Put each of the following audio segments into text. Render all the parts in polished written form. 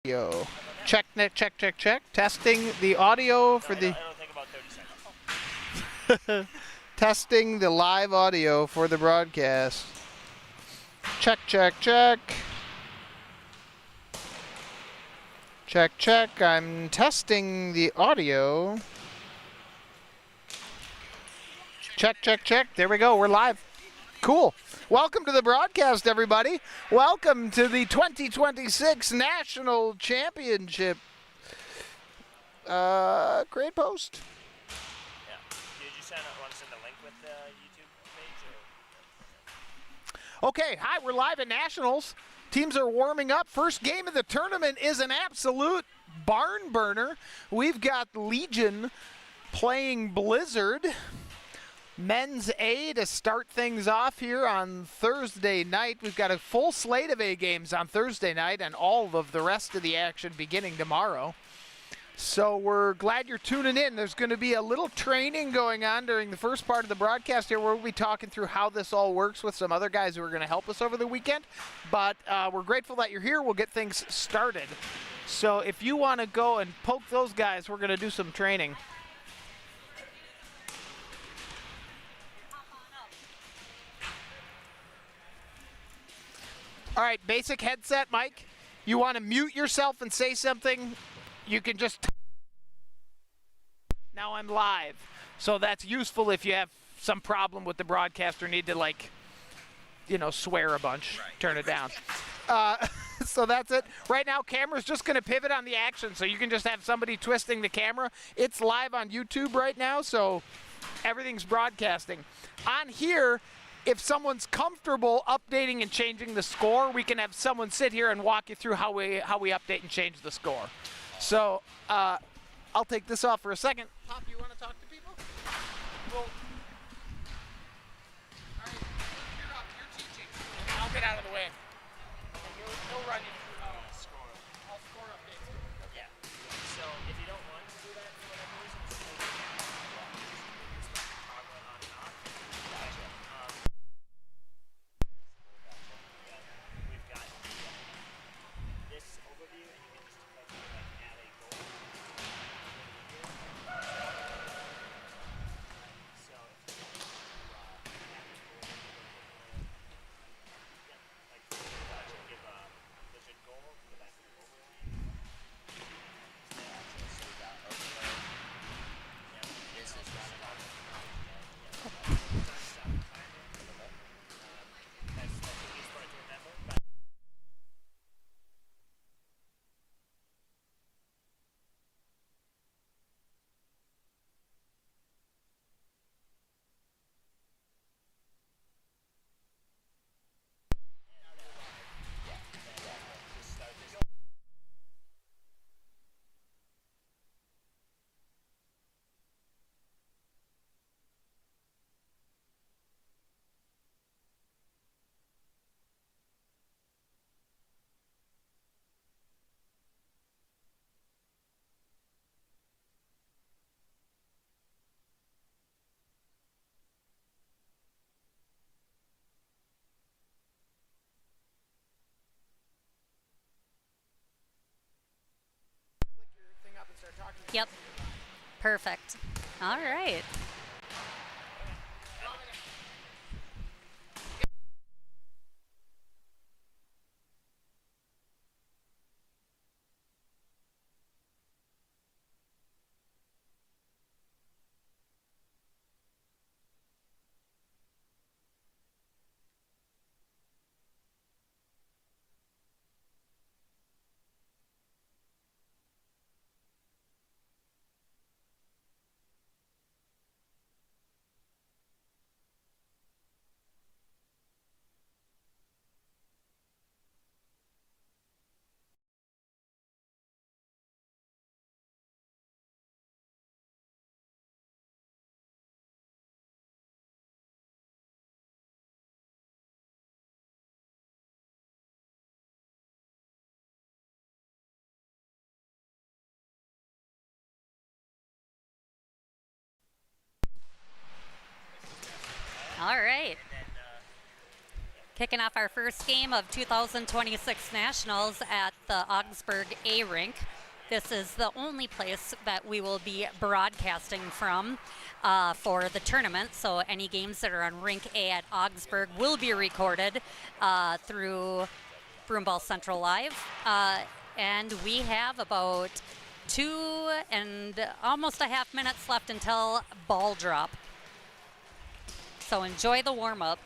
Audio. Check, check, check, check. Testing the audio for the. It'll take about 30 seconds. Testing the live audio for the broadcast. Check, check, check. Check, check. I'm testing the audio. Check, check, check. There we go. We're live. Cool. Welcome to the broadcast, everybody. Welcome to the 2026 National Championship. Great post. Yeah. Did you want to send the link with the YouTube page? Okay, hi, we're live at Nationals. Teams are warming up. First game of the tournament is an absolute barn burner. We've got Legion playing Blizzard. Men's A to start things off here on Thursday night. We've got a full slate of A games on Thursday night and all of the rest of the action beginning tomorrow. So we're glad you're tuning in. There's going to be a little training going on during the first part of the broadcast here where we'll be talking through how this all works with some other guys who are going to help us over the weekend. But we're grateful that you're here. We'll get things started. So if you want to go and poke those guys, we're going to do some training. All right, basic headset, Mike. You want to mute yourself and say something, you can just... Now I'm live. So that's useful if you have some problem with the broadcast or need to, like, you know, swear a bunch. Right. Turn it down. So that's it. Right now, camera's just going to pivot on the action, so you can just have somebody twisting the camera. It's live on YouTube right now, so everything's broadcasting. On here, if someone's comfortable updating and changing the score, we can have someone sit here and walk you through how we update and change the score. So I'll take this off for a second. Pop, you want to talk to people? Well, all right, you're up. You're teaching. I'll get out of the way. He'll run you through how to score. All score updates. Yeah. So if you don't want to do that for whatever reason, just toggle it on and off. Gotcha. We've got this overview, and you can just add a goal. So if you give a legit goal, go back to the overlay. So we got overlay. Yeah, this is that's the easiest part to remember. Click your thing up and start talking. Yep. Perfect. All right. All right. Kicking off our first game of 2026 Nationals at the Augsburg A Rink. This is the only place that we will be broadcasting from for the tournament. So any games that are on Rink A at Augsburg will be recorded through Broomball Central Live. And we have about 2 and almost a half minutes left until ball drop. So enjoy the warm-up.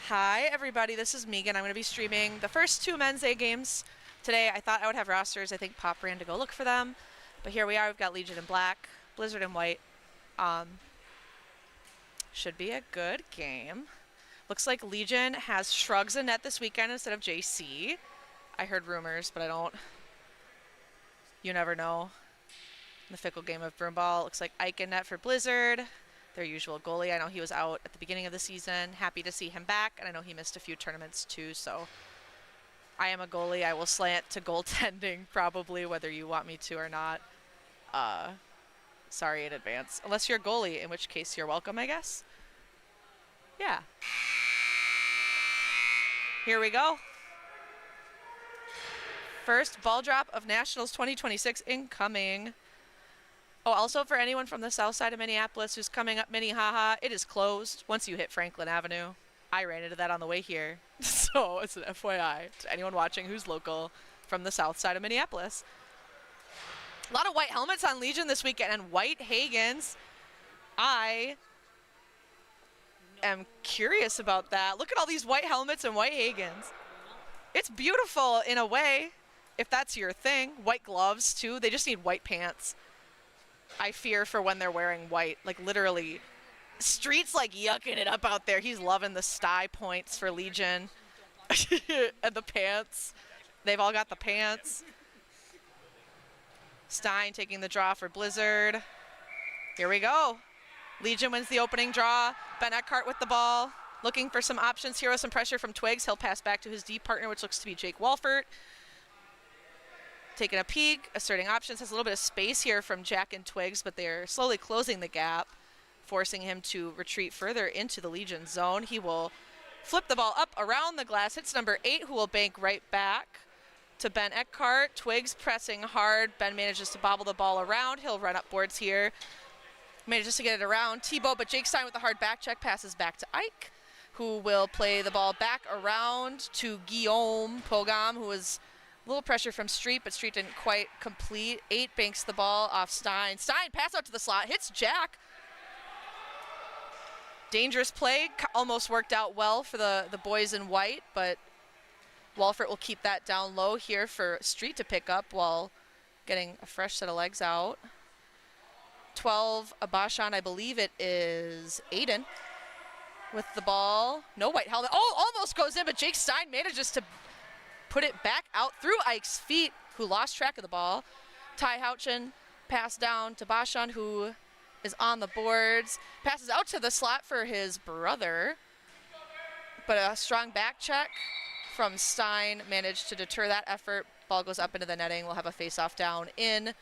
Hi everybody, this is Megan. I'm going to be streaming the first 2 men's A games today. I thought I would have rosters. I think Pop ran to go look for them. But here we are. We've got Legion in black, Blizzard in white. Should be a good game. Looks like Legion has Shrugs in net this weekend instead of JC. I heard rumors, but I don't. You never know. In the fickle game of Broomball, looks like Ike in net for Blizzard. Their usual goalie. I know he was out at the beginning of the season. Happy to see him back, and I know he missed a few tournaments too, so I am a goalie. I will slant to goaltending probably, whether you want me to or not. Sorry in advance. Unless you're a goalie, in which case you're welcome, I guess. Yeah. Here we go. First ball drop of Nationals 2026 incoming. Oh, also for anyone from the south side of Minneapolis who's coming up Minnehaha, it is closed once you hit Franklin Avenue. I ran into that on the way here. So it's an FYI to anyone watching who's local from the south side of Minneapolis. A lot of white helmets on Legion this weekend and white Hagans. I am curious about that. Look at all these white helmets and white Hagans. It's beautiful in a way, if that's your thing. White gloves too. They just need white pants. I fear for when they're wearing white, like literally. Street's like yucking it up out there. He's loving the sty points for Legion. And the pants. They've all got the pants. Stein taking the draw for Blizzard. Here we go. Legion wins the opening draw. Ben Eckhart with the ball. Looking for some options here with some pressure from Twigs. He'll pass back to his D partner, which looks to be Jake Walfert. Taking a peek, asserting options, has a little bit of space here from Jack and Twigs, but they're slowly closing the gap, forcing him to retreat further into the Legion zone. He will flip the ball up around the glass, hits number 8, who will bank right back to Ben Eckhart. Twigs pressing hard. Ben manages to bobble the ball around. He'll run up boards here. Manages to get it around Tebow, but Jake Stein with the hard back check passes back to Ike, who will play the ball back around to Guillaume Pogam, who is a little pressure from Street, but Street didn't quite complete. 8 banks the ball off Stein. Stein pass out to the slot, hits Jack. Dangerous play, almost worked out well for the boys in white, but Walfert will keep that down low here for Street to pick up while getting a fresh set of legs out. 12, Abashan, I believe it is Aiden with the ball. No white helmet. Oh, almost goes in, but Jake Stein manages to put it back out through Ike's feet, who lost track of the ball. Ty Houchin pass down to Bashan, who is on the boards. Passes out to the slot for his brother. But a strong back check from Stein managed to deter that effort. Ball goes up into the netting. We'll have a face-off down in,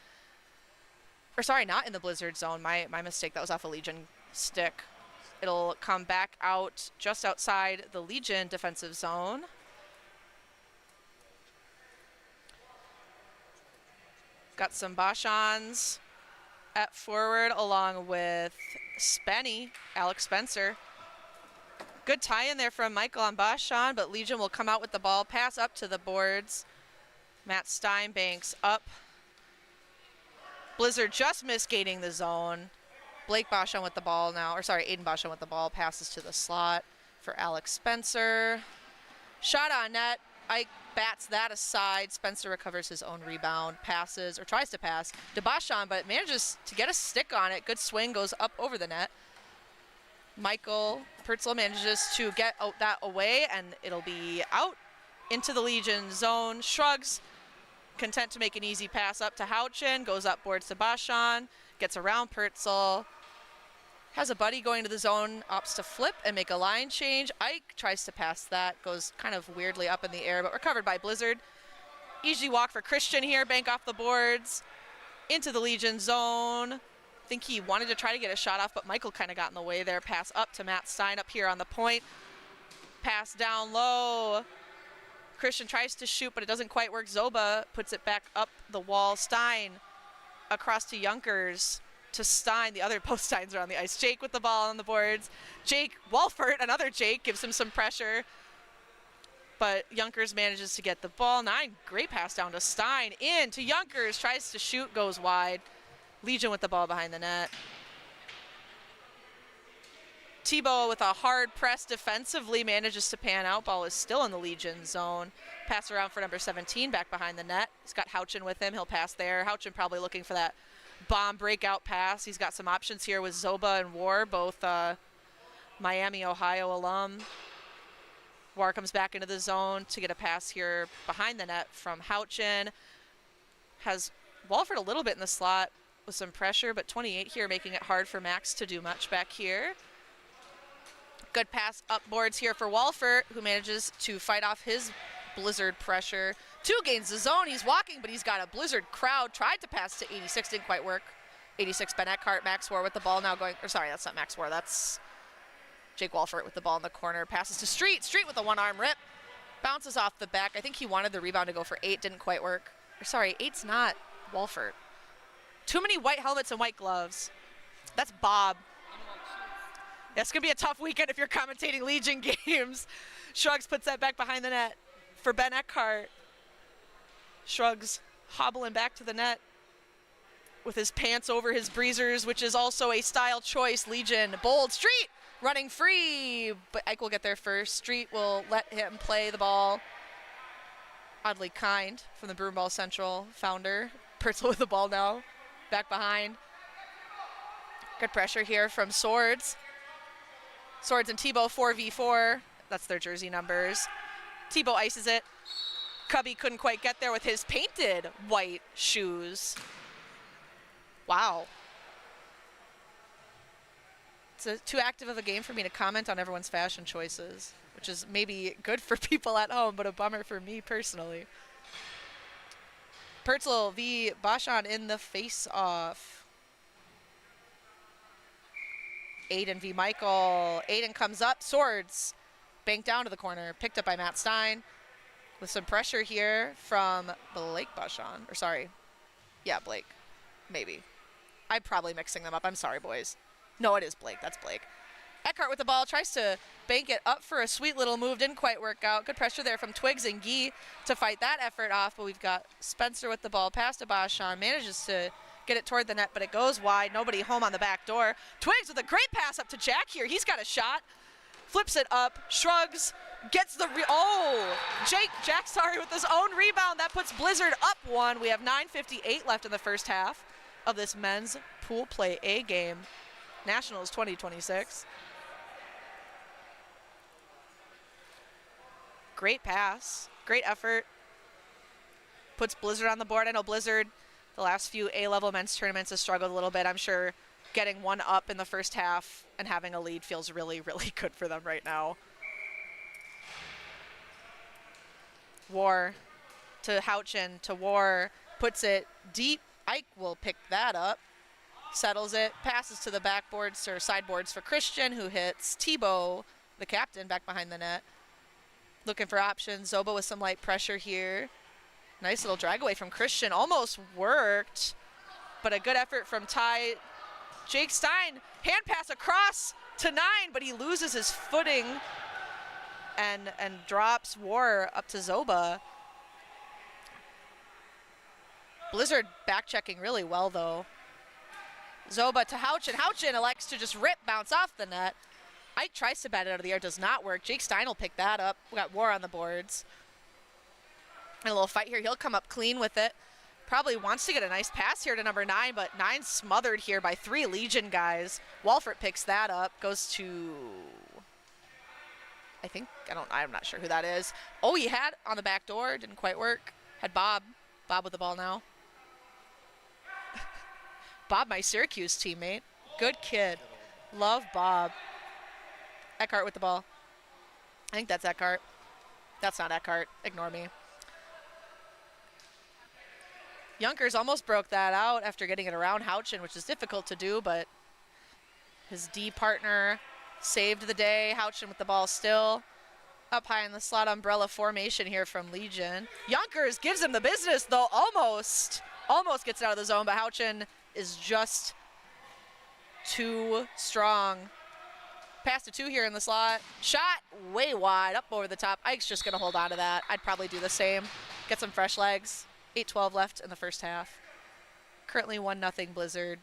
or sorry, not in the Blizzard zone. My mistake. That was off a Legion stick. It'll come back out just outside the Legion defensive zone. Got some Bashans at forward along with Spenny, Alex Spencer. Good tie in there from Michael on Bashan, but Legion will come out with the ball. Pass up to the boards. Matt Steinbanks up. Blizzard just missed gaining the zone. Blake Bashan with the ball now, or sorry, Aiden Bashan with the ball. Passes to the slot for Alex Spencer. Shot on net. Ike bats that aside. Spencer recovers his own rebound, passes, or tries to pass to Bashan, but manages to get a stick on it. Good swing, goes up over the net. Michael Pertzel manages to get that away, and it'll be out into the Legion zone. Shrugs, content to make an easy pass up to Houchin, goes up boards to Bashan, gets around Pertzel, has a buddy going to the zone, opts to flip and make a line change. Ike tries to pass that, goes kind of weirdly up in the air, but recovered by Blizzard. Easy walk for Christian here, bank off the boards, into the Legion zone. I think he wanted to try to get a shot off, but Michael kind of got in the way there. Pass up to Matt Stein up here on the point. Pass down low. Christian tries to shoot, but it doesn't quite work. Zoba puts it back up the wall. Stein across to Junkers. To Stein, the other both Steins are on the ice. Jake with the ball on the boards. Jake Walford, another Jake, gives him some pressure. But Junkers manages to get the ball. Great pass down to Stein. In to Junkers, tries to shoot, goes wide. Legion with the ball behind the net. Tebow with a hard press defensively manages to pan out. Ball is still in the Legion zone. Pass around for number 17 back behind the net. He's got Houchin with him. He'll pass there. Houchin probably looking for that bomb breakout pass. He's got some options here with Zoba and War, both Miami, Ohio alum. War comes back into the zone to get a pass here behind the net from Houchin. Has Walford a little bit in the slot with some pressure, but 28 here making it hard for Max to do much back here. Good pass up boards here for Walford, who manages to fight off his Blizzard pressure. 2 gains the zone. He's walking, but he's got a Blizzard crowd. Tried to pass to 86, didn't quite work. 86, Ben Eckhart. Max War with the ball now going, or sorry, that's not Max War. That's Jake Walford with the ball in the corner. Passes to Street. Street with a one-arm rip. Bounces off the back. I think he wanted the rebound to go for 8. Didn't quite work. Or sorry, 8's not Walford. Too many white helmets and white gloves. That's Bob. It's going to be a tough weekend if you're commentating Legion games. Shrugs puts that back behind the net for Ben Eckhart. Shrugs hobbling back to the net with his pants over his breezers, which is also a style choice. Legion, bold, Street running free, but Ike will get there first. Street will let him play the ball. Oddly kind from the Broomball Central founder. Pertzel with the ball now, back behind. Good pressure here from Swords. Swords and Tebow 4v4. That's their jersey numbers. Tebow ices it. Cubby couldn't quite get there with his painted white shoes. Wow. It's too active of a game for me to comment on everyone's fashion choices, which is maybe good for people at home, but a bummer for me personally. Pertzel v. Bashan in the face-off. Aiden v. Michael. Aiden comes up. Swords. Banked down to the corner. Picked up by Matt Stein. With some pressure here from Blake Bashan. Or sorry. Yeah, Blake. Maybe. I'm probably mixing them up. I'm sorry, boys. No, it is Blake. That's Blake. Eckhart with the ball. Tries to bank it up for a sweet little move. Didn't quite work out. Good pressure there from Twigs and Gee to fight that effort off. But we've got Spencer with the ball. Pass to Bashan. Manages to get it toward the net, but it goes wide. Nobody home on the back door. Twigs with a great pass up to Jack here. He's got a shot. Flips it up. Shrugs. Gets the Jack, sorry, with his own rebound. That puts Blizzard up 1. We have 9:58 left in the first half of this men's Pool Play A game, Nationals 2026. Great pass, great effort. Puts Blizzard on the board. I know Blizzard, the last few A-level men's tournaments, has struggled a little bit. I'm sure getting one up in the first half and having a lead feels really, really good for them right now. War to Houchin, to War, puts it deep. Ike will pick that up, settles it, passes to the backboards or sideboards for Christian, who hits Tebow, the captain, back behind the net. Looking for options. Zoba with some light pressure here. Nice little drag away from Christian. Almost worked, but a good effort from Ty. Jake Stein, hand pass across to 9, but he loses his footing and drops War up to Zoba. Blizzard back checking really well though. Zoba to Houchin. Houchin elects to just bounce off the net. Ike tries to bat it out of the air, does not work. Jake Stein will pick that up. We got War on the boards. And a little fight here. He'll come up clean with it. Probably wants to get a nice pass here to number 9, but 9's smothered here by 3 Legion guys. Walford picks that up, goes to, I'm not sure who that is. Oh, he had on the back door, didn't quite work. Had Bob with the ball now. Bob, my Syracuse teammate. Good kid. Love Bob. Eckhart with the ball. I think that's Eckhart. That's not Eckhart. Ignore me. Junkers almost broke that out after getting it around Houchin, which is difficult to do, but his D partner saved the day. Houchin with the ball still. Up high in the slot umbrella formation here from Legion. Junkers gives him the business, though, almost gets it out of the zone, but Houchin is just too strong. Pass to 2 here in the slot. Shot way wide, up over the top. Ike's just going to hold on to that. I'd probably do the same. Get some fresh legs. 8-12 left in the first half. Currently 1-0 Blizzard.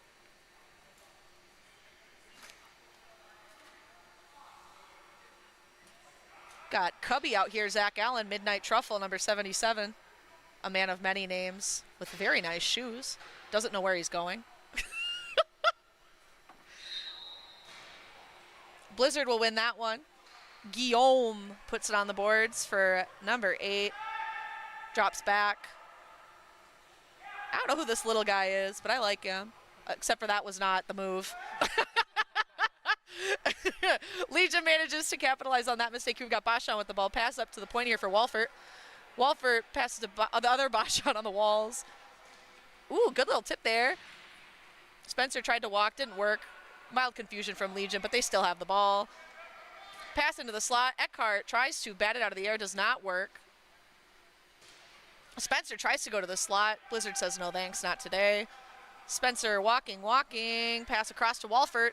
Got Cubby out here, Zach Allen, Midnight Truffle, number 77. A man of many names with very nice shoes. Doesn't know where he's going. Blizzard will win that one. Guillaume puts it on the boards for number 8. Drops back. I don't know who this little guy is, but I like him. Except for that was not the move. Legion manages to capitalize on that mistake. We've got Bashon with the ball. Pass up to the point here for Walford. Walford passes to the other Bashon on the walls. Ooh, good little tip there. Spencer tried to walk, didn't work. Mild confusion from Legion, but they still have the ball. Pass into the slot. Eckhart tries to bat it out of the air, does not work. Spencer tries to go to the slot. Blizzard says no thanks, not today. Spencer walking. Pass across to Walford.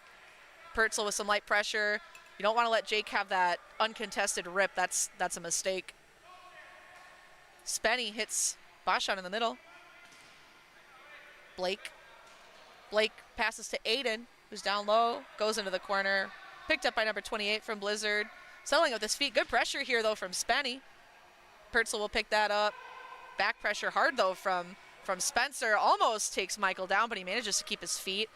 Pertzel with some light pressure. You don't want to let Jake have that uncontested rip. That's a mistake. Spenny hits Bashon in the middle. Blake passes to Aiden, who's down low, goes into the corner. Picked up by number 28 from Blizzard. Settling with his feet. Good pressure here, though, from Spenny. Pertzel will pick that up. Back pressure hard, though, from Spencer. Almost takes Michael down, but he manages to keep his feet.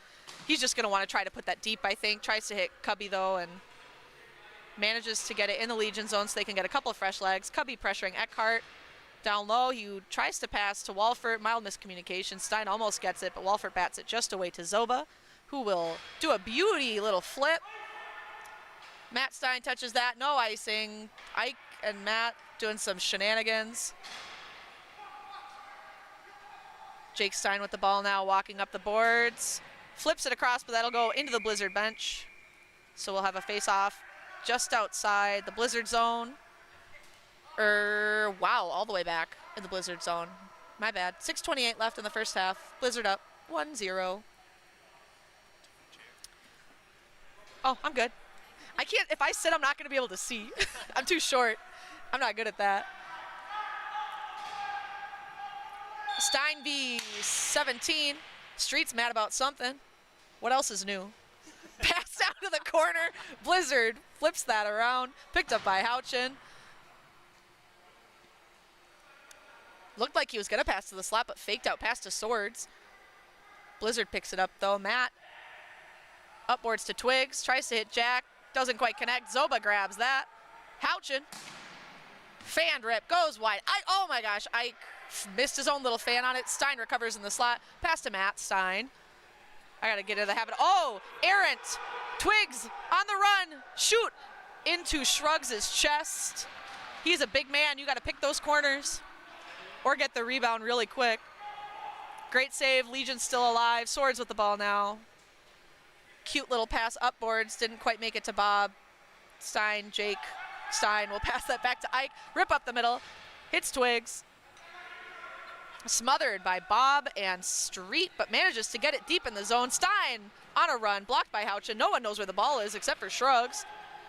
He's just going to want to try to put that deep, I think. Tries to hit Cubby, though, and manages to get it in the Legion zone so they can get a couple of fresh legs. Cubby pressuring Eckhart. Down low, he tries to pass to Walford. Mild miscommunication. Stein almost gets it, but Walford bats it just away to Zoba, who will do a beauty little flip. Matt Stein touches that. No icing. Ike and Matt doing some shenanigans. Jake Stein with the ball now, walking up the boards. Flips it across, but that'll go into the Blizzard bench. So we'll have a face-off just outside the Blizzard zone. Wow, all the way back in the Blizzard zone. My bad. 6:28 left in the first half. Blizzard up 1-0. Oh, I'm good. I can't, if I sit, I'm not going to be able to see. I'm too short. I'm not good at that. Stein v 17. Street's mad about something. What else is new? Pass down to the corner. Blizzard flips that around. Picked up by Houchin. Looked like he was going to pass to the slot, but faked out pass to Swords. Blizzard picks it up though. Matt upboards to Twigs, tries to hit Jack, doesn't quite connect. Zoba grabs that. Houchin, fan rip, goes wide. Oh my gosh, Ike missed his own little fan on it. Stein recovers in the slot. Pass to Matt Stein. I gotta get into the habit. Oh, errant. Twigs on the run. Shoot into Shrugs' chest. He's a big man. You gotta pick those corners or get the rebound really quick. Great save. Legion's still alive. Swords with the ball now. Cute little pass upboards. Didn't quite make it to Bob. Jake Stein will pass that back to Ike. Rip up the middle. Hits Twigs. Smothered by Bob and Street, but manages to get it deep in the zone. Stein on a run, blocked by Houchin. No one knows where the ball is except for Shrugs,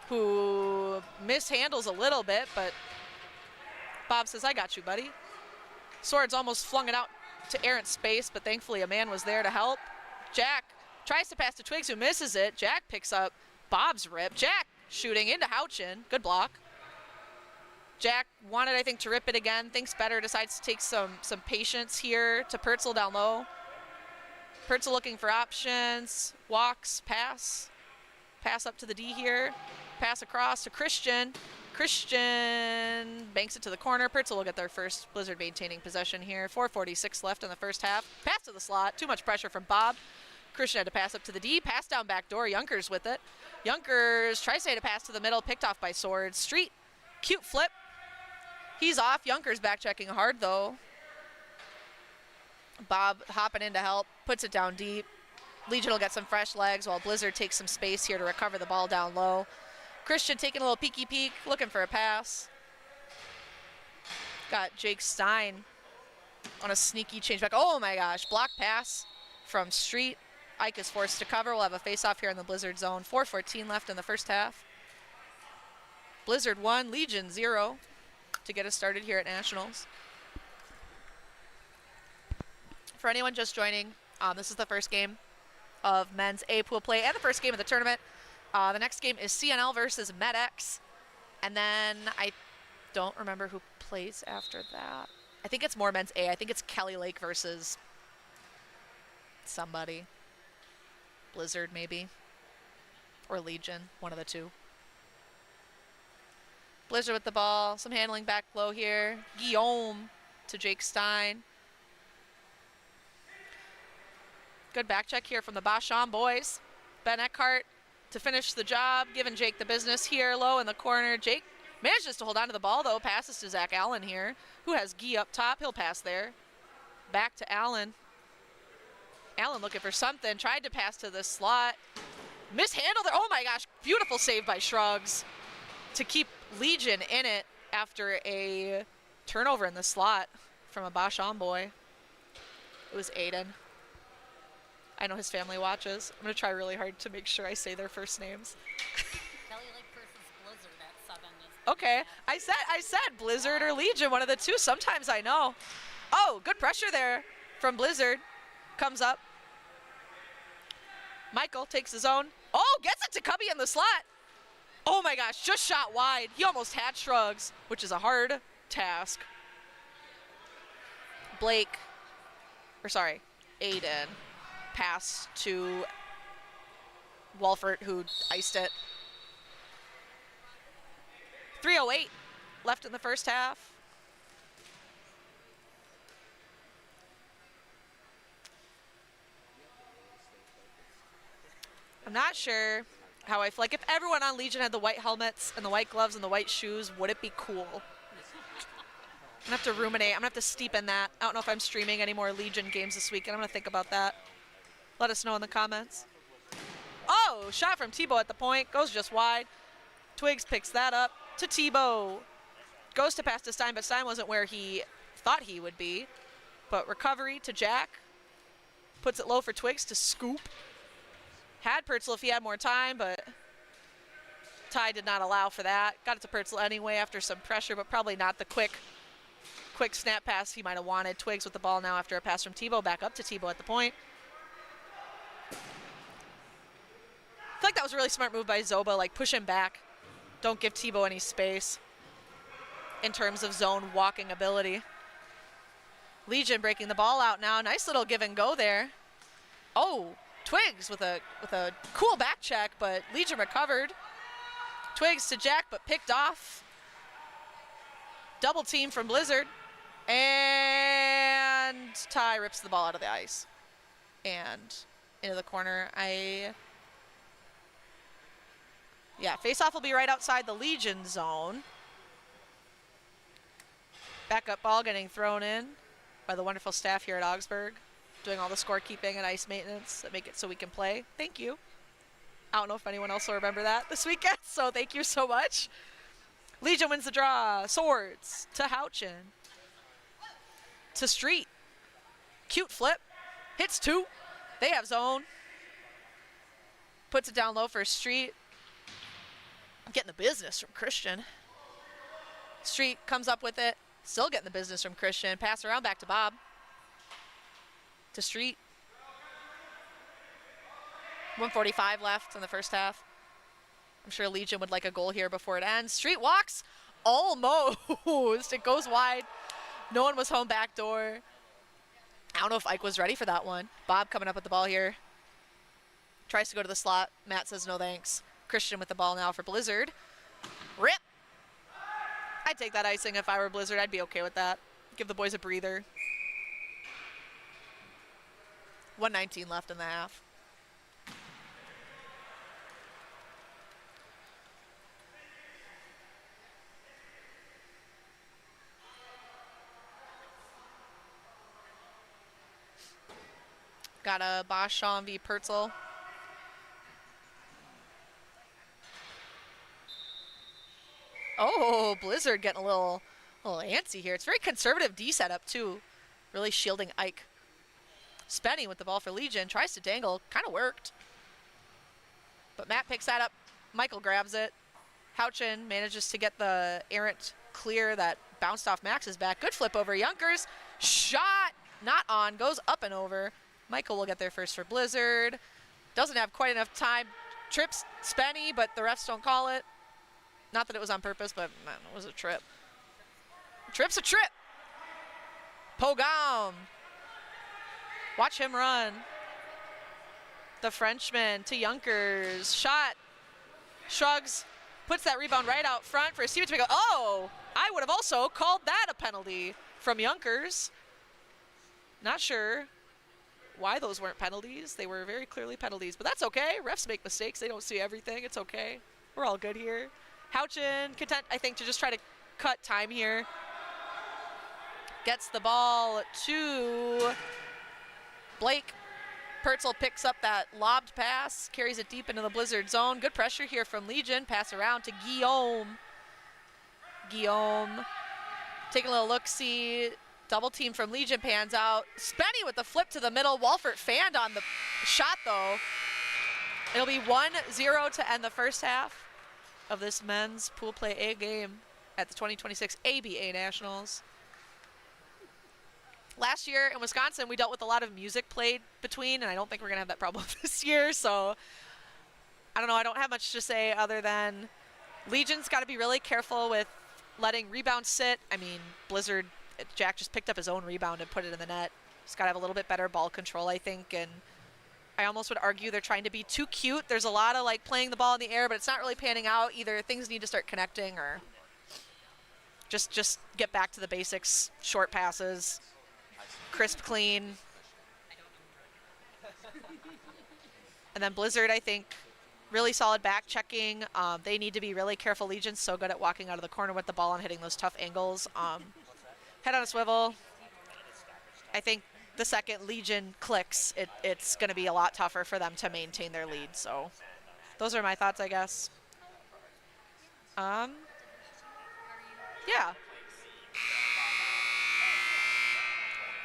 who mishandles a little bit, but Bob says, I got you, buddy. Swords almost flung it out to errant space, but thankfully a man was there to help. Jack tries to pass to Twigs, who misses it. Jack picks up Bob's rip. Jack shooting into Houchin. Good block. Jack wanted, I think, to rip it again. Thinks better, decides to take some patience here to Pertzel down low. Pertzel looking for options. Walks, pass. Pass up to the D here. Pass across to Christian. Christian banks it to the corner. Pertzel will get their first. Blizzard maintaining possession here. 4:46 left in the first half. Pass to the slot. Too much pressure from Bob. Christian had to pass up to the D. Pass down back door. Junkers with it. Junkers tries to pass to the middle. Picked off by Swords. Street. Cute flip. He's off. Junkers back checking hard though. Bob hopping in to help. Puts it down deep. Legion will get some fresh legs while Blizzard takes some space here to recover the ball down low. Christian taking a little peeky peek, looking for a pass. Got Jake Stein on a sneaky change back. Oh my gosh, block pass from Street. Ike is forced to cover. We'll have a face-off here in the Blizzard zone. 4:14 left in the first half. Blizzard 1, Legion 0 to get us started here at Nationals. For anyone just joining, this is the first game of men's A pool play and the first game of the tournament. The next game is CNL versus MedX. And then I don't remember who plays after that. I think it's more men's A. I think it's Kelly Lake versus somebody. Blizzard maybe. Or Legion, one of the two. Blizzard with the ball. Some handling back low here. Guillaume to Jake Stein. Good back check here from the Basham boys. Ben Eckhart to finish the job, giving Jake the business here low in the corner. Jake manages to hold on to the ball, though. Passes to Zach Allen here, who has Guy up top. He'll pass there. Back to Allen. Allen looking for something. Tried to pass to the slot. Mishandled there. Oh, my gosh. Beautiful save by Shrugs to keep Legion in it after a turnover in the slot from a Basham boy. It was Aiden. I know his family watches. I'm going to try really hard to make sure I say their first names. Kelly Lake versus Blizzard at 7 is Okay, I said Blizzard or Legion, one of the two. Sometimes I know. Oh, good pressure there from Blizzard. Comes up. Michael takes his own. Oh, gets it to Cubby in the slot. Oh my gosh, just shot wide. He almost had Shrugs, which is a hard task. Aiden. Pass to Walford, who iced it. 3:08 left in the first half. I'm not sure how I feel. Like if everyone on Legion had the white helmets and the white gloves and the white shoes, would it be cool? I'm gonna have to ruminate. I'm gonna have to steep in that. I don't know if I'm streaming any more Legion games this weekend. I'm gonna think about that. Let us know in the comments. Oh, shot from Tebow at the point. Goes just wide. Twigs picks that up to Tebow. Goes to pass to Stein, but Stein wasn't where he thought he would be. But recovery to Jack. Puts it low for Twigs to scoop. Had Pertzel if he had more time, but Ty did not allow for that. Got it to Pertzel anyway after some pressure, but probably not the quick snap pass he might have wanted. Twigs with the ball now after a pass from Tebow. Back up to Tebow at the point. I feel like that was a really smart move by Zoba, like push him back. Don't give Tebow any space in terms of zone walking ability. Legion breaking the ball out now. Nice little give and go there. Oh, Twigs with a cool back check, but Legion recovered. Twigs to Jack, but picked off. Double team from Blizzard. And Ty rips the ball out of the ice. And into the corner. Yeah, face-off will be right outside the Legion zone. Backup ball getting thrown in by the wonderful staff here at Augsburg, doing all the scorekeeping and ice maintenance that make it so we can play. Thank you. I don't know if anyone else will remember that this weekend, so thank you so much. Legion wins the draw. Swords to Houchin. To Street. Cute flip. Hits 2. They have zone. Puts it down low for Street. Getting the business from Christian. Street comes up with it. Still getting the business from Christian. Pass around back to Bob. To Street. 1:45 left in the first half. I'm sure Legion would like a goal here before it ends. Street walks almost. It goes wide. No one was home back door. I don't know if Ike was ready for that one. Bob coming up with the ball here. Tries to go to the slot. Matt says no thanks. Christian with the ball now for Blizzard. Rip. I'd take that icing if I were Blizzard. I'd be okay with that. Give the boys a breather. 1:19 left in the half. Got a Boschon v. Pertzel. Oh, Blizzard getting a little antsy here. It's very conservative D setup too. Really shielding Ike. Spenny with the ball for Legion. Tries to dangle. Kind of worked. But Matt picks that up. Michael grabs it. Houchin manages to get the errant clear that bounced off Max's back. Good flip over Junkers. Shot. Not on. Goes up and over. Michael will get there first for Blizzard. Doesn't have quite enough time. Trips Spenny, but the refs don't call it. Not that it was on purpose, but man, it was a trip. Trip's a trip. Pogam. Watch him run. The Frenchman to Junkers. Shot. Shrugs. Puts that rebound right out front for Steven to go. Oh, I would have also called that a penalty from Junkers. Not sure why those weren't penalties. They were very clearly penalties, but that's okay. Refs make mistakes. They don't see everything. It's okay. We're all good here. Houchin content, I think, to just try to cut time here. Gets the ball to Blake. Pertzel picks up that lobbed pass, carries it deep into the Blizzard zone. Good pressure here from Legion. Pass around to Guillaume. Guillaume taking a little look-see. Double team from Legion pans out. Spenny with the flip to the middle. Walford fanned on the shot, though. It'll be 1-0 to end the first half of this men's pool play A game at the 2026 ABA Nationals. Last year in Wisconsin, we dealt with a lot of music played between, and I don't think we're going to have that problem this year. So, I don't know. I don't have much to say other than Legion's got to be really careful with letting rebounds sit. I mean, Blizzard, Jack just picked up his own rebound and put it in the net. He's got to have a little bit better ball control, I think, and I almost would argue they're trying to be too cute. There's a lot of like playing the ball in the air, but it's not really panning out. Either things need to start connecting or just get back to the basics. Short passes, crisp, clean. And then Blizzard, I think, really solid back checking. They need to be really careful. Legion's so good at walking out of the corner with the ball and hitting those tough angles. Head on a swivel. I think the second Legion clicks, it's going to be a lot tougher for them to maintain their lead. So those are my thoughts, I guess. Yeah.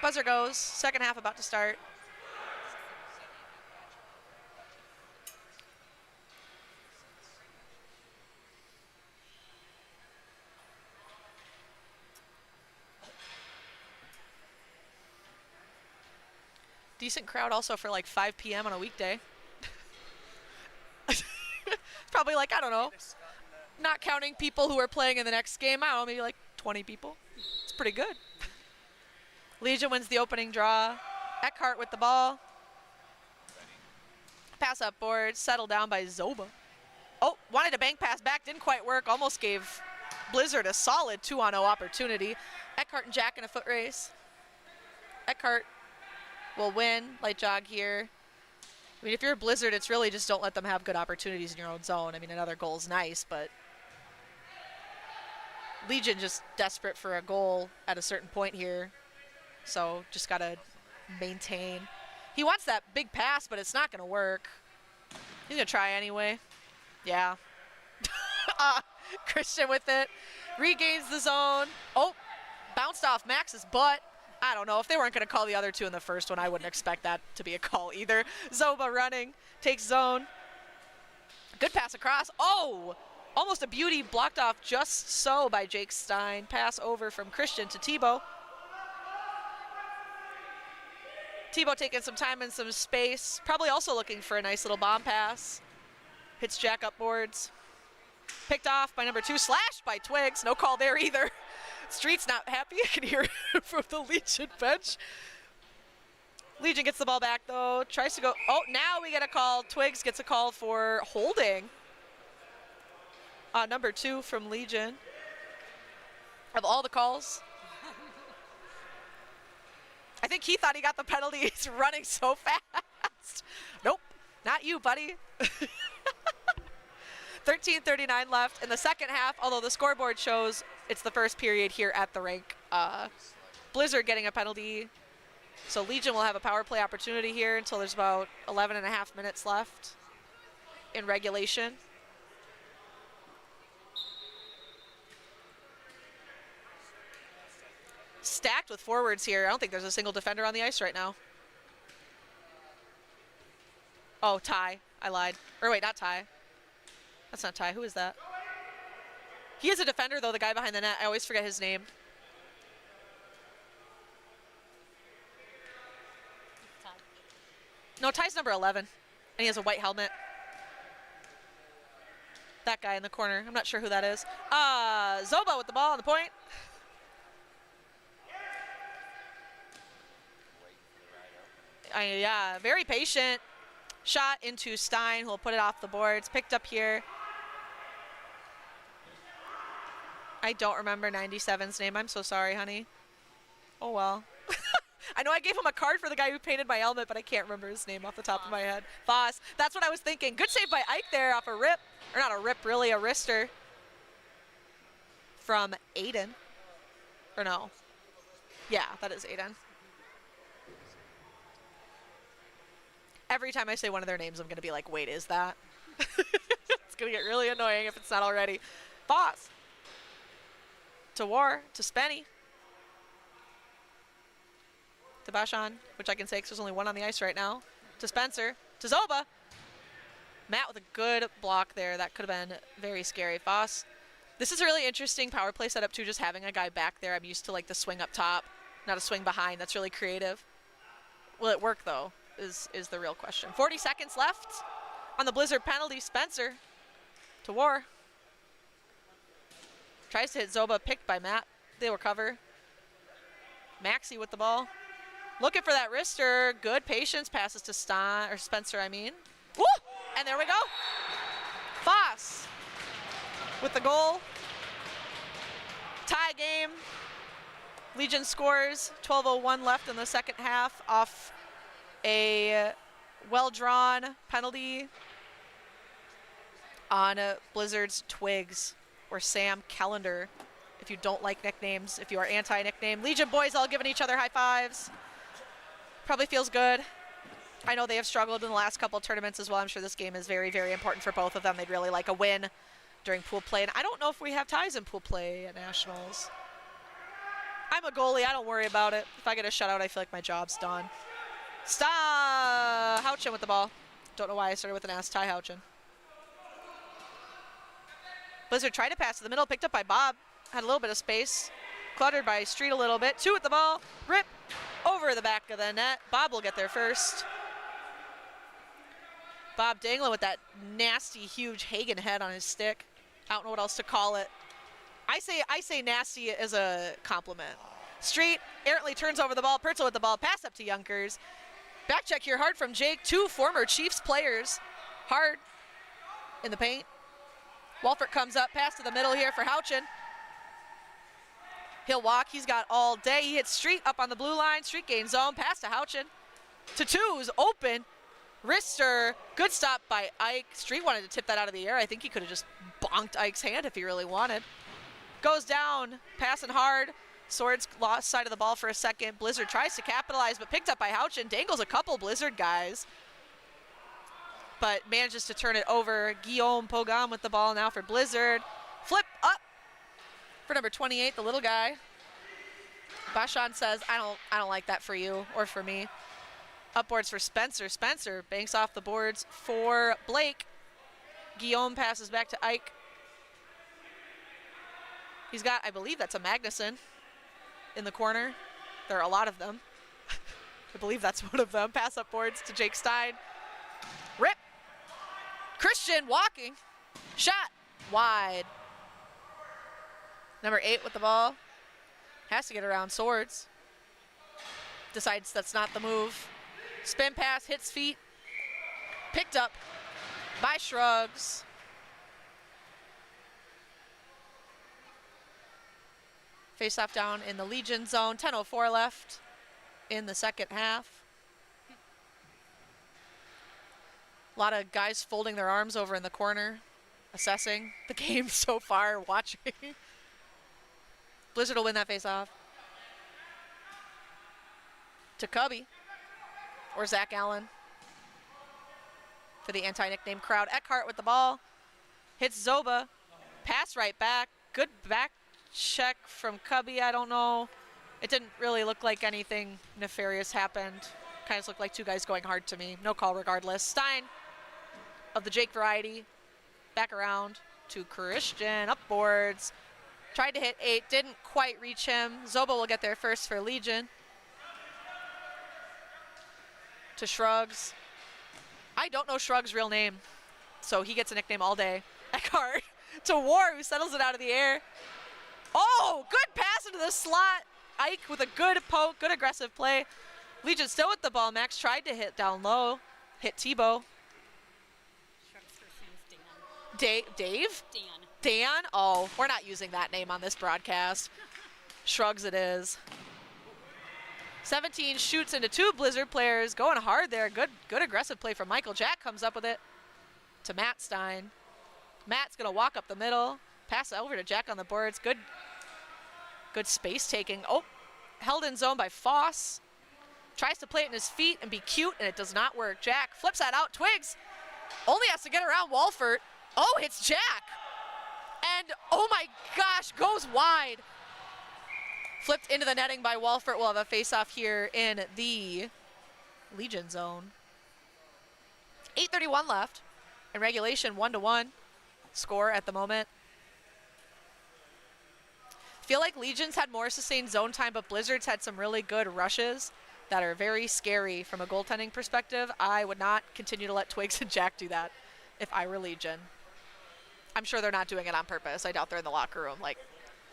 Buzzer goes. Second half about to start. Decent crowd also for like 5 p.m. on a weekday. Probably like, I don't know, not counting people who are playing in the next game, I don't know, maybe like 20 people. It's pretty good. Legion wins the opening draw. Eckhart with the ball. pass up board, settled down by Zoba. Oh, wanted a bank pass back, didn't quite work. Almost gave Blizzard a solid 2-on-0 opportunity. Eckhart and Jack in a foot race. Eckhart will win, light jog here. I mean, if you're a Blizzard, it's really just don't let them have good opportunities in your own zone. I mean, another goal is nice, but Legion just desperate for a goal at a certain point here. So just got to maintain. He wants that big pass, but it's not going to work. He's going to try anyway. Yeah. Christian with it. Regains the zone. Oh, bounced off Max's butt. I don't know. If they weren't going to call the other two in the first one, I wouldn't expect that to be a call either. Zoba running. Takes zone. Good pass across. Oh! Almost a beauty, blocked off just so by Jake Stein. Pass over from Christian to Tebow. Tebow taking some time and some space. Probably also looking for a nice little bomb pass. Hits Jack up boards. Picked off by number 2, slashed by Twigs. No call there either. Street's not happy. I can hear it from the Legion bench. Legion gets the ball back though. Tries to go. Oh, now we get a call. Twigs gets a call for holding. Number 2 from Legion. Of all the calls, I think he thought he got the penalty. He's running so fast. Nope, not you, buddy. 13:39 left in the second half, although the scoreboard shows it's the first period here at the rink. Blizzard getting a penalty. So Legion will have a power play opportunity here until there's about 11 and a half minutes left in regulation. Stacked with forwards here. I don't think there's a single defender on the ice right now. Oh, Ty. I lied. Or wait, not Ty. That's not Ty. Who is that? He is a defender, though, the guy behind the net. I always forget his name. No, Ty's number 11. And he has a white helmet. That guy in the corner. I'm not sure who that is. Zoba with the ball on the point. Yeah, very patient. Shot into Stein, who'll put it off the boards. Picked up here. I don't remember 97's name. I'm so sorry, honey. Oh, well. I know I gave him a card for the guy who painted my helmet, but I can't remember his name off the top of my head. Voss. That's what I was thinking. Good save by Ike there off a rip. Or not a rip, really, a wrister. From Aiden. Or no. Yeah, that is Aiden. Every time I say one of their names, I'm going to be like, wait, is that? It's going to get really annoying if it's not already. Voss. To War. To Spenny. To Bashan, which I can say because there's only one on the ice right now. To Spencer. To Zoba. Matt with a good block there. That could have been very scary. Voss. This is a really interesting power play setup, too, just having a guy back there. I'm used to, like, the swing up top, not a swing behind. That's really creative. Will it work, though? Is the real question. 40 seconds left on the Blizzard penalty. Spencer to War. Tries to hit Zoba, picked by Matt. They will cover. Maxi with the ball. Looking for that wrister. Good patience. Passes to Spencer, I mean. Woo! And there we go. Voss with the goal. Tie game. Legion scores. 12:01 left in the second half off a well-drawn penalty on Blizzard's Twigs, or Sam Callender, if you don't like nicknames, if you are anti-nickname. Legion boys all giving each other high fives. Probably feels good. I know they have struggled in the last couple of tournaments as well. I'm sure this game is very, very important for both of them. They'd really like a win during pool play. And I don't know if we have ties in pool play at Nationals. I'm a goalie. I don't worry about it. If I get a shutout, I feel like my job's done. Houchin with the ball. Don't know why I started with an S. Ty Houchin. Blizzard tried to pass to the middle, picked up by Bob. Had a little bit of space. Cluttered by Street a little bit. 2 with the ball. Rip over the back of the net. Bob will get there first. Bob Dangler with that nasty, huge Hagen head on his stick. I don't know what else to call it. I say nasty as a compliment. Street errantly turns over the ball. Pertzel with the ball. Pass up to Junkers. Back check here, hard from Jake. 2 former Chiefs players. Hard in the paint. Walford comes up, pass to the middle here for Houchin. He'll walk, he's got all day. He hits Street up on the blue line. Street gains zone, pass to Houchin. To 2's open. Wrister, good stop by Ike. Street wanted to tip that out of the air. I think he could have just bonked Ike's hand if he really wanted. Goes down, passing hard. Swords lost side of the ball for a second. Blizzard tries to capitalize, but picked up by Houchin. Dangles a couple Blizzard guys, but manages to turn it over. Guillaume Pogam with the ball now for Blizzard. Flip up for number 28, the little guy. Bashan says, I don't like that for you or for me. Upboards for Spencer. Spencer banks off the boards for Blake. Guillaume passes back to Ike. He's got, I believe that's a Magnuson in the corner. There are a lot of them. I believe that's one of them. Pass up boards to Jake Stein. Rip. Christian walking. Shot wide. Number 8 with the ball. Has to get around Swords. Decides that's not the move. Spin pass, hits feet. Picked up by Shrugs. Face off down in the Legion zone. 10:04 left in the second half. A lot of guys folding their arms over in the corner, assessing the game so far, watching. Blizzard will win that face off. To Cubby, or Zach Allen for the anti-nickname crowd. Eckhart with the ball, hits Zoba, pass right back. Good back check from Cubby. I don't know. It didn't really look like anything nefarious happened. Kind of looked like 2 guys going hard to me. No call regardless. Stein of the Jake variety. Back around to Christian. Upboards. Tried to hit 8. Didn't quite reach him. Zoba will get there first for Legion. To Shrugs. I don't know Shrugs' real name, so he gets a nickname all day. Eckhart to War, who settles it out of the air. Oh, good pass into the slot. Ike with a good poke, good aggressive play. Legion still with the ball. Max tried to hit down low. Hit Tebow. Dave? Dan. Dan? Oh, we're not using that name on this broadcast. Shrugs it is. 17 shoots into 2 Blizzard players. Going hard there. Good aggressive play from Michael. Jack comes up with it to Matt Stein. Matt's going to walk up the middle. Pass over to Jack on the boards. Good space taking. Oh, held in zone by Foss. Tries to play it in his feet and be cute, and it does not work. Jack flips that out. Twigs only has to get around Walford. Oh, hits Jack. And oh my gosh, goes wide. Flipped into the netting by Walford. We'll have a face-off here in the Legion zone. 8:31 left. In regulation, 1-1 score at the moment. Feel like Legion's had more sustained zone time, but Blizzard's had some really good rushes that are very scary from a goaltending perspective. I would not continue to let Twigs and Jack do that if I were Legion. I'm sure they're not doing it on purpose. I doubt they're in the locker room. Like,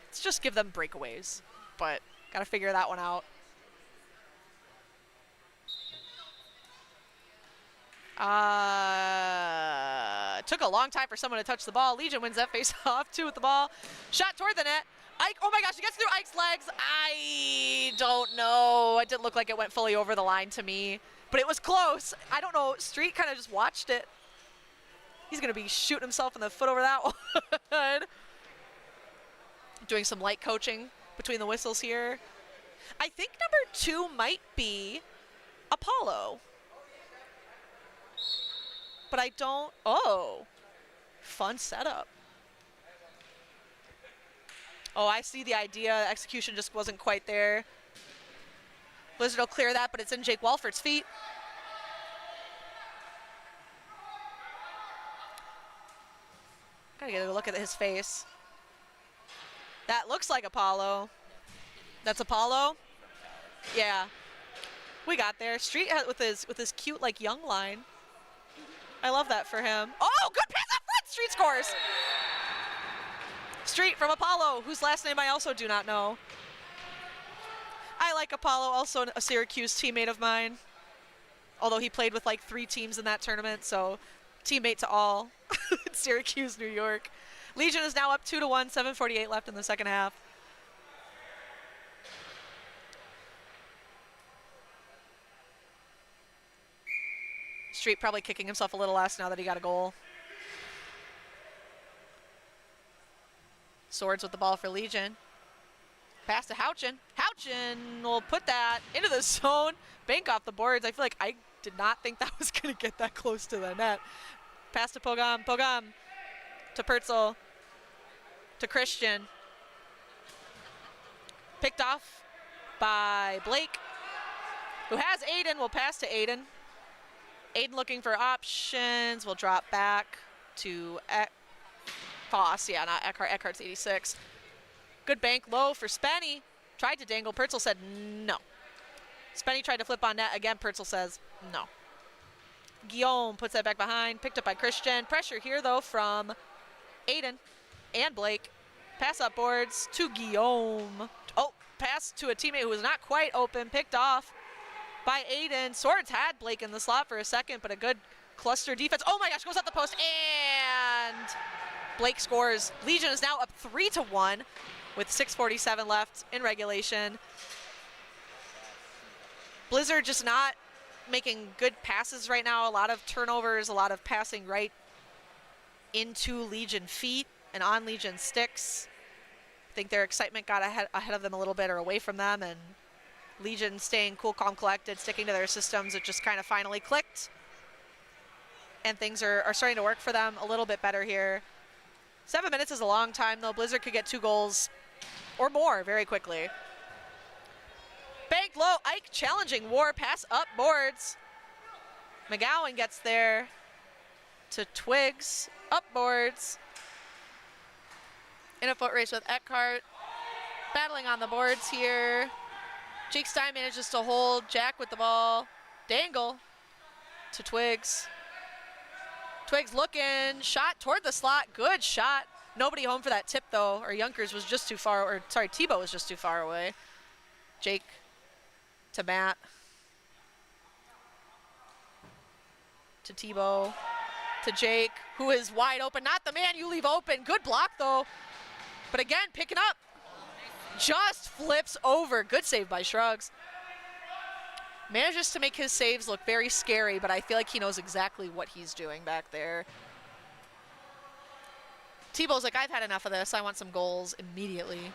let's just give them breakaways. But got to figure that one out. It took a long time for someone to touch the ball. Legion wins that face off. 2 with the ball. Shot toward the net. Ike, oh my gosh, it gets through Ike's legs. I don't know. It didn't look like it went fully over the line to me, but it was close. I don't know. Street kind of just watched it. He's going to be shooting himself in the foot over that one. Doing some light coaching between the whistles here. I think number 2 might be Apollo. But I don't, oh, fun setup. Oh, I see the idea. Execution just wasn't quite there. Blizzard will clear that, but it's in Jake Walford's feet. Gotta get a look at his face. That looks like Apollo. That's Apollo? Yeah. We got there. Street with his cute, like, young line. I love that for him. Oh, good pass up front. Street scores. Street from Apollo, whose last name I also do not know. I like Apollo, also a Syracuse teammate of mine. although he played with like 3 teams in that tournament, so teammate to all. Syracuse, New York. Legion is now up 2-1, 7:48 left in the second half. Street probably kicking himself a little less now that he got a goal. Swords with the ball for Legion. Pass to Houchin. Houchin will put that into the zone. Bank off the boards. I feel like I did not think that was going to get that close to the net. Pass to Pogam. Pogam to Pertzel. To Christian. Picked off by Blake, who has Aiden. Will pass to Aiden. Aiden looking for options. Will drop back to Foss. Yeah, not Eckhart. Eckhart's 86. Good bank low for Spenny. Tried to dangle. Pertzel said no. Spenny tried to flip on net. Again, Pertzel says no. Guillaume puts that back behind. Picked up by Christian. Pressure here, though, from Aiden and Blake. Pass up boards to Guillaume. Oh, pass to a teammate who was not quite open. Picked off by Aiden. Swords had Blake in the slot for a second, but a good cluster defense. Oh, my gosh, goes up the post, and Blake scores. Legion is now up 3-1 with 6:47 left in regulation. Blizzard just not making good passes right now. A lot of turnovers, a lot of passing right into Legion feet and on Legion sticks. I think their excitement got ahead of them a little bit or away from them, and Legion staying cool, calm, collected, sticking to their systems. It just kind of finally clicked, and things are starting to work for them a little bit better here. 7 minutes is a long time, though. Blizzard could get 2 goals or more very quickly. Banked low. Ike challenging War. Pass up boards. McGowan gets there to Twigs. Up boards. In a foot race with Eckhart. Battling on the boards here. Jake Stein manages to hold Jack with the ball. Dangle to Twigs. Twigs looking. Shot toward the slot. Good shot. Nobody home for that tip, though. Or Junkers was just too far. Or, sorry, Tebow was just too far away. Jake to Matt. To Tebow. To Jake, who is wide open. Not the man you leave open. Good block, though. But again, picking up. Just flips over. Good save by Shrugs. Manages to make his saves look very scary, but I feel like he knows exactly what he's doing back there. Tebow's like, I've had enough of this. I want some goals immediately.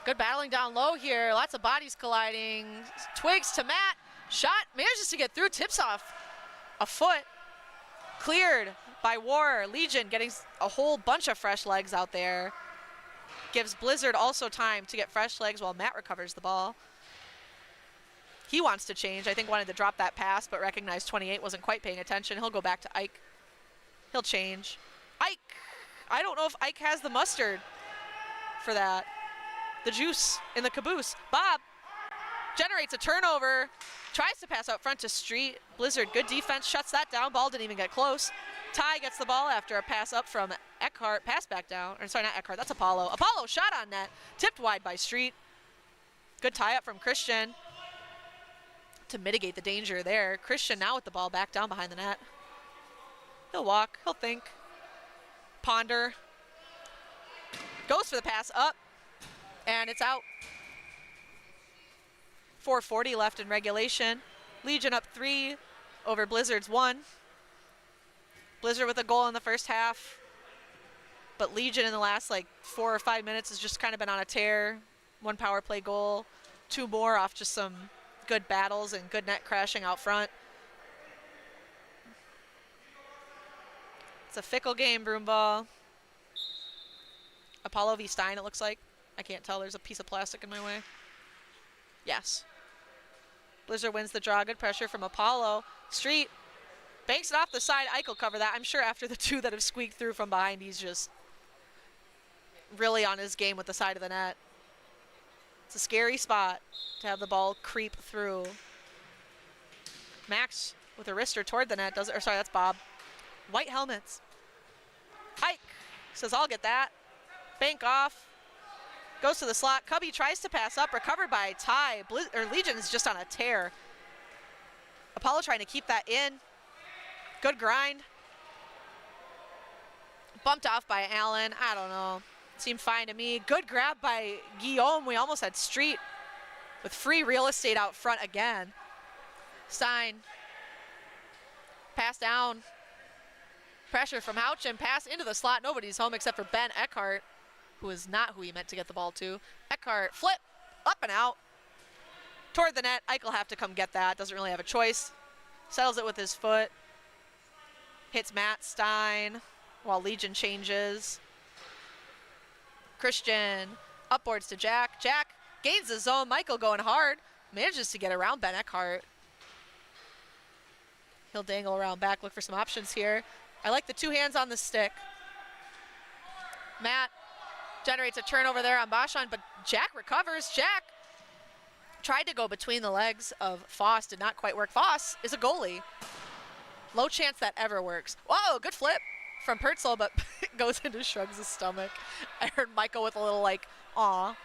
Good battling down low here. Lots of bodies colliding. Twigs to Matt. Shot. Manages to get through. Tips off a foot. Cleared by War. Legion getting a whole bunch of fresh legs out there. Gives Blizzard also time to get fresh legs while Matt recovers the ball. He wants to change. I think wanted to drop that pass, but recognized 28 wasn't quite paying attention. He'll go back to Ike. He'll change. Ike. I don't know if Ike has the mustard for that. The juice in the caboose. Bob generates a turnover. Tries to pass out front to Street. Blizzard, good defense, shuts that down. Ball didn't even get close. Ty gets the ball after a pass up from Eckhart. Pass back down. Or sorry, not Eckhart, that's Apollo. Apollo shot on net. Tipped wide by Street. Good tie up from Christian to mitigate the danger there. Christian now with the ball back down behind the net. He'll walk, he'll think. Ponder. Goes for the pass up. And it's out. 4:40 left in regulation. Legion up 3 over Blizzard's 1. Blizzard with a goal in the first half. But Legion in the last like 4 or 5 minutes has just kind of been on a tear. 1 power play goal. 2 more off just some good battles and good net crashing out front. It's a fickle game, Broomball. Apollo v. Stein, it looks like. I can't tell. There's a piece of plastic in my way. Yes. Blizzard wins the draw. Good pressure from Apollo. Street banks it off the side. Ike will cover that. I'm sure after the 2 that have squeaked through from behind, he's just really on his game with the side of the net. It's a scary spot to have the ball creep through. Max with a wrister toward the net. Does it? Or sorry, that's Bob. White helmets. Ike says, I'll get that. Bank off. Goes to the slot. Cubby tries to pass up. Recovered by Ty. Legion is just on a tear. Apollo trying to keep that in. Good grind. Bumped off by Allen. I don't know. Seemed fine to me. Good grab by Guillaume. We almost had Street with free real estate out front again. Stein. Pass down. Pressure from Houchin. Pass into the slot. Nobody's home except for Ben Eckhart, who is not who he meant to get the ball to. Eckhart, flip, up and out. Toward the net. Ike will have to come get that. Doesn't really have a choice. Settles it with his foot. Hits Matt Stein while Legion changes. Christian, upwards to Jack. Jack gains the zone. Michael going hard. Manages to get around Ben Eckhart. He'll dangle around back, look for some options here. I like the two hands on the stick. Matt generates a turnover there on Bashan, but Jack recovers. Jack tried to go between the legs of Foss, did not quite work. Foss is a goalie. Low chance that ever works. Whoa, good flip from Pertzel, but it goes into Shrugs' stomach. I heard Michael with a little like, aw.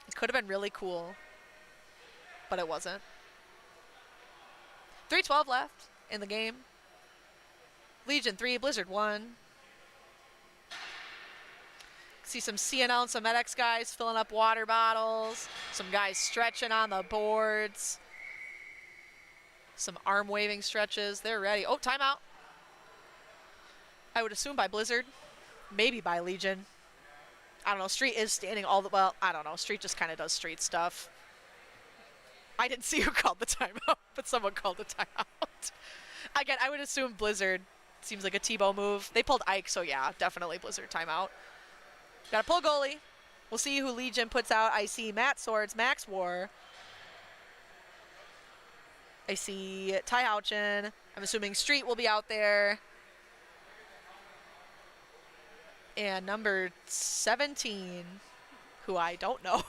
It could have been really cool, but it wasn't. 3:12 left in the game. Legion 3, Blizzard 1. See some CNL and some MedX guys filling up water bottles. Some guys stretching on the boards. Some arm waving stretches. They're ready. Oh, timeout. I would assume by Blizzard. Maybe by Legion. I don't know. Street is standing all the, well, I don't know. Street just kind of does Street stuff. I didn't see who called the timeout, but someone called the timeout. Again, I would assume Blizzard. Seems like a Tebow move. They pulled Ike, so yeah, definitely Blizzard timeout. Got to pull goalie. We'll see who Legion puts out. I see Matt Swords, Max War. I see Ty Houchin. I'm assuming Street will be out there. And number 17, who I don't know.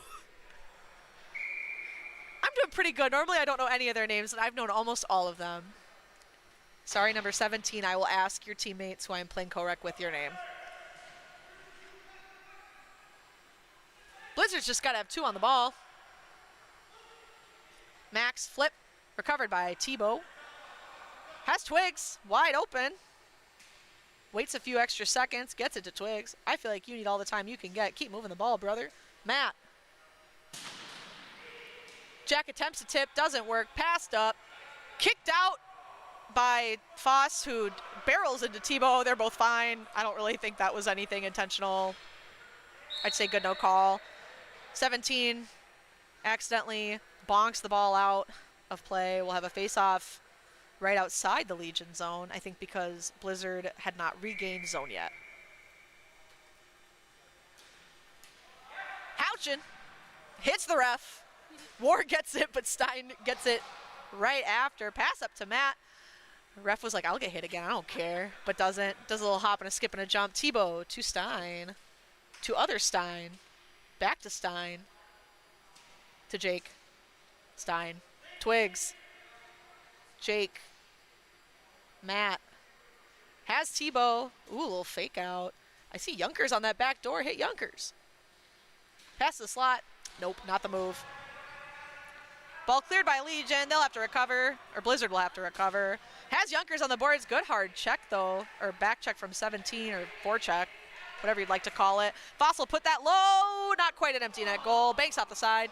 I'm doing pretty good. Normally I don't know any of their names, and I've known almost all of them. Sorry, number 17, I will ask your teammates who I'm playing co-rec with your name. Blizzard's just got to have 2 on the ball. Max flip, recovered by Tebow. Has Twigs, wide open. Waits a few extra seconds, gets it to Twigs. I feel like you need all the time you can get. Keep moving the ball, brother. Matt. Jack attempts a tip, doesn't work. Passed up, kicked out by Foss, who barrels into Tebow. They're both fine. I don't really think that was anything intentional. I'd say good no call. 17 accidentally bonks the ball out of play. We'll have a face-off right outside the Legion zone, I think because Blizzard had not regained zone yet. Houchin hits the ref. War gets it, but Stein gets it right after. Pass up to Matt. The ref was like, I'll get hit again, I don't care, but doesn't. Does a little hop and a skip and a jump. Tebow to Stein. To other Stein. Back to Stein. To Jake. Stein. Twigs. Jake. Matt. Has Tebow. Ooh, a little fake out. I see Yunkers on that back door. Hit Yunkers. Pass the slot. Nope, not the move. Ball cleared by Legion. They'll have to recover, or Blizzard will have to recover. Has Yunkers on the boards. Good hard check, though, or back check from 17, or forecheck, whatever you'd like to call it. Fossil put that low. Not quite an empty net goal. Banks off the side.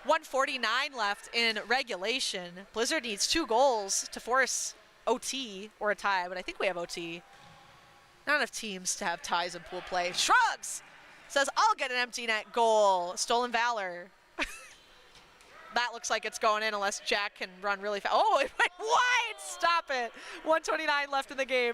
1:49 left in regulation. Blizzard needs 2 goals to force OT or a tie, but I think we have OT. Not enough teams to have ties in pool play. Shrugs! Says, I'll get an empty net goal. Stolen Valor. That looks like it's going in unless Jack can run really fast. Oh, it went wide. Stop it. 1:29 left in the game.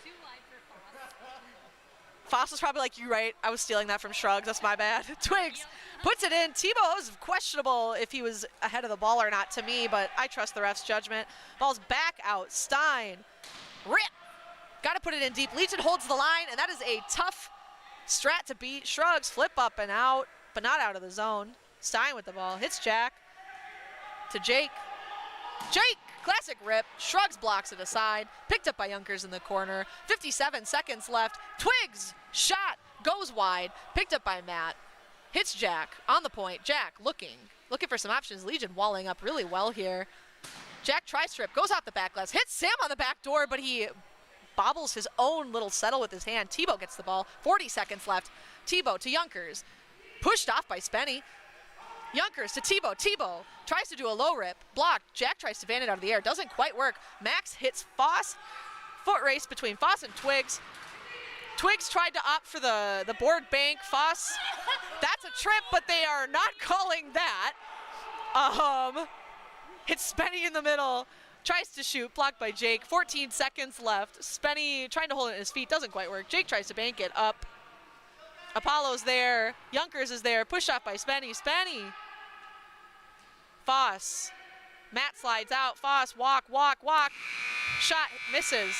Too wide for Foss was probably like, you right. I was stealing that from Shrugs. That's my bad. Twigs puts it in. Tebow was questionable if he was ahead of the ball or not to me, but I trust the ref's judgment. Ball's back out. Stein. Rip. Got to put it in deep. Legion holds the line, and that is a tough strat to beat. Shrugs flip up and out, but not out of the zone. Stein with the ball. Hits Jack. To Jake. Jake, classic rip. Shrugs blocks it aside. Picked up by Yunkers in the corner. 57 seconds left. Twigs, shot, goes wide. Picked up by Matt. Hits Jack on the point. Jack looking. looking for some options. Legion walling up really well here. Jack tries trip, goes off the back glass, hits Sam on the back door, but he bobbles his own little settle with his hand. Tebow gets the ball. 40 seconds left. Tebow to Yonkers. Pushed off by Spenny. Yonkers to Tebow. Tebow tries to do a low rip. Blocked. Jack tries to ban it out of the air. Doesn't quite work. Max hits Foss. Foot race between Foss and Twigs. Twigs tried to opt for the board bank. Foss, that's a trip, but they are not calling that. Hits Spenny in the middle. Tries to shoot, blocked by Jake. 14 seconds left. Spenny trying to hold it in his feet, doesn't quite work. Jake tries to bank it up. Apollo's there. Yonkers is there. Push off by Spenny. Spenny. Foss. Matt slides out. Foss, walk. Shot misses.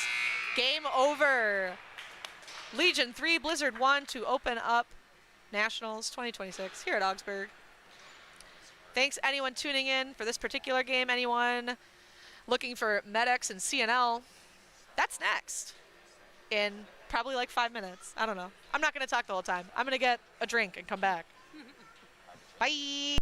Game over. Legion 3, Blizzard 1 to open up Nationals 2026 here at Augsburg. Thanks anyone tuning in for this particular game. Anyone looking for MedX and CNL, that's next in probably like 5 minutes. I don't know. I'm not going to talk the whole time. I'm going to get a drink and come back. Bye.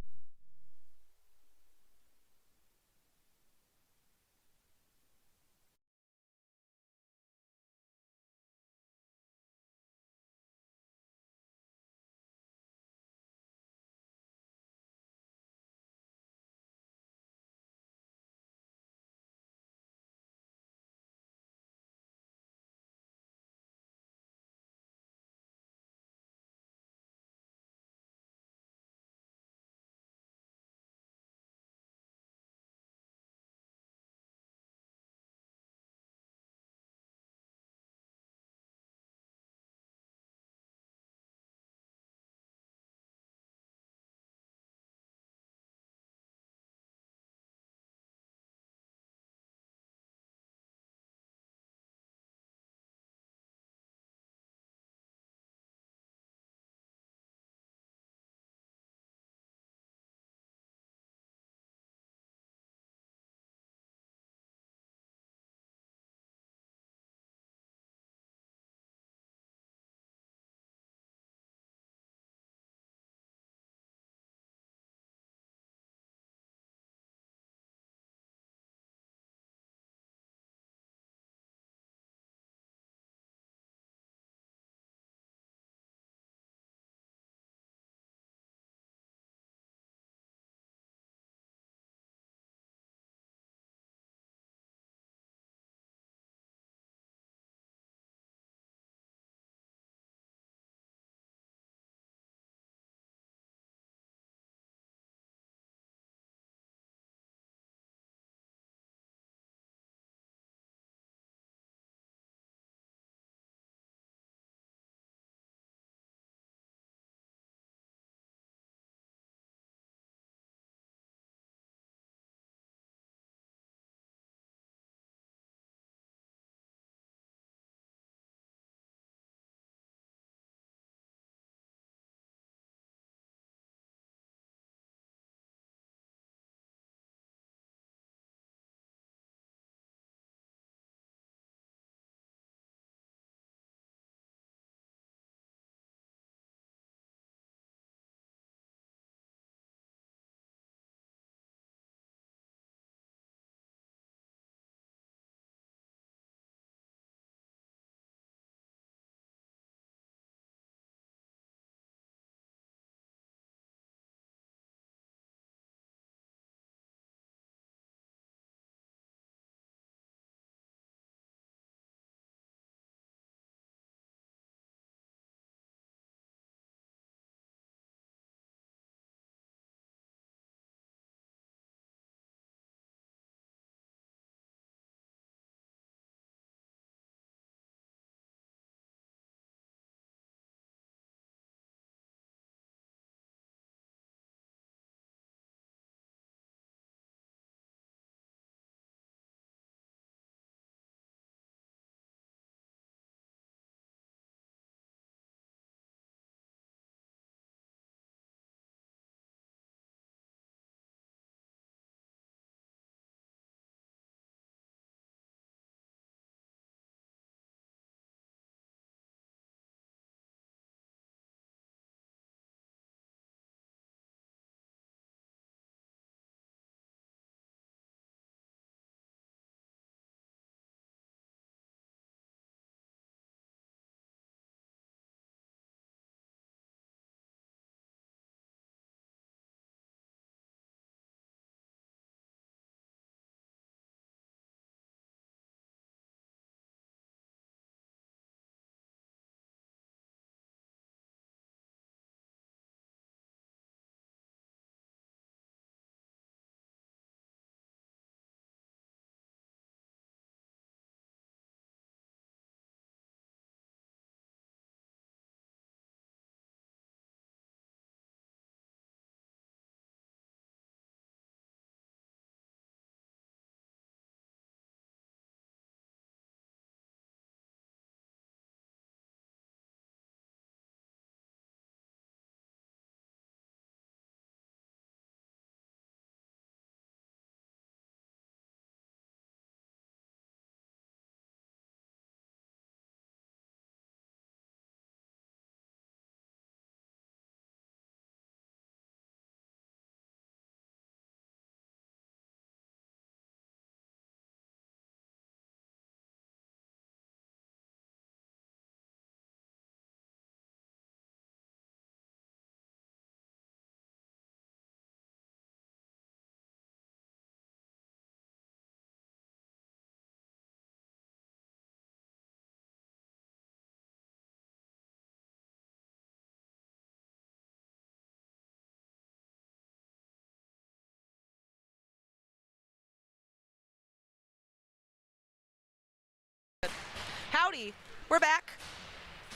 Howdy, we're back.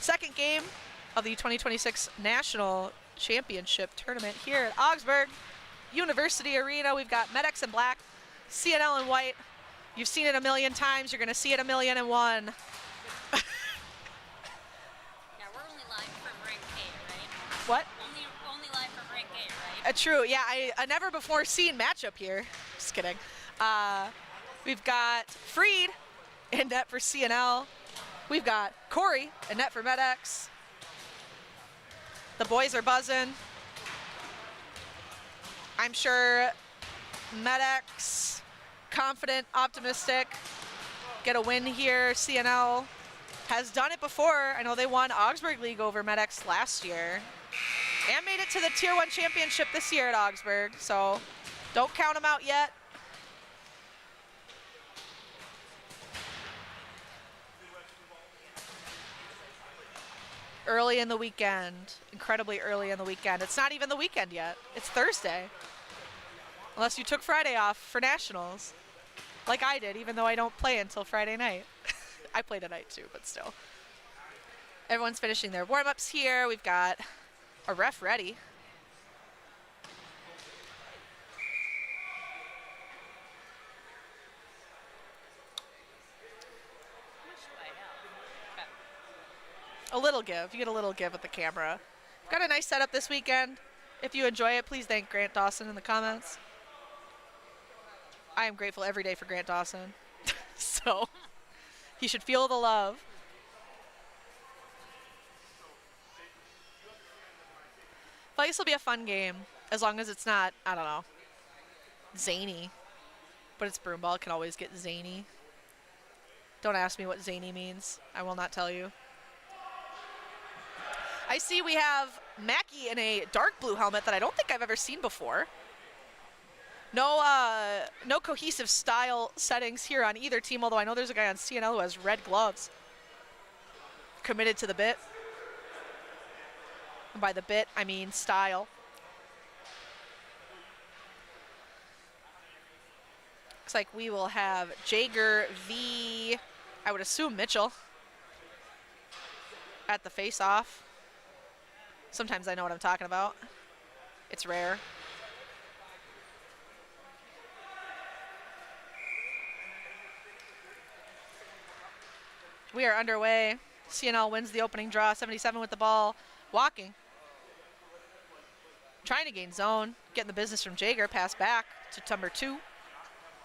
Second game of the 2026 National Championship Tournament here at Augsburg University Arena. We've got Med-X in black, CNL in white. You've seen it a million times. You're going to see it 1,000,001. Yeah, we're only live from Ring A, right? What? Only live from Ring A, right? True, yeah, a never before seen matchup here. Just kidding. We've got Freed in net for CNL. We've got Corey in net for Med-X. The boys are buzzing. I'm sure Med-X, confident, optimistic, get a win here. CNL has done it before. I know they won Augsburg League over Med-X last year and made it to the Tier 1 championship this year at Augsburg, so don't count them out yet. Early in the weekend, incredibly early in the weekend. It's not even the weekend yet. It's Thursday. Unless you took Friday off for nationals, like I did, even though I don't play until Friday night. I play tonight too, but still. Everyone's finishing their warm-ups here. We've got a ref ready. A little give. You get a little give with the camera. Got a nice setup this weekend. If you enjoy it, please thank Grant Dawson in the comments. I am grateful every day for Grant Dawson. So he should feel the love. But this will be a fun game as long as it's not, I don't know, zany. But it's broomball. It can always get zany. Don't ask me what zany means. I will not tell you. I see we have Mackie in a dark blue helmet that I don't think I've ever seen before. No cohesive style settings here on either team, although I know there's a guy on CNL who has red gloves. Committed to the bit. And by the bit, I mean style. Looks like we will have Jaeger v, I would assume, Mitchell at the face-off. Sometimes I know what I'm talking about. It's rare. We are underway. CNL wins the opening draw, 77 with the ball. Walking. Trying to gain zone. Getting the business from Jaeger. Pass back to number 2.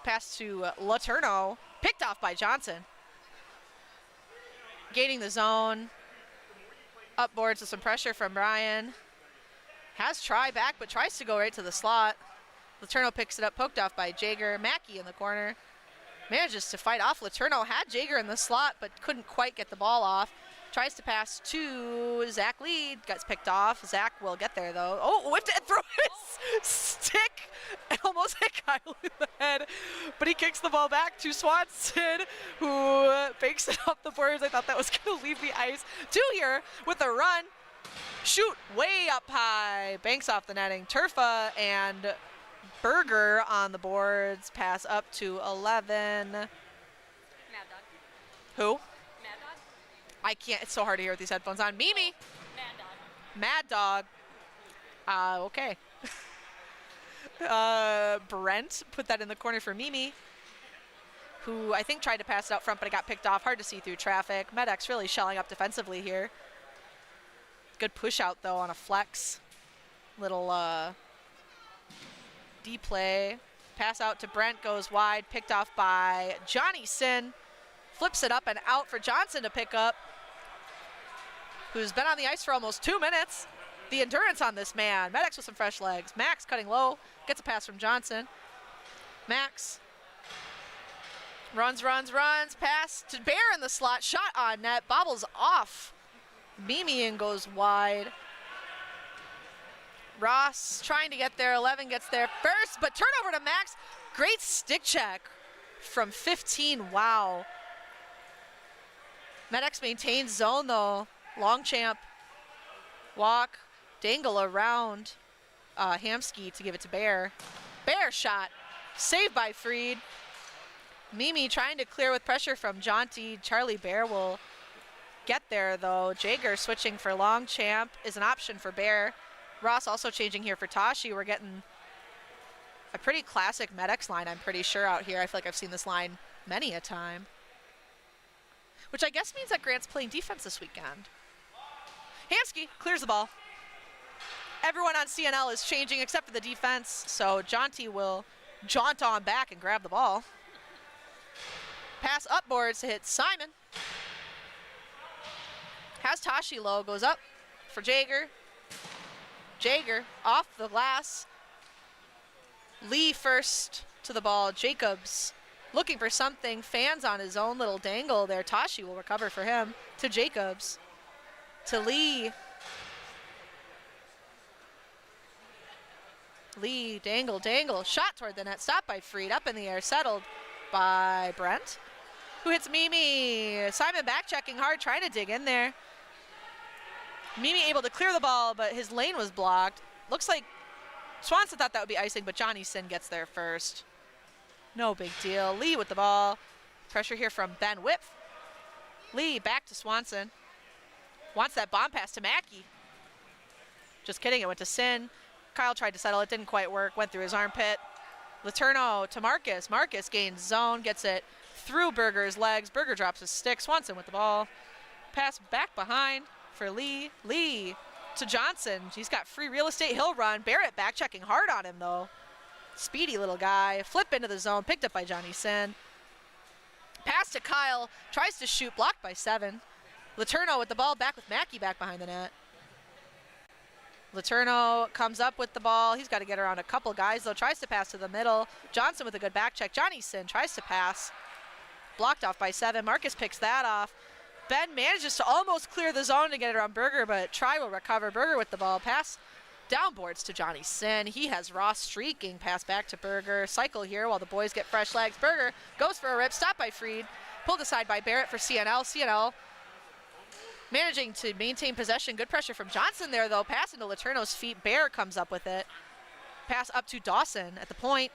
Pass to Laterno. Picked off by Johnson. Gaining the zone. Up boards with some pressure from Brian. Has try back, but tries to go right to the slot. Laterno picks it up, poked off by Jaeger. Mackie in the corner. Manages to fight off Laterno. Had Jaeger in the slot, but couldn't quite get the ball off. Tries to pass to Zach Lead. Gets picked off. Zach will get there, though. Oh, whipped it and threw his stick. And almost hit Kyle in the head. But he kicks the ball back to Swanson, who bakes it off the boards. I thought that was going to leave the ice. 2 here with a run. Shoot way up high. Banks off the netting. Turfa and Berger on the boards. Pass up to 11. Mad Dog. Who? Mad Dog? I can't. It's so hard to hear with these headphones on. Mimi. Mad Dog. Mad Dog. Okay. Brent put that in the corner for Mimi, who I think tried to pass it out front, but it got picked off. Hard to see through traffic. Med-X really shelling up defensively here. Good push out, though, on a flex. Little D-play. Pass out to Brent, goes wide, picked off by Johnny Sin. Flips it up and out for Johnson to pick up, who's been on the ice for almost 2 minutes. The endurance on this man. Med-X with some fresh legs. Max cutting low, gets a pass from Johnson. Max runs, pass to Bear in the slot, shot on net, bobbles off Mimi and goes wide. Ross trying to get there, 11 gets there first, but turnover to Max. Great stick check from 15, wow. Med-X maintains zone though. Longchamp, walk, dangle around Hamsky to give it to Bear. Bear shot, saved by Freed. Mimi trying to clear with pressure from Jaunty. Charlie Bear will get there though. Jaeger switching for Longchamp is an option for Bear. Ross also changing here for Tashi. We're getting a pretty classic Med-X line, I'm pretty sure, out here. I feel like I've seen this line many a time. Which I guess means that Grant's playing defense this weekend. Hamsky clears the ball. Everyone on CNL is changing except for the defense, so Jaunty will jaunt on back and grab the ball. Pass upboards to hit Simon. Has Tashi low, goes up for Jaeger. Jaeger off the glass. Lee first to the ball. Jacobs looking for something. Fans on his own little dangle there. Tashi will recover for him. To Jacobs. To Lee. Lee, dangle, dangle. Shot toward the net. Stopped by Freed. Up in the air. Settled by Brent. Who hits Mimi. Simon back checking hard. Trying to dig in there. Mimi able to clear the ball, but his lane was blocked. Looks like Swanson thought that would be icing, but Johnny Sin gets there first. No big deal. Lee with the ball. Pressure here from Ben Whip. Lee back to Swanson. Wants that bomb pass to Mackey. Just kidding, it went to Sin. Kyle tried to settle, it didn't quite work. Went through his armpit. Letourneau to Marcus. Marcus gains zone, gets it through Berger's legs. Berger drops his stick. Swanson with the ball. Pass back behind for Lee. Lee to Johnson. He's got free real estate. He'll run. Barrett back checking hard on him though. Speedy little guy. Flip into the zone. Picked up by Johnny Sin. Pass to Kyle. Tries to shoot. Blocked by 7. Letourneau with the ball. Back with Mackey back behind the net. Letourneau comes up with the ball. He's got to get around a couple guys though. Tries to pass to the middle. Johnson with a good back check. Johnny Sin tries to pass. Blocked off by 7. Marcus picks that off. Ben manages to almost clear the zone to get it around Berger, but Try will recover. Berger with the ball. Pass downboards to Johnny Sin. He has Ross streaking. Pass back to Berger. Cycle here while the boys get fresh legs. Berger goes for a rip. Stopped by Freed. Pulled aside by Barrett for CNL. CNL managing to maintain possession. Good pressure from Johnson there, though. Pass into Letourneau's feet. Bear comes up with it. Pass up to Dawson at the point.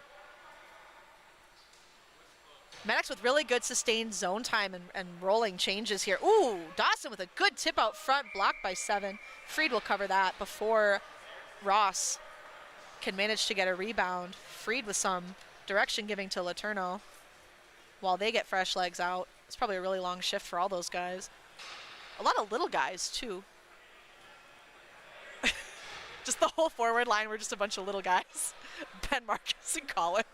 Med-X with really good sustained zone time and rolling changes here. Ooh, Dawson with a good tip out front, blocked by 7. Freed will cover that before Ross can manage to get a rebound. Freed with some direction giving to Letourneau while they get fresh legs out. It's probably a really long shift for all those guys. A lot of little guys, too. Just the whole forward line were just a bunch of little guys. Ben, Marcus, and Colin.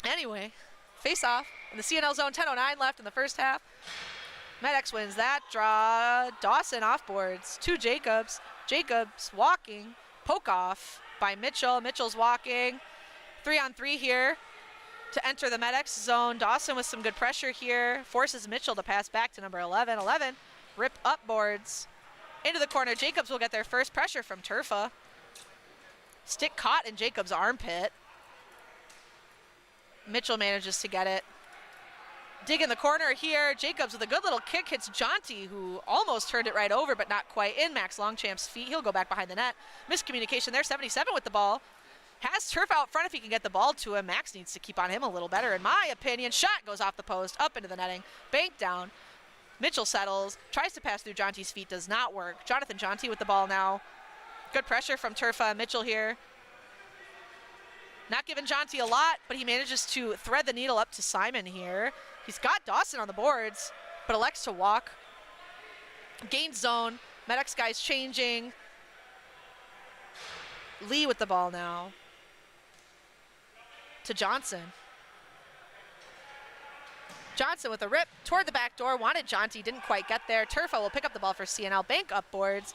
Anyway, face off in the CNL zone. 10:09 left in the first half. Med-X wins that draw. Dawson off boards to Jacobs. Jacobs walking. Poke off by Mitchell. Mitchell's walking. 3-on-3 here to enter the Med-X zone. Dawson with some good pressure here. Forces Mitchell to pass back to number 11. 11 rip up boards into the corner. Jacobs will get their first pressure from Turfa. Stick caught in Jacobs' armpit. Mitchell manages to get it. Dig in the corner here. Jacobs with a good little kick hits Jaunty, who almost turned it right over, but not quite in Max Longchamp's feet. He'll go back behind the net. Miscommunication there. 77 with the ball. Has Turf out front if he can get the ball to him. Max needs to keep on him a little better, in my opinion. Shot goes off the post, up into the netting. Bank down. Mitchell settles. Tries to pass through Jaunty's feet. Does not work. Jonathan Jaunty with the ball now. Good pressure from Turfa. Mitchell here. Not giving Jaunty a lot, but he manages to thread the needle up to Simon here. He's got Dawson on the boards, but elects to walk. Gains zone. Med-X guys changing. Lee with the ball now. To Johnson. Johnson with a rip toward the back door. Wanted Jaunty, didn't quite get there. Turfa will pick up the ball for CNL. Bank up boards.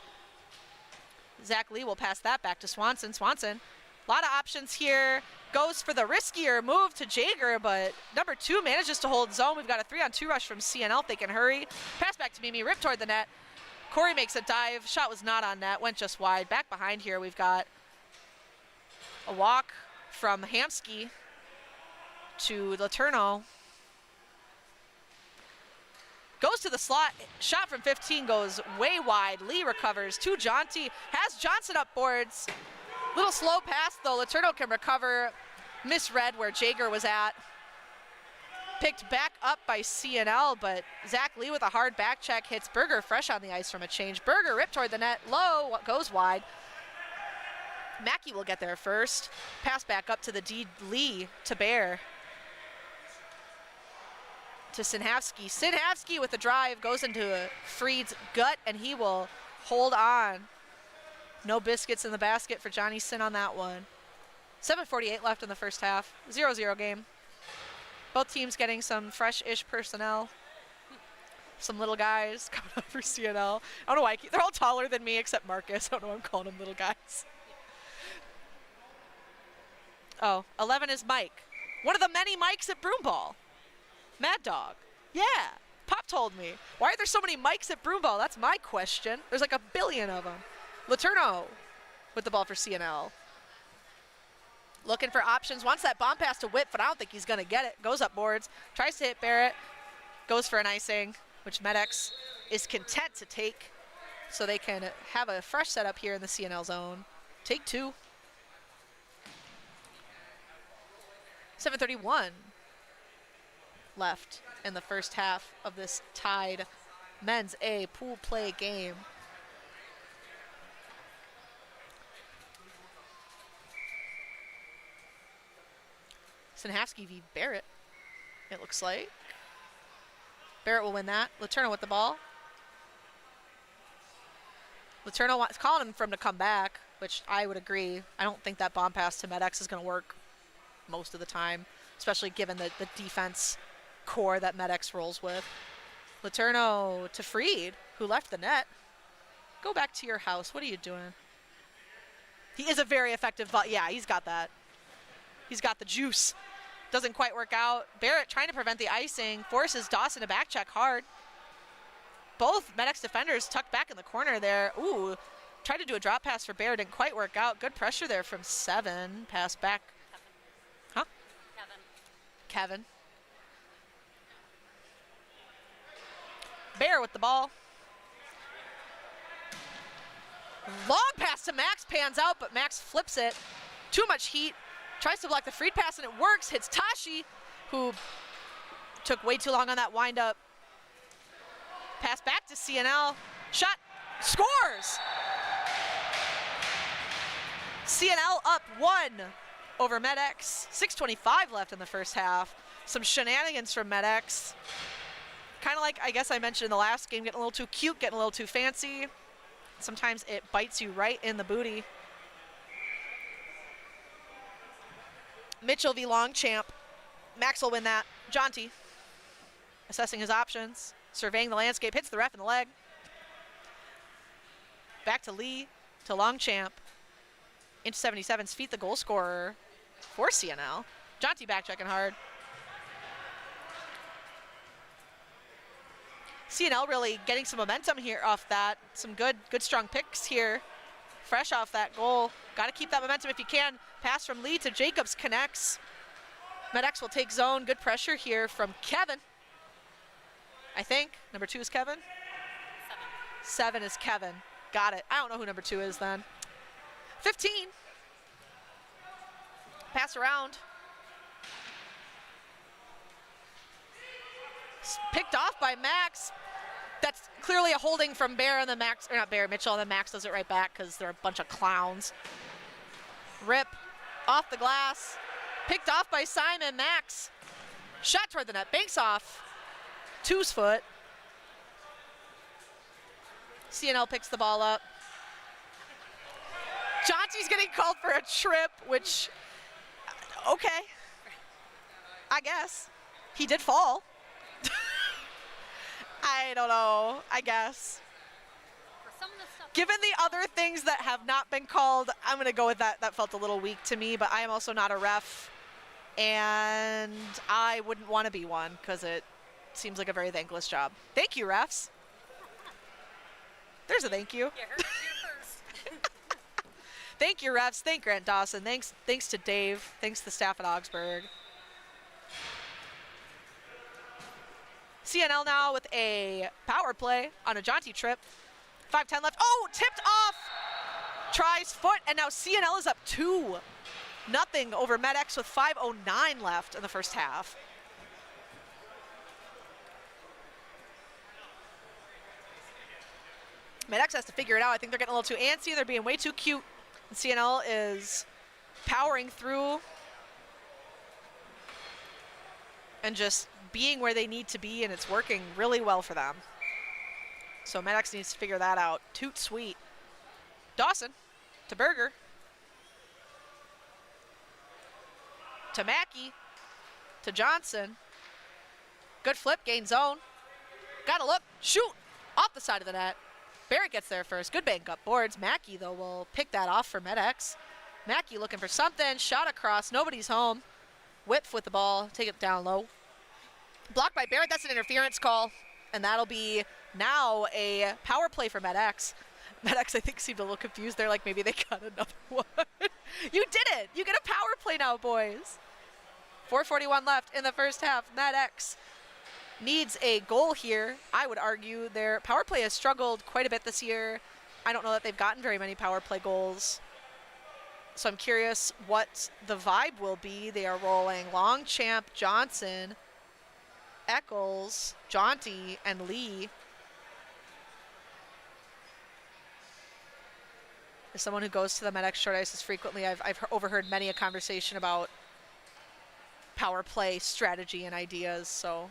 Zach Lee will pass that back to Swanson. Swanson. A lot of options here. Goes for the riskier move to Jaeger, but number 2 manages to hold zone. We've got a 3-on-2 rush from CNL if they can hurry. Pass back to Mimi, rip toward the net. Corey makes a dive. Shot was not on net, went just wide. Back behind here, we've got a walk from Hamsky to Letourneau. Goes to the slot. Shot from 15 goes way wide. Lee recovers to Jaunty. Has Johnson up boards. Little slow pass, though. Letourneau can recover. Misread where Jager was at. Picked back up by CNL, but Zach Lee with a hard back check hits Berger fresh on the ice from a change. Berger ripped toward the net, low, goes wide. Mackey will get there first. Pass back up to the D. Lee to Bear. To Sinhavsky. Sinhavsky with the drive goes into Freed's gut, and he will hold on. No biscuits in the basket for Johnny Sin on that one. 7:48 left in the first half. 0-0 game. Both teams getting some fresh-ish personnel. Some little guys coming up for CNL. I don't know why. They're all taller than me except Marcus. I don't know why I'm calling them little guys. Oh, 11 is Mike. One of the many Mikes at Broomball. Mad Dog. Yeah. Pop told me. Why are there so many Mikes at Broomball? That's my question. There's like a billion of them. Letourneau with the ball for CNL. Looking for options. Wants that bomb pass to Whip, but I don't think he's going to get it. Goes up boards. Tries to hit Barrett. Goes for an icing, which Medex is content to take so they can have a fresh setup here in the CNL zone. Take two. 7:31 left in the first half of this tied men's A pool play game. Sinhavsky v. Barrett, it looks like. Barrett will win that. Letourneau with the ball. Letourneau is calling him for him to come back, which I would agree. I don't think that bomb pass to Medex is going to work most of the time, especially given the defense core that Medex rolls with. Letourneau to Freed, who left the net. Go back to your house. What are you doing? He is a very effective, yeah, he's got that. He's got the juice. Doesn't quite work out. Barrett trying to prevent the icing, forces Dawson to back check hard. Both Medex defenders tucked back in the corner there. Ooh, tried to do a drop pass for Barrett, didn't quite work out. Good pressure there from Seven. Pass back. Huh? Kevin. Bear with the ball. Long pass to Max, pans out, but Max flips it. Too much heat. Tries to block the Freed pass, and it works. Hits Tashi, who took way too long on that windup. Pass back to CNL. Shot. Scores! CNL up 1 over Medex. 6:25 left in the first half. Some shenanigans from Medex. Kind of like, I guess I mentioned in the last game, getting a little too cute, getting a little too fancy. Sometimes it bites you right in the booty. Mitchell v. Longchamp. Max will win that. Jonty assessing his options, surveying the landscape, hits the ref in the leg. Back to Lee, to Longchamp. Into 77's feet, the goal scorer for CNL. Jonty back checking hard. CNL really getting some momentum here off that. Some good strong picks here. Fresh off that goal. Got to keep that momentum if you can. Pass from Lee to Jacobs connects. Medex will take zone. Good pressure here from Kevin. I think. Number 2 is Kevin? 7 is Kevin. Got it. I don't know who number 2 is then. 15. Pass around. Picked off by Max. That's clearly a holding from Bear, and then Max, or not Bear, Mitchell, and then Max does it right back because they're a bunch of clowns. Rip off the glass. Picked off by Simon. Max. Shot toward the net. Banks off. 2's foot. CNL picks the ball up. Jonty's getting called for a trip, which, okay. I guess. He did fall. I don't know, I guess. Given the other things that have not been called, I'm going to go with that. That felt a little weak to me, but I am also not a ref, and I wouldn't want to be one because it seems like a very thankless job. Thank you, refs. There's a thank you. Thank you, refs. Thank Grant Dawson. Thanks to Dave. Thanks to the staff at Augsburg. CNL now with a power play on a Jonty trip. 5:10 left. Oh, tipped off. Tries foot, and now CNL is up 2. nothing over MedX with 5:09 left in the first half. MedX has to figure it out. I think they're getting a little too antsy. They're being way too cute. And CNL is powering through and just being where they need to be, and it's working really well for them. So MedX needs to figure that out. Toot sweet. Dawson to Berger. To Mackey. To Johnson. Good flip, gain zone. Gotta look, shoot, off the side of the net. Barrett gets there first. Good bank up boards. Mackey, though, will pick that off for MedX. Mackey looking for something. Shot across. Nobody's home. Whip with the ball. Take it down low. Blocked by Barrett. That's an interference call. And that'll be now a power play for MedX. MedX, I think, seemed a little confused. They're like, maybe they got another one. You did it. You get a power play now, boys. 4:41 left in the first half. MedX needs a goal here. I would argue their power play has struggled quite a bit this year. I don't know that they've gotten very many power play goals. So I'm curious what the vibe will be. They are rolling Longchamp, Johnson, Eccles, Jaunty, and Lee. As someone who goes to the MedX short ices frequently, I've overheard many a conversation about power play strategy and ideas, so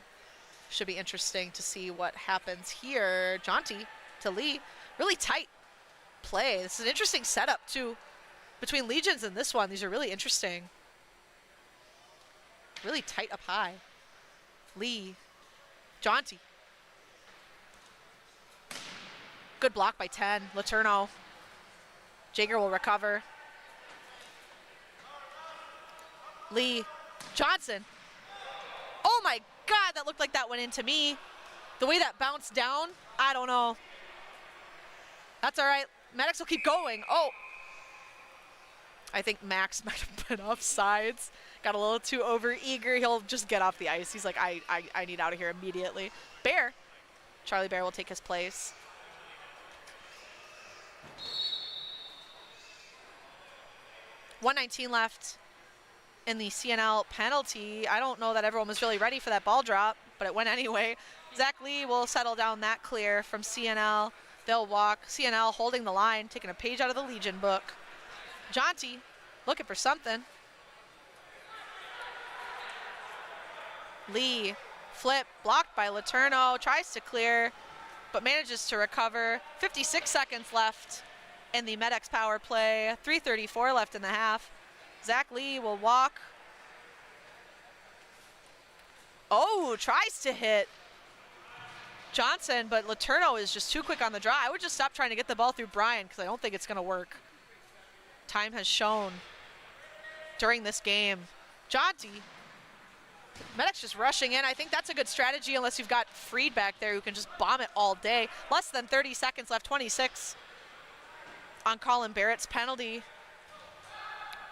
should be interesting to see what happens here. Jaunty to Lee, really tight play. This is an interesting setup too between Legions and this one. These are really interesting. Really tight up high. Lee, Jaunty. Good block by 10, Letourneau. Jager will recover. Lee, Johnson. Oh my God, that looked like that went into me. The way that bounced down, I don't know. That's all right. MedX will keep going. Oh. I think Max might have been offsides. Got a little too over eager. He'll just get off the ice. He's like, I need out of here immediately. Bear. Charlie Bear will take his place. .119 left in the CNL penalty. I don't know that everyone was really ready for that ball drop, but it went anyway. Zach Lee will settle down that clear from CNL. They'll walk. CNL holding the line, taking a page out of the Legion book. Jaunty looking for something. Lee, flip, blocked by Letourneau, tries to clear, but manages to recover. 56 seconds left in the MedX power play. 3:34 left in the half. Zach Lee will walk. Oh, tries to hit Johnson, but Letourneau is just too quick on the draw. I would just stop trying to get the ball through Brian because I don't think it's going to work. Time has shown during this game. Jaunty. MedX just rushing in. I think that's a good strategy unless you've got Freed back there who can just bomb it all day. Less than 30 seconds left, 26 on Colin Barrett's penalty.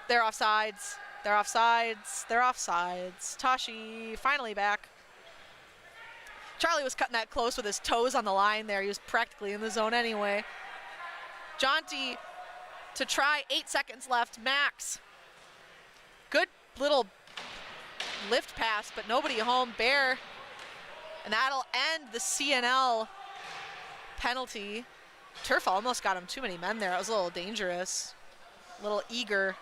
They're offsides. They're offsides. They're offsides. Tashi finally back. Charlie was cutting that close with his toes on the line there. He was practically in the zone anyway. Jaunty to try, 8 seconds left. Max. Good little lift pass, but nobody home. Bear. And that'll end the CNL penalty. Turf almost got him too many men there. It was a little dangerous. A little eager.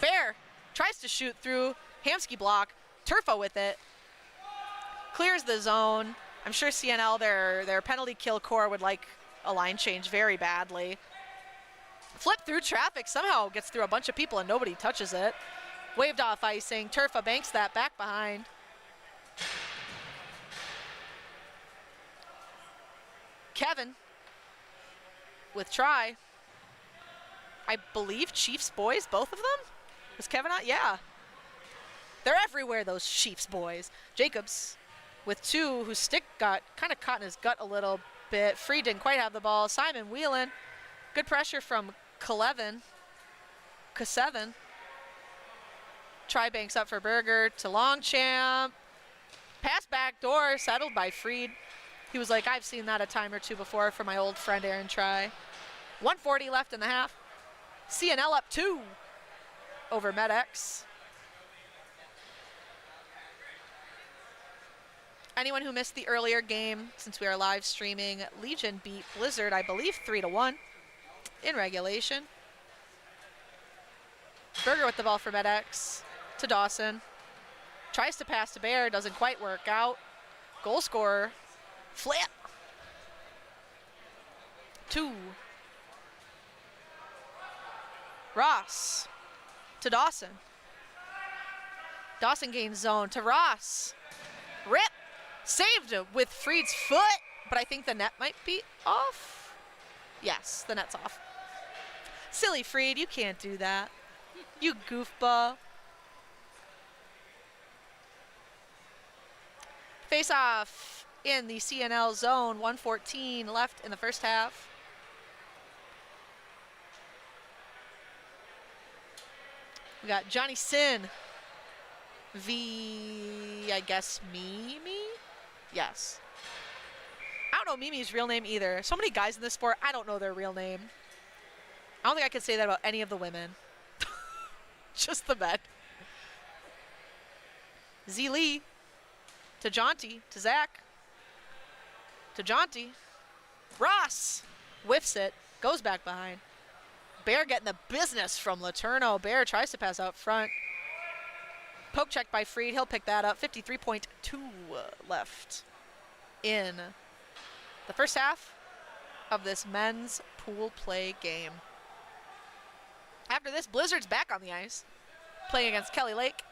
Bear tries to shoot through. Hamsky block. Turfo with it. Clears the zone. I'm sure CNL, their penalty kill core would like a line change very badly. Flip through traffic. Somehow gets through a bunch of people and nobody touches it. Waved off icing. Turfa banks that back behind. Kevin with try. I believe Chiefs boys, both of them? Was Kevin out? Yeah. They're everywhere, those Chiefs boys. Jacobs with two, whose stick got kind of caught in his gut a little bit. Freed didn't quite have the ball. Simon wheeling. Good pressure from K7. Try banks up for Berger to Longchamp. Pass back door, settled by Freed. He was like, I've seen that a time or two before from my old friend Aaron Try. 1:40 left in the half. CNL up 2. over MedX. Anyone who missed the earlier game, since we are live streaming, Legion beat Blizzard, I believe 3-1 in regulation. Berger with the ball for MedX to Dawson. Tries to pass to Bear, doesn't quite work out. Goal scorer, flip. 2. Ross to Dawson. Dawson gains zone to Ross. Rip. Saved with Freed's foot, but I think the net might be off. Yes, the net's off. Silly Freed, you can't do that. You goofball. Face off in the CNL zone, 1:14 left in the first half. We got Johnny Sin v, I guess, Mimi? Yes. I don't know Mimi's real name either. So many guys in this sport, I don't know their real name. I don't think I could say that about any of the women. Just the men. Z Lee to Jaunty, to Zach, to Jaunty. Ross whiffs it, goes back behind. Bear getting the business from Laterno. Bear tries to pass out front. Poke check by Freed, he'll pick that up. 53.2 left in the first half of this men's pool play game. After this, Blizzard's back on the ice, playing against Kelly Lake.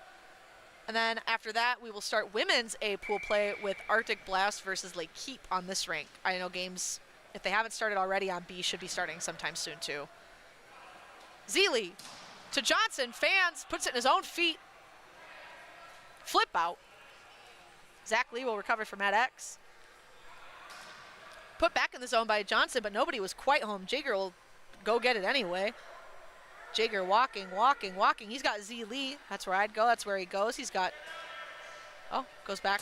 And then after that, we will start women's A pool play with Arctic Blast versus Lake Keep on this rink. I know games, if they haven't started already on B, should be starting sometime soon too. Zealy to Johnson, fans, puts it in his own feet. Flip out. Zach Lee will recover from MedX. Put back in the zone by Johnson, but nobody was quite home. Jager will go get it anyway. Jager walking. He's got Z Lee. That's where I'd go. That's where he goes. He's got, goes back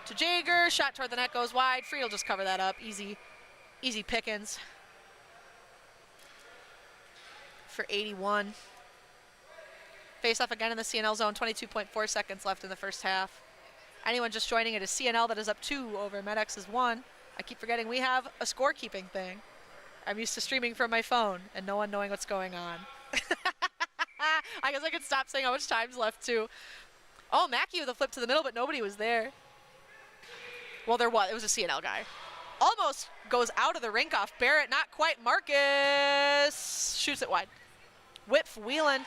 to Jager. Shot toward the net goes wide. Free will just cover that up. Easy pickings for 81. Face off again in the CNL zone. 22.4 seconds left in the first half. Anyone just joining, it is CNL that is up 2 over MedX's 1. I keep forgetting we have a scorekeeping thing. I'm used to streaming from my phone and no one knowing what's going on. I guess I could stop saying how much time's left too. Oh, Mackey with a flip to the middle, but nobody was there. Well, there was. It was a CNL guy. Almost goes out of the rink off Barrett. Not quite. Marcus shoots it wide. Whip Wheelan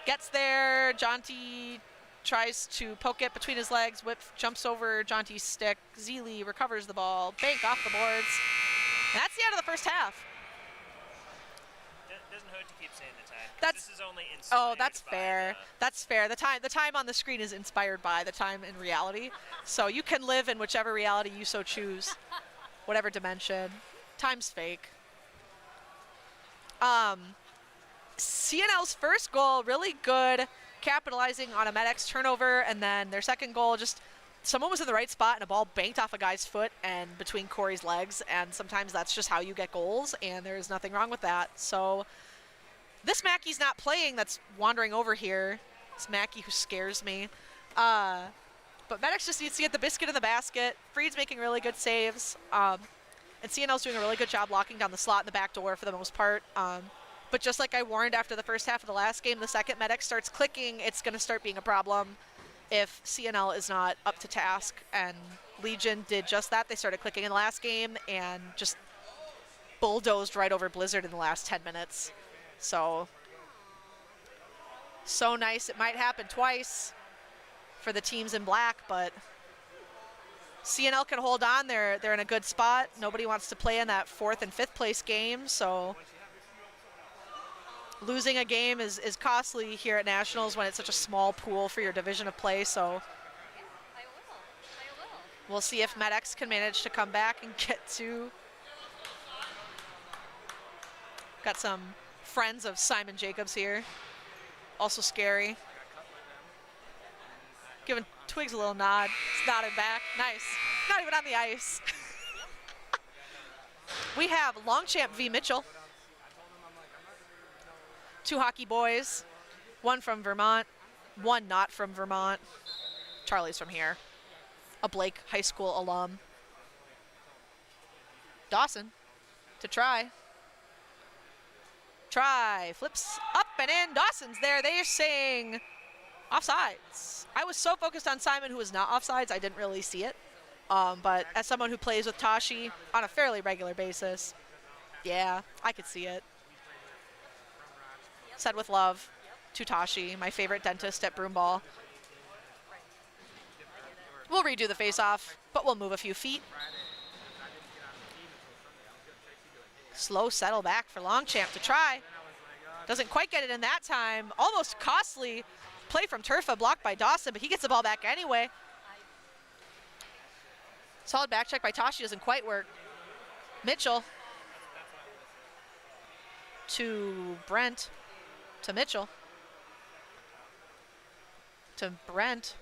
gets there. Jaunty tries to poke it between his legs. Whip jumps over Jaunty's stick. Zealy recovers the ball. Bank off the boards. And that's the end of the first half. Doesn't hurt to keep saying the time. That's, this is only inspired that's by fair. That's fair. The time on the screen is inspired by the time in reality. So you can live in whichever reality you so choose, whatever dimension. Time's fake. CNL's first goal, really good, capitalizing on a MedX turnover, and then their second goal, just someone was in the right spot and a ball banked off a guy's foot and between Corey's legs, and sometimes that's just how you get goals, and there's nothing wrong with that. So this Mackey's not playing that's wandering over here. It's Mackey who scares me. But MedX just needs to get the biscuit in the basket. Freed's making really good saves. And CNL's doing a really good job locking down the slot in the back door for the most part. But just like I warned after the first half of the last game, the second MedX starts clicking, it's going to start being a problem if CNL is not up to task. And Legion did just that. They started clicking in the last game and just bulldozed right over Blizzard in the last 10 minutes. So nice. It might happen twice for the teams in black, but CNL can hold on. They're in a good spot. Nobody wants to play in that 4th and 5th place game, so losing a game is costly here at Nationals when it's such a small pool for your division of play. So I will. we'll see if MedX can manage to come back and get to. Got some friends of Simon Jacobs here. Also scary. Giving Twigs a little nod. He's nodding back. Nice. Not even on the ice. We have Longchamp v. Mitchell. Two hockey boys. One from Vermont, one not from Vermont. Charlie's from here. A Blake High School alum. Dawson to try. Try, flips up and in. Dawson's there. They're saying offsides. I was so focused on Simon, who was not offsides, I didn't really see it. But as someone who plays with Tashi on a fairly regular basis, yeah, I could see it. Said with love to Tashi, my favorite dentist at Broomball. We'll redo the face-off, but we'll move a few feet. Slow settle back for Longchamp to try. Doesn't quite get it in that time. Almost costly play from Turfa, blocked by Dawson, but he gets the ball back anyway. Solid back check by Tashi, doesn't quite work. Mitchell to Brent, to Mitchell, to Brent.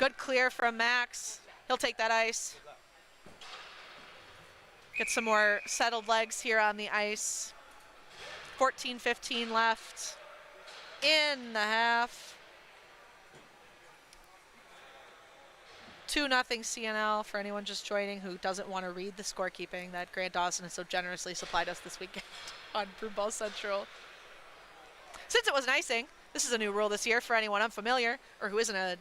Good clear from Max. He'll take that ice. Get some more settled legs here on the ice. 14-15 left in the half. 2-0 CNL for anyone just joining who doesn't want to read the scorekeeping that Grant Dawson has so generously supplied us this weekend on Broomball Central. Since it was an icing, this is a new rule this year for anyone unfamiliar or who isn't a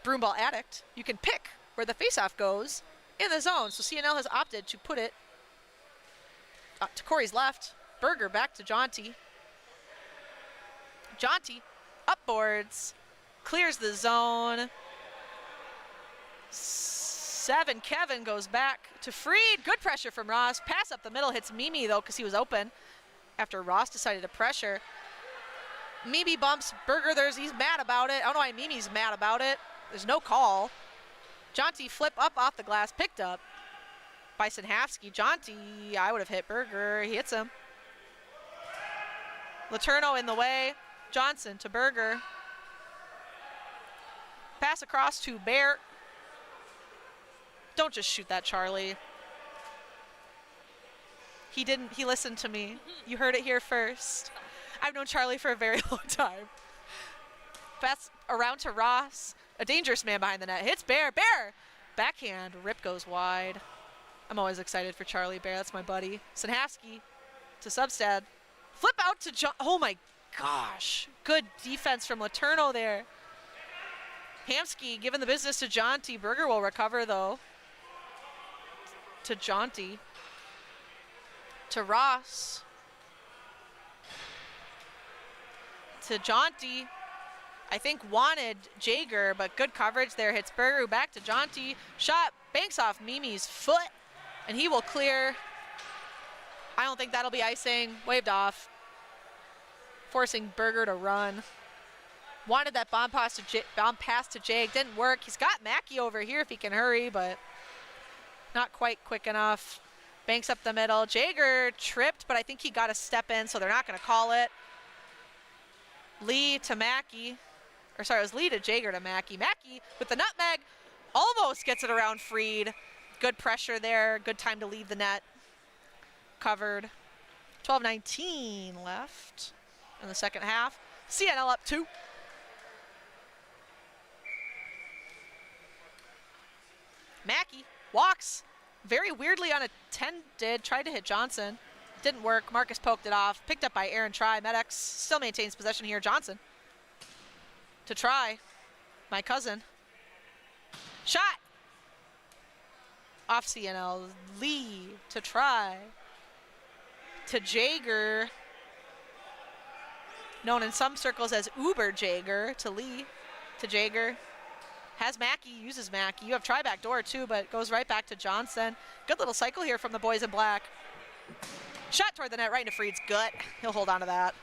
Broomball addict. You can pick where the faceoff goes in the zone. So CNL has opted to put it to Corey's left. Berger back to Jaunty. Jaunty upboards, clears the zone. 7, Kevin goes back to Freed. Good pressure from Ross. Pass up the middle, hits Mimi though because he was open after Ross decided to pressure. Mimi bumps Berger. He's mad about it. I don't know why Mimi's mad about it. There's no call. Jaunty flip up off the glass, picked up by Sinhavsky. Jaunty, I would have hit Berger. He hits him. Letourneau in the way. Johnson to Berger. Pass across to Bear. Don't just shoot that, Charlie. He didn't, he listened to me. You heard it here first. I've known Charlie for a very long time. Pass around to Ross. A dangerous man behind the net. Hits Bear. Bear! Backhand. Rip goes wide. I'm always excited for Charlie Bear. That's my buddy. Sinhavsky to Substad. Flip out to John. Oh my gosh. Good defense from Letourneau there. Hamsky giving the business to Jaunty. Berger will recover though. To Jaunty. To Ross. To Jaunty. I think wanted Jaeger, but good coverage there. Hits Berger, back to Jaunty. Shot banks off Mimi's foot, and he will clear. I don't think that'll be icing. Waved off. Forcing Berger to run. Wanted that bomb pass to Jag. Didn't work. He's got Mackey over here if he can hurry, but not quite quick enough. Banks up the middle. Jaeger tripped, but I think he got a step in, so they're not going to call it. Lee to Mackey. Or sorry, it was Lee to Jaeger to Mackey. Mackey with the nutmeg almost gets it around Freed. Good pressure there. Good time to leave the net. Covered. 12:19 left in the second half. CNL up 2. Mackey walks very weirdly unattended. Tried to hit Johnson. Didn't work. Marcus poked it off. Picked up by Aaron Try. Medex still maintains possession here. Johnson to Try. My cousin. Shot. Off CNL. Lee to Try. To Jaeger. Known in some circles as Uber Jaeger. To Lee. To Jaeger. Has Mackey. Uses Mackey. You have Try back door too, but goes right back to Johnson. Good little cycle here from the boys in black. Shot toward the net, right into Freed's gut. He'll hold on to that.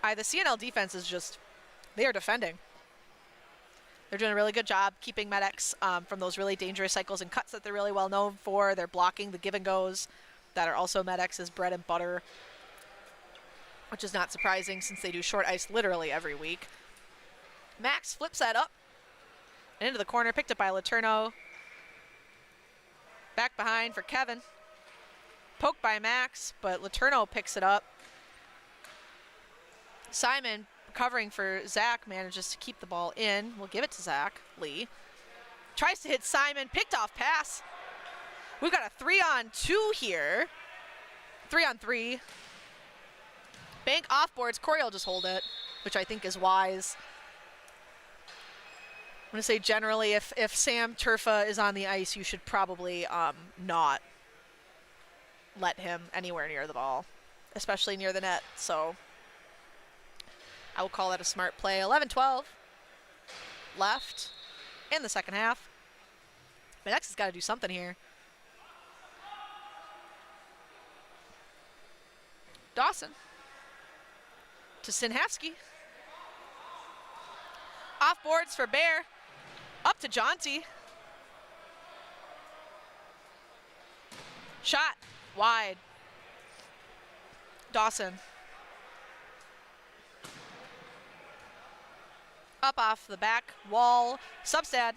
The CNL defense is just, they are defending. They're doing a really good job keeping Medex from those really dangerous cycles and cuts that they're really well known for. They're blocking the give and goes that are also Medex's bread and butter, which is not surprising since they do short ice literally every week. Max flips that up and into the corner, picked up by Letourneau. Back behind for Kevin. Poked by Max, but Letourneau picks it up. Simon, covering for Zach, manages to keep the ball in. We'll give it to Zach Lee. Tries to hit Simon, picked off pass. We've got a 3-on-2 here. 3-on-3. Bank off boards. Corey will just hold it, which I think is wise. I'm going to say generally if Sam Turfa is on the ice, you should probably not let him anywhere near the ball, especially near the net. So I will call that a smart play. 11-12 left in the second half. Medex has got to do something here. Dawson to Sinhavsky. Off boards for Bear. Up to Jonty. Shot wide. Dawson. Up off the back wall. Substad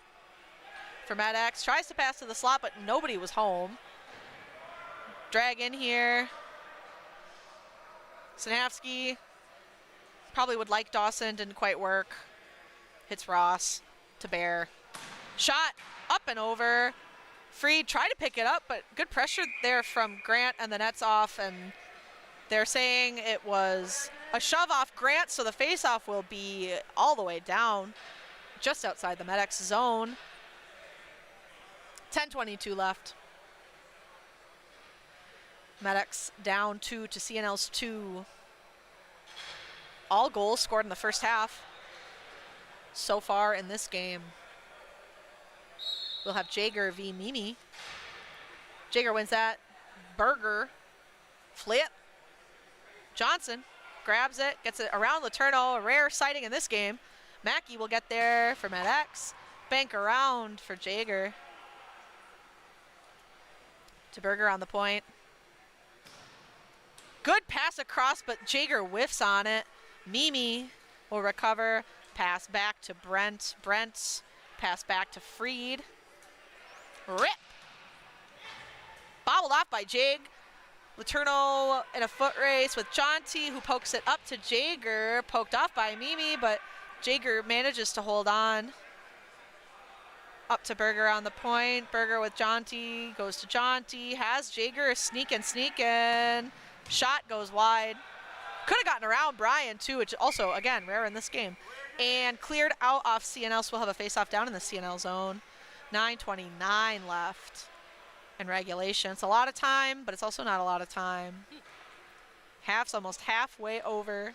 for Medex. Tries to pass to the slot, but nobody was home. Drag in here. Sinhavsky probably would like Dawson, didn't quite work. Hits Ross to Bear. Shot up and over. Freed tried to pick it up, but good pressure there from Grant, and the net's off, and they're saying it was a shove off Grant, so the faceoff will be all the way down, just outside the Medex zone. 10:22 left. Medex down 2 to CNL's 2. All goals scored in the first half so far in this game. We'll have Jaeger v. Mimi. Jaeger wins that. Berger. Flip. Johnson grabs it, gets it around Letourneau. A rare sighting in this game. Mackey will get there for Medex. Bank around for Jaeger. To Berger on the point. Good pass across, but Jaeger whiffs on it. Mimi will recover. Pass back to Brent. Brent, pass back to Freed. Rip. Bobbled off by Jig. Letourneau in a foot race with Jonty, who pokes it up to Jaeger. Poked off by Mimi, but Jaeger manages to hold on. Up to Berger on the point. Berger with Jonty. Goes to Jonty. Has Jaeger sneaking. Shot goes wide. Could have gotten around Brian, too, which also, again, rare in this game. And cleared out off CNL, so we'll have a face-off down in the CNL zone. 9:29 left in regulation. It's a lot of time, but it's also not a lot of time. Half's almost halfway over.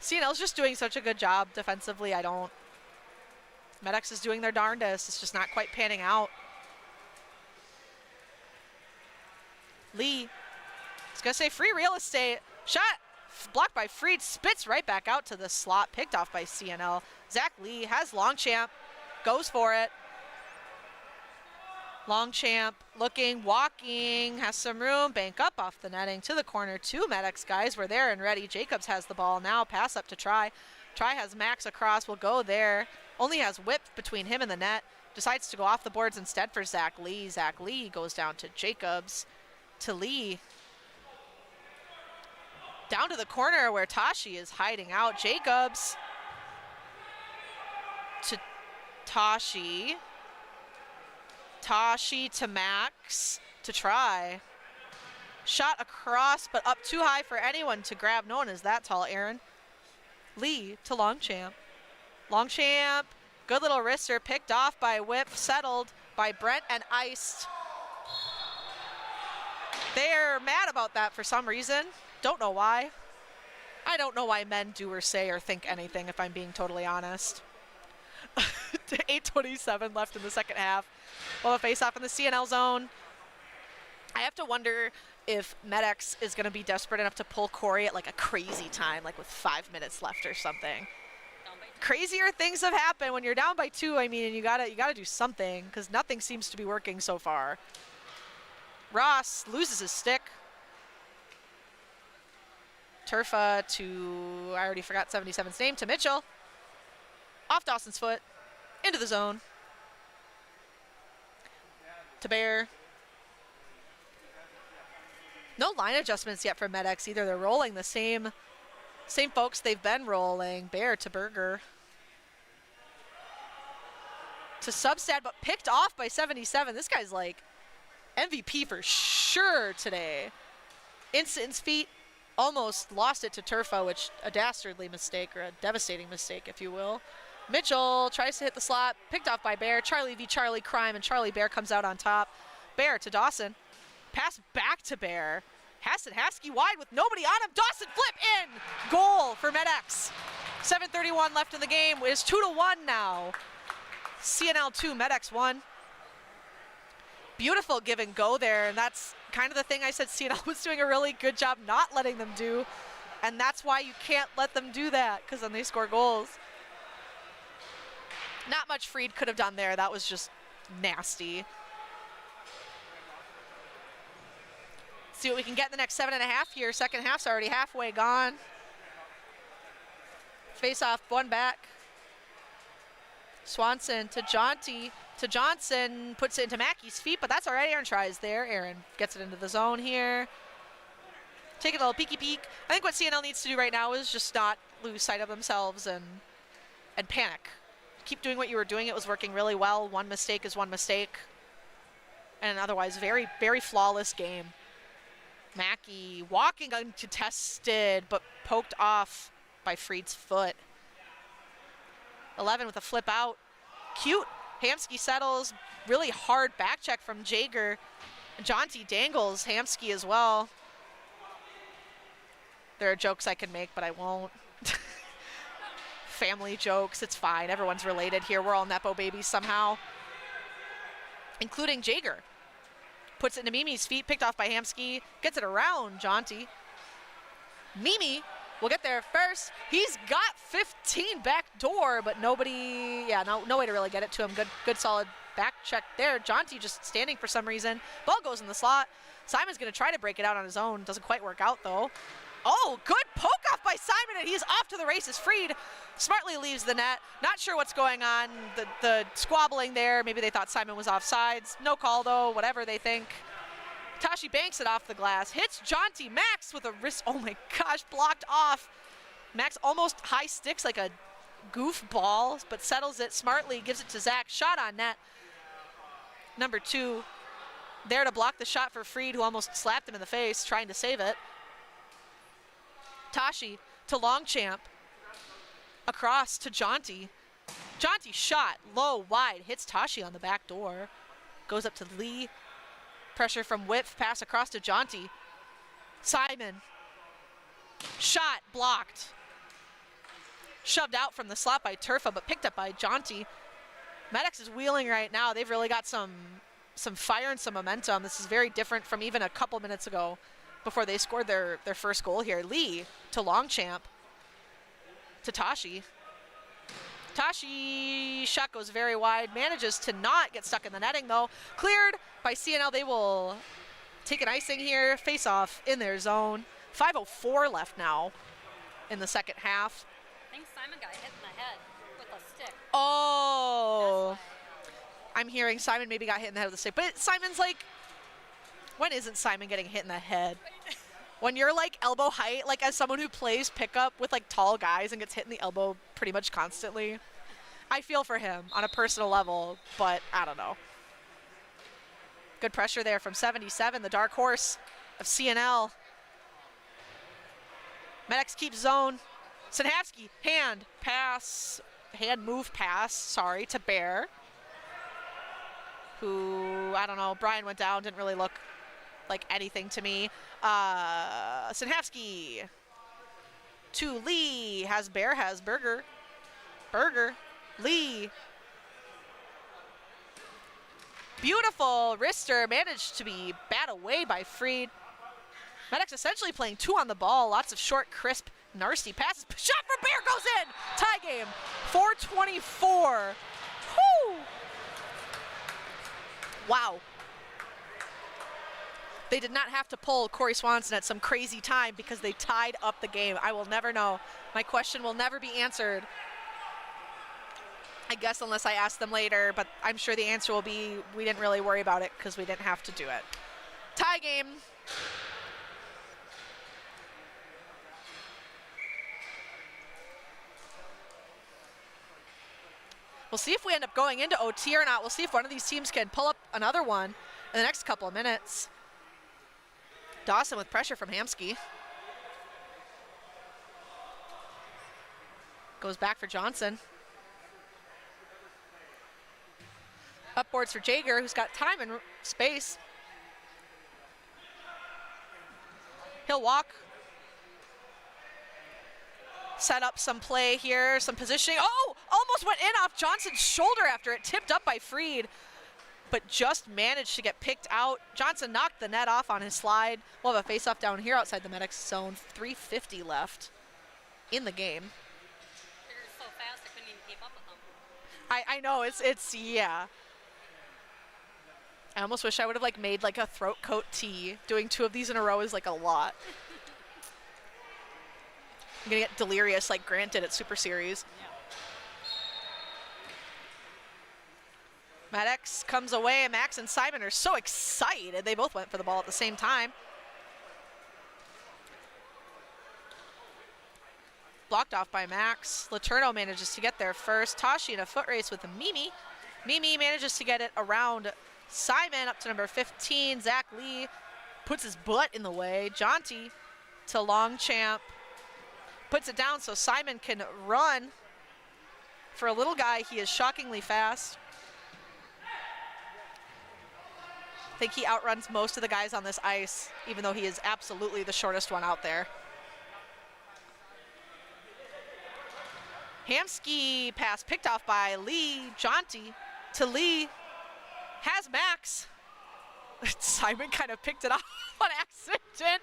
CNL's just doing such a good job defensively. Medex is doing their darndest. It's just not quite panning out. Lee. It's going to say free real estate. Shot blocked by Freed. Spits right back out to the slot. Picked off by CNL. Zach Lee has Longchamp. Goes for it. Longchamp looking, walking, has some room. Bank up off the netting to the corner. 2 Medex guys were there and ready. Jacobs has the ball now. Pass up to Try. Try has Max across. Will go there. Only has whip between him and the net. Decides to go off the boards instead for Zach Lee. Zach Lee goes down to Jacobs. To Lee. Down to the corner where Tashi is hiding out. Jacobs to Tashi. Tashi to Max to Try. Shot across, but up too high for anyone to grab. No one is that tall, Aaron. Lee to Longchamp. Longchamp, good little wrister, picked off by Whip, settled by Brent and iced. They're mad about that for some reason. Don't know why. I don't know why men do or say or think anything, if I'm being totally honest. 8:27 left in the second half. We'll have a face-off in the CNL zone. I have to wonder if Medex is going to be desperate enough to pull Corey at like a crazy time, like with 5 minutes left or something. Crazier things have happened when you're down by 2. I mean, you gotta do something because nothing seems to be working so far. Ross loses his stick. Turfa to, I already forgot 77's name, to Mitchell. Off Dawson's foot, into the zone. To Bear. No line adjustments yet for MedX either. They're rolling the same folks they've been rolling. Bear to Berger. To Substad, but picked off by 77. This guy's like MVP for sure today. Instant feet, almost lost it to Turfa, which a dastardly mistake, or a devastating mistake, if you will. Mitchell tries to hit the slot, picked off by Bear. Charlie v. Charlie Crime, and Charlie Bear comes out on top. Bear to Dawson. Pass back to Bear. Hassan Haskey wide with nobody on him. Dawson flip in. Goal for MedX. 7:31 left in the game. It's 2-1 now. CNL 2, MedX 1. Beautiful give and go there, and that's kind of the thing I said CNL was doing a really good job not letting them do, and that's why you can't let them do that, because then they score goals. Not much Freed could have done there. That was just nasty. See what we can get in the next 7.5 here. Second half's already halfway gone. Face off, one back. Swanson to Jonty, to Johnson, puts it into Mackey's feet, but that's all right. Aaron tries there. Aaron gets it into the zone here. Taking a little peeky peek. I think what CNL needs to do right now is just not lose sight of themselves and panic. Keep doing what you were doing. It was working really well. One mistake is one mistake. And otherwise, very, very flawless game. Mackey walking uncontested, but poked off by Freed's foot. 11 with a flip out. Cute. Hamsky settles. Really hard back check from Jager. Jonty dangles Hamsky as well. There are jokes I can make, but I won't. Family jokes, it's fine. Everyone's related here. We're all Nepo babies somehow. Including Jager. Puts it into Mimi's feet, picked off by Hamsky. Gets it around Jonty. Mimi will get there first. He's got 15 back door, but nobody, no way to really get it to him. Good solid back check there. Jonty just standing for some reason. Ball goes in the slot. Simon's gonna try to break it out on his own. Doesn't quite work out though. Oh, good poke off by Simon, and he's off to the races. Freed smartly leaves the net. Not sure what's going on. The squabbling there. Maybe they thought Simon was offsides. No call though, whatever they think. Tashi banks it off the glass. Hits Jonty. Max with a wrist. Oh my gosh, blocked off. Max almost high sticks like a goofball, but settles it smartly. Gives it to Zach. Shot on net. Number 2 there to block the shot for Freed, who almost slapped him in the face trying to save it. Tashi to Longchamp. Across to Jonty. Jonty shot low, wide. Hits Tashi on the back door. Goes up to Lee. Pressure from Whip. Pass across to Jonty. Simon. Shot blocked. Shoved out from the slot by Turfa, but picked up by Jonty. MedX is wheeling right now. They've really got some fire and some momentum. This is very different from even a couple minutes ago before they scored their first goal here. Lee to Longchamp. To Tashi. Tashi shot goes very wide. Manages to not get stuck in the netting though. Cleared by CNL. They will take an icing here. Face off in their zone. 5:04 left now in the second half. I think Simon got hit in the head with a stick. Oh. I'm hearing Simon maybe got hit in the head with a stick. But Simon's like, when isn't Simon getting hit in the head? When you're like elbow height, like as someone who plays pickup with like tall guys and gets hit in the elbow pretty much constantly, I feel for him on a personal level, but I don't know. Good pressure there from 77, the dark horse of CNL. MedX keeps zone. Sanhavsky, hand move pass, sorry, to Bear. Who, I don't know, Brian went down, didn't really look like anything to me. Sanhavsky to Lee, has Berger. Lee. Beautiful wrister, managed to be bat away by Freed. MedX essentially playing 2 on the ball, lots of short, crisp, nasty passes. Shot from Bear goes in! Tie game, 4:24. Whoo! Wow. They did not have to pull Corey Swanson at some crazy time because they tied up the game. I will never know. My question will never be answered, I guess, unless I ask them later, but I'm sure the answer will be we didn't really worry about it because we didn't have to do it. Tie game. We'll see if we end up going into OT or not. We'll see if one of these teams can pull up another one in the next couple of minutes. Dawson with pressure from Hamsky. Goes back for Johnson. Upboards for Jaeger, who's got time and space. He'll walk. Set up some play here, some positioning. Oh, almost went in off Johnson's shoulder after it tipped up by Freed, but just managed to get picked out. Johnson knocked the net off on his slide. We'll have a face-off down here outside the Medics zone. 3:50 left in the game. They're so fast, I couldn't even keep up with them. I know, it's yeah. I almost wish I would have like made like a throat coat tee. Doing 2 of these in a row is like a lot. I'm gonna get delirious like Grant did at Super Series. Yeah. Maddox comes away, and Max and Simon are so excited. They both went for the ball at the same time. Blocked off by Max. Letourneau manages to get there first. Tashi in a foot race with Mimi. Mimi manages to get it around Simon up to number 15. Zach Lee puts his butt in the way. Jonty to Longchamp. Puts it down so Simon can run. For a little guy, he is shockingly fast. I think he outruns most of the guys on this ice, even though he is absolutely the shortest one out there. Hamsky pass picked off by Lee. Jonty to Lee. Has Max. Simon kind of picked it off on accident.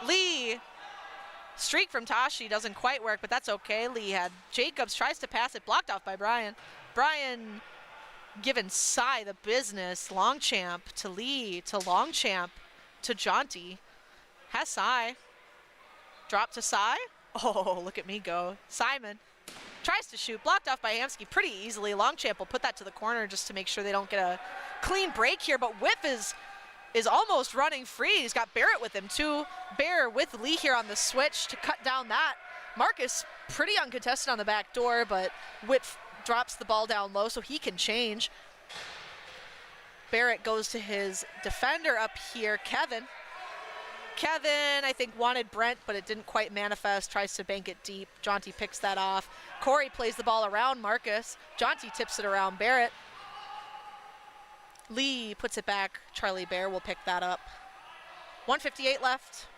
Lee. Streak from Tashi doesn't quite work, but that's okay. Lee had Jacobs, tries to pass it, blocked off by Brian. Brian giving Cy the business. Longchamp to Lee, to Longchamp, to Jonty. Has Cy. Drop to Cy. Oh, look at me go. Simon tries to shoot, blocked off by Hamsky pretty easily. Longchamp will put that to the corner just to make sure they don't get a clean break here, but Whiff is almost running free. He's got Barrett with him too. Bear with Lee here on the switch to cut down that. Marcus pretty uncontested on the back door, but Whiff drops the ball down low so he can change. Barrett goes to his defender up here, Kevin. Kevin, I think, wanted Brent, but it didn't quite manifest. Tries to bank it deep. Jonty picks that off. Corey plays the ball around Marcus. Jonty tips it around Barrett. Lee puts it back. Charlie Bear will pick that up. 1:58 left.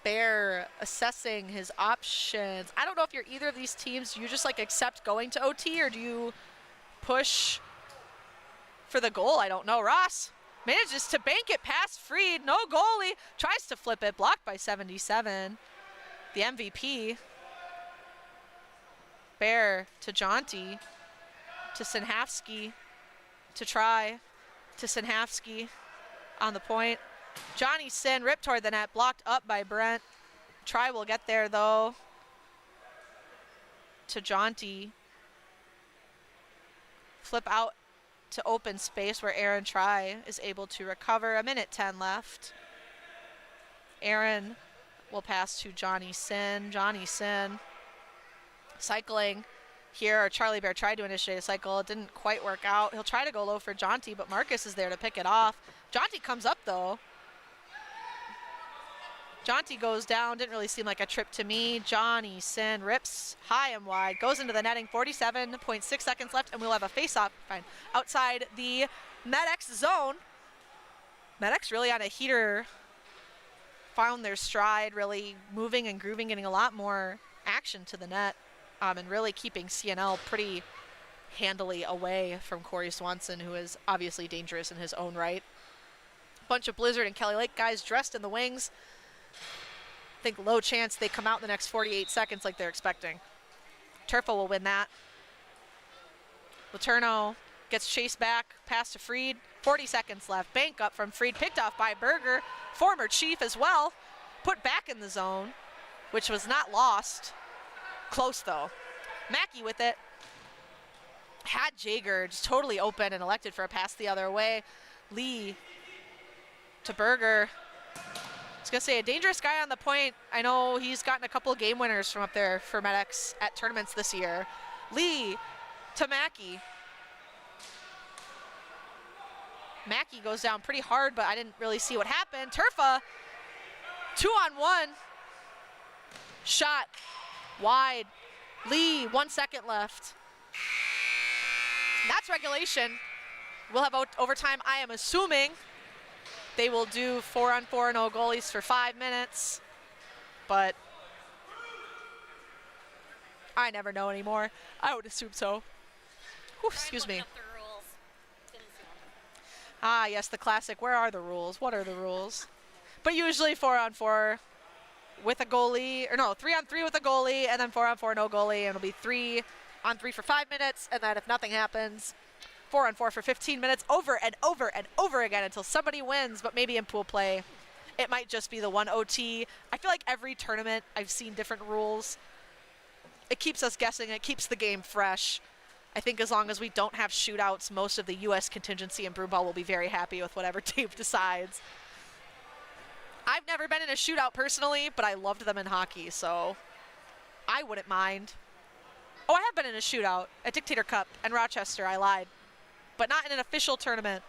Bear assessing his options. I don't know if you're either of these teams. You just like accept going to OT, or do you push for the goal? I don't know. Ross manages to bank it past Freed. No goalie. Tries to flip it. Blocked by 77. The MVP. Bear to Jonty. To Sinhavsky. To try. To Sinhavsky. On the point. Johnny Sin ripped toward the net. Blocked up by Brent. Try will get there though. To Jonty. Flip out to open space where Aaron Try is able to recover. 1:10 left. Aaron will pass to Johnny Sin. Johnny Sin cycling here, or Charlie Bear tried to initiate a cycle. It didn't quite work out. He'll try to go low for Jonty, but Marcus is there to pick it off. Jonty comes up though. Jonty goes down. Didn't really seem like a trip to me. Johnny Sin rips high and wide. Goes into the netting. 47.6 seconds left, and we'll have a face-off outside the Medex zone. Medex really on a heater. Found their stride, really moving and grooving, getting a lot more action to the net, and really keeping CNL pretty handily away from Corey Swanson, who is obviously dangerous in his own right. Bunch of Blizzard and Kelly Lake guys dressed in the wings. I think low chance they come out in the next 48 seconds like they're expecting. Turfa will win that. Letourneau gets chased back, pass to Freed. 40 seconds left. Bank up from Freed, picked off by Berger, former Chief as well. Put back in the zone, which was not lost. Close though. Mackey with it. Had Jaeger just totally open and elected for a pass the other way. Lee to Berger. was going to say, a dangerous guy on the point. I know he's gotten a couple of game winners from up there for MedX at tournaments this year. Lee to Mackey. Mackey goes down pretty hard, but I didn't really see what happened. Turfa, 2-on-1. Shot wide. Lee, 1 second left. That's regulation. We'll have overtime, I am assuming. They will do 4-on-4 no goalies for 5 minutes, but I never know anymore. I would assume so. Whew, excuse me. Ah, yes, the classic. Where are the rules? What are the rules? But usually 4-on-4 with a goalie, or no, 3-on-3 with a goalie, and then 4-on-4 no goalie, and it'll be 3-on-3 for 5 minutes, and then if nothing happens, 4-on-4 for 15 minutes, over and over and over again until somebody wins. But maybe in pool play, it might just be the 1 OT. I feel like every tournament I've seen different rules. It keeps us guessing. It keeps the game fresh. I think as long as we don't have shootouts, most of the U.S. contingency in Brewball will be very happy with whatever team decides. I've never been in a shootout personally, but I loved them in hockey, so I wouldn't mind. Oh, I have been in a shootout at Dictator Cup and Rochester. I lied. But not in an official tournament.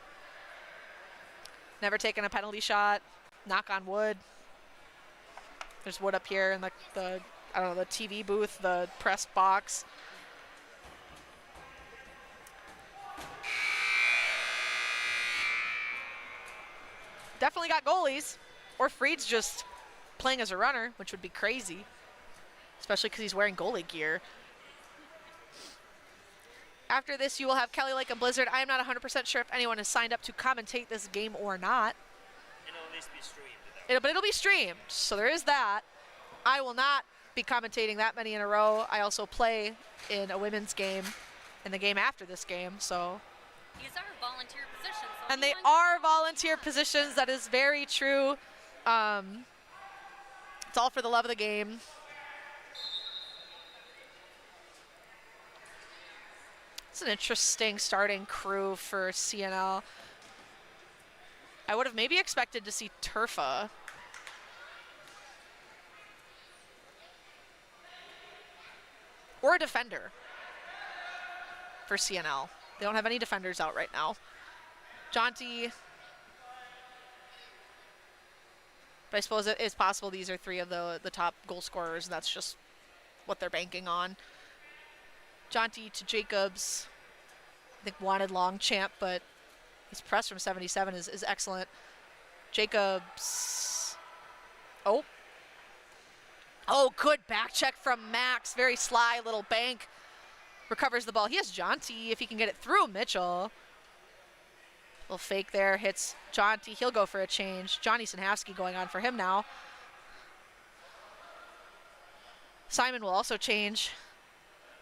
Never taken a penalty shot. Knock on wood. There's wood up here in the I don't know, the TV booth, the press box. Definitely got goalies. Or Freed's just playing as a runner, which would be crazy. Especially because he's wearing goalie gear. After this, you will have Kelly Lake and Blizzard. I am not 100% sure if anyone has signed up to commentate this game or not. It'll at least be streamed. But it'll be streamed, so there is that. I will not be commentating that many in a row. I also play in a women's game in the game after this game, so. These are volunteer positions. So And they are volunteer positions. That is very true. It's all for the love of the game. It's an interesting starting crew for CNL. I would have maybe expected to see Turfa. Or a defender for CNL. They don't have any defenders out right now. Jonty. But I suppose it is possible these are 3 of the top goal scorers, and that's just what they're banking on. Jonty to Jacobs. I think wanted long champ, but his press from 77 is excellent. Jacobs. Oh, good back check from Max. Very sly little bank. Recovers the ball. He has Jonty if he can get it through Mitchell. Little fake there, hits Jonty. He'll go for a change. Johnny Sinhavsky going on for him now. Simon will also change.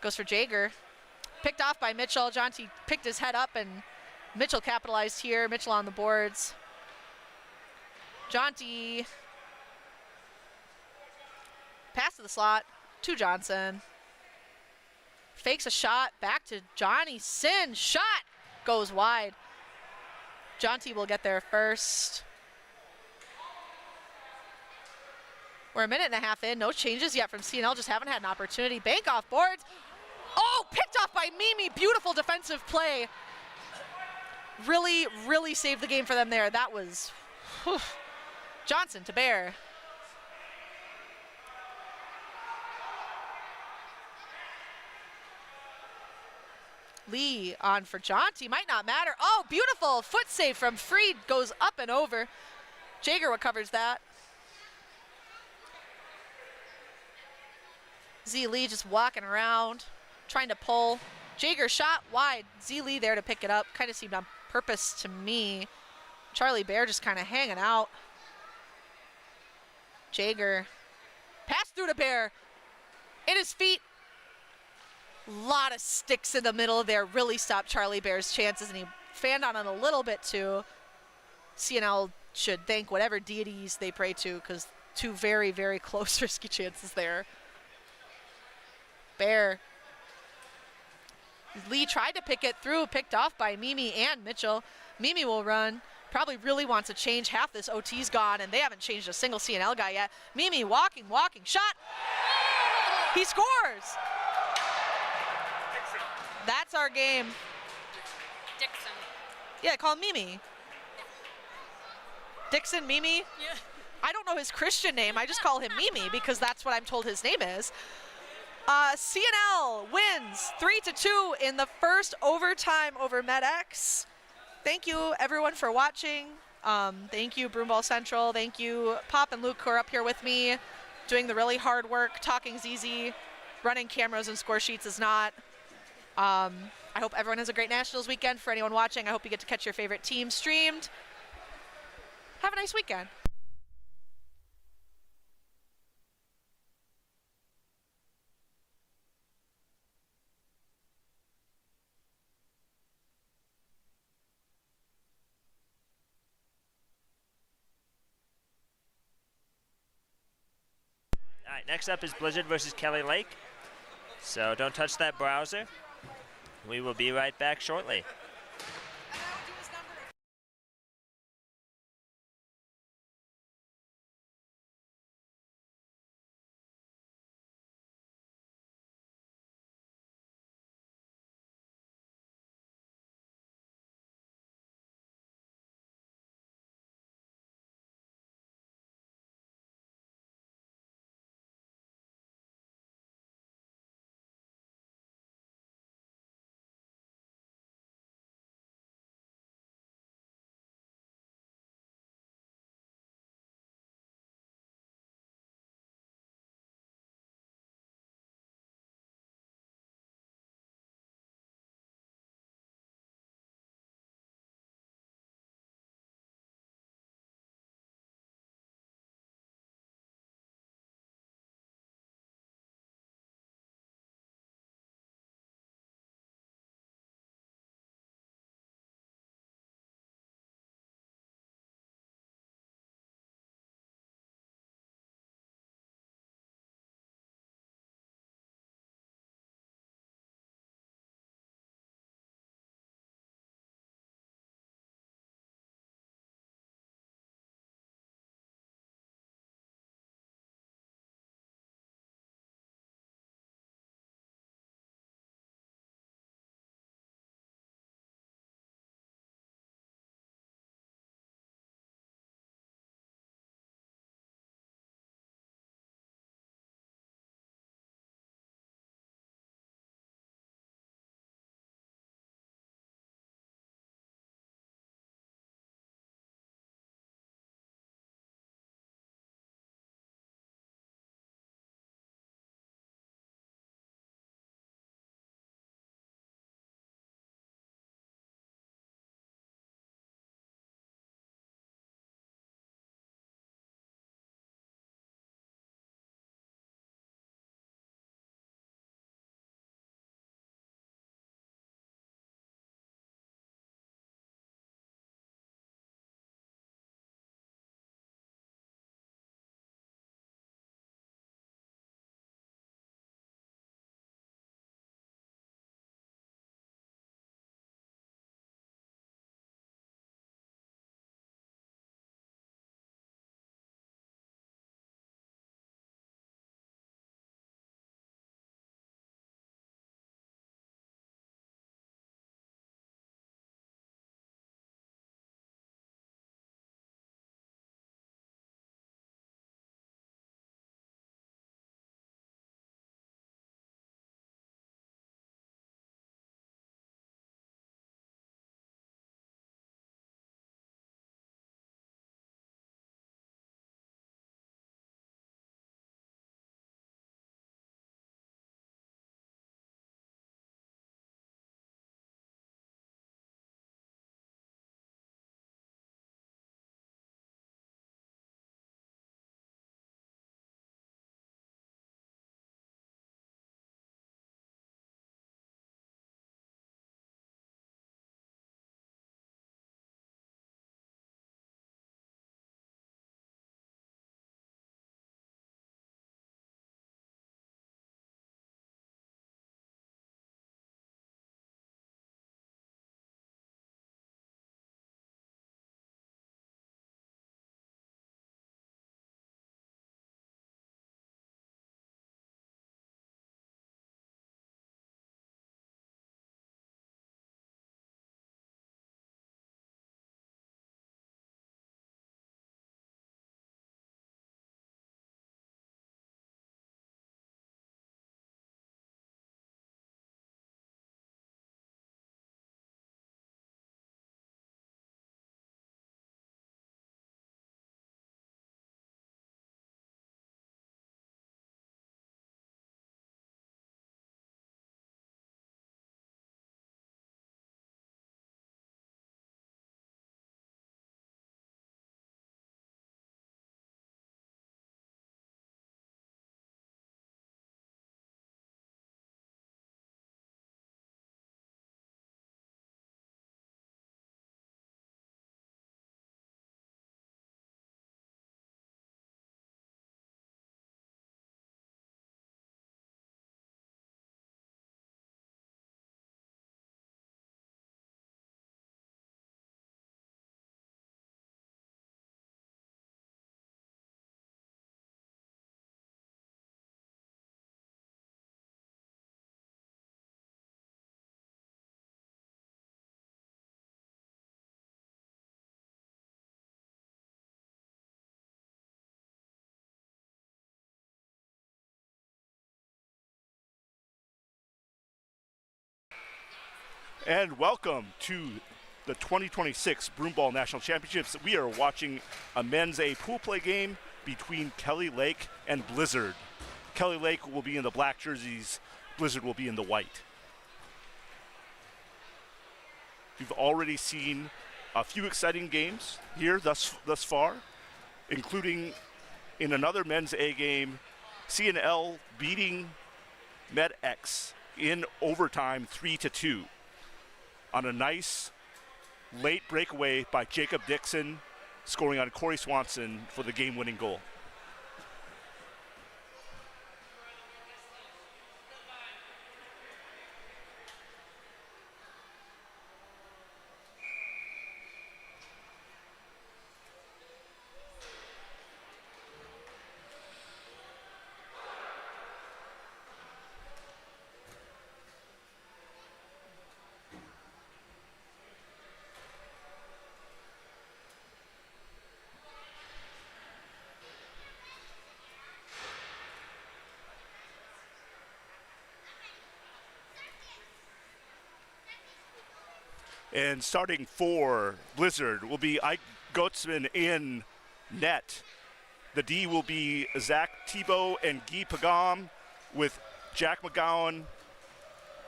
Goes for Jager. Picked off by Mitchell. Jonty picked his head up and Mitchell capitalized here. Mitchell on the boards. Jonty. Pass to the slot to Johnson. Fakes a shot back to Johnny Sin. Shot goes wide. Jonty will get there first. We're a minute and a half in. No changes yet from CNL. Just haven't had an opportunity. Bank off boards. Oh, picked off by Mimi. Beautiful defensive play. Really, really saved the game for them there. That was whew. Johnson to Bear. Lee on for Jonty. Might not matter. Oh, beautiful foot save from Freed. Goes up and over. Jager recovers that. Z Lee just walking around, trying to pull. Jager shot wide. Z Lee there to pick it up. Kind of seemed on purpose to me. Charlie Bear just kind of hanging out. Jager. Pass through to Bear. In his feet. Lot of sticks in the middle there. Really stopped Charlie Bear's chances, and he fanned on it a little bit too. CNL should thank whatever deities they pray to, because 2 very, very close risky chances there. Bear. Lee tried to pick it through, picked off by Mimi and Mitchell. Mimi will run, probably really wants to change. Half this OT's gone, and they haven't changed a single CNL guy yet. Mimi walking, shot. He scores. That's our game. Dixon. Yeah, call him Mimi. Dixon, Mimi? Yeah. I don't know his Christian name. I just call him Mimi because that's what I'm told his name is. CNL wins 3-2 in the first overtime over MedX. Thank you, everyone, for watching. Thank you, Broomball Central. Thank you, Pop and Luke, who are up here with me, doing the really hard work. Talking's easy. Running cameras and score sheets is not. I hope everyone has a great Nationals weekend. For anyone watching, I hope you get to catch your favorite team streamed. Have a nice weekend. All right, next up is Blizzard versus Kelly Lake. So don't touch that browser. We will be right back shortly. And welcome to the 2026 Broomball National Championships. We are watching a men's A pool play game between Kelly Lake and Blizzard. Kelly Lake will be in the black jerseys, Blizzard will be in the white. We've already seen a few exciting games here thus far, including in another men's A game, CNL beating MedX in overtime 3-2 on a nice late breakaway by Jacob Dixon, scoring on Corey Swanson for the game-winning goal. And starting for Blizzard will be Ike Goetzman in net. The D will be Zach Thibault and Guy Pagam, with Jack McGowan,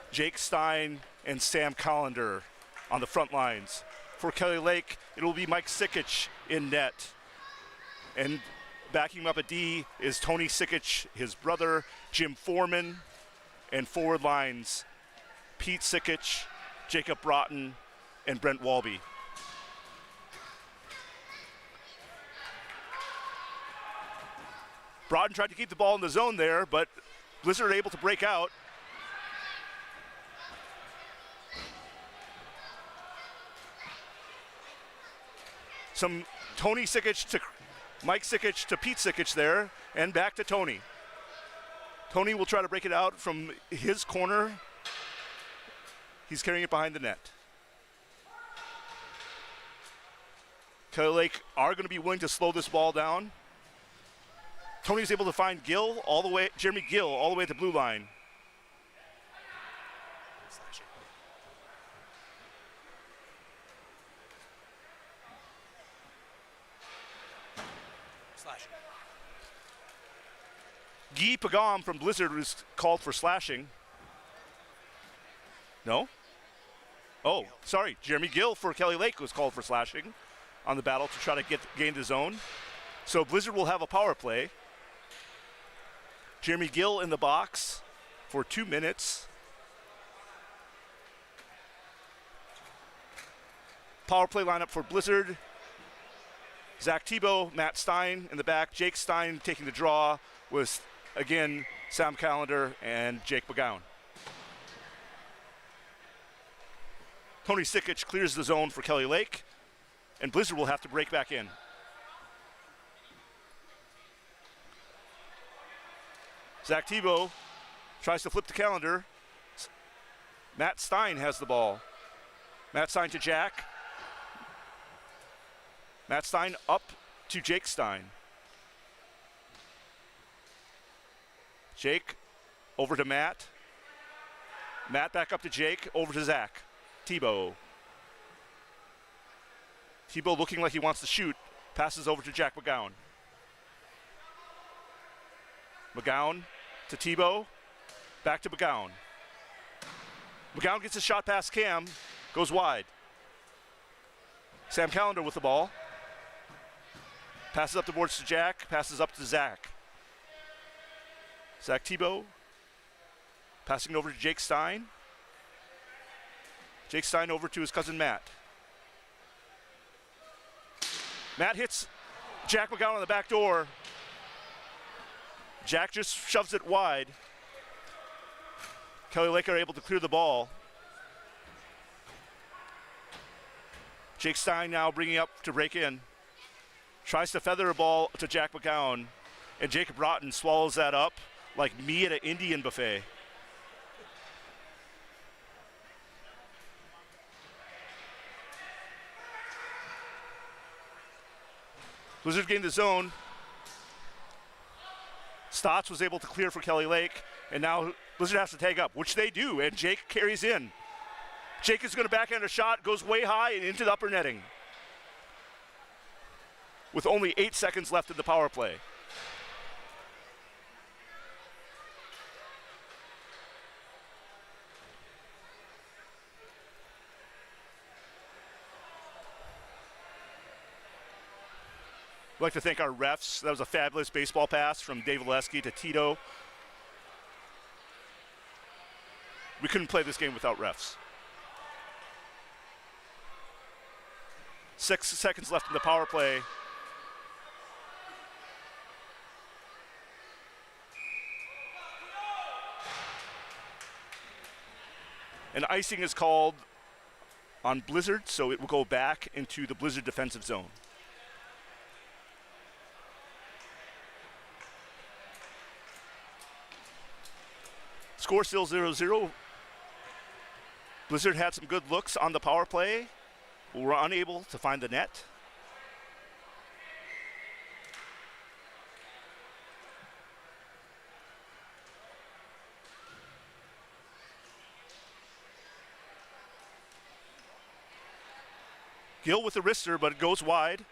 Jake Stein, and Sam Collender on the front lines. For Kelly Lake, it will be Mike Sikic in net. And backing him up at D is Tony Sikic, his brother, Jim Foreman, and forward lines, Pete Sikic, Jacob Broughton, and Brent Walby. Broughton tried to keep the ball in the zone there, but Blizzard able to break out. Some Tony Sikic to Mike Sikic to Pete Sikic there, and back to Tony. Tony will try to break it out from his corner. He's carrying it behind the net. Kelly Lake are going to be willing to slow this ball down. Tony's able to find Gill all the way, Jeremy Gill all the way at the blue line. Guy Pagam from Blizzard was called for slashing. No? Oh, sorry. Jeremy Gill for Kelly Lake was called for slashing on the battle to try to gain the zone. So Blizzard will have a power play. Jeremy Gill in the box for 2 minutes. Power play lineup for Blizzard. Zach Thibault, Matt Stein in the back. Jake Stein taking the draw with, again, Sam Callender and Jake McGowan. Tony Sikic clears the zone for Kelly Lake, and Blizzard will have to break back in. Zach Thibault tries to flip the calendar. Matt Stein has the ball. Matt Stein to Jack. Matt Stein up to Jake Stein. Jake over to Matt. Matt back up to Jake, over to Zach. Thibault. Thibault looking like he wants to shoot. Passes over to Jack McGowan. McGowan to Thibault. Back to McGowan. McGowan gets a shot past Cam. Goes wide. Sam Callender with the ball. Passes up the boards to Jack. Passes up to Zach. Zach Thibault. Passing over to Jake Stein. Jake Stein over to his cousin Matt. Matt hits Jack McGowan on the back door. Jack just shoves it wide. Kelly Lake are able to clear the ball. Jake Stein now bringing up to break in. Tries to feather a ball to Jack McGowan, and Jacob Broughton swallows that up like me at an Indian buffet. Blizzard gained the zone. Stotts was able to clear for Kelly Lake, and now Blizzard has to tag up, which they do, and Jake carries in. Jake is going to backhand a shot, goes way high and into the upper netting. With only 8 seconds left in the power play. I'd like to thank our refs. That was a fabulous baseball pass from Dave Oleski to Tito. We couldn't play this game without refs. 6 seconds left in the power play. And icing is called on Blizzard, so it will go back into the Blizzard defensive zone. Score still 0-0. Blizzard had some good looks on the power play, but were unable to find the net. Gill with the wrister, but it goes wide.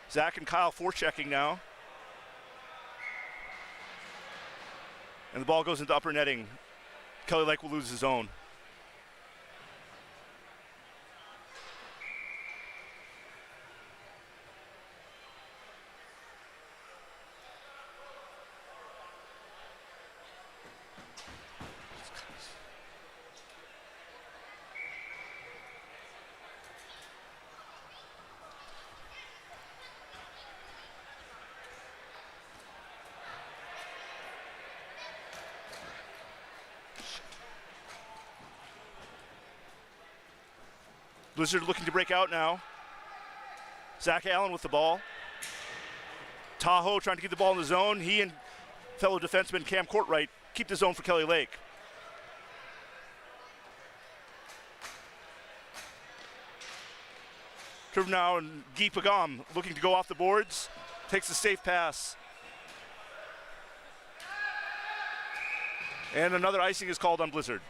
Zach and Kyle forechecking now. And the ball goes into upper netting. Kelly Lake will lose his own. Blizzard looking to break out now. Zach Allen with the ball. Tahoe trying to keep the ball in the zone. He and fellow defenseman Cam Courtright keep the zone for Kelly Lake. Curve now, and Guy Pagam looking to go off the boards. Takes a safe pass. And another icing is called on Blizzard.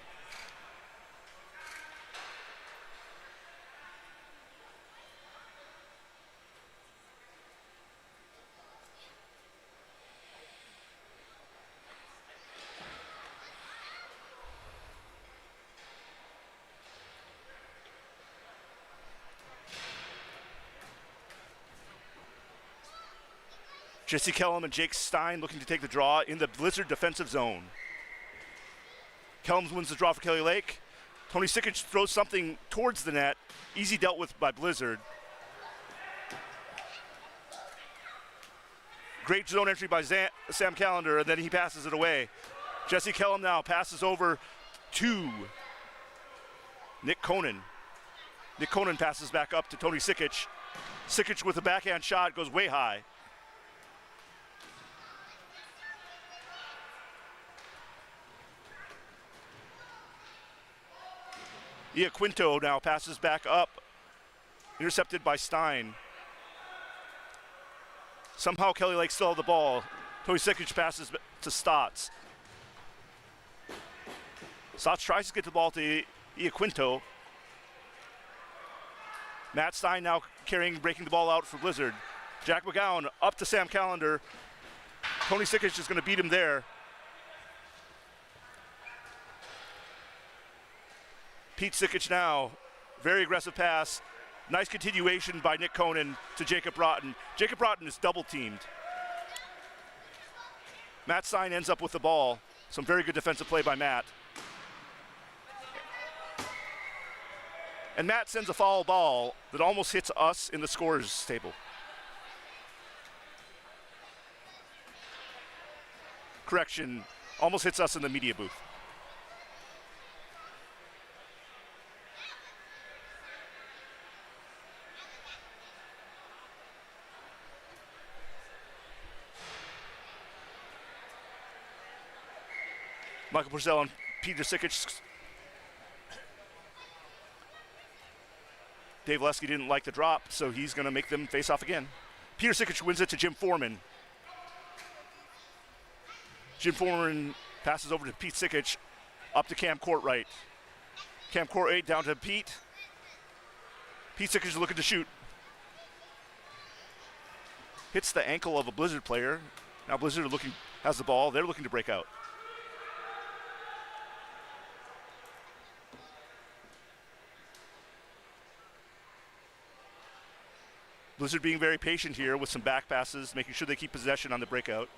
Jesse Kellum and Jake Stein looking to take the draw in the Blizzard defensive zone. Kellum wins the draw for Kelly Lake. Tony Sikic throws something towards the net. Easy dealt with by Blizzard. Great zone entry by Sam Callender, and then he passes it away. Jesse Kellum now passes over to Nick Conan. Nick Conan passes back up to Tony Sikic. Sikic with a backhand shot goes way high. Iaquinto now passes back up, intercepted by Stein. Somehow Kelly Lake still had the ball. Tony Sikic passes to Stotts. Stotts tries to get the ball to Iaquinto. Matt Stein now breaking the ball out for Blizzard. Jack McGowan up to Sam Callender. Tony Sikic is going to beat him there. Pete Sikic now, very aggressive pass. Nice continuation by Nick Conan to Jacob Broughton. Jacob Broughton is double teamed. Matt Stein ends up with the ball. Some very good defensive play by Matt. And Matt sends a foul ball that almost hits us in the scorers table. Correction, almost hits us in the media booth. Michael Purcell and Peter Sikic. Dave Leski didn't like the drop, so he's going to make them face off again. Peter Sikic wins it to Jim Foreman. Jim Foreman passes over to Pete Sikic, up to Cam Courtright. Cam Courtright down to Pete. Pete Sikic is looking to shoot. Hits the ankle of a Blizzard player. Now Blizzard has the ball. They're looking to break out. Blizzard being very patient here with some back passes, making sure they keep possession on the breakout.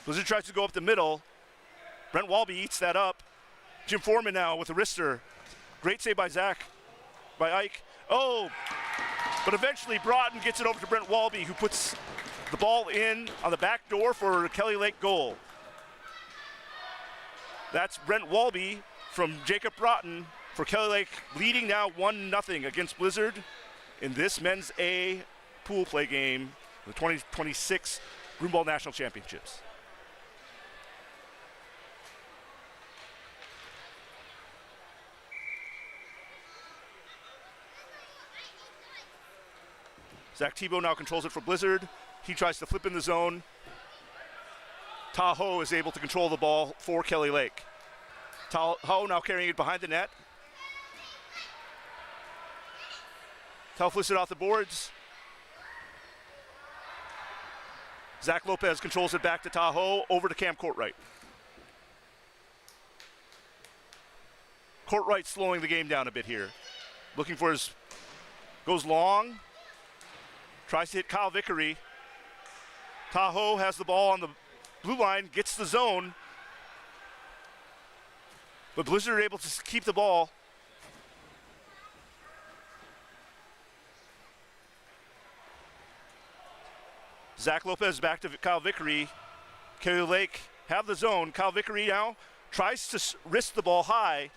Blizzard tries to go up the middle. Brent Walby eats that up. Jim Foreman now with a wrister. Great save by Ike. Oh, but eventually Broughton gets it over to Brent Walby, who puts the ball in on the back door for a Kelly Lake goal. That's Brent Walby from Jacob Broughton for Kelly Lake, leading now 1-0 against Blizzard in this men's A pool play game, the 2026 Broomball National Championships. Zach Tebow now controls it for Blizzard. He tries to flip in the zone. Tahoe is able to control the ball for Kelly Lake. Tahoe now carrying it behind the net. Tahoe flips it off the boards. Zach Lopez controls it back to Tahoe, over to Cam Courtright. Courtright slowing the game down a bit here. Looking for his, goes long. Tries to hit Kyle Vickery. Tahoe has the ball on the blue line, gets the zone. But Blizzard are able to keep the ball. Zach Lopez back to Kyle Vickery. Kelly Lake have the zone. Kyle Vickery now tries to wrist the ball high,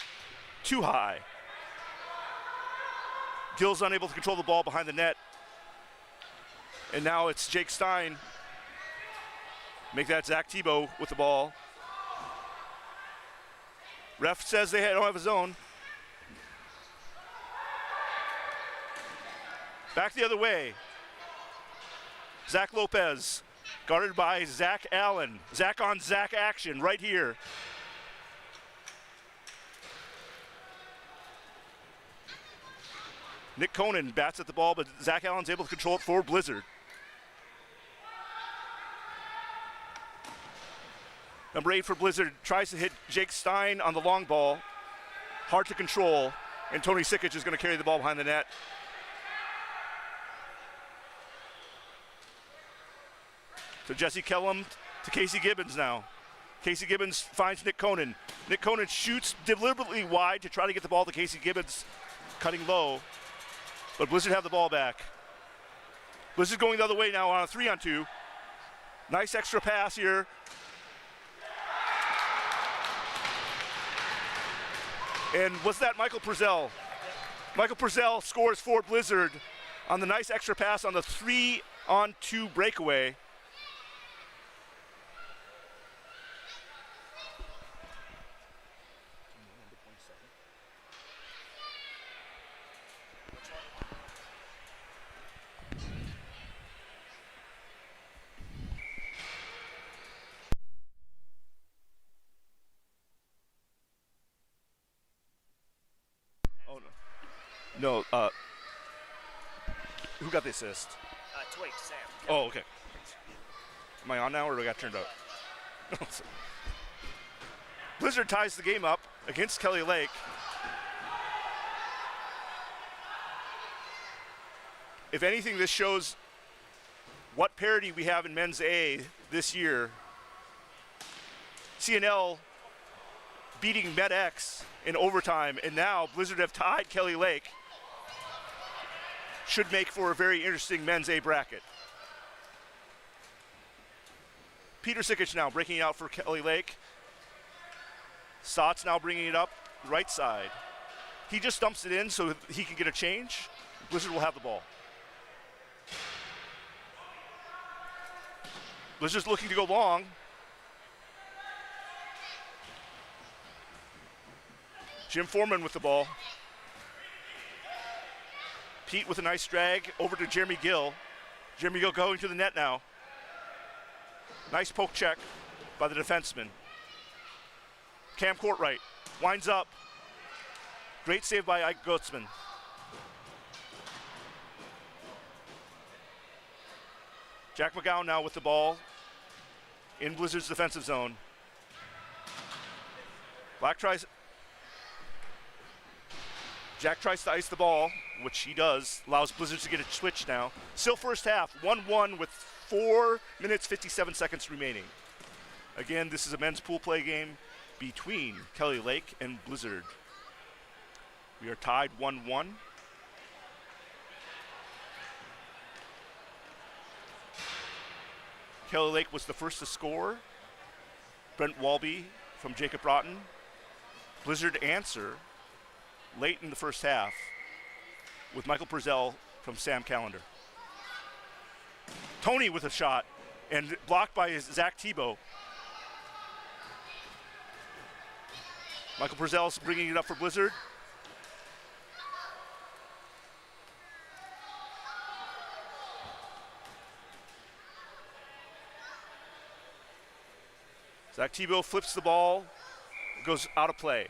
too high. Gill's unable to control the ball behind the net. And now it's Jake Stein. Make that Zach Tebow with the ball. Ref says they don't have a zone. Back the other way. Zach Lopez, guarded by Zach Allen. Zach on Zach action right here. Nick Conan bats at the ball, but Zach Allen's able to control it for Blizzard. Number 8 for Blizzard tries to hit Jake Stein on the long ball. Hard to control, and Tony Sikic is going to carry the ball behind the net. So Jesse Kellum to Casey Gibbons now. Casey Gibbons finds Nick Conan. Nick Conan shoots deliberately wide to try to get the ball to Casey Gibbons, cutting low. But Blizzard have the ball back. Blizzard going the other way now on a 3-on-2. Nice extra pass here. And was that Michael Purcell? Michael Purcell scores for Blizzard on the nice extra pass on the 3-on-2 breakaway. No, who got the assist? Twig, Sam. Oh, okay. Am I on now, or do I got turned up? Blizzard ties the game up against Kelly Lake. If anything, this shows what parity we have in men's A this year. CNL beating MedX in overtime, and now Blizzard have tied Kelly Lake. Should make for a very interesting men's A bracket. Peter Sikic now breaking it out for Kelly Lake. Stotts now bringing it up right side. He just dumps it in so he can get a change. Blizzard will have the ball. Blizzard's looking to go long. Jim Foreman with the ball. Pete with a nice drag over to Jeremy Gill. Jeremy Gill going to the net now. Nice poke check by the defenseman. Cam Courtright winds up. Great save by Ike Goetzman. Jack McGowan now with the ball in Blizzard's defensive zone. Jack tries to ice the ball, which he does, allows Blizzard to get a switch now. Still first half, 1-1 with 4 minutes, 57 seconds remaining. Again, this is a men's pool play game between Kelly Lake and Blizzard. We are tied 1-1. Kelly Lake was the first to score. Brent Walby from Jacob Broughton. Blizzard answer late in the first half with Michael Purcell from Sam Callender. Tony with a shot and blocked by Zach Tebow. Michael Purcell's bringing it up for Blizzard. Zach Tebow flips the ball, goes out of play.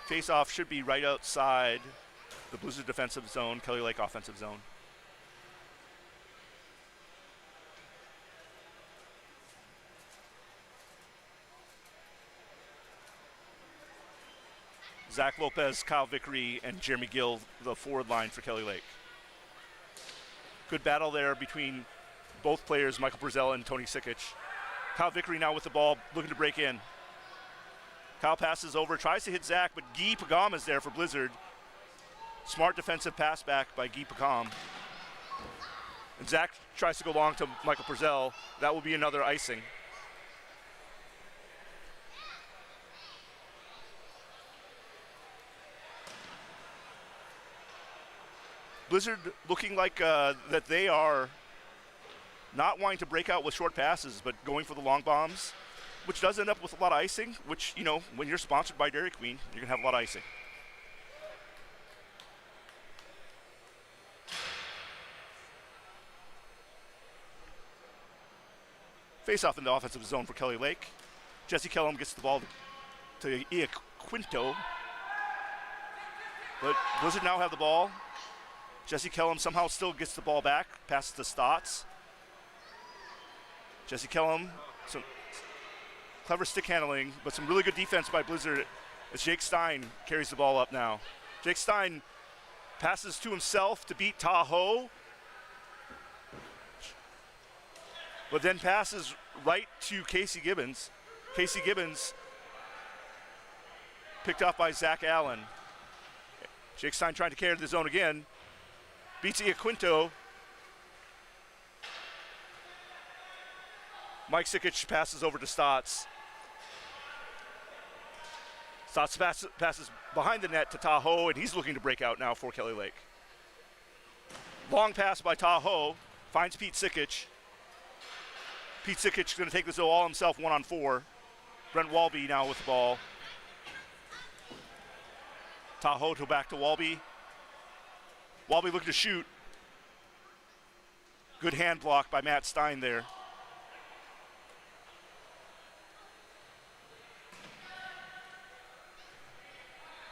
Face-off should be right outside the Blizzard defensive zone, Kelly Lake offensive zone. Zach Lopez, Kyle Vickery, and Jeremy Gill, the forward line for Kelly Lake. Good battle there between both players, Michael Purcell and Tony Sikic. Kyle Vickery now with the ball, looking to break in. Kyle passes over, tries to hit Zach, but Guy Pagam is there for Blizzard. Smart defensive pass back by Guy Pagam. And Zach tries to go long to Michael Purcell. That will be another icing. Blizzard looking like that they are not wanting to break out with short passes, but going for the long bombs, which does end up with a lot of icing, which, you know, when you're sponsored by Dairy Queen, you're going to have a lot of icing. Face off in the offensive zone for Kelly Lake. Jesse Kellum gets the ball to Iaquinto. But Blizzard now have the ball. Jesse Kellum somehow still gets the ball back, passes to Stotts. Jesse Kellum, some clever stick handling, but some really good defense by Blizzard as Jake Stein carries the ball up now. Jake Stein passes to himself to beat Tahoe, but then passes right to Casey Gibbons. Casey Gibbons picked off by Zach Allen. Jake Stein trying to carry the zone again. Beats Iaquinto. Mike Sikic passes over to Stotts. Stotts passes behind the net to Tahoe, and he's looking to break out now for Kelly Lake. Long pass by Tahoe, finds Pete Sikic. Pete Sikic going to take this all himself, 1-on-4. Brent Walby now with the ball. Tahoe to back to Walby. Walby looking to shoot. Good hand block by Matt Stein there.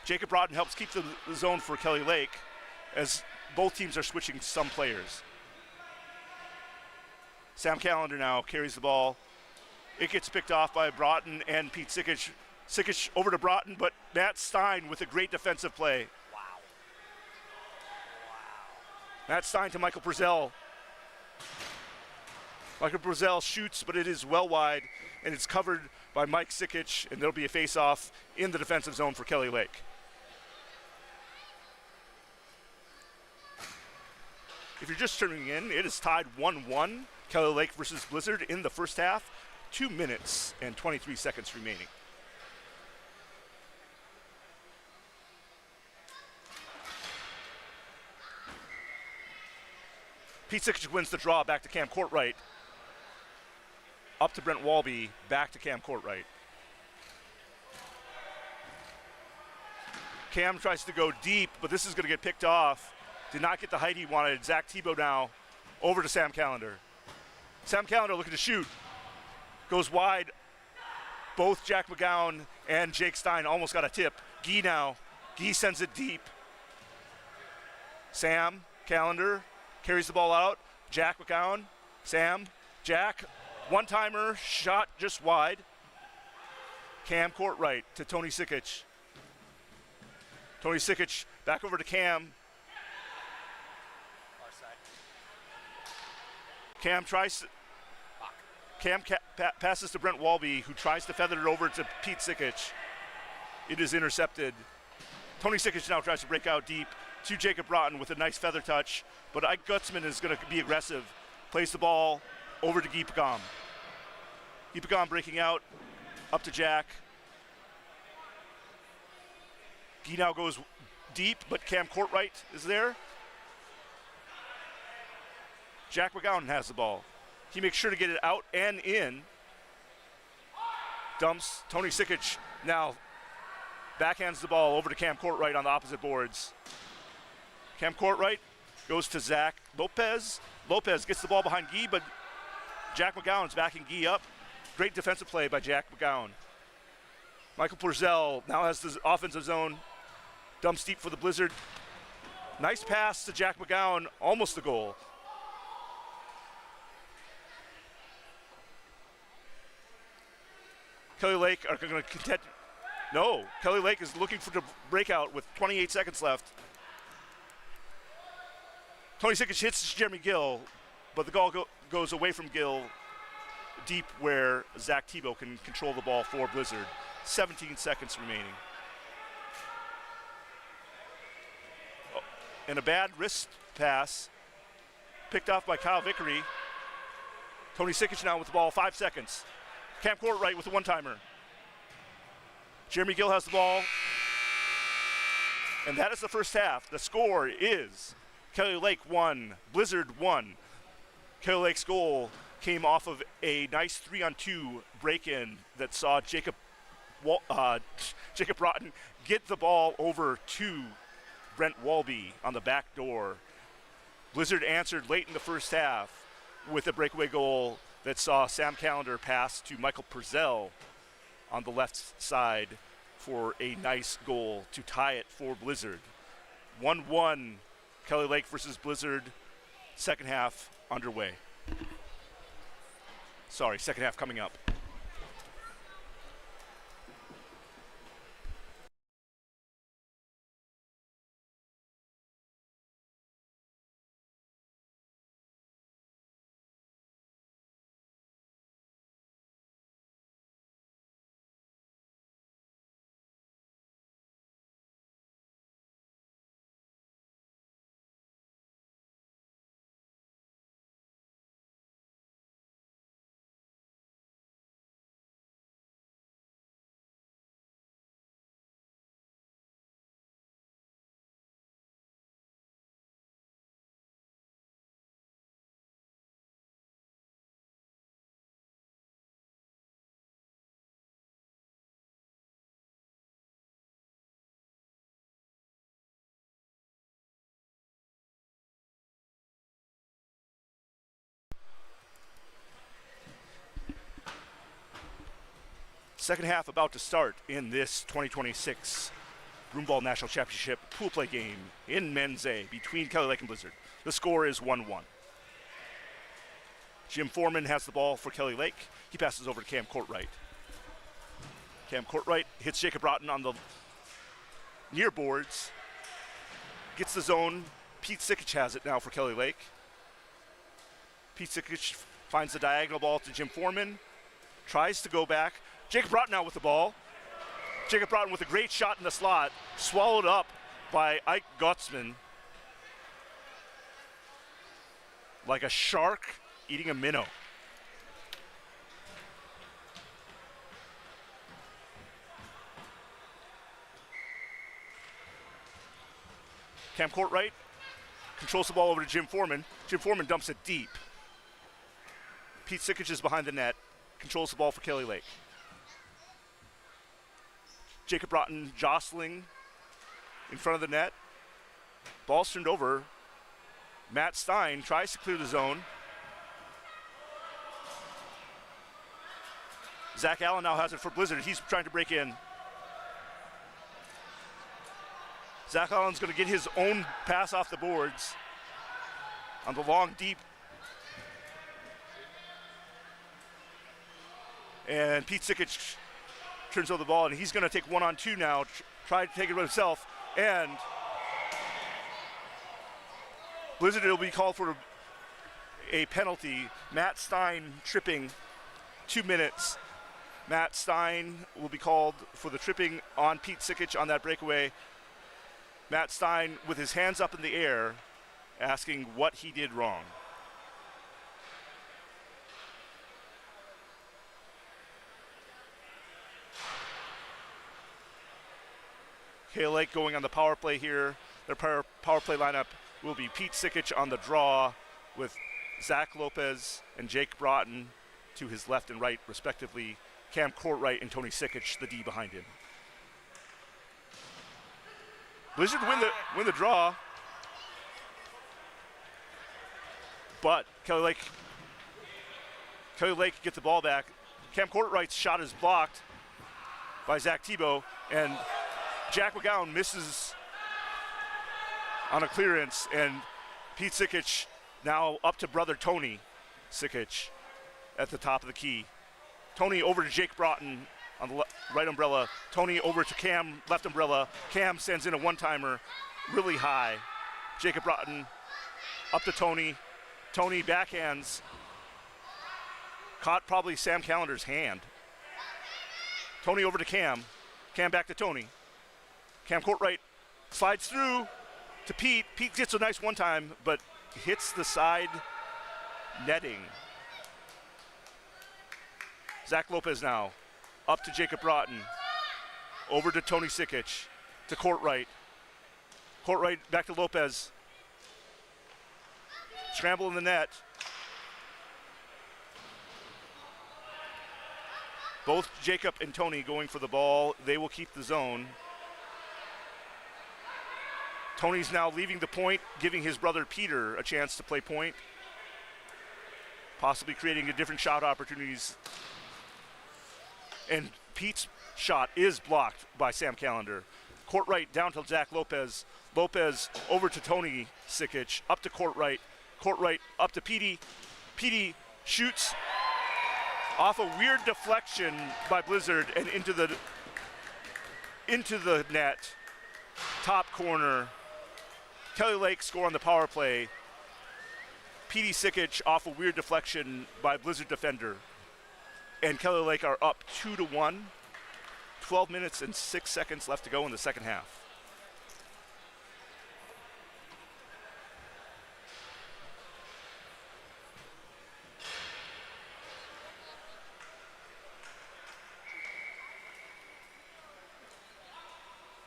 Jacob Broughton helps keep the zone for Kelly Lake as both teams are switching some players. Sam Callender now carries the ball. It gets picked off by Broughton and Pete Sikic. Sikic over to Broughton, but Matt Stein with a great defensive play. Matt Stein to Michael Purcell. Michael Purcell shoots, but it is well wide, and it's covered by Mike Sikic, and there'll be a face-off in the defensive zone for Kelly Lake. If you're just tuning in, it is tied 1-1, Kelly Lake versus Blizzard in the first half. 2 minutes and 23 seconds remaining. Pete Sikic wins the draw back to Cam Courtright. up to Brent Walby, back to Cam Courtright. Cam tries to go deep, but this is going to get picked off. Did not get the height he wanted. Zach Tebow now over to Sam Callender. Sam Callender looking to shoot. Goes wide. Both Jack McGowan and Jake Stein almost got a tip. Guy now. Guy sends it deep. Sam Callender carries the ball out. Jack McGowan. Sam. Jack. One-timer. Shot just wide. Cam Courtright to Tony Sikic. Tony Sikic back over to Cam. Cam tries to, passes to Brent Walby, who tries to feather it over to Pete Sikic. It is intercepted. Tony Sikic now tries to break out deep to Jacob Broughton with a nice feather touch, but Ike Gutzman is going to be aggressive. Plays the ball over to Guy Pagam. Guy Pagam breaking out, up to Jack. Guy now goes deep, but Cam Courtright is there. Jack McGowan has the ball. He makes sure to get it out and in. Dumps. Tony Sikic now backhands the ball over to Cam Courtright on the opposite boards. Cam Courtright goes to Zach Lopez. Lopez gets the ball behind Guy, but Jack McGowan's backing Guy up. Great defensive play by Jack McGowan. Michael Purcell now has the offensive zone. Dumps deep for the Blizzard. Nice pass to Jack McGowan, almost the goal. Kelly Lake are going to contend. No, Kelly Lake is looking for the breakout with 28 seconds left. Tony Sikic hits Jeremy Gill, but the ball goes away from Gill deep where Zach Tebow can control the ball for Blizzard. 17 seconds remaining. Oh, and a bad wrist pass picked off by Kyle Vickery. Tony Sikic now with the ball, 5 seconds. Cam Courtright with the one-timer. Jeremy Gill has the ball. And that is the first half. The score is Kelly Lake 1, Blizzard 1. Kelly Lake's goal came off of a nice 3-on-2 break-in that saw Jacob Broughton get the ball over to Brent Walby on the back door. Blizzard answered late in the first half with a breakaway goal that saw Sam Callender pass to Michael Purcell on the left side for a nice goal to tie it for Blizzard. 1-1, Kelly Lake versus Blizzard, second half underway. Sorry, second half coming up. Second half about to start in this 2026 Broomball National Championship pool play game in Men's A between Kelly Lake and Blizzard. The score is 1-1. Jim Foreman has the ball for Kelly Lake. He passes over to Cam Courtright. Cam Courtright hits Jacob Broughton on the near boards. Gets the zone. Pete Sikic has it now for Kelly Lake. Pete Sikic finds the diagonal ball to Jim Foreman. Tries to go back. Jacob Broughton now with the ball. Jacob Broughton with a great shot in the slot. Swallowed up by Ike Gutzman. Like a shark eating a minnow. Cam Courtright controls the ball over to Jim Foreman. Jim Foreman dumps it deep. Pete Sikic is behind the net. controls the ball for Kelly Lake. Jacob Broughton jostling in front of the net. Ball's turned over. Matt Stein tries to clear the zone. Zach Allen now has it for Blizzard. He's trying to break in. Zach Allen's going to get his own pass off the boards on the long, deep. And Pete Sikic turns over the ball, and he's going to take 1-on-2 now, try to take it himself. And Blizzard will be called for a penalty. Matt Stein tripping, 2 minutes. Matt Stein will be called for the tripping on Pete Sikic on that breakaway. Matt Stein with his hands up in the air, asking what he did wrong. Kelly Lake going on the power play here. Their power play lineup will be Pete Sikic on the draw with Zach Lopez and Jake Broughton to his left and right, respectively. Cam Courtright and Tony Sikic, the D behind him. Blizzard win the draw, but Kelly Lake get the ball back. Cam Courtright's shot is blocked by Zach Thibault, and Jack McGowan misses on a clearance, and Pete Sikic now up to brother Tony Sikic at the top of the key. Tony over to Jake Broughton on the right umbrella. Tony over to Cam, left umbrella. Cam sends in a one-timer really high. Jacob Broughton up to Tony. Tony backhands. Caught probably Sam Callender's hand. Tony over to Cam. Cam back to Tony. Cam Courtright slides through to Pete. Pete gets a nice one-time, but hits the side netting. Zach Lopez now up to Jacob Broughton. Over to Tony Sikic, to Courtright. Courtright back to Lopez. Scramble in the net. Both Jacob and Tony going for the ball. They will keep the zone. Tony's now leaving the point, giving his brother Peter a chance to play point. Possibly creating a different shot opportunities. And Pete's shot is blocked by Sam Callender. Courtright down to Zach Lopez. Lopez over to Tony Sikic, up to Courtright. Courtright up to Petey. Petey shoots off a weird deflection by Blizzard and into the net. Top corner. Kelly Lake score on the power play. Petey Sikic off a weird deflection by Blizzard defender. And Kelly Lake are up 2-1. 12 minutes and 6 seconds left to go in the second half.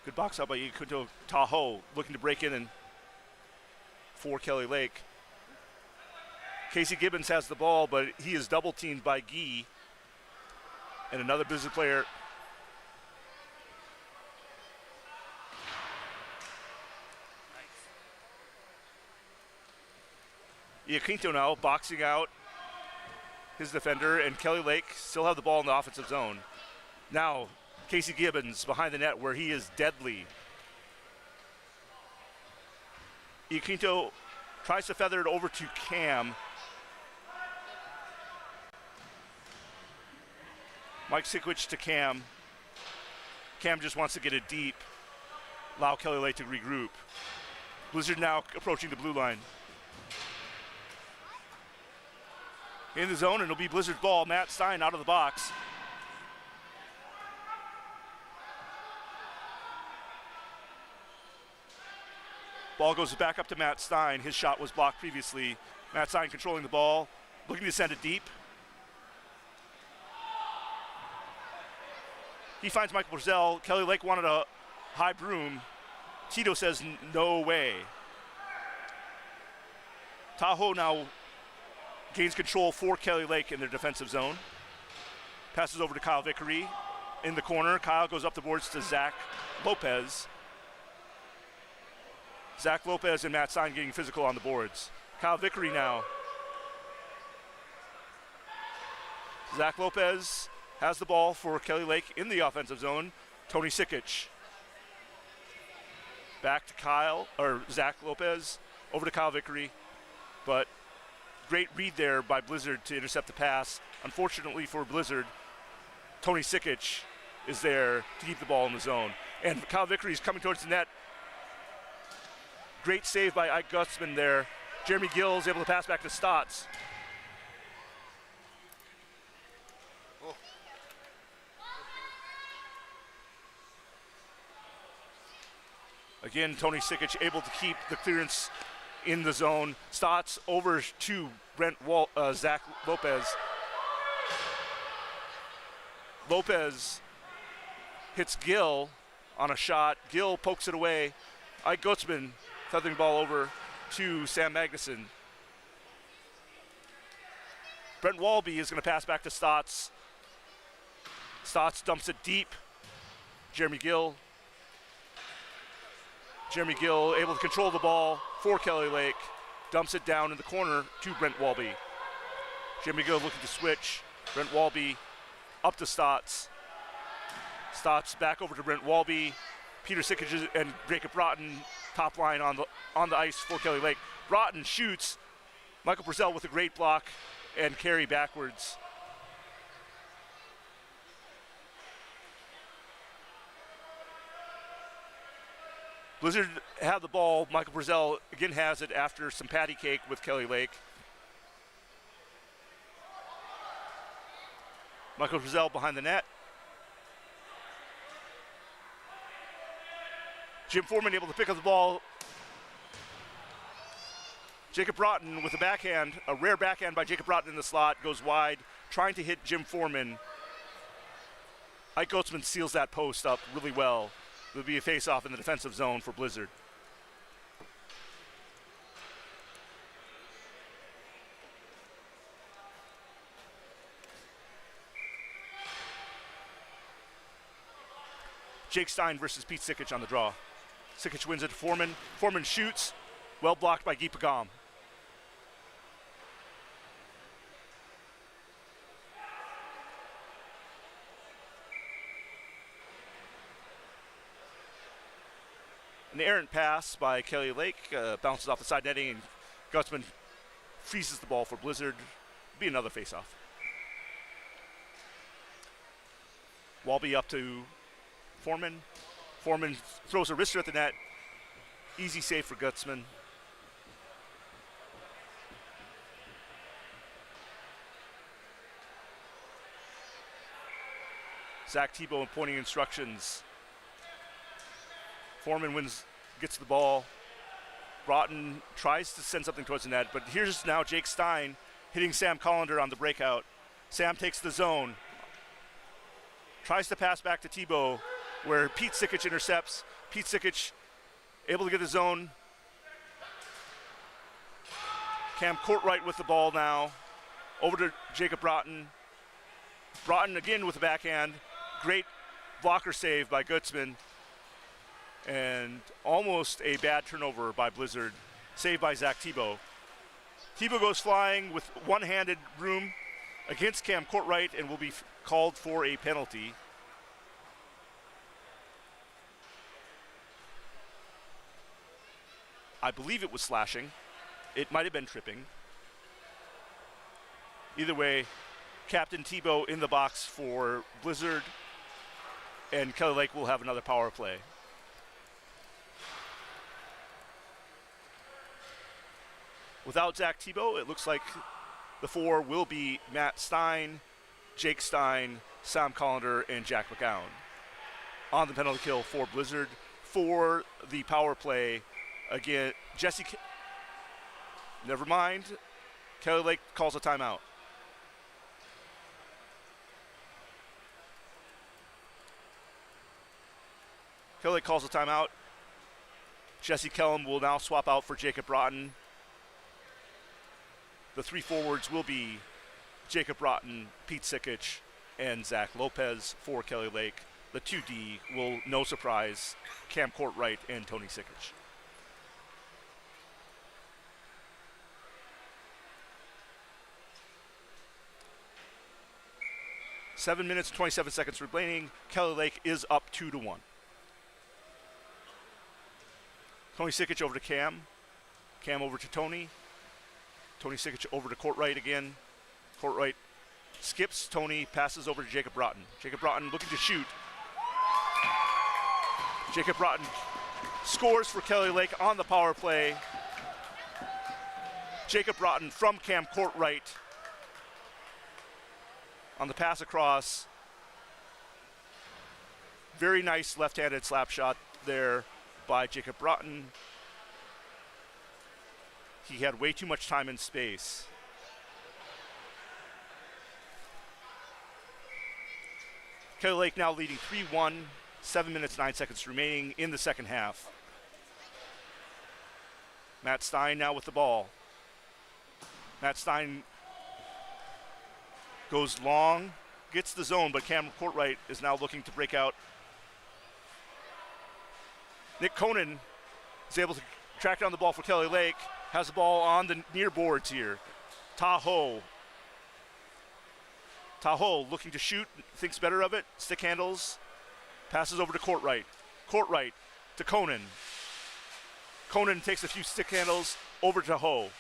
Good box out by Ikuto Tahoe, looking to break in and for Kelly Lake. Casey Gibbons has the ball, but he is double teamed by Gee. And another Blizzard player. Iaquinto now boxing out his defender, and Kelly Lake still have the ball in the offensive zone. Now, Casey Gibbons behind the net where he is deadly. Iaquinto tries to feather it over to Cam. Mike Sikic to Cam. Cam just wants to get it deep. Allow Kelly Lake to regroup. Blizzard now approaching the blue line. In the zone, and it'll be Blizzard's ball. Matt Stein out of the box. Ball goes back up to Matt Stein. His shot was blocked previously. Matt Stein controlling the ball, looking to send it deep. He finds Michael Brazell. Kelly Lake wanted a high broom. Tito says no way. Tahoe now gains control for Kelly Lake in their defensive zone. Passes over to Kyle Vickery in the corner. Kyle goes up the boards to Zach Lopez. Zach Lopez and Matt Stein getting physical on the boards. Kyle Vickery now. Zach Lopez has the ball for Kelly Lake in the offensive zone. Tony Sikic. Back to Zach Lopez, over to Kyle Vickery. But great read there by Blizzard to intercept the pass. Unfortunately for Blizzard, Tony Sikic is there to keep the ball in the zone. And Kyle Vickery is coming towards the net. Great save by Ike Gutzman there. Jeremy Gill is able to pass back to Stotts. Again, Tony Sikic able to keep the clearance in the zone. Stotts over to Zach Lopez. Lopez hits Gill on a shot. Gill pokes it away. Ike Gutzman feathering the ball over to Sam Magnuson. Brent Walby is going to pass back to Stotts. Stotts dumps it deep. Jeremy Gill able to control the ball for Kelly Lake. Dumps it down in the corner to Brent Walby. Jeremy Gill looking to switch. Brent Walby up to Stotts. Stotts back over to Brent Walby. Peter Sikic and Jacob Broughton top line on the ice for Kelly Lake. Broughton shoots. Michael Purcell with a great block and carry backwards. Blizzard have the ball. Michael Purcell again has it after some patty cake with Kelly Lake. Michael Purcell behind the net. Jim Foreman able to pick up the ball. Jacob Broughton with a backhand, a rare backhand by Jacob Broughton in the slot, goes wide, trying to hit Jim Foreman. Ike Gutzman seals that post up really well. There'll be a face-off in the defensive zone for Blizzard. Jake Stein versus Pete Sikic on the draw. Sikic wins it to Foreman. Foreman shoots. Well blocked by Guy Pagam. An errant pass by Kelly Lake, bounces off the side netting, and Gutzman freezes the ball for Blizzard. Be another face-off. Walby up to Foreman. Foreman throws a wrister at the net. Easy save for Gutzman. Zach Tebow pointing instructions. Foreman gets the ball. Broughton tries to send something towards the net, but here's now Jake Stein hitting Sam Collender on the breakout. Sam takes the zone. Tries to pass back to Tebow, where Pete Sikic intercepts. Pete Sikic able to get the zone. Cam Courtright with the ball now. Over to Jacob Broughton. Broughton again with the backhand. Great blocker save by Gutzman. And almost a bad turnover by Blizzard. Saved by Zach Tebow. Tebow goes flying with one-handed room against Cam Courtright and will be called for a penalty. I believe it was slashing. It might have been tripping. Either way, Captain Tebow in the box for Blizzard, and Kelly Lake will have another power play. Without Zach Tebow, it looks like the four will be Matt Stein, Jake Stein, Sam Collender, and Jack McGowan. On the penalty kill for Blizzard. For the power play, again, never mind. Kelly Lake calls a timeout. Kelly Lake calls a timeout. Jesse Kellum will now swap out for Jacob Broughton. The three forwards will be Jacob Broughton, Pete Sikic, and Zach Lopez for Kelly Lake. The 2D will, no surprise, Cam Courtwright and Tony Sikic. Seven minutes, 27 seconds remaining. Kelly Lake is up 2-1. Tony Sikic over to Cam. Cam over to Tony. Tony Sikic over to Courtwright again. Courtwright skips Tony, passes over to Jacob Broughton. Jacob Broughton looking to shoot. Jacob Broughton scores for Kelly Lake on the power play. Jacob Broughton from Cam Courtwright on the pass across. Very nice left-handed slap shot there by Jacob Broughton. He had way too much time and space. Kelly Lake now leading 3-1, 7 minutes, 9 seconds remaining in the second half. Matt Stein now with the ball. Matt Stein goes long, gets the zone, but Cam Courtwright is now looking to break out. Nick Conan is able to track down the ball for Kelly Lake, has the ball on the near boards here. Tahoe looking to shoot, thinks better of it, stick handles, passes over to Courtwright. Courtwright to Conan. Conan takes a few stick handles over to Tahoe.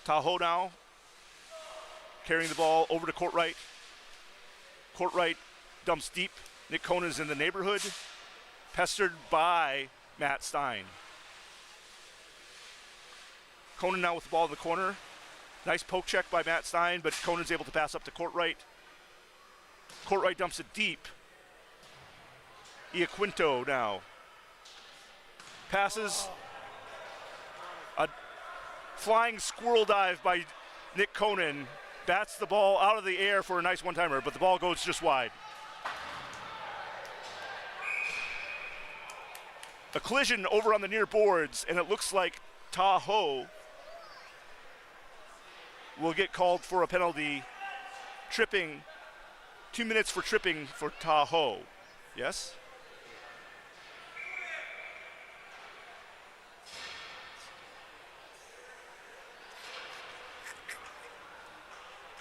Tahoe now carrying the ball over to Courtwright. Courtwright dumps deep. Nick Conan is in the neighborhood, pestered by Matt Stein. Conan now with the ball in the corner. Nice poke check by Matt Stein, but Conan's able to pass up to Courtwright. Courtwright dumps it deep. Iaquinto now passes. A flying squirrel dive by Nick Conan. Bats the ball out of the air for a nice one-timer, but the ball goes just wide. A collision over on the near boards, and it looks like Tahoe will get called for a penalty. Tripping. 2 minutes for tripping for Tahoe. Yes?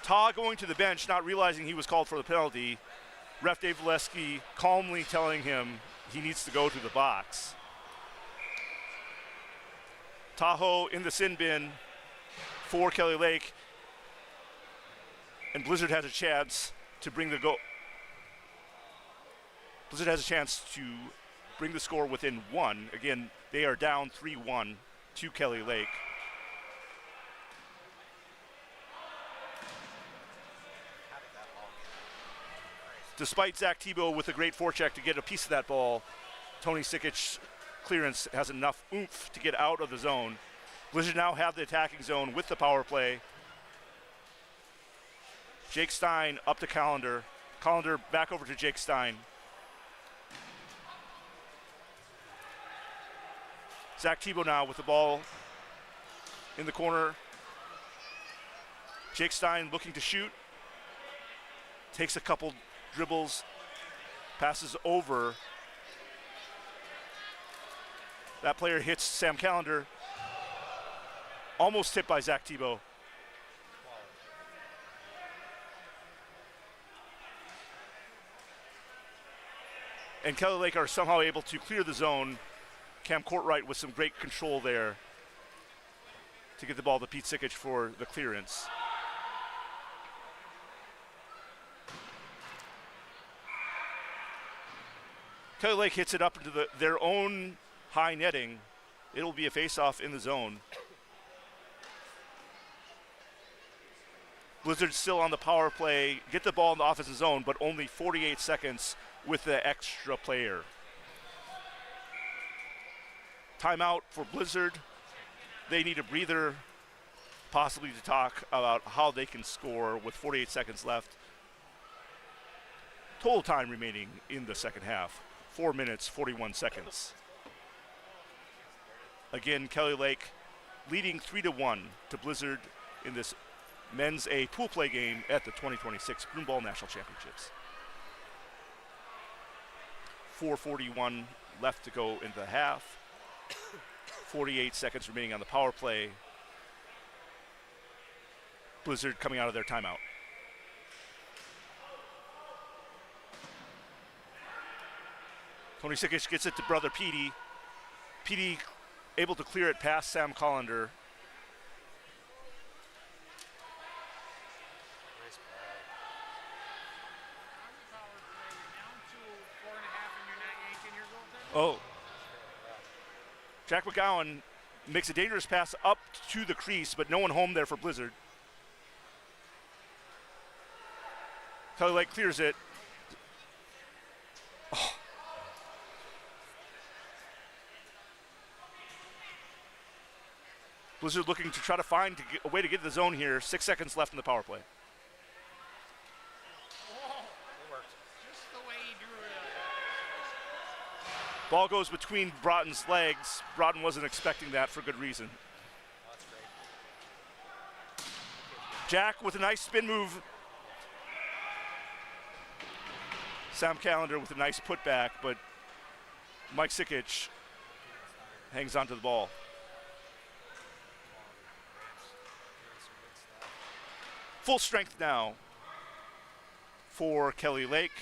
Ta going to the bench, not realizing he was called for the penalty. Ref Dave Valesky calmly telling him he needs to go to the box. Tahoe in the sin bin for Kelly Lake. And Blizzard has a chance to bring the goal. Blizzard has a chance to bring the score within one. Again, they are down 3-1 to Kelly Lake. Despite Zach Tebow with a great forecheck to get a piece of that ball, Tony Sikic's clearance has enough oomph to get out of the zone. Blizzard now have the attacking zone with the power play. Jake Stein up to Callender. Callender back over to Jake Stein. Zach Tebow now with the ball in the corner. Jake Stein looking to shoot. Takes a couple dribbles, passes over. That player hits Sam Callender. Almost hit by Zach Tebow. And Kelly Lake are somehow able to clear the zone. Cam Courtwright with some great control there to get the ball to Pete Sikic for the clearance. Kelly Lake hits it up into their own high netting. It'll be a face-off in the zone. Blizzard still on the power play. Get the ball in the offensive zone, but only 48 seconds with the extra player. Timeout for Blizzard. They need a breather, possibly to talk about how they can score with 48 seconds left. Total time remaining in the second half, 4 minutes, 41 seconds. Again, Kelly Lake leading 3-1 to Blizzard in this men's A pool play game at the 2026 Broomball National Championships. 4:41 left to go into the half. 48 seconds remaining on the power play. Blizzard coming out of their timeout. Tony Sikic gets it to brother Petey. Petey able to clear it past Sam Collender. Oh. Jack McGowan makes a dangerous pass up to the crease, but no one home there for Blizzard. Kelly Lake clears it. Oh. Blizzard looking to try to find a way to get to the zone here. 6 seconds left in the power play. Ball goes between Broughton's legs. Broughton wasn't expecting that for good reason. Jack with a nice spin move. Sam Callender with a nice putback, but Mike Sikic hangs onto the ball. Full strength now for Kelly Lake.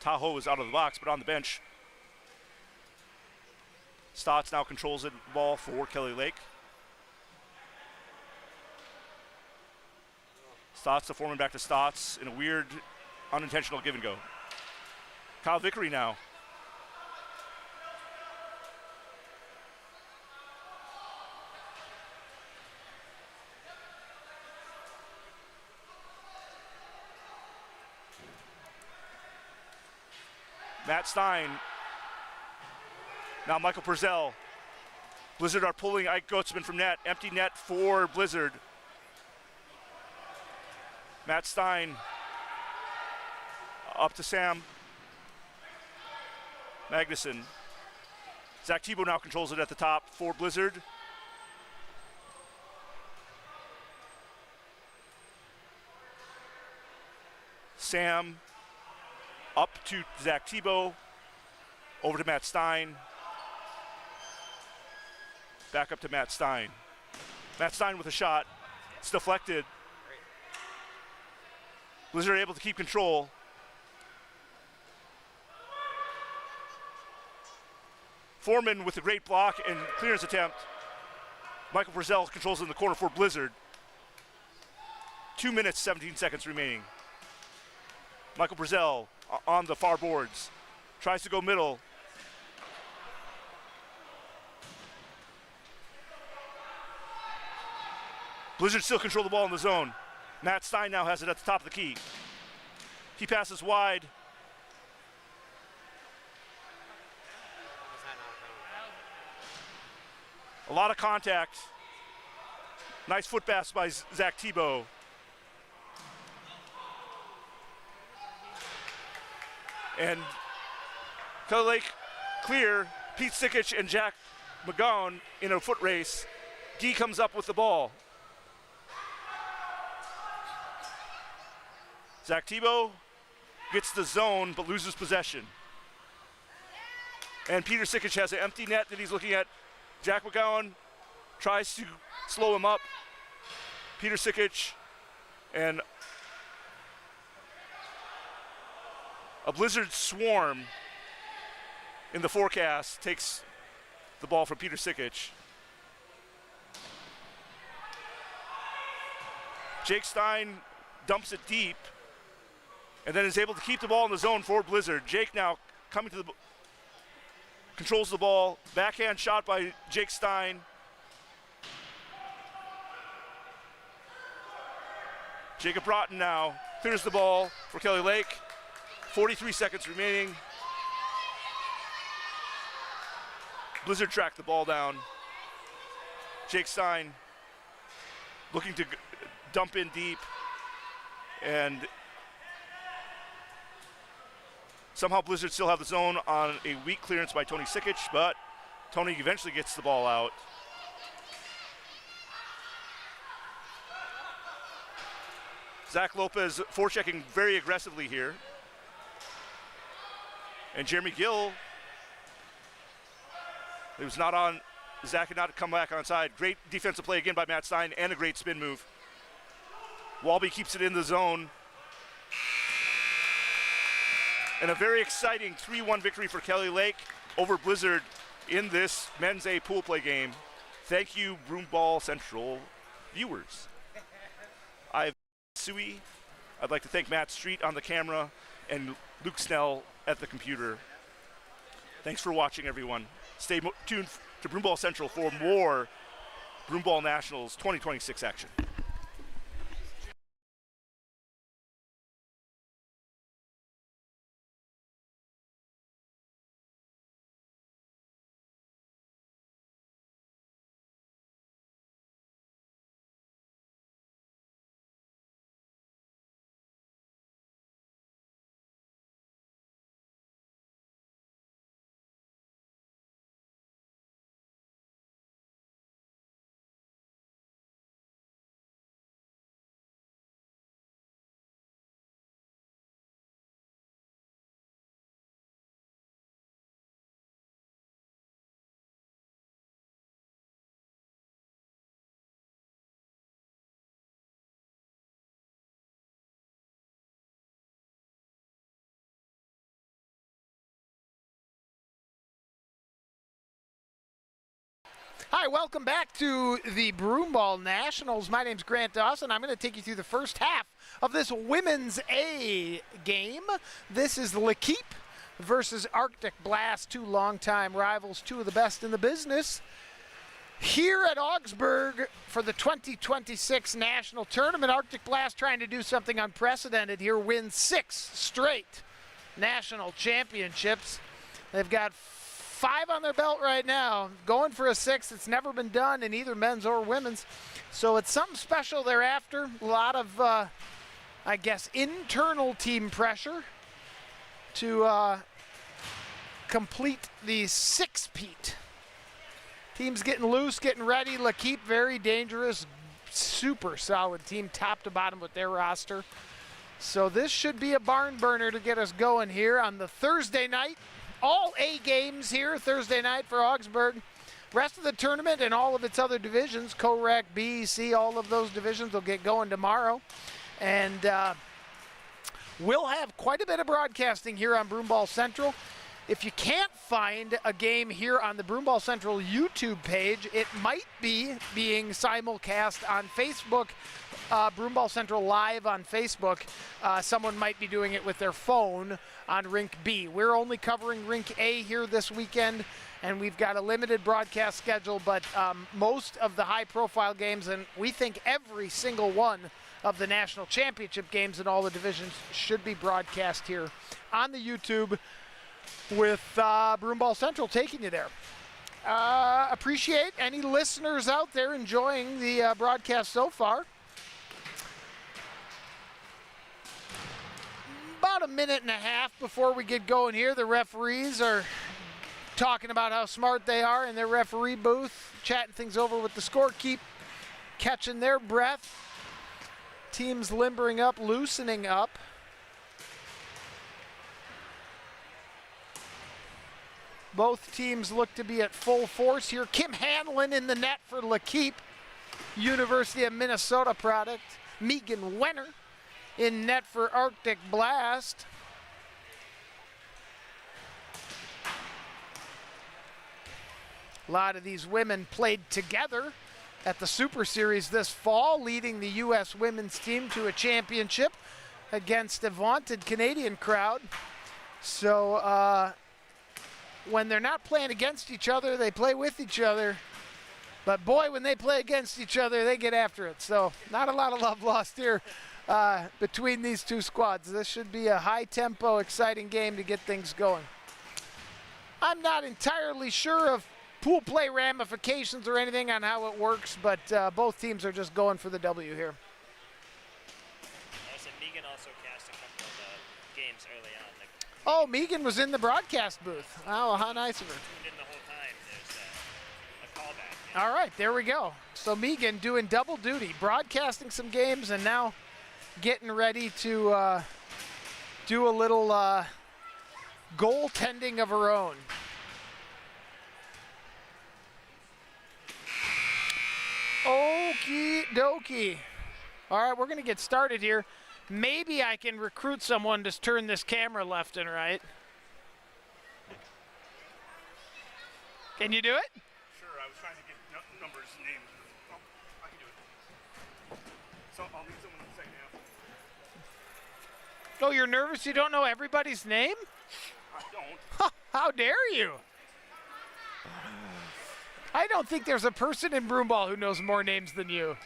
Tahoe is out of the box, but on the bench. Stotts now controls the ball for Kelly Lake. Stotts, the foreman, back to Stotts in a weird, unintentional give and go. Kyle Vickery now. Matt Stein. Now Michael Purcell. Blizzard are pulling Ike Goetzman from net. Empty net for Blizzard. Matt Stein up to Sam Magnuson. Zach Tebow now controls it at the top for Blizzard. Sam up to Zach Tebow, over to Matt Stein. Back up to Matt Stein. Matt Stein with a shot. It's deflected. Blizzard able to keep control. Foreman with a great block and clearance attempt. Michael Purcell controls in the corner for Blizzard. 2 minutes, 17 seconds remaining. Michael Purcell on the far boards. Tries to go middle. Blizzard still control the ball in the zone. Matt Stein now has it at the top of the key. He passes wide. A lot of contact. Nice foot pass by Zach Tebow. And Kelly Lake clear. Pete Sikic and Jack McGowan in a foot race. Gee comes up with the ball. Zach Tebow gets the zone but loses possession. And Peter Sikic has an empty net that he's looking at. Jack McGowan tries to slow him up. Peter Sikic and a Blizzard swarm in the forecast takes the ball from Peter Sikic. Jake Stein dumps it deep and then is able to keep the ball in the zone for Blizzard. Jake now coming to the controls the ball. Backhand shot by Jake Stein. Jacob Broughton now clears the ball for Kelly Lake. 43 seconds remaining. Blizzard tracked the ball down. Jake Stein looking to dump in deep. And somehow Blizzard still have the zone on a weak clearance by Tony Sikic, but Tony eventually gets the ball out. Zach Lopez forechecking very aggressively here. And Jeremy Gill, it was not on, Zach had not come back on side. Great defensive play again by Matt Stein and a great spin move. Walby keeps it in the zone. And a very exciting 3-1 victory for Kelly Lake over Blizzard in this men's A pool play game. Thank you, Broomball Central viewers. I've Sui. I'd like to thank Matt Street on the camera and Luke Snell at the computer. Thanks for watching, everyone. Stay tuned to Broomball Central for more Broomball Nationals 2026 action. Hi, welcome back to the Broomball Nationals. My name's Grant Dawson. I'm going to take you through the first half of this Women's A game. This is L'Equipe versus Arctic Blast, two longtime rivals, two of the best in the business. Here at Augsburg for the 2026 National Tournament, Arctic Blast trying to do something unprecedented here, win 6 straight national championships. They've got 5 on their belt right now, going for a 6th. It's never been done in either men's or women's. So it's something special thereafter. A lot of, I guess, internal team pressure to complete the 6-peat. Team's getting loose, getting ready. L'Equipe, very dangerous, super solid team, top to bottom with their roster. So this should be a barn burner to get us going here on the Thursday night. All A games here Thursday night for Augsburg. Rest of the tournament and all of its other divisions, COREC, B, C, all of those divisions will get going tomorrow. And we'll have quite a bit of broadcasting here on Broomball Central. If you can't find a game here on the Broomball Central YouTube page, it might be being simulcast on Facebook, Broomball Central Live on Facebook. Someone might be doing it with their phone on Rink B. We're only covering Rink A here this weekend, and we've got a limited broadcast schedule, but most of the high-profile games, and we think every single one of the national championship games in all the divisions should be broadcast here on the YouTube with Broomball Central taking you there. Appreciate any listeners out there enjoying the broadcast so far. About a minute and a half before we get going here, the referees are talking about how smart they are in their referee booth, chatting things over with the scorekeep, catching their breath. Teams limbering up, loosening up. Both teams look to be at full force here. Kim Hanlon in the net for L'Equipe, University of Minnesota product. Megan Wenner in net for Arctic Blast. A lot of these women played together at the Super Series this fall, leading the U.S. women's team to a championship against a vaunted Canadian crowd. So when they're not playing against each other, they play with each other. But boy, when they play against each other, they get after it. So not a lot of love lost here between these two squads. This should be a high-tempo, exciting game to get things going. I'm not entirely sure of pool play ramifications or anything on how it works, but both teams are just going for the W here. Megan also cast a couple of games early on. Oh, Megan was in the broadcast booth. Oh, how nice of her. Tuned in the whole time. There's All right, there we go. So Megan doing double duty, broadcasting some games and now getting ready to do a little goaltending of her own. Okie dokie. All right, we're going to get started here. Maybe I can recruit someone to turn this camera left and right. Can you do it? Sure, I was trying to get numbers and names. Oh, I can do it. So I'll need someone in a second now. Oh, you're nervous you don't know everybody's name? I don't. How dare you? I don't think there's a person in Broomball who knows more names than you.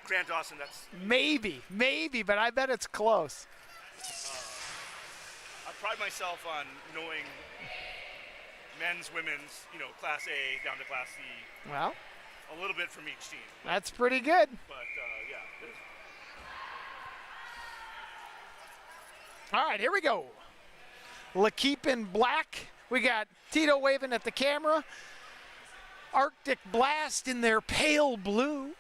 Grant Dawson, that's. Maybe, but I bet it's close. I pride myself on knowing men's, women's, Class A down to Class C, Well, a little bit from each team. that's pretty good. But, yeah. All right, here we go. L'Keep in black. We got Tito waving at the camera. Arctic Blast in their pale blue.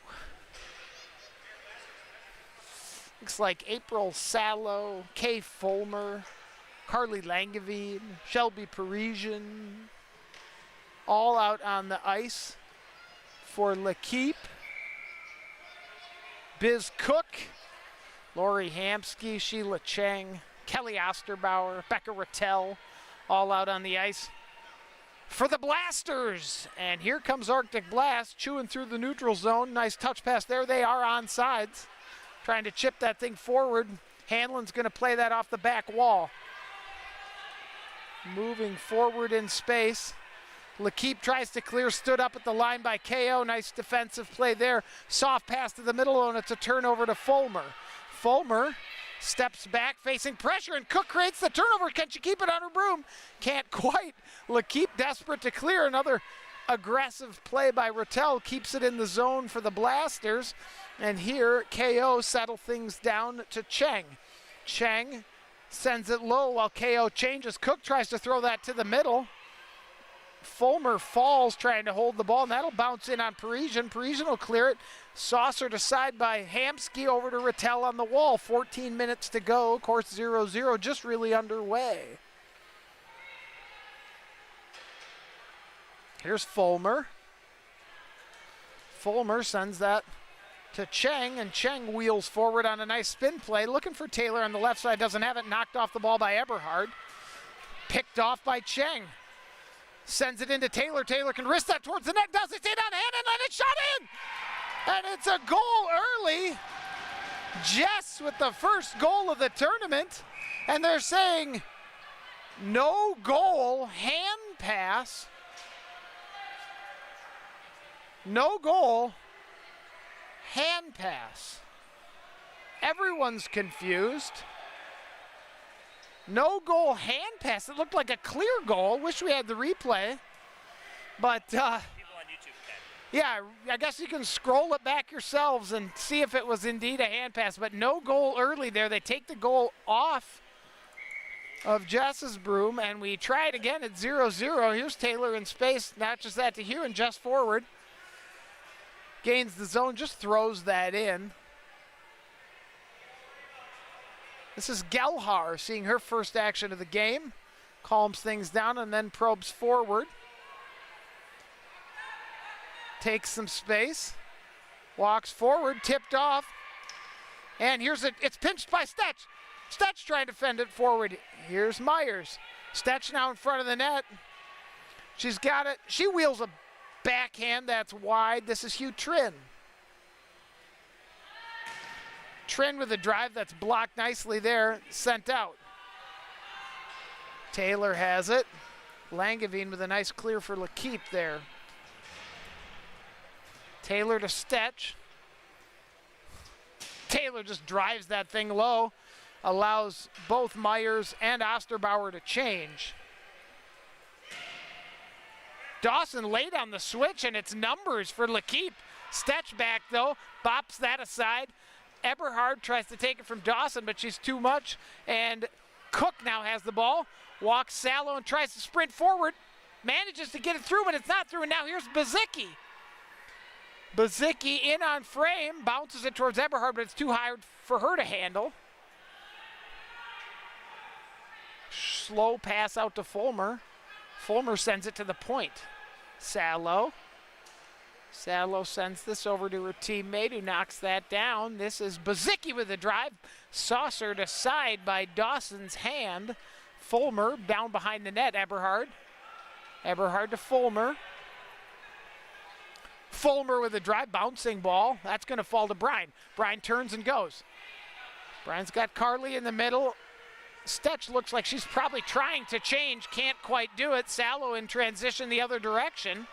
Looks like April Sallow, Kay Fulmer, Carly Langevin, Shelby Parisian, all out on the ice for L'Keep. Biz Cook, Lori Hamsky, Sheila Cheng, Kelly Osterbauer, Becca Rattel, all out on the ice for the Blasters. And here comes Arctic Blast chewing through the neutral zone. Nice touch pass there. They are on sides, trying to chip that thing forward. Hanlon's going to play that off the back wall. Moving forward in space. L'Keep tries to clear, stood up at the line by KO. Nice defensive play there. Soft pass to the middle, and it's a turnover to Fulmer. Fulmer steps back, facing pressure, and Cook creates the turnover. Can she keep it on her broom? Can't quite. L'Keep desperate to clear. Another aggressive play by Rattel keeps it in the zone for the Blasters. And here, KO settle things down to Cheng. Cheng sends it low while KO changes. Cook tries to throw that to the middle. Fulmer falls trying to hold the ball, and that'll bounce in on Parisian. Parisian will clear it. Saucered aside by Hamsky over to Rattel on the wall. 14 minutes to go. Of course, 0-0 just really underway. Here's Fulmer. Fulmer sends that to Cheng, and Cheng wheels forward on a nice spin play. Looking for Taylor on the left side, doesn't have it. Knocked off the ball by Eberhard. Picked off by Cheng. Sends it into Taylor. Taylor can wrist that towards the net. Does it? It's on hand and let it shot in. And it's a goal early. Jess with the first goal of the tournament. And they're saying no goal, hand pass. No goal, hand pass. Everyone's confused. No goal, hand pass. It looked like a clear goal. Wish we had the replay. But, People on YouTube can. yeah, I guess you can scroll it back yourselves and see if it was indeed a hand pass. But no goal early there. They take the goal off of Jess's broom, and we try it again at 0-0. Here's Taylor in space. Notches that to Hugh, and Jess forward. Gains the zone, just throws that in. This is Gelhar seeing her first action of the game. Calms things down and then probes forward. Takes some space. Walks forward, tipped off. And here's it. It's pinched by Stetch. Stetch trying to fend it forward. Here's Myers. Stetch now in front of the net. She's got it. She wheels a backhand that's wide. This is Hugh Trin. Trin with a drive that's blocked nicely there, sent out. Taylor has it. Langevin with a nice clear for L'Keep there. Taylor to Stetch. Taylor just drives that thing low, allows both Myers and Osterbauer to change. Dawson late on the switch, and it's numbers for L'Keep. Stetch back, though, bops that aside. Eberhard tries to take it from Dawson, but she's too much. And Cook now has the ball. Walks Sallow and tries to sprint forward. Manages to get it through, but it's not through. And now here's Bazicki. Bazicki in on frame, bounces it towards Eberhard, but it's too high for her to handle. Slow pass out to Fulmer. Fulmer sends it to the point. Salo sends this over to her teammate who knocks that down. This is Bazicki with the drive. Saucered aside by Dawson's hand. Fulmer down behind the net. Eberhard to Fulmer. Fulmer with a drive, bouncing ball. That's going to fall to Bryan. Bryan turns and goes. Bryan's got Carly in the middle. Stetch looks like she's probably trying to change, can't quite do it. Salo in transition the other direction.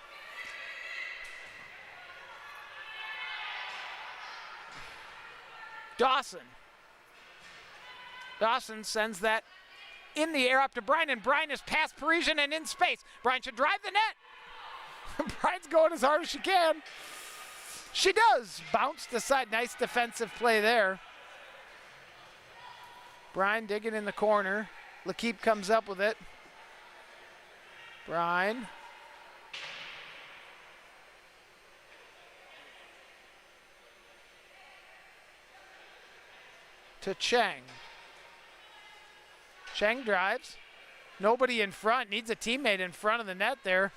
Dawson sends that in the air up to Bryan, and Bryan is past Parisian and in space. Bryan should drive the net. Bryan's going as hard as she can. She does. Bounced aside. Nice defensive play there. Bryan digging in the corner. L'Equipe comes up with it. Bryan. To Cheng. Cheng drives. Nobody in front. Needs a teammate in front of the net there.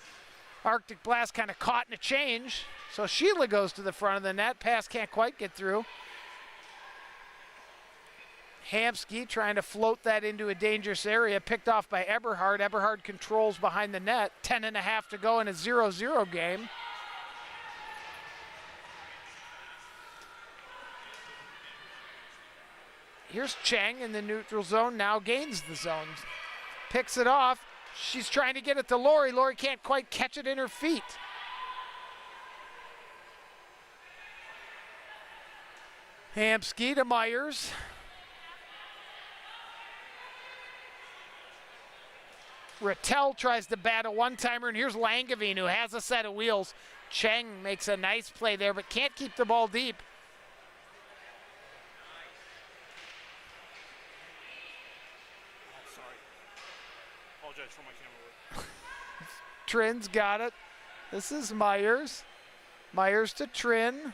Arctic Blast kind of caught in a change. So Sheila goes to the front of the net. Pass can't quite get through. Hamsky trying to float that into a dangerous area. Picked off by Eberhard. Eberhard controls behind the net. 10.5 to go in a 0-0 game. Here's Cheng in the neutral zone. Now gains the zone. Picks it off. She's trying to get it to Lori. Lori can't quite catch it in her feet. Hamsky to Myers. Rattel tries to bat a one-timer, and here's Langevin, who has a set of wheels. Cheng makes a nice play there, but can't keep the ball deep. For my camera work. Trin's got it. This is Myers. Myers to Trin.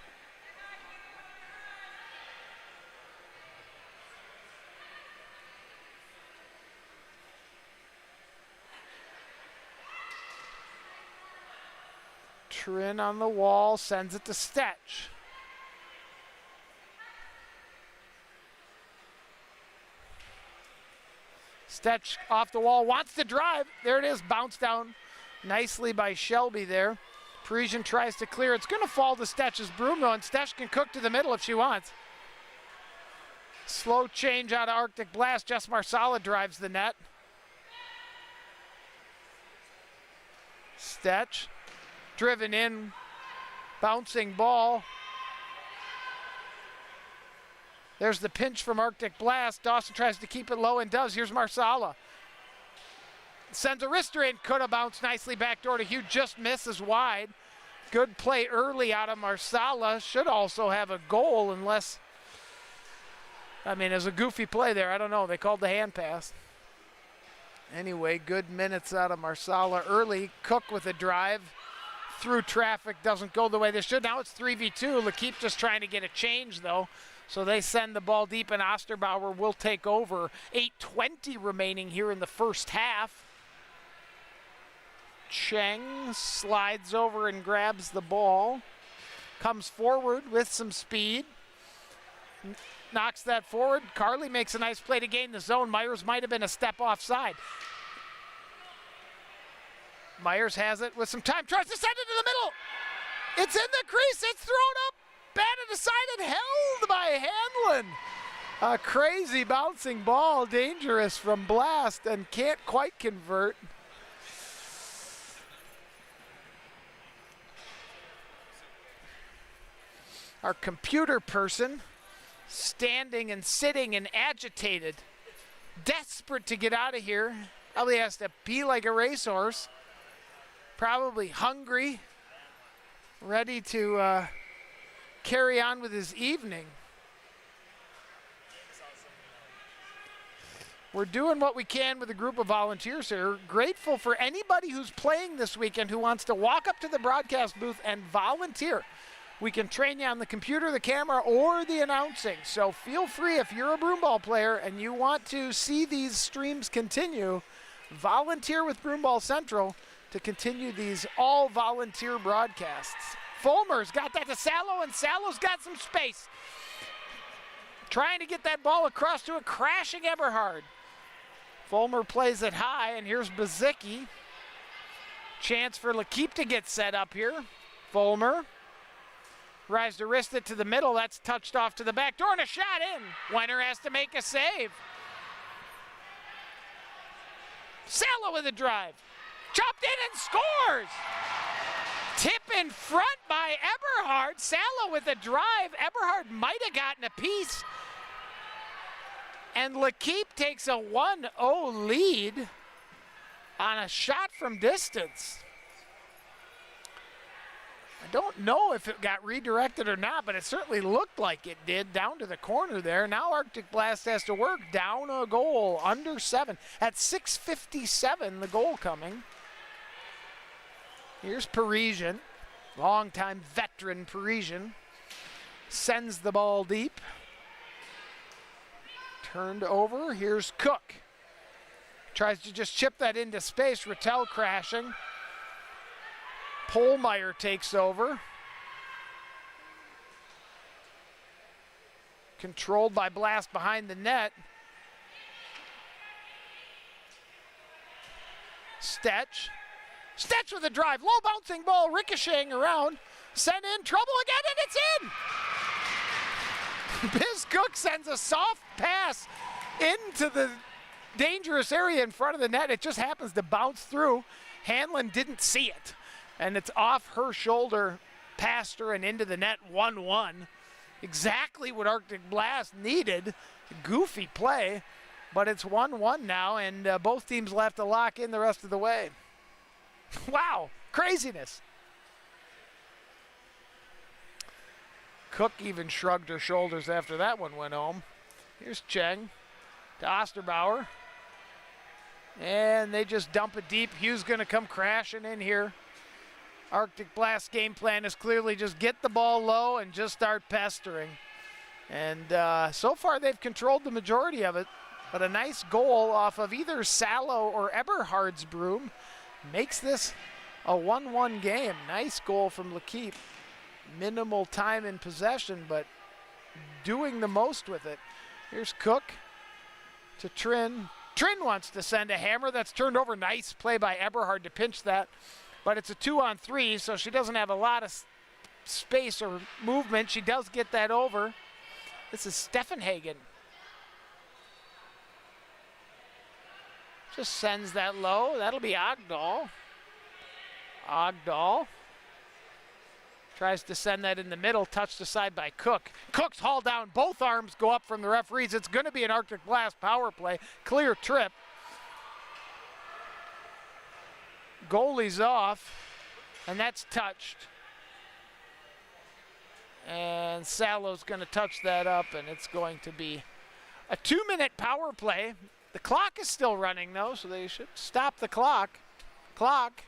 Trin on the wall, sends it to Stetch. Stetch off the wall, wants to drive. There it is, bounced down nicely by Shelby there. Parisian tries to clear. It's going to fall to Stetch's broom, though, and Stetch can cook to the middle if she wants. Slow change out of Arctic Blast. Jess Marsala drives the net. Stetch driven in, bouncing ball. There's the pinch from Arctic Blast. Dawson tries to keep it low and does. Here's Marsala. Sends a wrister in. Could have bounced nicely backdoor to Hugh. Just misses wide. Good play early out of Marsala. Should also have a goal unless, I mean, there's a goofy play there. I don't know. They called the hand pass. Anyway, good minutes out of Marsala early. Cook with a drive. Through traffic. Doesn't go the way they should. Now it's 3v2. L'Equipe just trying to get a change, though. So they send the ball deep, and Osterbauer will take over. 8:20 remaining here in the first half. Cheng slides over and grabs the ball. Comes forward with some speed. Knocks that forward. Carly makes a nice play to gain the zone. Myers might have been a step offside. Myers has it with some time. Tries to send it to the middle. It's in the crease. It's thrown up. Batted aside and held by Hanlon. A crazy bouncing ball, dangerous from Blast, and can't quite convert. Our computer person standing and sitting and agitated, desperate to get out of here. Probably has to pee like a racehorse. Probably hungry, ready to carry on with his evening. We're doing what we can with a group of volunteers here. Grateful for anybody who's playing this weekend who wants to walk up to the broadcast booth and volunteer. We can train you on the computer, the camera, or the announcing. So feel free, if you're a broomball player and you want to see these streams continue, volunteer with Broomball Central to continue these all-volunteer broadcasts. Fulmer's got that to Salo, and Salo's got some space. Trying to get that ball across to a crashing Eberhard. Fulmer plays it high, and here's Bazicki. Chance for L'Keep to get set up here. Fulmer tries to wrist it to the middle. That's touched off to the back door, and a shot in. Weiner has to make a save. Salo with a drive. Chopped in and scores. Tip in front by Eberhard. Salo with a drive. Eberhard might have gotten a piece. And L'Keep takes a 1-0 lead on a shot from distance. I don't know if it got redirected or not, but it certainly looked like it did down to the corner there. Now Arctic Blast has to work down a goal, under 7. At 6:57, the goal coming. Here's Parisian, longtime veteran Parisian. Sends the ball deep. Turned over, here's Cook. Tries to just chip that into space, Rattel crashing. Polmeyer takes over. Controlled by Blast behind the net. Stetch. Stetch with a drive, low bouncing ball, ricocheting around. Sent in, trouble again, and it's in! Biz Cook sends a soft pass into the dangerous area in front of the net. It just happens to bounce through. Hanlon didn't see it. And it's off her shoulder, past her, and into the net, 1-1. Exactly what Arctic Blast needed. Goofy play, but it's 1-1 now, and both teams left to lock in the rest of the way. Wow, craziness. Cook even shrugged her shoulders after that one went home. Here's Cheng to Osterbauer. And they just dump it deep. Hughes going to come crashing in here. Arctic Blast game plan is clearly just get the ball low and just start pestering. And so far they've controlled the majority of it. But a nice goal off of either Salo or Eberhard's broom makes this a 1-1 game. Nice goal from L'Keep. Minimal time in possession, but doing the most with it. Here's Cook to Trin. Trin wants to send a hammer. That's turned over. Nice play by Eberhard to pinch that. But it's a 2-on-3, so she doesn't have a lot of space or movement. She does get that over. This is Steffenhagen. Just sends that low. That'll be Ogdahl. Ogdahl tries to send that in the middle, touched aside by Cook. Cook's hauled down. Both arms go up from the referees. It's going to be an Arctic Blast power play. Clear trip. Goalie's off, and that's touched. And Salo's going to touch that up, and it's going to be a 2-minute power play. The clock is still running, though, so they should stop the clock. Clock.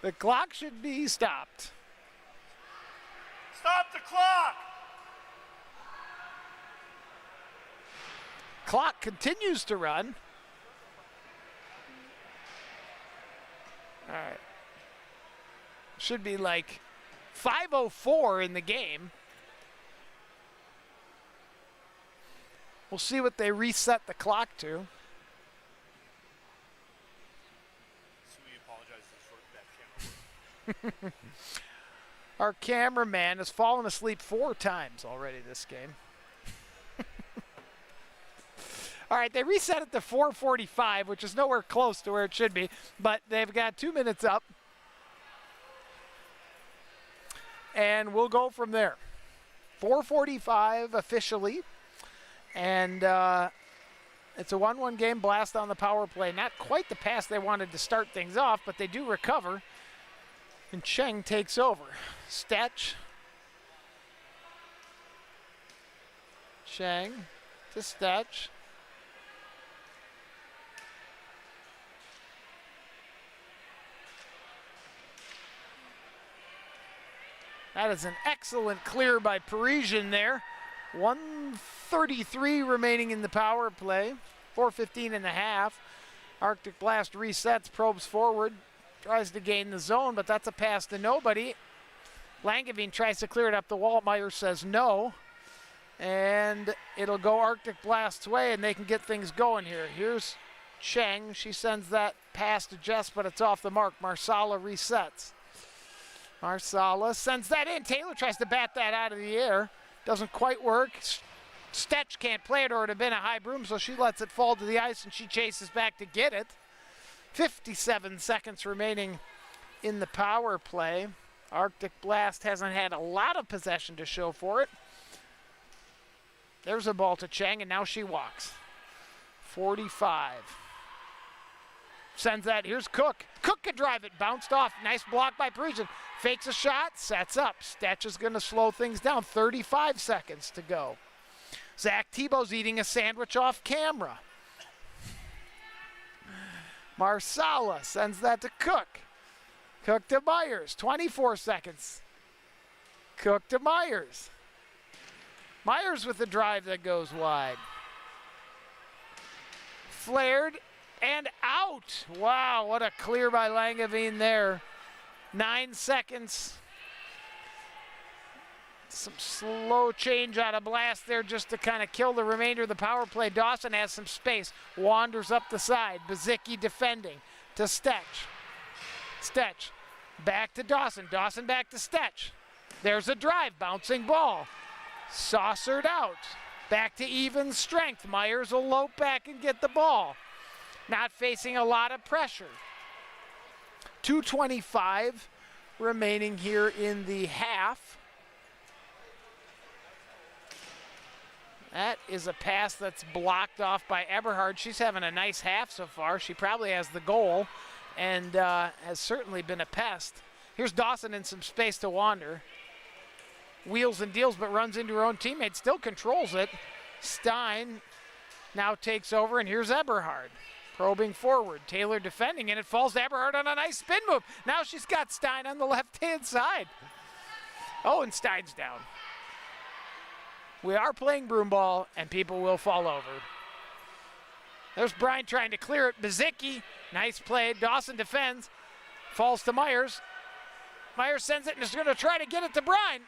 The clock should be stopped. Stop the clock! Clock continues to run. All right. Should be like 5:04 in the game. We'll see what they reset the clock to. Our cameraman has fallen asleep 4 times already this game. All right, they reset it to 4:45, which is nowhere close to where it should be, but they've got 2 minutes up. And we'll go from there. 4:45 officially. And it's a 1-1 game. Blast on the power play. Not quite the pass they wanted to start things off, but they do recover. And Cheng takes over. Stetch. Cheng to Stetch. That is an excellent clear by Parisian there. 1:33 remaining in the power play. 4:15 in the half. Arctic Blast resets, probes forward, tries to gain the zone, but that's a pass to nobody. Langevin tries to clear it up the wall. Myers says no. And it'll go Arctic Blast's way, and they can get things going here. Here's Cheng. She sends that pass to Jess, but it's off the mark. Marsala resets. Marsala sends that in. Taylor tries to bat that out of the air. Doesn't quite work. Stetch can't play it, or it would have been a high broom, so she lets it fall to the ice, and she chases back to get it. 57 seconds remaining in the power play. Arctic Blast hasn't had a lot of possession to show for it. There's a ball to Cheng, and now she walks. 45. Sends that. Here's Cook. Cook can drive it. Bounced off. Nice block by Parisian. Fakes a shot. Sets up. Stetch is going to slow things down. 35 seconds to go. Zach Tebow's eating a sandwich off camera. Marsala sends that to Cook. Cook to Myers. 24 seconds. Cook to Myers. Myers with the drive that goes wide. Flared and out. Wow, what a clear by Langevin there. 9 seconds. Some slow change out of Blast there just to kind of kill the remainder of the power play. Dawson has some space. Wanders up the side. Bazicki defending to Stetch. Stetch back to Dawson. Dawson back to Stetch. There's a drive. Bouncing ball. Saucered out. Back to even strength. Myers will lope back and get the ball. Not facing a lot of pressure. 2:25 remaining here in the half. That is a pass that's blocked off by Eberhard. She's having a nice half so far. She probably has the goal and has certainly been a pest. Here's Dawson in some space to wander. Wheels and deals, but runs into her own teammate. Still controls it. Stein now takes over, and here's Eberhard. Probing forward. Taylor defending, and it falls to Eberhard on a nice spin move. Now she's got Stein on the left-hand side. Oh, and Stein's down. We are playing broom ball, and people will fall over. There's Bryan trying to clear it. Bazicki, nice play. Dawson defends. Falls to Myers. Myers sends it and is going to try to get it to Bryan.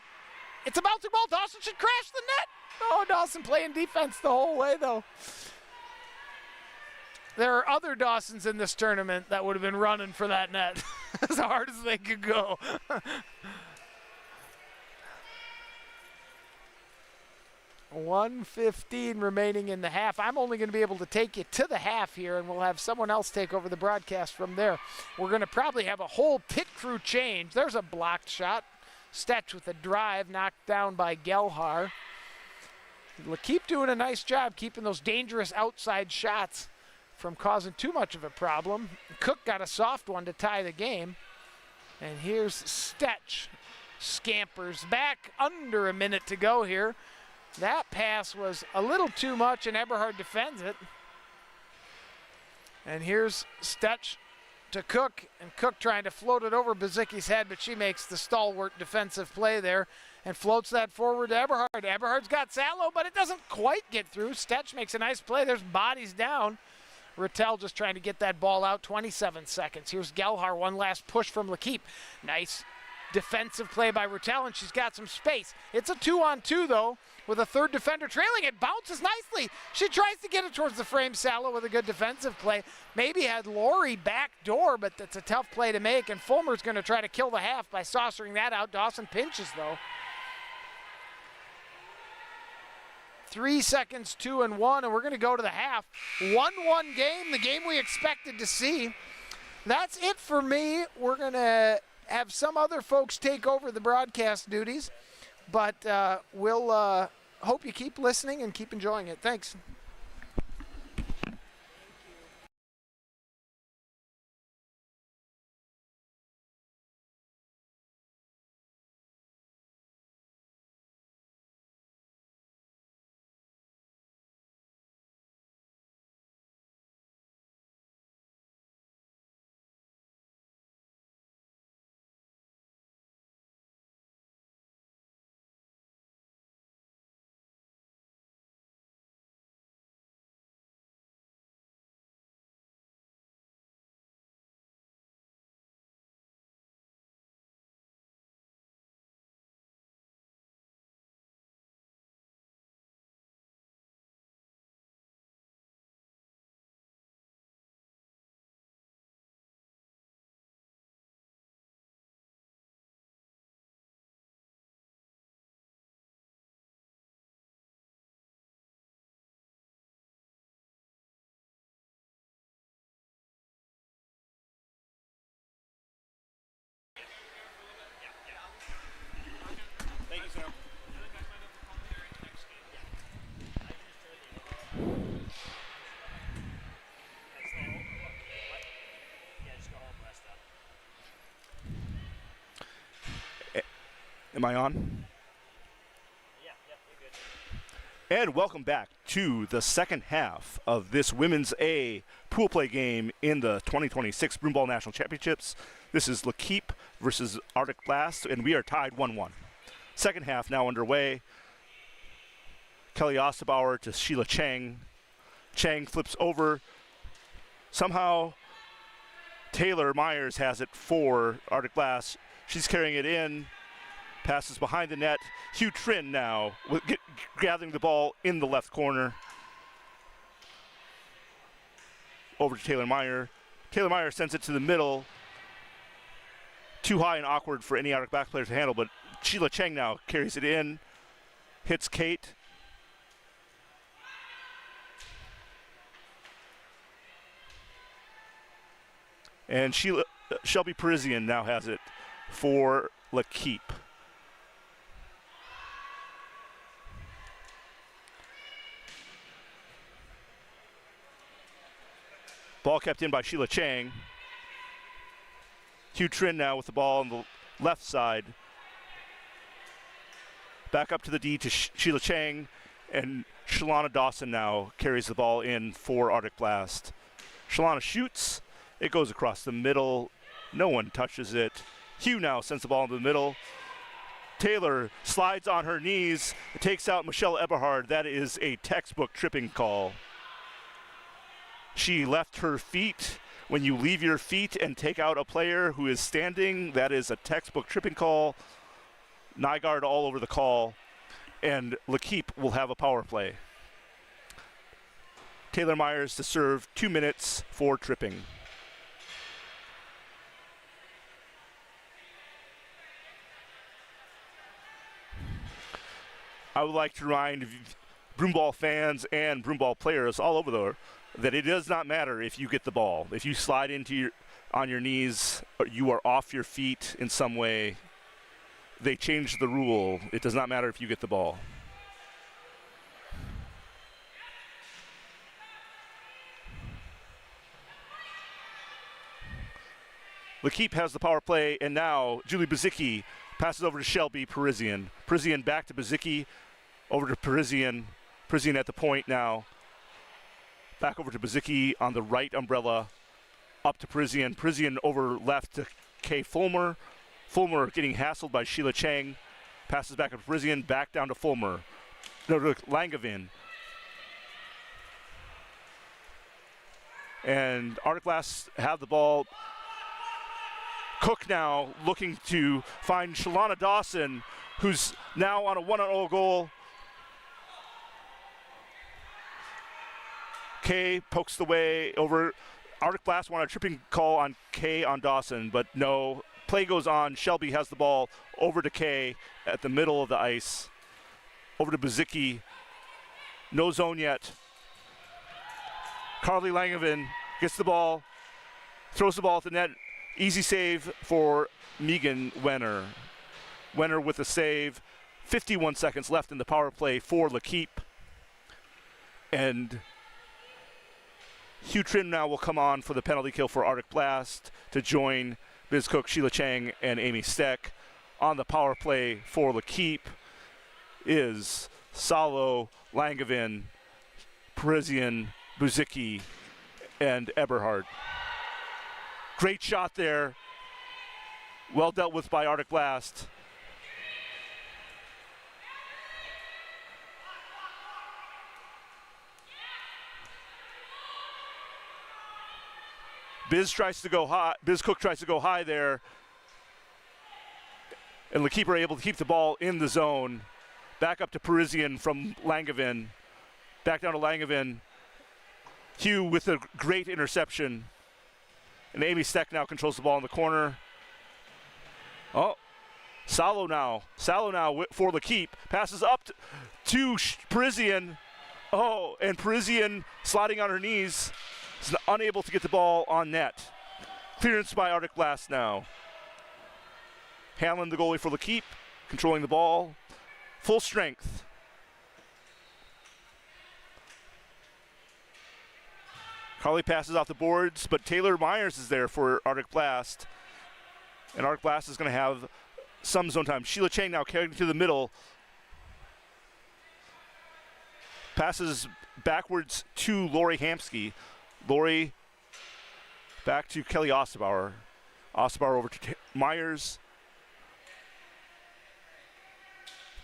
It's a bouncing ball. Dawson should crash the net. Oh, Dawson playing defense the whole way, though. There are other Dawsons in this tournament that would have been running for that net as hard as they could go. 1:15 remaining in the half. I'm only going to be able to take you to the half here, and we'll have someone else take over the broadcast from there. We're going to probably have a whole pit crew change. There's a blocked shot. Stetch with a drive, knocked down by Gelhar. Keep doing a nice job keeping those dangerous outside shots from causing too much of a problem. Cook got a soft one to tie the game. And here's Stetch. Scampers back, under a minute to go here. That pass was a little too much, and Eberhard defends it. And here's Stetch to Cook, and Cook trying to float it over Bazicki's head, but she makes the stalwart defensive play there and floats that forward to Eberhard. Eberhard's got Salo, but it doesn't quite get through. Stetch makes a nice play. There's bodies down. Rattel just trying to get that ball out. 27 seconds. Here's Gelhar, one last push from Lakeep. Nice defensive play by Rattel, and she's got some space. It's a 2-on-2, though, with a third defender trailing. It bounces nicely. She tries to get it towards the frame. Salo with a good defensive play. Maybe had Lori back door, but that's a tough play to make, and Fulmer's going to try to kill the half by saucering that out. Dawson pinches, though. 3 seconds, 2-1, and we're going to go to the half. 1-1 game, the game we expected to see. That's it for me. We're going to have some other folks take over the broadcast duties, but we'll hope you keep listening and keep enjoying it. Thanks. Am I on? And welcome back to the second half of this Women's A pool play game in the 2026 Broomball National Championships. This is L'Équipe versus Arctic Blast, and we are tied 1-1. Second half now underway. Kelly Osterbauer to Sheila Chang. Chang flips over. Somehow Taylor Myers has it for Arctic Blast. She's carrying it in. Passes behind the net. Hugh Trin now gathering the ball in the left corner. Over to Taylor Meyer. Taylor Meyer sends it to the middle. Too high and awkward for any Arctic Blast player to handle, but Sheila Chang now carries it in. Hits Kate. And Shelby Parisian now has it for L'Équipe. Ball kept in by Sheila Chang. Hugh Trin now with the ball on the left side. Back up to the D to Sheila Chang, and Shalana Dawson now carries the ball in for Arctic Blast. Shalana shoots. It goes across the middle. No one touches it. Hugh now sends the ball into the middle. Taylor slides on her knees, takes out Michelle Eberhard. That is a textbook tripping call. She left her feet. When you leave your feet and take out a player who is standing, that is a textbook tripping call. Nygaard all over the call, and L'Équipe will have a power play. Taylor Myers to serve, 2 minutes for tripping. I would like to remind broomball fans and broomball players all over there that it does not matter if you get the ball. If you slide on your knees, or you are off your feet in some way, they changed the rule. It does not matter if you get the ball. L'Équipe has the power play, and now Julie Bazicki passes over to Shelby Parisian. Parisian back to Bazicki, over to Parisian. Parisian at the point now. Back over to Bazicki on the right umbrella. Up to Parisian. Parisian over left to Kay Fulmer. Fulmer getting hassled by Sheila Chang. Passes back up to Parisian. Back down to Fulmer. No, to Langevin. And Arctic Blast have the ball. Cook now looking to find Shalana Dawson, who's now on a 1-0 goal. Kay pokes the way over. Arctic Blast wanted a tripping call on Kay on Dawson, but no. Play goes on. Shelby has the ball over to Kay at the middle of the ice. Over to Bazicki. No zone yet. Carly Langevin gets the ball, throws the ball at the net. Easy save for Megan Wenner. Wenner with a save. 51 seconds left in the power play for L'Équipe. And Hugh Trin now will come on for the penalty kill for Arctic Blast to join Biz Cook, Sheila Chang, and Amy Steck. On the power play for L'Équipe is Salo, Langevin, Parisian, Buzicki, and Eberhard. Great shot there. Well dealt with by Arctic Blast. Biz tries to go high. Biz Cook tries to go high there. And L'Équipe are able to keep the ball in the zone. Back up to Parisian from Langevin. Back down to Langevin. Hugh with a great interception. And Amy Steck now controls the ball in the corner. Oh, Salo now. Salo now for L'Équipe. Passes up to Parisian. Oh, and Parisian sliding on her knees. Is unable to get the ball on net. Clearance by Arctic Blast now. Hanlon, the goalie for L'Équipe, controlling the ball. Full strength. Carly passes off the boards, but Taylor Myers is there for Arctic Blast. And Arctic Blast is going to have some zone time. Sheila Chang now carrying to the middle. Passes backwards to Lori Hamsky. Lori back to Kelly Osterbauer. Osterbauer over to Myers.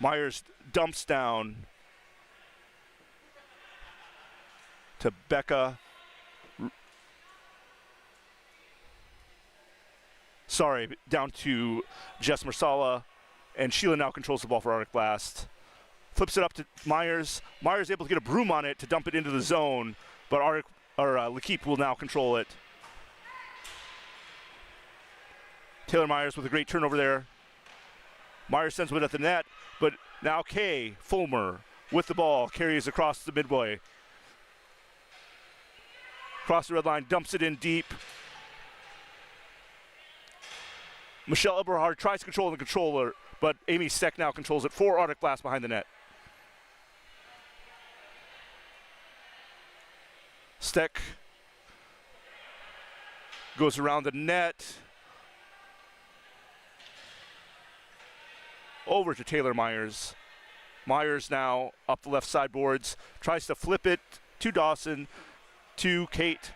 Myers dumps down to Becca. Sorry, down to Jess Marsala. And Sheila now controls the ball for Arctic Blast. Flips it up to Myers. Myers able to get a broom on it to dump it into the zone, but L'Equipe will now control it. Taylor Myers with a great turnover there. Myers sends it at the net, but now Kay Fulmer with the ball carries across the midway. Across the red line, dumps it in deep. Michelle Eberhard tries to control the controller, but Amy Steck now controls it for Arctic Blast behind the net. Steck goes around the net. Over to Taylor Myers. Myers now up the left side boards. Tries to flip it to Dawson, to Kate.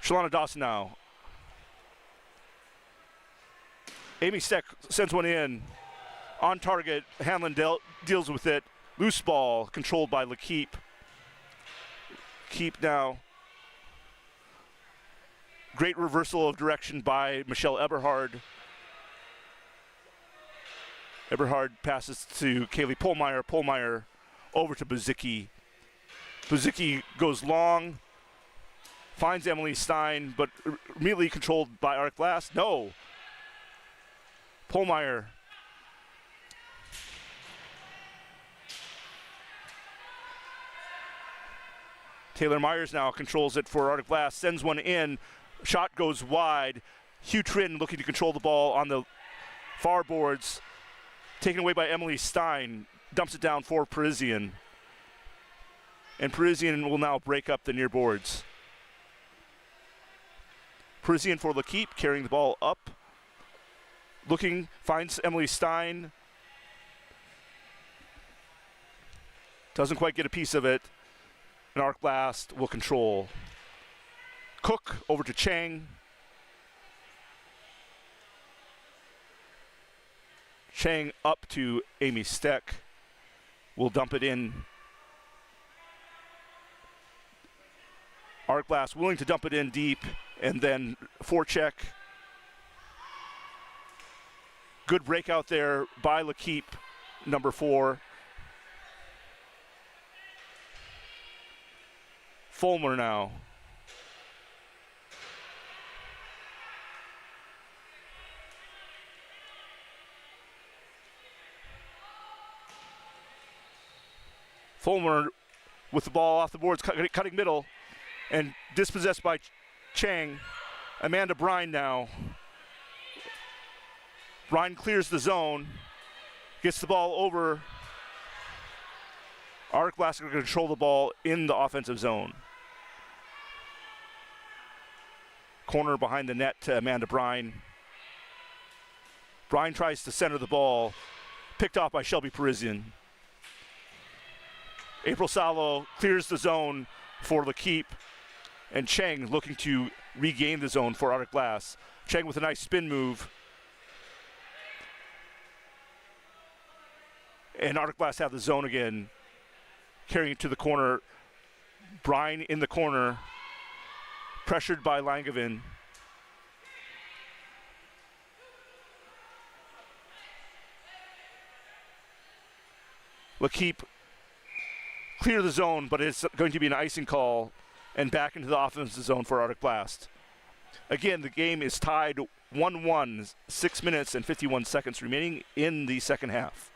Shalana Dawson now. Amy Steck sends one in. On target, Hanlon deals with it. Loose ball controlled by L'Equipe. Keep now. Great reversal of direction by Michelle Eberhard. Eberhard passes to Kaylee Polmeyer. Polmeyer over to Buzicki. Buzicki goes long. Finds Emily Stein, but immediately controlled by Arctic Blast. No. Polmeyer. Taylor Myers now controls it for Arctic Blast, sends one in. Shot goes wide. Hugh Trin looking to control the ball on the far boards. Taken away by Emily Stein. Dumps it down for Parisian. And Parisian will now break up the near boards. Parisian for L'Equipe, carrying the ball up. Looking, finds Emily Stein. Doesn't quite get a piece of it. And Arc Blast will control. Cook over to Chang. Chang up to Amy Steck. Will dump it in. Arc Blast willing to dump it in deep. And then forecheck. Good breakout there by L'Equipe, number 4. Fulmer now. Fulmer with the ball off the boards, cutting middle, and dispossessed by Chang. Amanda Brine now. Brine clears the zone, gets the ball over. Arctic Blast going to control the ball in the offensive zone. Corner behind the net to Amanda Brine. Brine tries to center the ball, picked off by Shelby Parisian. April Salo clears the zone for L'Equipe, and Chang looking to regain the zone for Arctic Blast. Chang with a nice spin move. And Arctic Blast have the zone again, carrying it to the corner. Brine in the corner, pressured by Langevin. L'Equipe clear the zone, but it's going to be an icing call, and back into the offensive zone for Arctic Blast. Again, the game is tied 1-1, 6 minutes and 51 seconds remaining in the second half.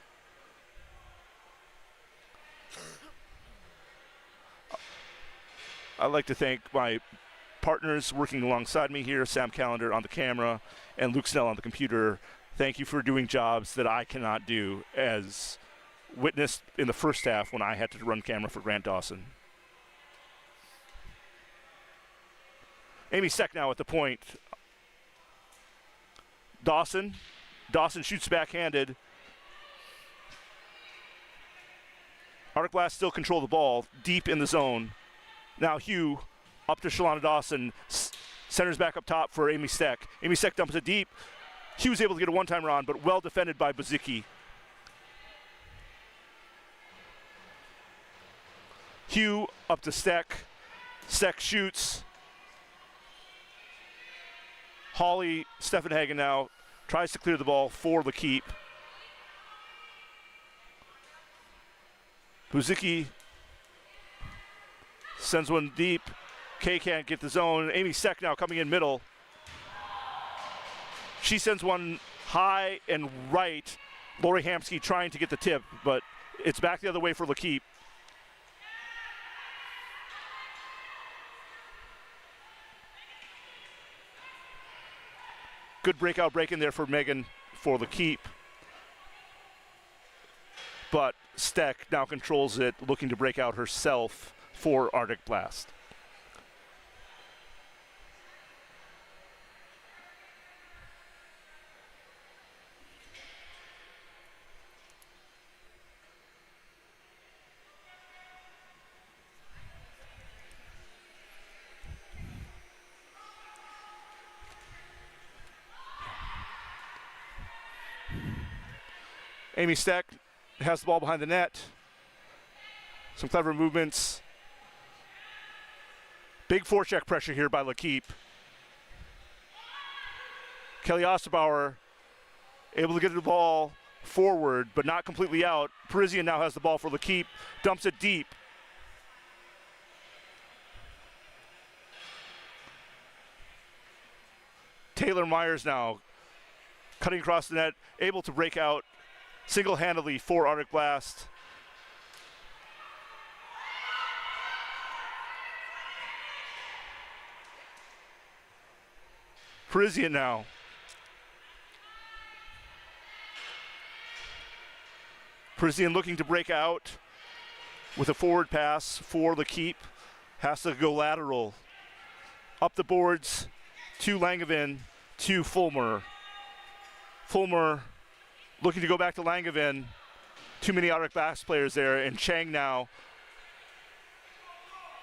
I'd like to thank my partners working alongside me here, Sam Callender on the camera and Luke Snell on the computer. Thank you for doing jobs that I cannot do as witnessed in the first half when I had to run camera for Grant Dawson. Amy Steck now at the point. Dawson shoots backhanded. Arctic Blast still control the ball deep in the zone. Now Hugh up to Shalana Dawson. Centers back up top for Amy Steck. Amy Steck dumps it deep. Hugh's able to get a one-timer on, but well defended by Bazicki. Hugh up to Steck. Steck shoots. Holly Steffenhagen now tries to clear the ball for the keep. Bazicki sends one deep. Kay can't get the zone. Amy Steck now coming in middle. She sends one high and right. Lori Hamsky trying to get the tip, but it's back the other way for Lakeep. Good breakout break in there for Megan for Lakeep. But Steck now controls it, looking to break out herself for Arctic Blast. Amy Steck has the ball behind the net. Some clever movements. Big forecheck pressure here by Lakeep. Kelly Osterbauer able to get the ball forward, but not completely out. Parisian now has the ball for Lakeep. Dumps it deep. Taylor Myers now cutting across the net, able to break out single-handedly for Arctic Blast. Parisian now. Parisian looking to break out with a forward pass for Lakeep. Has to go lateral. Up the boards to Langevin, to Fulmer. Fulmer looking to go back to Langevin. Too many Arctic Blast players there, and Chang now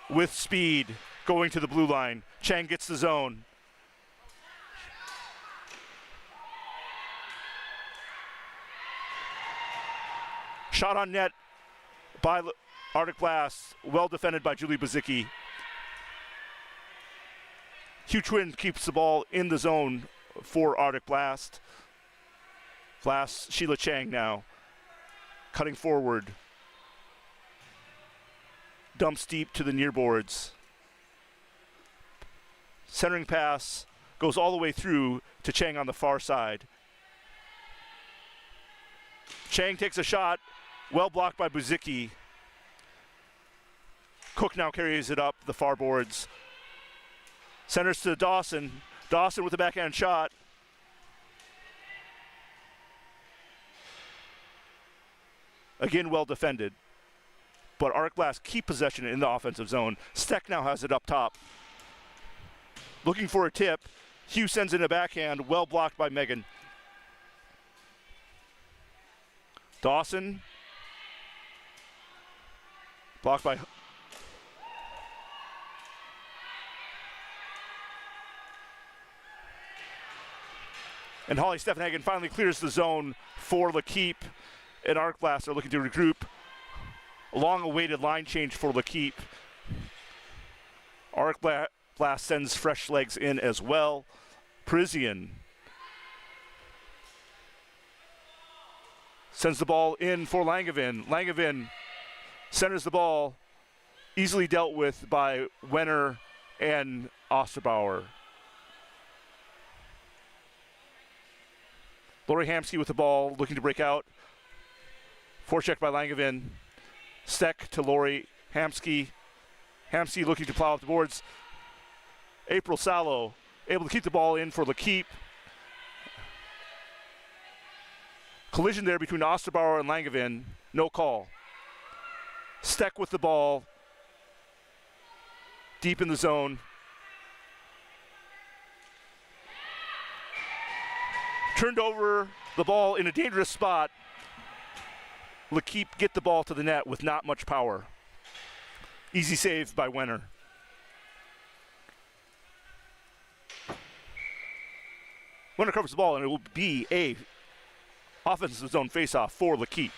with speed going to the blue line. Chang gets the zone. Shot on net by Arctic Blast, well defended by Julie Bazicki. Hugh Twin keeps the ball in the zone for Arctic Blast. Blast, Sheila Chang now, cutting forward. Dumps deep to the near boards. Centering pass goes all the way through to Chang on the far side. Chang takes a shot, well blocked by Bazicki. Cook now carries it up the far boards. Centers to Dawson. Dawson with the backhand shot. Again, well defended. But Arctic Blast keep possession in the offensive zone. Steck now has it up top. Looking for a tip. Hugh sends in a backhand, well blocked by Megan. Dawson. Blocked by... And Holly Steffenhagen finally clears the zone for Lakeep. And Arctic Blast are looking to regroup. A long-awaited line change for Lakeep. Arctic Blast sends fresh legs in as well. Parisian sends the ball in for Langevin. Langevin centers the ball, easily dealt with by Wenner and Osterbauer. Lori Hamsky with the ball, looking to break out. Forecheck by Langevin. Steck to Lori Hamsky. Hamsky looking to plow up the boards. April Salo able to keep the ball in for Lakeep. Collision there between Osterbauer and Langevin. No call. Steck with the ball. Deep in the zone. Turned over the ball in a dangerous spot. L'Équipe get the ball to the net with not much power. Easy save by Wenner. Wenner covers the ball, and it will be a offensive zone faceoff for L'Équipe.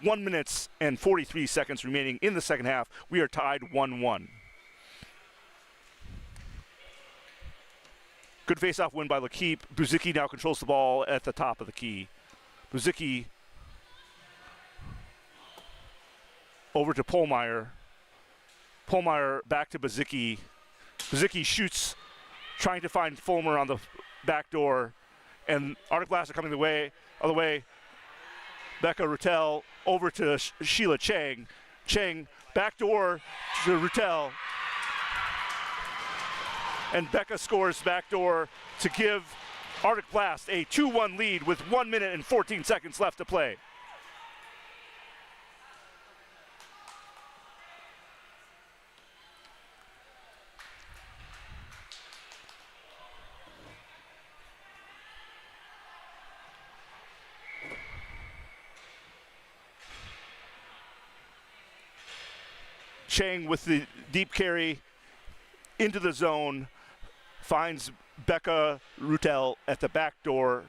1 minute and 43 seconds remaining in the second half. We are tied 1-1. Good face-off win by L'Équipe. Buzicki now controls the ball at the top of the key. Buzicki over to Pohlmeyer. Pohlmeyer back to Buzicki. Buzicki shoots, trying to find Fulmer on the back door. And Arctic Blast are coming the other way. Becca Rutel over to Sheila Chang. Chang back door to Rutel. And Becca scores backdoor to give Arctic Blast a 2-1 lead with 1 minute and 14 seconds left to play. Chang with the deep carry into the zone. Finds Becca Rutel at the back door.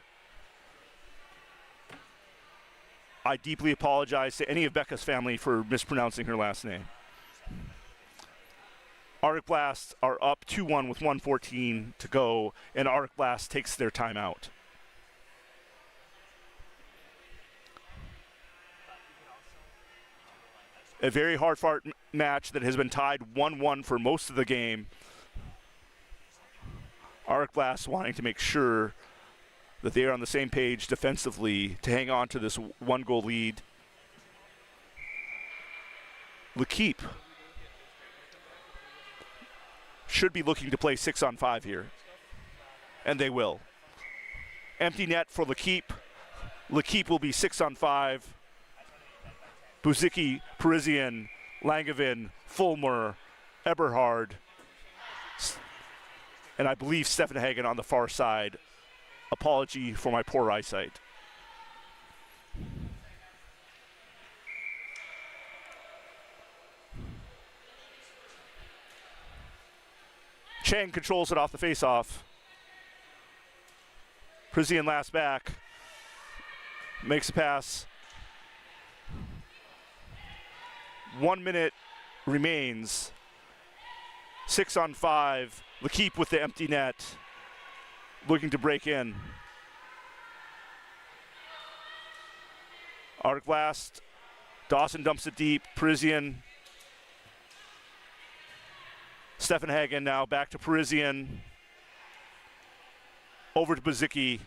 I deeply apologize to any of Becca's family for mispronouncing her last name. Arctic Blast are up 2-1 with 1:14 to go, and Arctic Blast takes their timeout. A very hard-fought match that has been tied 1-1 for most of the game. Arctic Blast wanting to make sure that they are on the same page defensively to hang on to this 1-goal lead. L'Équipe should be looking to play 6-on-5 here, and they will. Empty net for L'Équipe. L'Équipe will be 6-on-5. Buzicki, Parisian, Langevin, Fulmer, Eberhard, and I believe Stefan Hagen on the far side. Apology for my poor eyesight. Chang controls it off the faceoff. Parisian last back. Makes a pass. 1 minute remains. 6-on-5. L'Équipe with the empty net, looking to break in. Arctic Blast, Dawson dumps it deep. Parisian. Stefan Hagen now back to Parisian. Over to Buzicki.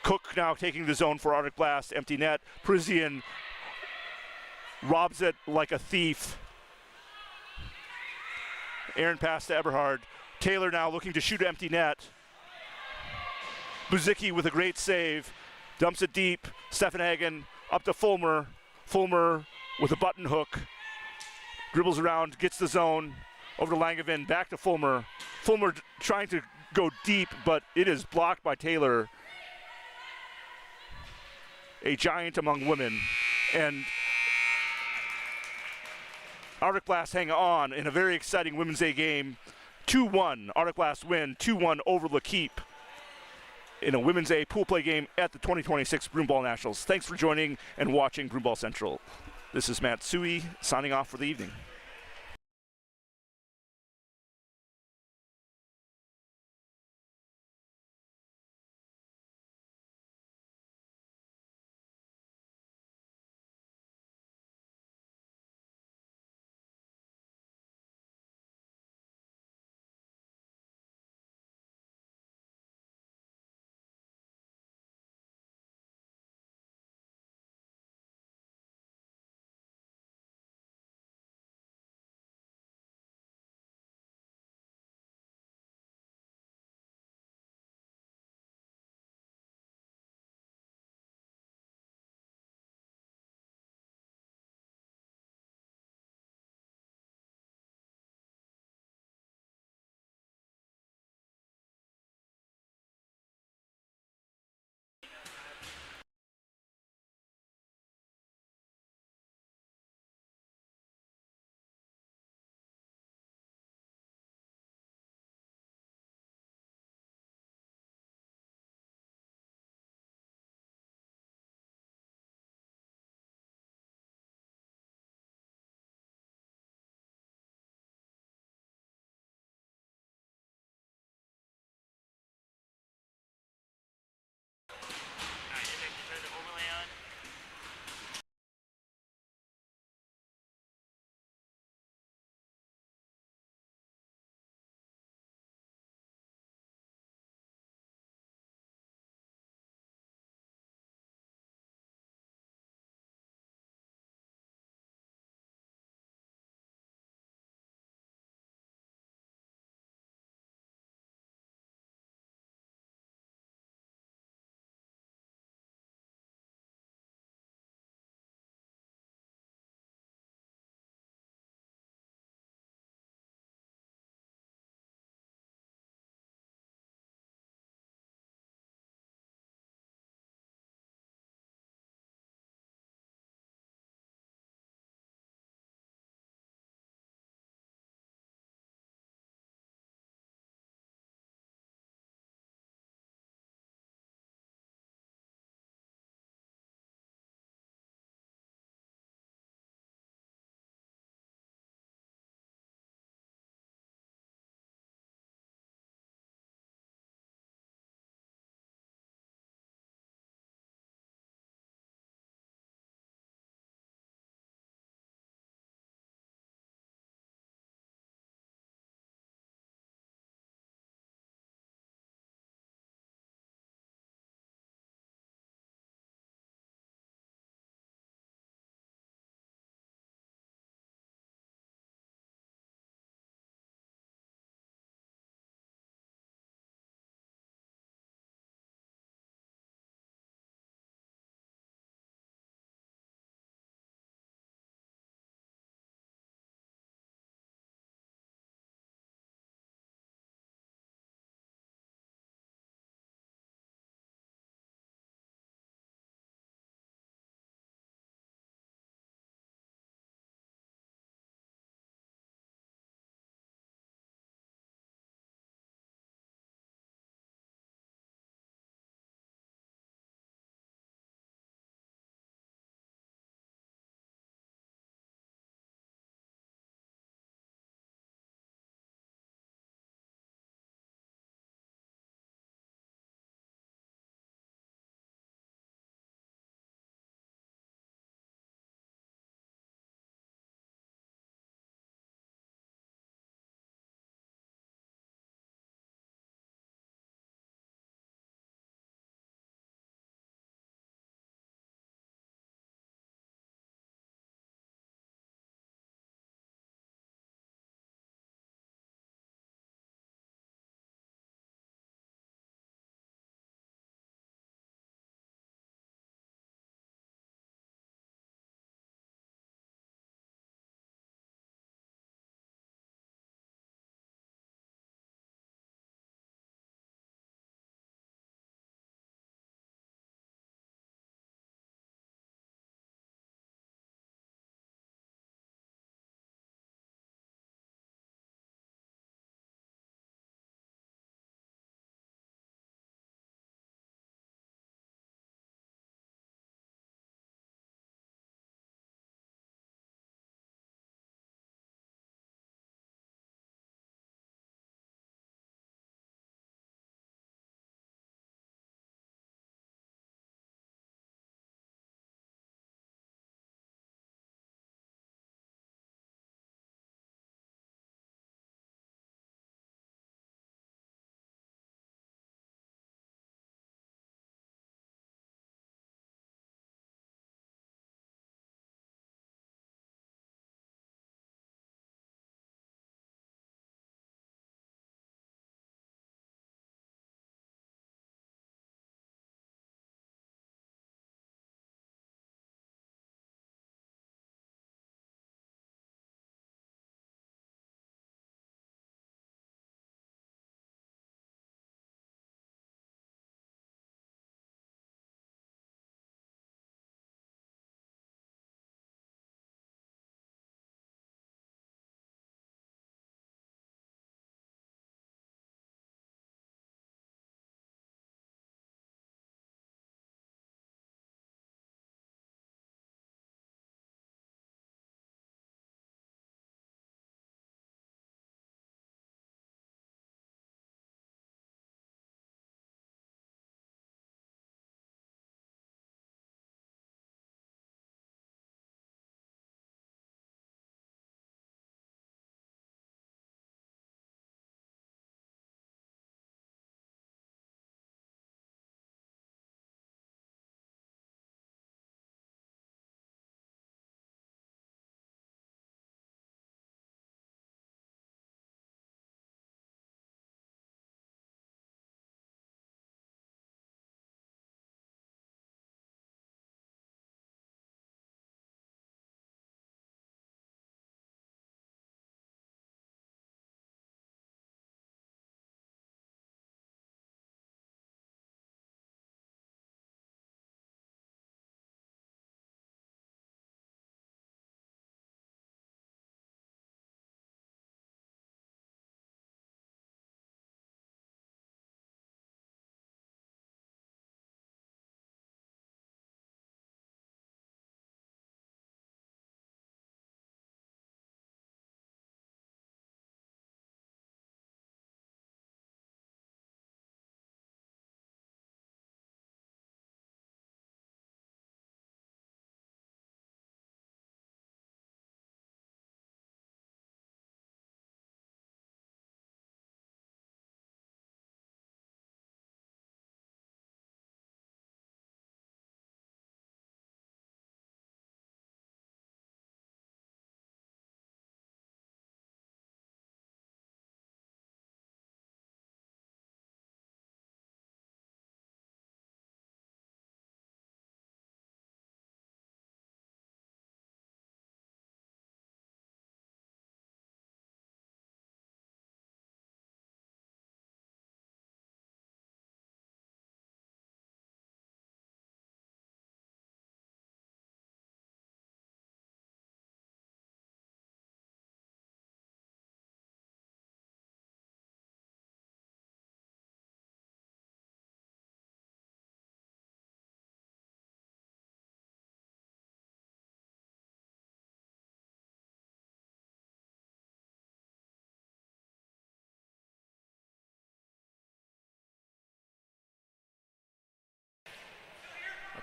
Cook now taking the zone for Arctic Blast. Empty net. Parisian robs it like a thief. Aaron pass to Eberhard. Taylor now looking to shoot empty net. Buzicki with a great save. Dumps it deep. Stefan Hagen up to Fulmer. Fulmer with a button hook. Dribbles around, gets the zone. Over to Langevin, back to Fulmer. Fulmer trying to go deep, but it is blocked by Taylor. A giant among women. And Arctic Blast hang on in a very exciting Women's A game. 2-1, Arctic Blast win, 2-1 over L'Équipe in a Women's A pool play game at the 2026 Broomball Nationals. Thanks for joining and watching Broomball Central. This is Matt Suey signing off for the evening.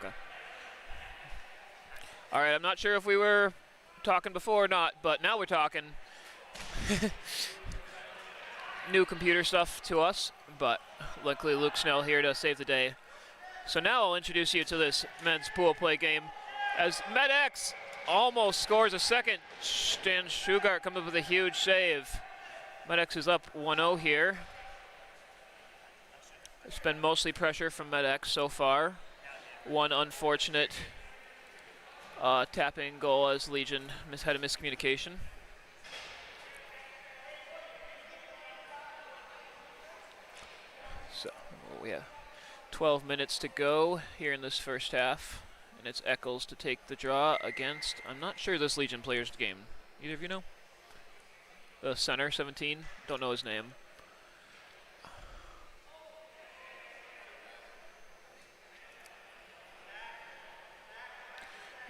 Okay. All right, I'm not sure if we were talking before or not, but now we're talking. New computer stuff to us, but luckily Luke Snell here to save the day. So now I'll introduce you to this men's pool play game as MedX almost scores a second. Stan Shugart comes up with a huge save. MedX is up 1-0 here. It's been mostly pressure from MedX so far. One unfortunate tapping goal as Legion had a miscommunication. So we have 12 minutes to go here in this first half, and it's Eccles to take the draw against, I'm not sure this Legion player's game. Either of you know? The center, 17, don't know his name.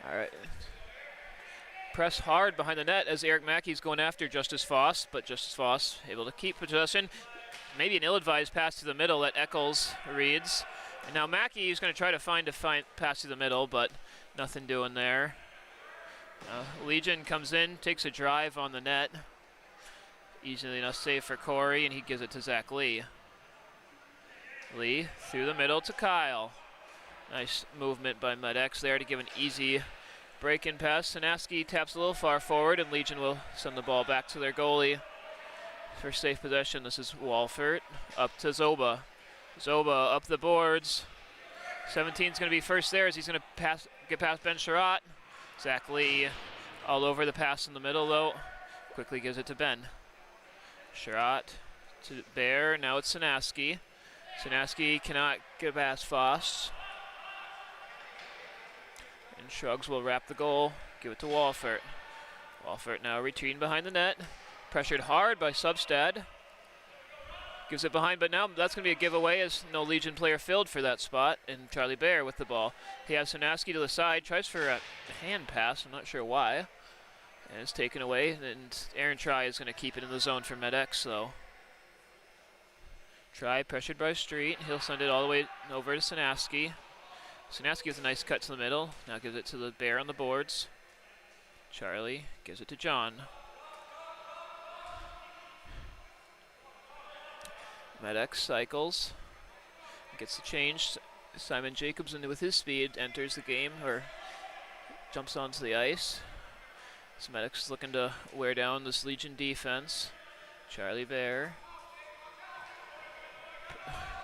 All right. Press hard behind the net as Eric Mackey's going after Justice Foss, but Justice Foss able to keep possession. Maybe an ill-advised pass to the middle that Eccles reads. And now Mackey is going to try to find a pass to the middle, but nothing doing there. Legion comes in, takes a drive on the net. Easily enough save for Corey, and he gives it to Zach Lee. Lee through the middle to Kyle. Nice movement by MedX there to give an easy break-in pass. Sanaski taps a little far forward, and Legion will send the ball back to their goalie for safe possession. This is Walford up to Zoba. Zoba up the boards. 17's going to be first there as he's going to get past Ben Sherratt. Zach Lee all over the pass in the middle, though. Quickly gives it to Ben. Sherratt to Bear. Now it's Sanaski. Sanaski cannot get past Foss. And Shrugs will wrap the goal, give it to Walford. Walford now retreating behind the net. Pressured hard by Substad. Gives it behind, but now that's going to be a giveaway as no Legion player filled for that spot. And Charlie Bear with the ball. He has Sanaski to the side, tries for a hand pass, I'm not sure why. And it's taken away, and Aaron Try is going to keep it in the zone for MedX, though. Try pressured by Street. He'll send it all the way over to Sanaski. Sanaski gives a nice cut to the middle. Now gives it to the Bear on the boards. Charlie gives it to John. MedX cycles. Gets the change. Simon Jacobs with his speed enters the game, or jumps onto the ice. So MedX is looking to wear down this Legion defense. Charlie Bear.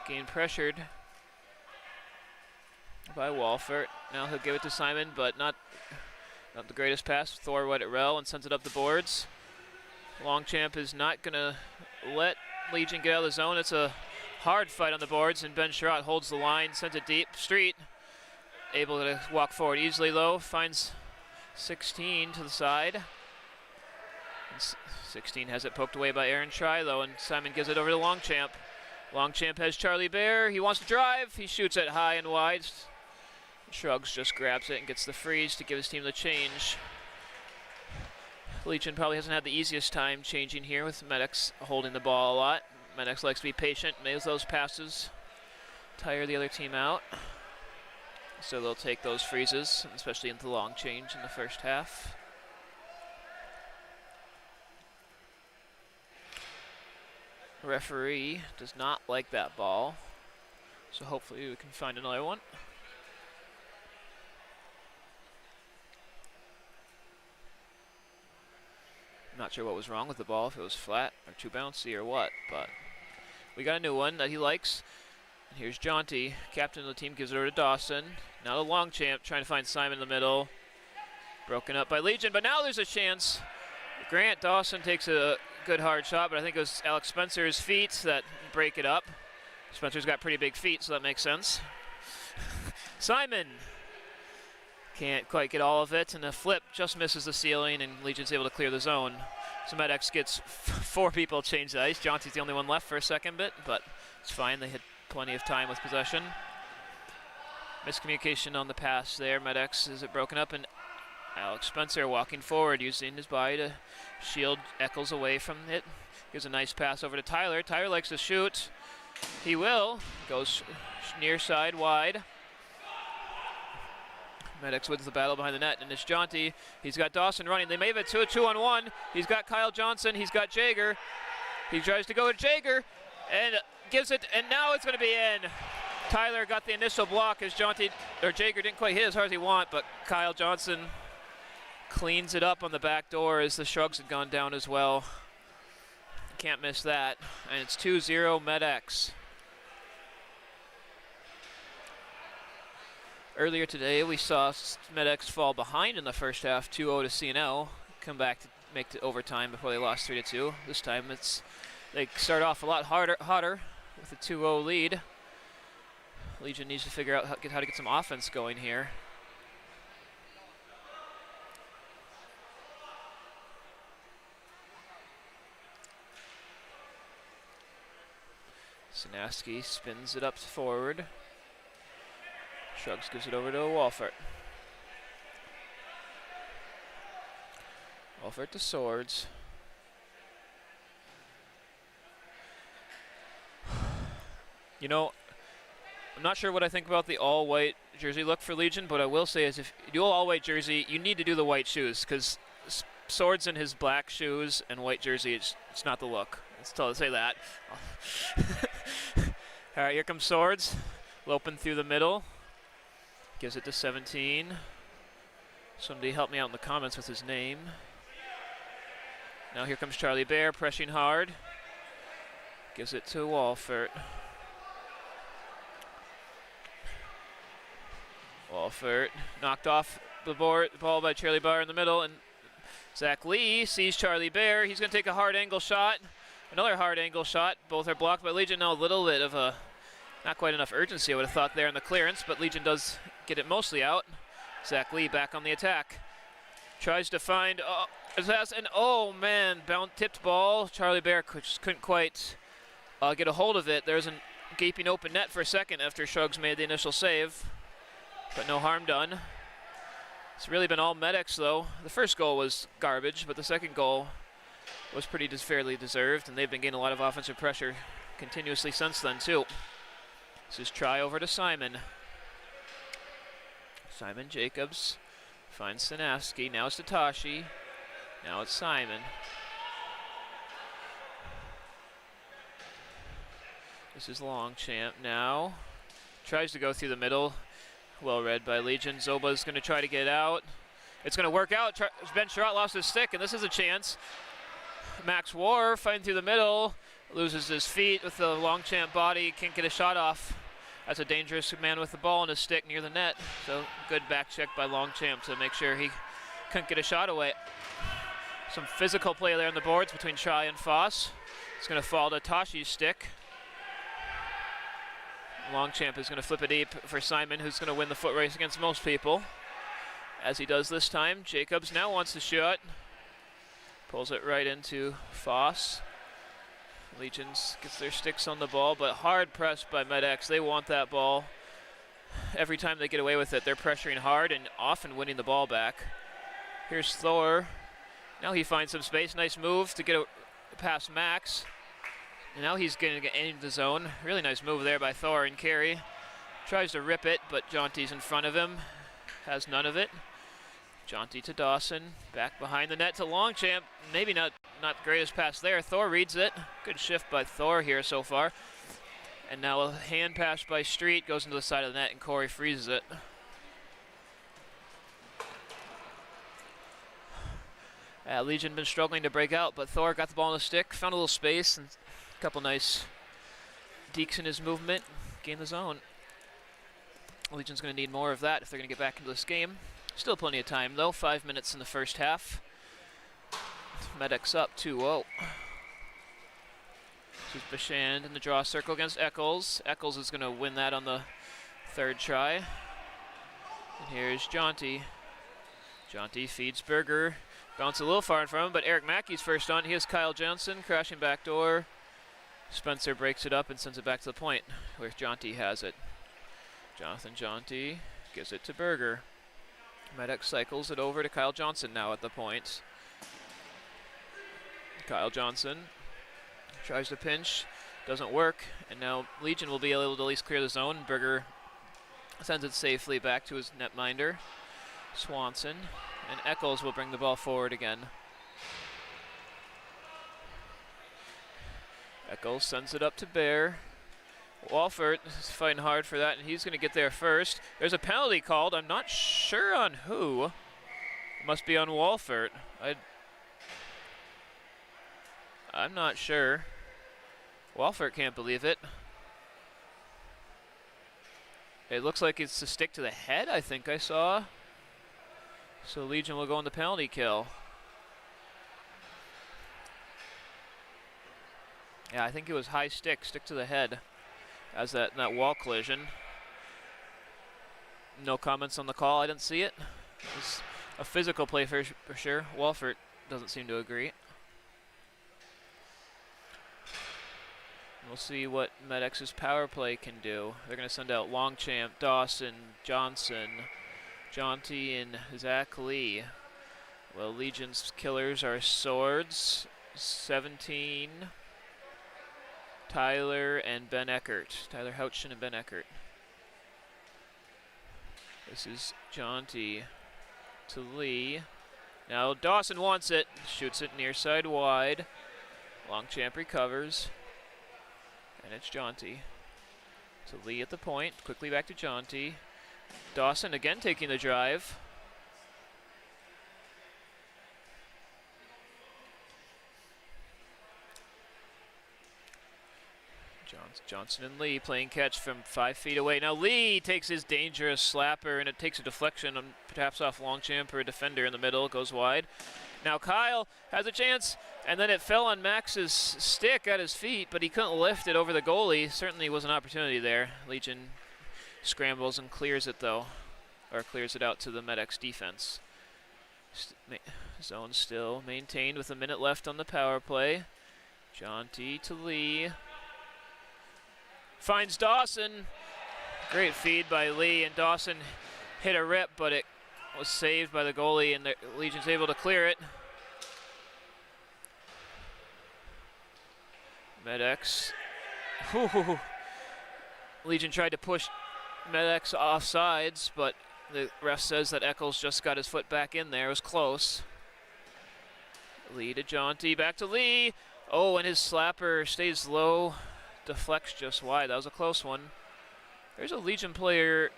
Gain pressured by Walford. Now he'll give it to Simon, but not the greatest pass. Thor Weddett-Rell and sends it up the boards. Longchamp is not going to let Legion get out of the zone. It's a hard fight on the boards, and Ben Sherratt holds the line, sends it deep. Street able to walk forward easily, though. Finds 16 to the side. And 16 has it poked away by Aaron Try, though, and Simon gives it over to Longchamp. Longchamp has Charlie Bear. He wants to drive. He shoots it high and wide. Shrugs just grabs it and gets the freeze to give his team the change. Legion probably hasn't had the easiest time changing here with MedX holding the ball a lot. MedX likes to be patient, makes those passes, tire the other team out. So they'll take those freezes, especially into the long change in the first half. Referee does not like that ball, so hopefully we can find another one. Not sure what was wrong with the ball, if it was flat or too bouncy or what, but we got a new one that he likes. And here's Jaunty, captain of the team, gives it over to Dawson. Now the Longchamp trying to find Simon in the middle. Broken up by Legion, but now there's a chance. Grant Dawson takes a good hard shot, but I think it was Alex Spencer's feet that break it up. Spencer's got pretty big feet, so that makes sense. Simon can't quite get all of it, and the flip just misses the ceiling, and Legion's able to clear the zone. So MedX gets 4 people change the ice. Jaunty's the only one left for a second bit, but it's fine. They had plenty of time with possession. Miscommunication on the pass there. MedX is it broken up, and Alex Spencer walking forward, using his body to shield Eccles away from it. Gives a nice pass over to Tyler. Tyler likes to shoot. He will. Goes near side wide. Medex wins the battle behind the net, and it's Jonty. He's got Dawson running. They may have a 2-on-1. He's got Kyle Johnson. He's got Jager. He tries to go to Jager and gives it, and now it's going to be in. Tyler got the initial block as Jager didn't quite hit as hard as he wanted, but Kyle Johnson cleans it up on the back door as the Shrugs had gone down as well. Can't miss that, and it's 2-0 Medex. Earlier today, we saw Medex fall behind in the first half, 2-0 to CNL, come back to make it overtime before they lost 3-2. This time they start off a lot hotter with a 2-0 lead. Legion needs to figure out how to get some offense going here. Sinaski spins it up forward. Shrugs gives it over to Walfert. Walfert to Swords. You know, I'm not sure what I think about the all-white jersey look for Legion, but I will say is if you do an all-white jersey, you need to do the white shoes, because Swords in his black shoes and white jersey, it's not the look. Let's say that. All right, here comes Swords. Lopin through the middle. Gives it to 17. Somebody help me out in the comments with his name. Now here comes Charlie Bear, pressing hard. Gives it to Walfert. Walfert knocked off the ball by Charlie Bear in the middle, and Zach Lee sees Charlie Bear. He's going to take a hard angle shot. Another hard angle shot. Both are blocked by Legion. Now a little bit of a, not quite enough urgency I would have thought there in the clearance, but Legion does get it mostly out. Zach Lee back on the attack. Tries to find, oh man, tipped ball. Charlie Bear just couldn't quite get a hold of it. There's a gaping open net for a second after Shrugs made the initial save, but no harm done. It's really been all Medex though. The first goal was garbage, but the second goal was pretty fairly deserved, and they've been getting a lot of offensive pressure continuously since then too. This is try over to Simon. Simon Jacobs finds Sinavsky. Now it's Tatashi. Now it's Simon. This is Longchamp now. Tries to go through the middle. Well read by Legion. Zoba's going to try to get out. It's going to work out. Ben Sherratt lost his stick, and this is a chance. Max War fighting through the middle. Loses his feet with the Longchamp body. Can't get a shot off. That's a dangerous man with the ball and his stick near the net. So good back check by Longchamp to make sure he couldn't get a shot away. Some physical play there on the boards between Chai and Foss. It's going to fall to Tashi's stick. Longchamp is going to flip it deep for Simon, who's going to win the foot race against most people, as he does this time. Jacobs now wants to shoot. Pulls it right into Foss. Legions gets their sticks on the ball, but hard pressed by Medex. They want that ball. Every time they get away with it, they're pressuring hard and often winning the ball back. Here's Thor. Now he finds some space. Nice move to get past Max. And now he's going to get into the zone. Really nice move there by Thor and Carey. Tries to rip it, but Jonty's in front of him. Has none of it. Jonty to Dawson. Back behind the net to Longchamp. Maybe not the greatest pass there. Thor reads it. Good shift by Thor here so far. And now a hand pass by Street goes into the side of the net, and Corey freezes it. Legion been struggling to break out, but Thor got the ball in the stick, found a little space, and a couple nice dekes in his movement, gained the zone. Legion's going to need more of that if they're going to get back into this game. Still plenty of time though, 5 minutes in the first half. Medex up 2-0. This is Bashand in the draw circle against Eccles. Eccles is going to win that on the third try. And here's Jonty. Jonty feeds Berger. Bounce a little far in front of him, but Eric Mackey's first on. Here's Kyle Johnson crashing back door. Spencer breaks it up and sends it back to the point where Jonty has it. Jonathan Jonty gives it to Berger. Medex cycles it over to Kyle Johnson now at the point. Kyle Johnson tries to pinch, doesn't work, and now Legion will be able to at least clear the zone. Berger sends it safely back to his netminder. Swanson, and Eccles will bring the ball forward again. Eccles sends it up to Bear. Walford is fighting hard for that, and he's going to get there first. There's a penalty called. I'm not sure on who. It must be on Walford. I'm not sure. Walford can't believe it. It looks like it's a stick to the head, I think I saw. So Legion will go on the penalty kill. Yeah, I think it was high stick to the head as that wall collision. No comments on the call, I didn't see it. It was a physical play for sure. Walford doesn't seem to agree. We'll see what MedX's power play can do. They're going to send out Longchamp, Dawson, Johnson, Jonty, and Zach Lee. Well, Legion's killers are Swords, 17, Tyler, and Ben Eckert. Tyler Houchin and Ben Eckert. This is Jonty to Lee. Now Dawson wants it, shoots it near side wide. Longchamp recovers. And it's Jonty. So Lee at the point, quickly back to Jonty. Dawson again taking the drive. Johnson and Lee playing catch from 5 feet away. Now Lee takes his dangerous slapper, and it takes a deflection on perhaps off Longchamp or a defender in the middle. It goes wide. Now Kyle has a chance, and then it fell on Max's stick at his feet, but he couldn't lift it over the goalie. Certainly was an opportunity there. Legion scrambles and clears it though, or clears it out to the MedX defense. Zone still maintained with a minute left on the power play. Jonty to Lee. Finds Dawson. Great feed by Lee, and Dawson hit a rip, but it was saved by the goalie, and the Legion's able to clear it. MedX. Legion tried to push MedX off sides, but the ref says that Eccles just got his foot back in there. It was close. Lee to Jonty, back to Lee. Oh, and his slapper stays low. Deflects just wide. That was a close one. There's a Legion player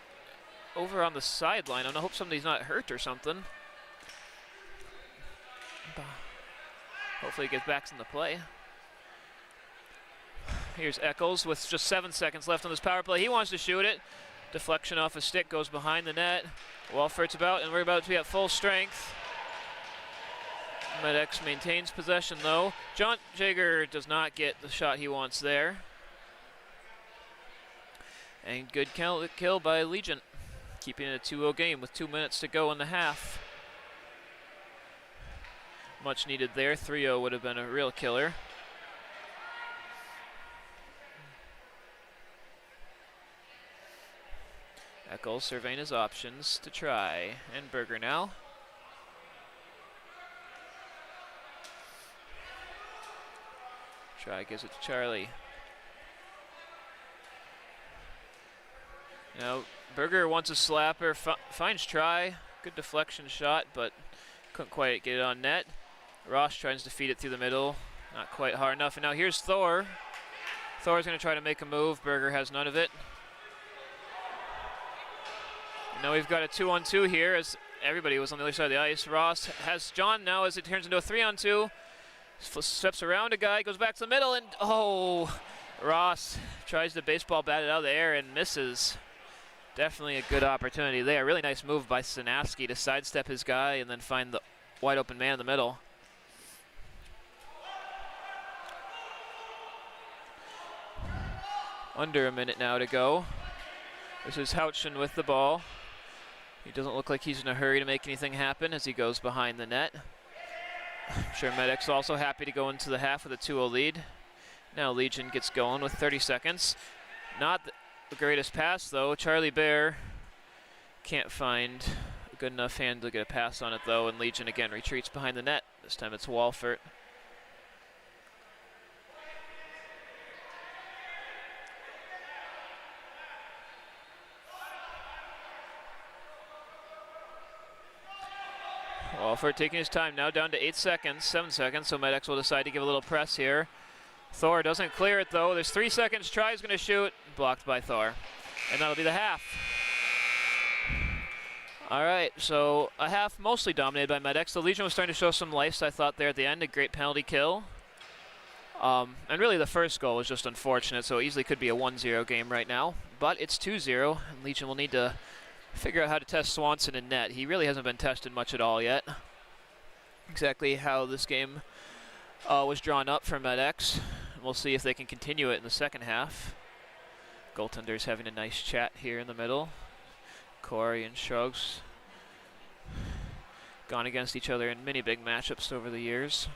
over on the sideline. I hope somebody's not hurt or something. Hopefully he gets back in the play. Here's Eccles with just 7 seconds left on this power play. He wants to shoot it. Deflection off his stick goes behind the net. Walford's about, and we're about to be at full strength. MedX maintains possession though. John Jager does not get the shot he wants there. And good kill by Legion, keeping it a 2-0 game with 2 minutes to go in the half. Much needed there. 3-0 would have been a real killer. Eccles surveying his options to try. And Berger now. Try gives it to Charlie. Now Berger wants a slapper, finds try. Good deflection shot, but couldn't quite get it on net. Ross tries to feed it through the middle. Not quite hard enough. And now here's Thor. Thor's going to try to make a move. Berger has none of it. And now we've got a 2-on-2 here as everybody was on the other side of the ice. Ross has John now as it turns into a 3-on-2. Steps around a guy, goes back to the middle, and oh, Ross tries to baseball bat it out of the air and misses. Definitely a good opportunity there. Really nice move by Sinavsky to sidestep his guy and then find the wide open man in the middle. Under a minute now to go. This is Houchin with the ball. He doesn't look like he's in a hurry to make anything happen as he goes behind the net. I'm sure MedX also happy to go into the half with a 2-0 lead. Now Legion gets going with 30 seconds. Not the greatest pass though. Charlie Bear can't find a good enough hand to get a pass on it though, and Legion again retreats behind the net. This time it's Walford. Walford taking his time now, down to 7 seconds, so Med-X will decide to give a little press here. Thor doesn't clear it though. There's 3 seconds, tries going to shoot, blocked by Thor. And that'll be the half. All right, so a half mostly dominated by Med-X. The Legion was starting to show some life, I thought, there at the end. A great penalty kill. And really the first goal was just unfortunate, so it easily could be a 1-0 game right now. But it's 2-0, and Legion will need to figure out how to test Swanson in net. He really hasn't been tested much at all yet. Exactly how this game was drawn up for Med-X. We'll see if they can continue it in the second half. Goaltenders having a nice chat here in the middle. Corey and Shrugs gone against each other in many big matchups over the years.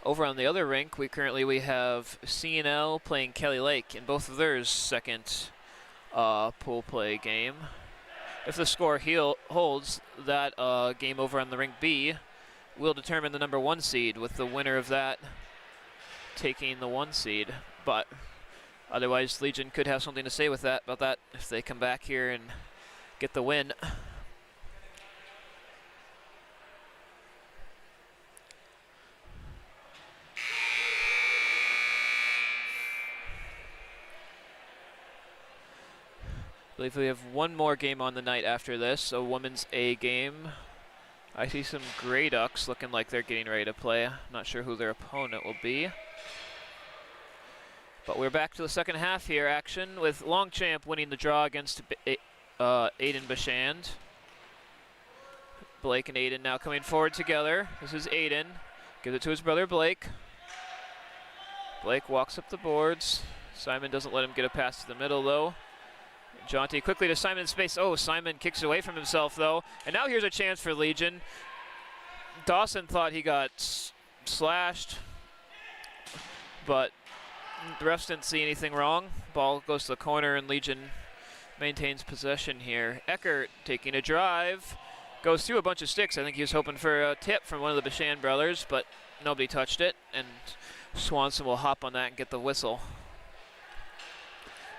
Over on the other rink, we have CNL playing Kelly Lake in both of their second pool play game. If the score holds, that game over on the rink B will determine the number 1 seed, with the winner of that taking the 1 seed. But otherwise, Legion could have something to say about that if they come back here and get the win. I believe we have one more game on the night after this, a women's A game. I see some Grey Ducks looking like they're getting ready to play. I'm not sure who their opponent will be. But we're back to the second half here, action, with Longchamp winning the draw against Aiden Bashand. Blake and Aiden now coming forward together. This is Aiden. Gives it to his brother Blake. Blake walks up the boards. Simon doesn't let him get a pass to the middle though. Jonty quickly to Simon in space. Oh, Simon kicks away from himself though. And now here's a chance for Legion. Dawson thought he got slashed, but the refs didn't see anything wrong. Ball goes to the corner and Legion maintains possession here. Eckert taking a drive. Goes through a bunch of sticks. I think he was hoping for a tip from one of the Bashand brothers, but nobody touched it. And Swanson will hop on that and get the whistle.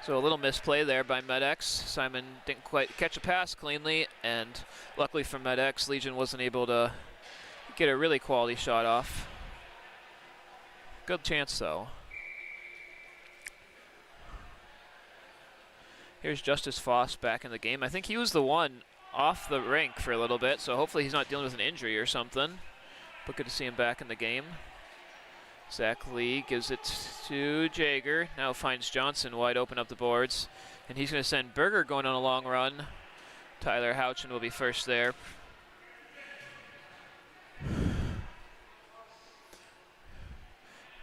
So a little misplay there by Med-X. Simon didn't quite catch a pass cleanly, and luckily for Med-X, Legion wasn't able to get a really quality shot off. Good chance though. Here's Justice Foss back in the game. I think he was the one off the rink for a little bit, so hopefully he's not dealing with an injury or something. But good to see him back in the game. Zach Lee gives it to Jager. Now finds Johnson wide open up the boards. And he's going to send Berger going on a long run. Tyler Houchin will be first there.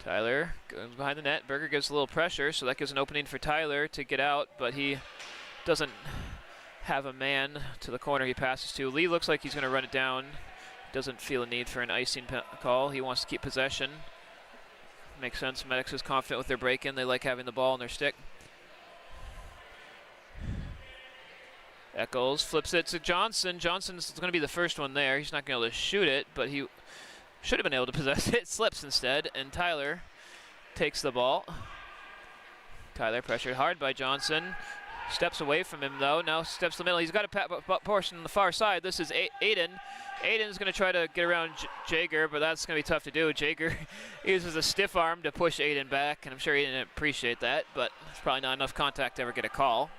Tyler goes behind the net. Berger gives a little pressure, so that gives an opening for Tyler to get out, but he doesn't have a man to the corner he passes to. Lee looks like he's going to run it down. Doesn't feel a need for an icing call. He wants to keep possession. Makes sense. Med-X is confident with their break-in. They like having the ball on their stick. Eccles flips it to Johnson. Johnson's going to be the first one there. He's not going to be able to shoot it, but he should have been able to possess it. Slips instead, and Tyler takes the ball. Tyler pressured hard by Johnson. Steps away from him, though. Now steps to the middle. He's got a portion on the far side. This is Aiden. Aiden's going to try to get around Jager, but that's going to be tough to do. Jager uses a stiff arm to push Aiden back, and I'm sure Aiden didn't appreciate that, but it's probably not enough contact to ever get a call.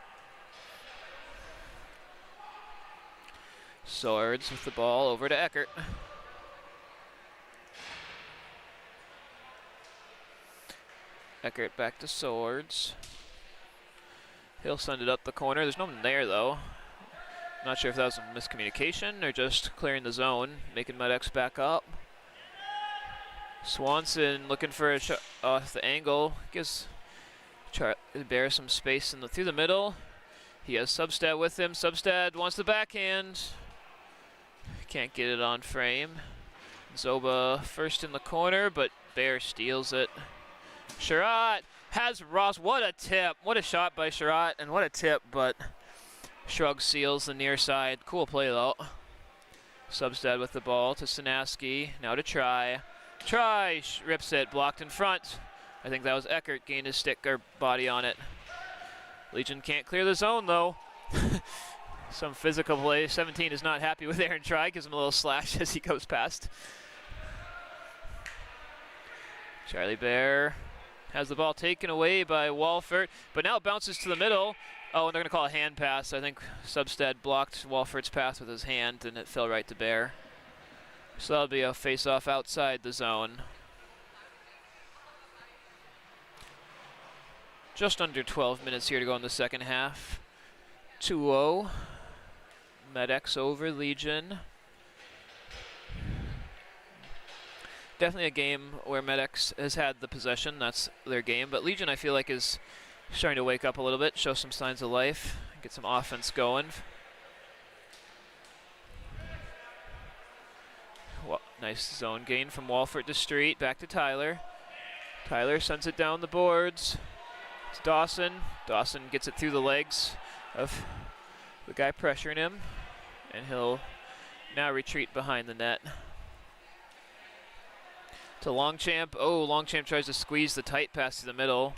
Swords with the ball over to Eckert. Eckert back to Swords. He'll send it up the corner. There's no one there, though. Not sure if that was a miscommunication or just clearing the zone, making Med-X back up. Swanson looking for a shot off the angle. Gives Bear some space through the middle. He has Substad with him. Substad wants the backhand. Can't get it on frame. Zoba first in the corner, but Bear steals it. Sherratt has Ross. What a tip. What a shot by Sherratt, and what a tip, but Shrug seals the near side. Cool play, though. Substad with the ball to Sinaski. Now to Try. Try rips it. Blocked in front. I think that was Eckert. Gained his stick or body on it. Legion can't clear the zone, though. Some physical play. 17 is not happy with Aaron Try. Gives him a little slash as he goes past. Charlie Bear has the ball taken away by Walford, but now it bounces to the middle. Oh, and they're going to call a hand pass. I think Substead blocked Walford's pass with his hand, and it fell right to Bear. So that'll be a face-off outside the zone. Just under 12 minutes here to go in the second half. 2-0. Med-X over Legion. Definitely a game where Med-X has had the possession. That's their game. But Legion, I feel like, is starting to wake up a little bit, show some signs of life, get some offense going. Well, nice zone gain from Walford to Street. Back to Tyler. Tyler sends it down the boards. It's Dawson. Dawson gets it through the legs of the guy pressuring him, and he'll now retreat behind the net. To Longchamp. Oh, Longchamp tries to squeeze the tight pass to the middle.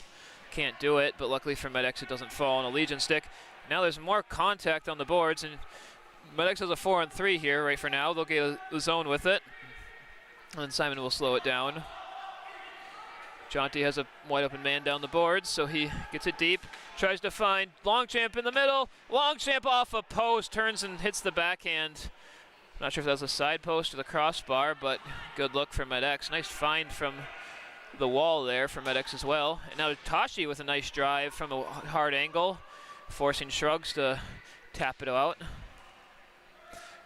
Can't do it, but luckily for Med-X it doesn't fall on a Legion stick. Now there's more contact on the boards, and Med-X has a 4-on-3 here right for now. They'll get the zone with it, and then Simon will slow it down. Jonty has a wide open man down the boards, so he gets it deep. Tries to find Longchamp in the middle. Longchamp off a post, turns and hits the backhand. Not sure if that was a side post or the crossbar, but good look for Med-X. Nice find from the wall there for Med-X as well. And now Tashi with a nice drive from a hard angle, forcing Shrugs to tap it out.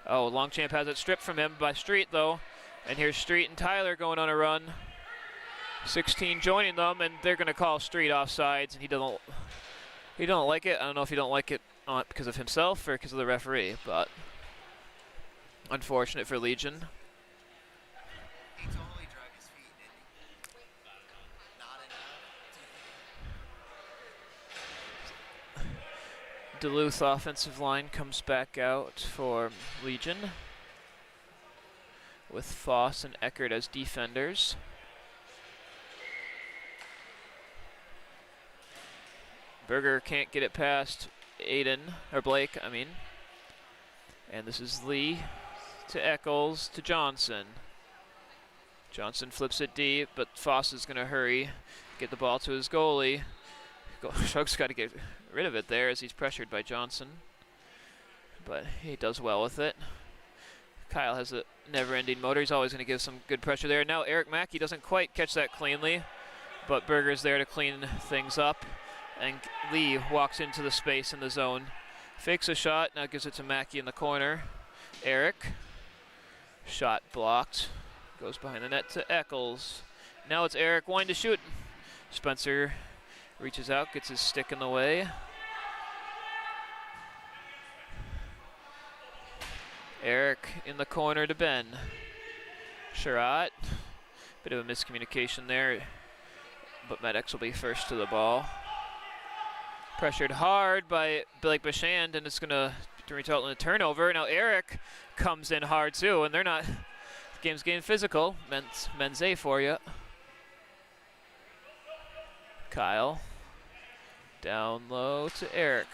Oh, Longchamp has it stripped from him by Street though. And here's Street and Tyler going on a run. 16 joining them, and they're going to call Street offsides, and he don't like it. I don't know if he don't like it because of himself or because of the referee, but unfortunate for Legion. He totally drug his feet, didn't he? Not enough. Duluth offensive line comes back out for Legion with Foss and Eckert as defenders. Berger can't get it past Blake, I mean. And this is Lee to Eccles to Johnson. Johnson flips it deep, but Foss is going to hurry, get the ball to his goalie. Shrugs got to get rid of it there as he's pressured by Johnson. But he does well with it. Kyle has a never-ending motor. He's always going to give some good pressure there. Now Eric Mackey doesn't quite catch that cleanly, but Berger's there to clean things up. And Lee walks into the space in the zone. Fakes a shot, now gives it to Mackey in the corner. Eric. Shot blocked. Goes behind the net to Eccles. Now it's Eric wanting to shoot. Spencer reaches out, gets his stick in the way. Eric in the corner to Ben. Sherratt. Bit of a miscommunication there, but Med-X will be first to the ball. Pressured hard by Blake Bashand, and it's going to result in a turnover. Now Eric comes in hard too, and they're not. The game's getting physical. Menze for you. Kyle. Down low to Eric.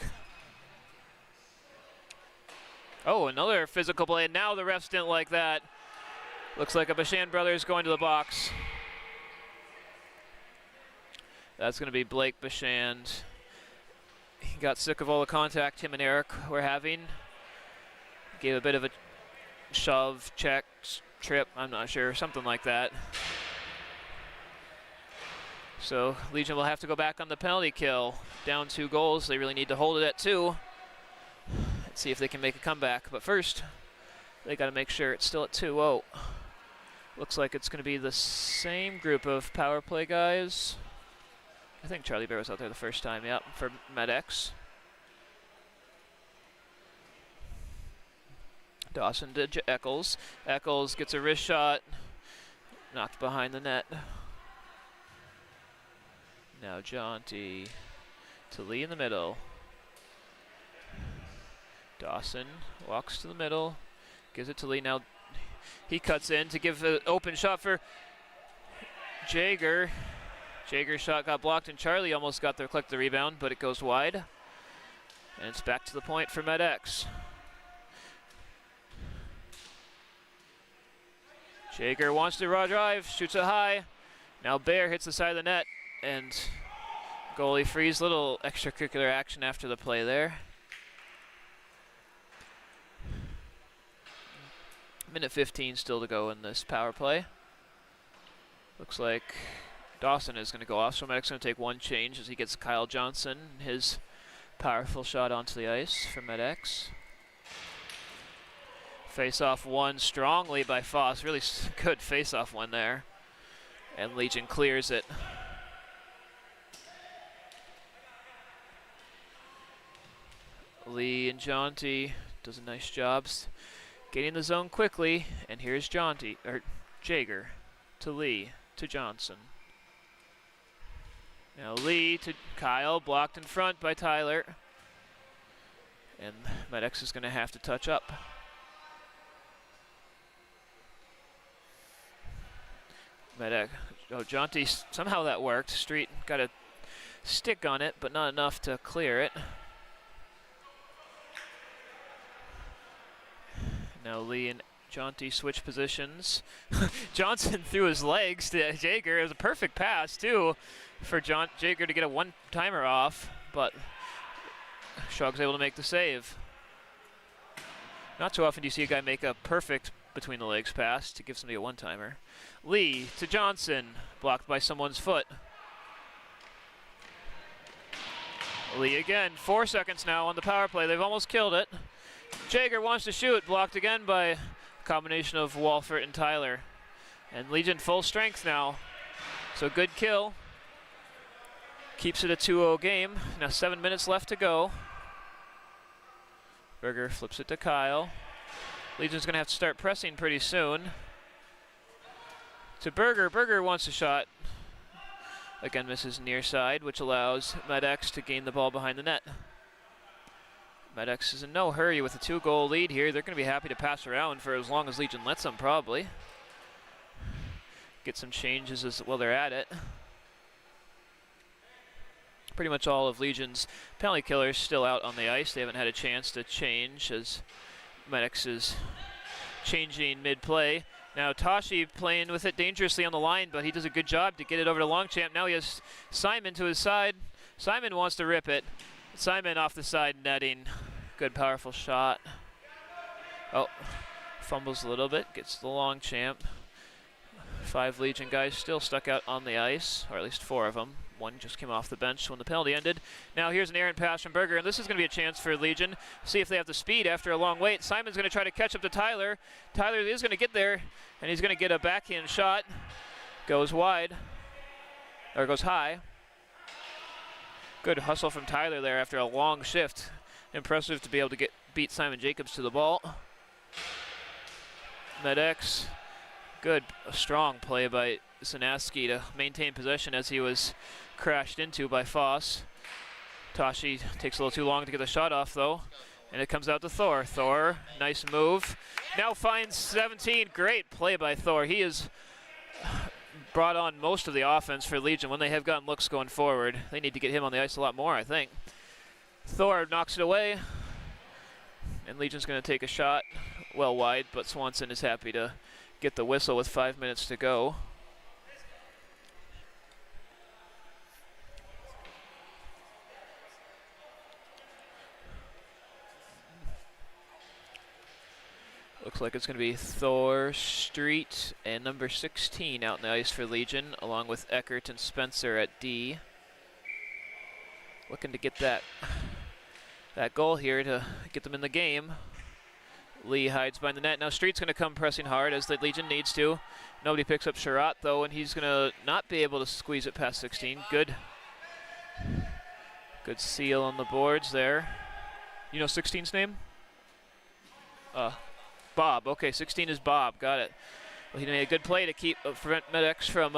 Oh, another physical play, and now the refs didn't like that. Looks like a Bashand brothers going to the box. That's going to be Blake Bashand. He got sick of all the contact him and Eric were having. Gave a bit of a shove, check, trip, I'm not sure, something like that. So Legion will have to go back on the penalty kill. Down 2 goals, they really need to hold it at 2. Let's see if they can make a comeback. But first, they got to make sure it's still at 2-0. Looks like it's going to be the same group of power play guys. I think Charlie Bear was out there the first time, yep, for Med-X. Dawson to Eccles. Eccles gets a wrist shot, knocked behind the net. Now Jonty to Lee in the middle. Dawson walks to the middle, gives it to Lee. Now he cuts in to give an open shot for Jager. Jager's shot got blocked, and Charlie almost got there, collect the rebound, but it goes wide. And it's back to the point for MedX. Jaeger wants to raw drive, shoots it high. Now Bear hits the side of the net, and goalie frees. Little extracurricular action after the play there. Minute 15 still to go in this power play. Looks like Dawson is going to go off, so Medic's going to take one change as he gets Kyle Johnson, his powerful shot onto the ice for MedX. Face-off won strongly by Foss. Really good face-off one there. And Legion clears it. Lee and Jonty does a nice job getting the zone quickly. And here's Jaeger to Lee to Johnson. Now Lee to Kyle, blocked in front by Tyler. And MedX is going to have to touch up. Jonty, somehow that worked. Street got a stick on it, but not enough to clear it. Now Lee and Jonty switch positions. Johnson threw his legs to Jaeger. It was a perfect pass, too, for Jaeger to get a one-timer off, but Shog's able to make the save. Not too often do you see a guy make a perfect between the legs pass to give somebody a one-timer. Lee to Johnson, blocked by someone's foot. Lee again, 4 seconds now on the power play. They've almost killed it. Jaeger wants to shoot, blocked again by a combination of Walford and Tyler. And Legion full strength now. So good kill. Keeps it a 2-0 game. Now 7 minutes left to go. Berger flips it to Kyle. Legion's going to have to start pressing pretty soon. To Berger. Berger wants a shot. Again, misses near side, which allows MedX to gain the ball behind the net. MedX is in no hurry with a 2-goal lead here. They're going to be happy to pass around for as long as Legion lets them, probably. Get some changes as well they're at it. Pretty much all of Legion's penalty killers still out on the ice. They haven't had a chance to change as MedX is changing mid-play. Now Tashi playing with it dangerously on the line, but he does a good job to get it over to Longchamp. Now he has Simon to his side. Simon wants to rip it. Simon off the side netting. Good powerful shot. Oh, fumbles a little bit, gets the Longchamp. 5 Legion guys still stuck out on the ice, or at least 4 of them. One just came off the bench when the penalty ended. Now here's an errant pass from Berger, and this is going to be a chance for Legion. See if they have the speed after a long wait. Simon's going to try to catch up to Tyler. Tyler is going to get there, and he's going to get a backhand shot. Goes wide, or goes high. Good hustle from Tyler there after a long shift. Impressive to be able to beat Simon Jacobs to the ball. MedX, good, a strong play by Sanaski to maintain possession as he was crashed into by Foss. Tashi takes a little too long to get the shot off though, and it comes out to Thor. Thor, nice move. Now finds 17, great play by Thor. He has brought on most of the offense for Legion when they have gotten looks going forward. They need to get him on the ice a lot more, I think. Thor knocks it away, and Legion's going to take a shot well wide, but Swanson is happy to get the whistle with 5 minutes to go. Looks like it's going to be Thor, Street, and number 16 out in the ice for Legion, along with Eckert and Spencer at D. Looking to get that goal here to get them in the game. Lee hides behind the net. Now Street's going to come pressing hard as the Legion needs to. Nobody picks up Sherratt though, and he's going to not be able to squeeze it past 16. Good seal on the boards there. You know 16's name? Bob. Okay, 16 is Bob. Got it. Well, he made a good play to prevent MedX from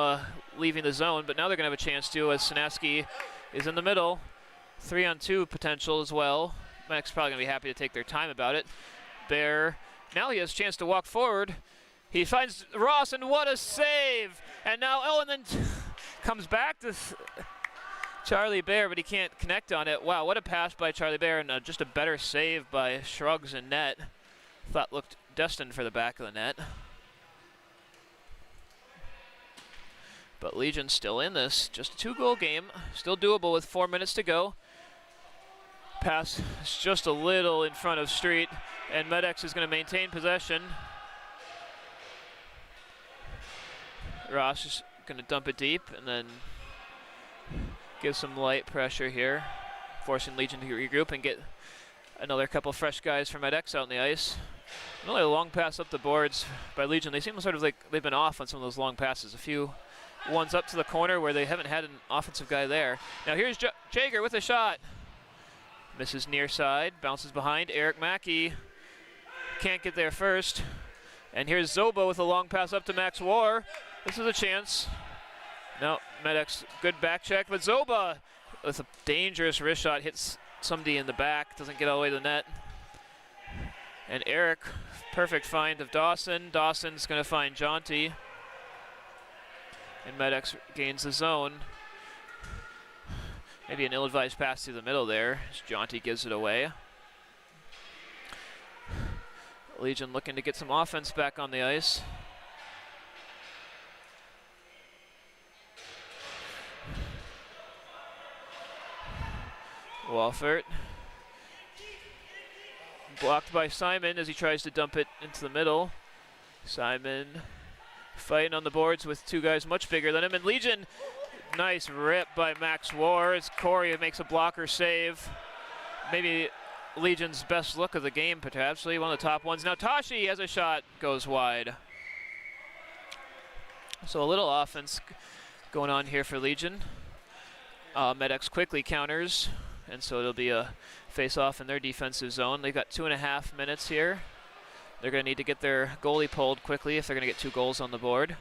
leaving the zone, but now they're going to have a chance to as Sanaski is in the middle. 3-on-2 potential as well. MedX probably going to be happy to take their time about it. Bear, now he has a chance to walk forward. He finds Ross, and what a save! And now, and then comes back to Charlie Bear, but he can't connect on it. Wow, what a pass by Charlie Bear, and just a better save by Shrugs and net. Thought looked destined for the back of the net. But Legion still in this, just a 2-goal game, still doable with 4 minutes to go. Pass is just a little in front of Street, and Medex is going to maintain possession. Ross is going to dump it deep and then give some light pressure here, forcing Legion to regroup and get another couple fresh guys from Medex out on the ice. Another long pass up the boards by Legion. They seem sort of like they've been off on some of those long passes. A few ones up to the corner where they haven't had an offensive guy there. Now here's Jager with a shot. Misses near side, bounces behind. Eric Mackey can't get there first. And here's Zoba with a long pass up to Max War. This is a chance. No, Medex, good back check, but Zoba with a dangerous wrist shot hits somebody in the back, doesn't get all the way to the net. And Eric, perfect find of Dawson. Dawson's going to find Jaunty. And Medex gains the zone. Maybe an ill-advised pass through the middle there as Jaunty gives it away. Legion looking to get some offense back on the ice. Walfert. Blocked by Simon as he tries to dump it into the middle. Simon fighting on the boards with two guys much bigger than him. And Legion, nice rip by Max War as Corey makes a blocker save. Maybe Legion's best look of the game, potentially one of the top ones. Now Tashi has a shot, goes wide. So a little offense going on here for Legion. Medex quickly counters, and so it'll be a face-off in their defensive zone. They've got 2.5 minutes here. They're going to need to get their goalie pulled quickly if they're going to get 2 goals on the board.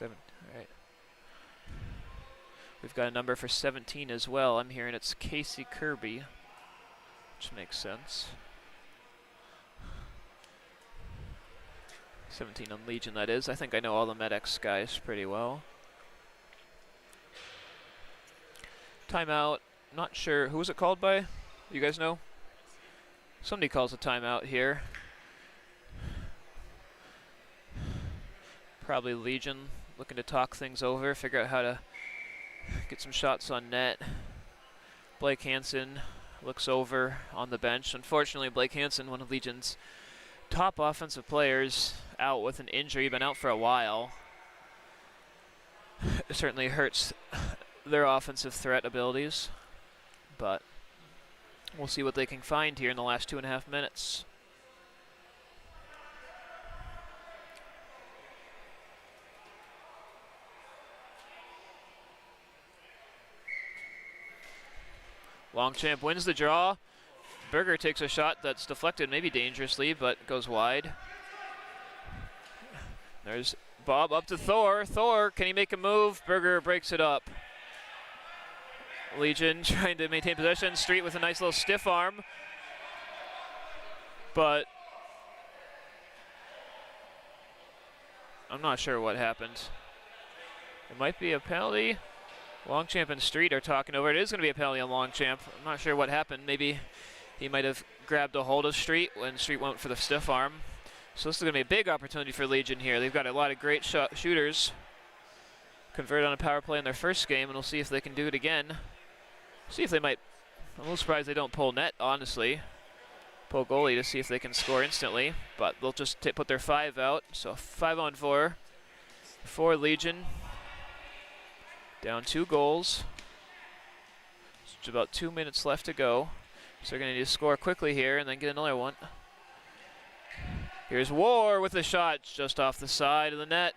All right. We've got a number for 17 as well. I'm hearing it's Casey Kirby, which makes sense. 17 on Legion, that is. I think I know all the Medex guys pretty well. Timeout. Not sure. Who was it called by? You guys know? Somebody calls a timeout here. Probably Legion looking to talk things over, figure out how to get some shots on net. Blake Hansen looks over on the bench. Unfortunately, Blake Hansen, one of Legion's top offensive players, out with an injury, been out for a while. It certainly hurts their offensive threat abilities, but we'll see what they can find here in the last 2.5 minutes. Longchamp wins the draw. Berger takes a shot that's deflected, maybe dangerously, but goes wide. There's Bob up to Thor. Thor, can he make a move? Berger breaks it up. Legion trying to maintain possession. Street with a nice little stiff arm. But I'm not sure what happened. It might be a penalty. Longchamp and Street are talking over it. It is going to be a penalty on Longchamp. I'm not sure what happened. Maybe he might have grabbed a hold of Street when Street went for the stiff arm. So this is going to be a big opportunity for Legion here. They've got a lot of great shooters. Converted on a power play in their first game, and we'll see if they can do it again. See if they might. I'm a little surprised they don't pull net, honestly. Pull goalie to see if they can score instantly, but they'll just put their 5 out. So 5-on-4 for Legion. Down 2 goals. Just about 2 minutes left to go. So they're going to need to score quickly here and then get another one. Here's War with a shot just off the side of the net.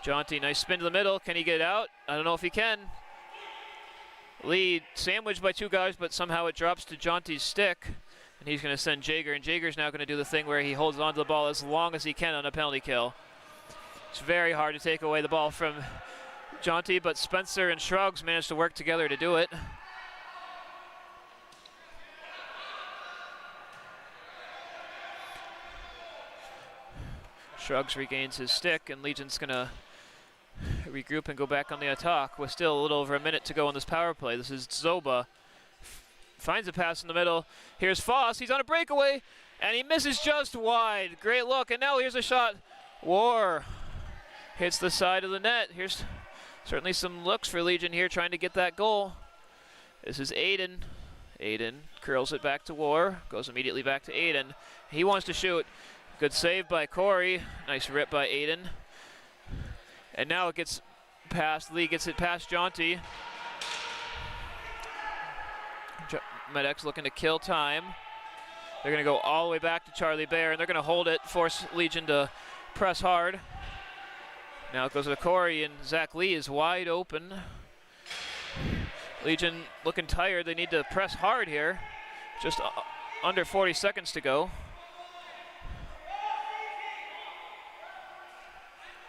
Jaunty, nice spin to the middle. Can he get out? I don't know if he can. Lead sandwiched by 2 guys, but somehow it drops to Jaunty's stick. And he's going to send Jager, and Jager's now going to do the thing where he holds onto the ball as long as he can on a penalty kill. It's very hard to take away the ball from Jaunty, but Spencer and Shrugs managed to work together to do it. Shrugs, regains his stick, and Legion's gonna regroup and go back on the attack with still a little over a minute to go on this power play. This is Zoba. Finds a pass in the middle. Here's Foss. He's on a breakaway, and he misses just wide. Great look, and now here's a shot. War hits the side of the net. Here's certainly some looks for Legion here trying to get that goal. This is Aiden. Aiden curls it back to War. Goes immediately back to Aiden. He wants to shoot. Good save by Corey. Nice rip by Aiden. And now it gets past, Lee gets it past Jaunty. Med-X looking to kill time. They're gonna go all the way back to Charlie Bear, and they're gonna hold it, force Legion to press hard. Now it goes to Corey, and Zach Lee is wide open. Legion looking tired. They need to press hard here. Just under 40 seconds to go.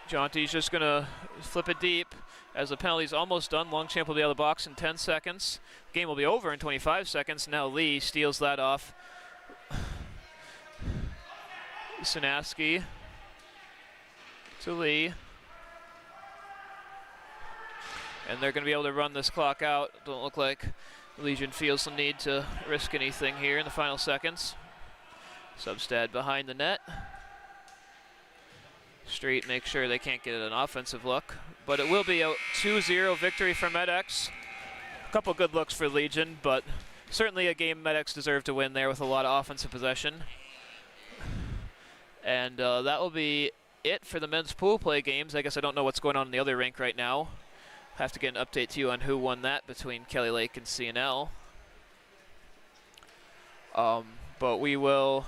Jaunty's just gonna flip it deep as the penalty's almost done. Longchamp will be out of the box in 10 seconds. Game will be over in 25 seconds. Now Lee steals that off. Sinaski to Lee. And they're going to be able to run this clock out. Don't look like Legion feels the need to risk anything here in the final seconds. Substad behind the net. Street makes sure they can't get an offensive look. But it will be a 2-0 victory for Med-X. A couple good looks for Legion, but certainly a game Med-X deserved to win there with a lot of offensive possession. And that will be it for the men's pool play games. I guess I don't know what's going on in the other rink right now. Have to get an update to you on who won that between Kelly Lake and CNL. But we will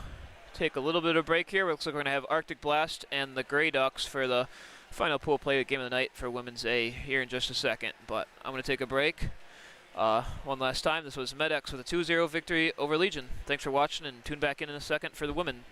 take a little bit of a break here. Looks like we're going to have Arctic Blast and the Grey Ducks for the final pool play game of the night for Women's A here in just a second. But I'm going to take a break. One last time, this was Med-X with a 2-0 victory over Legion. Thanks for watching, and tune back in a second for the women.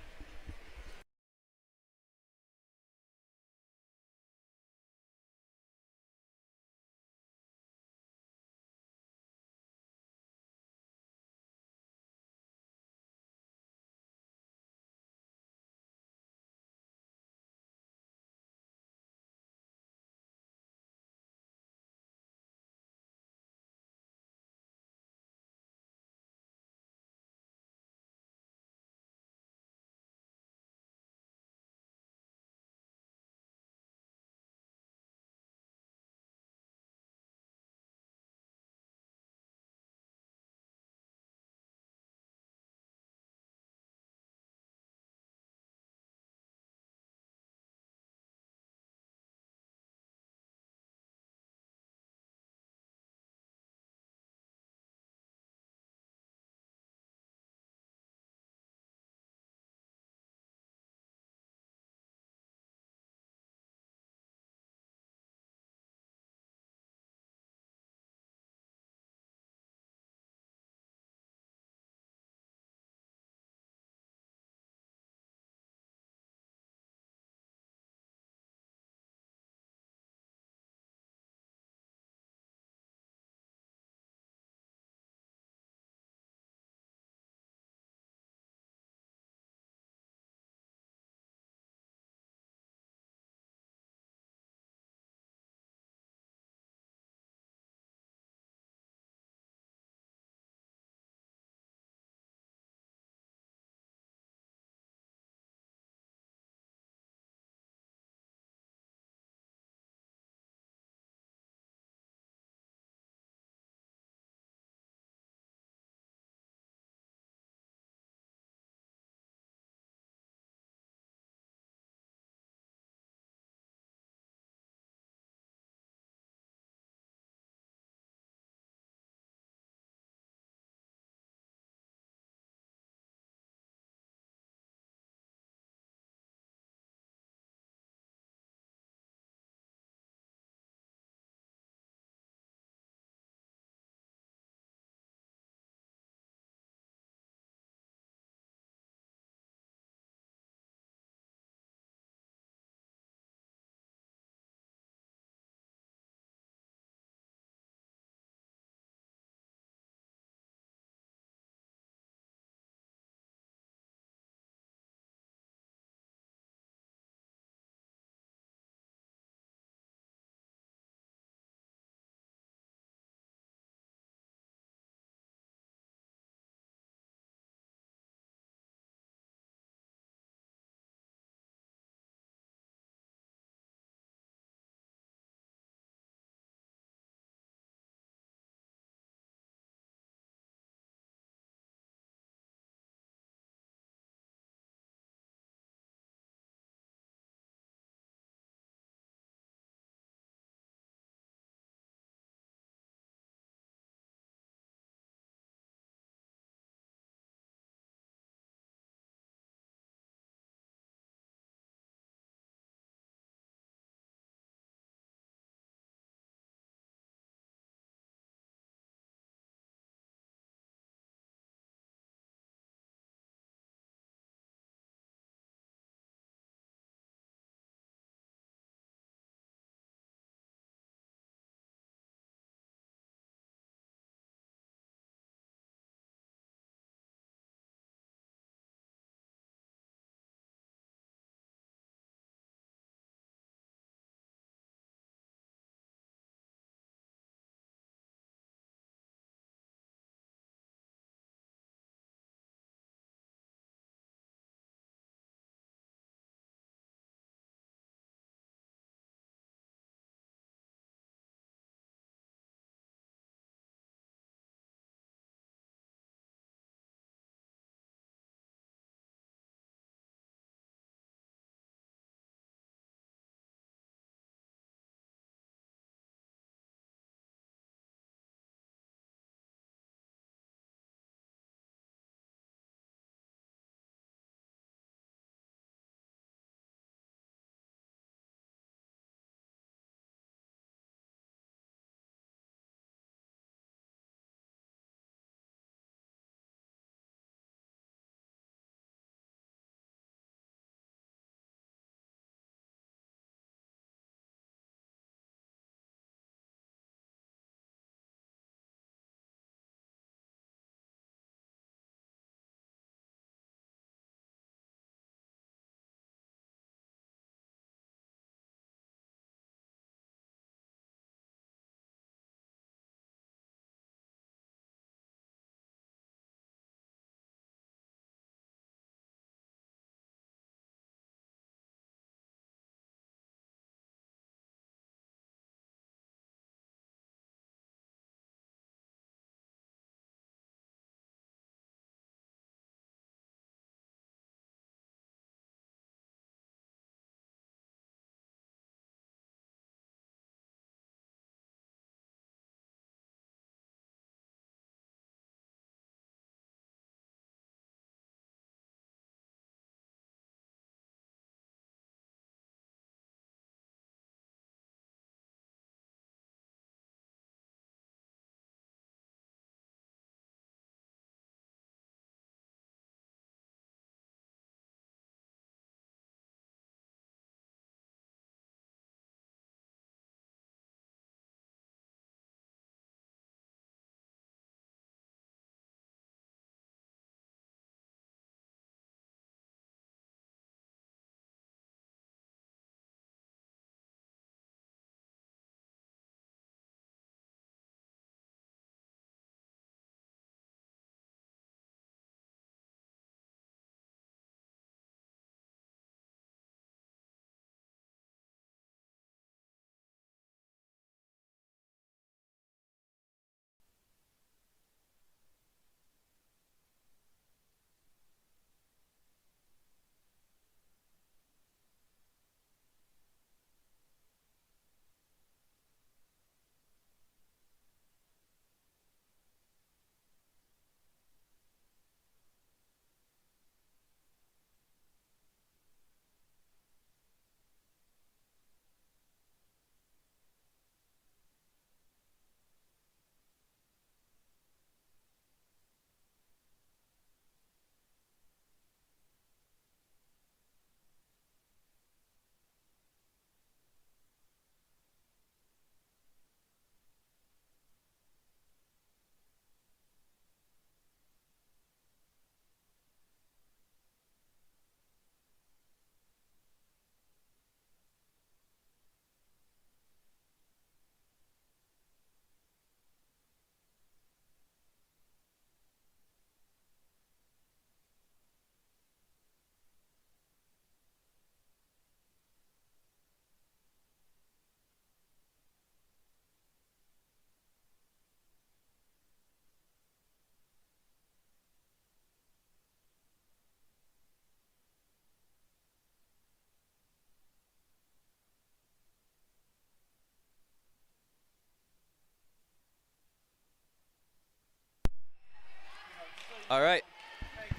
All right.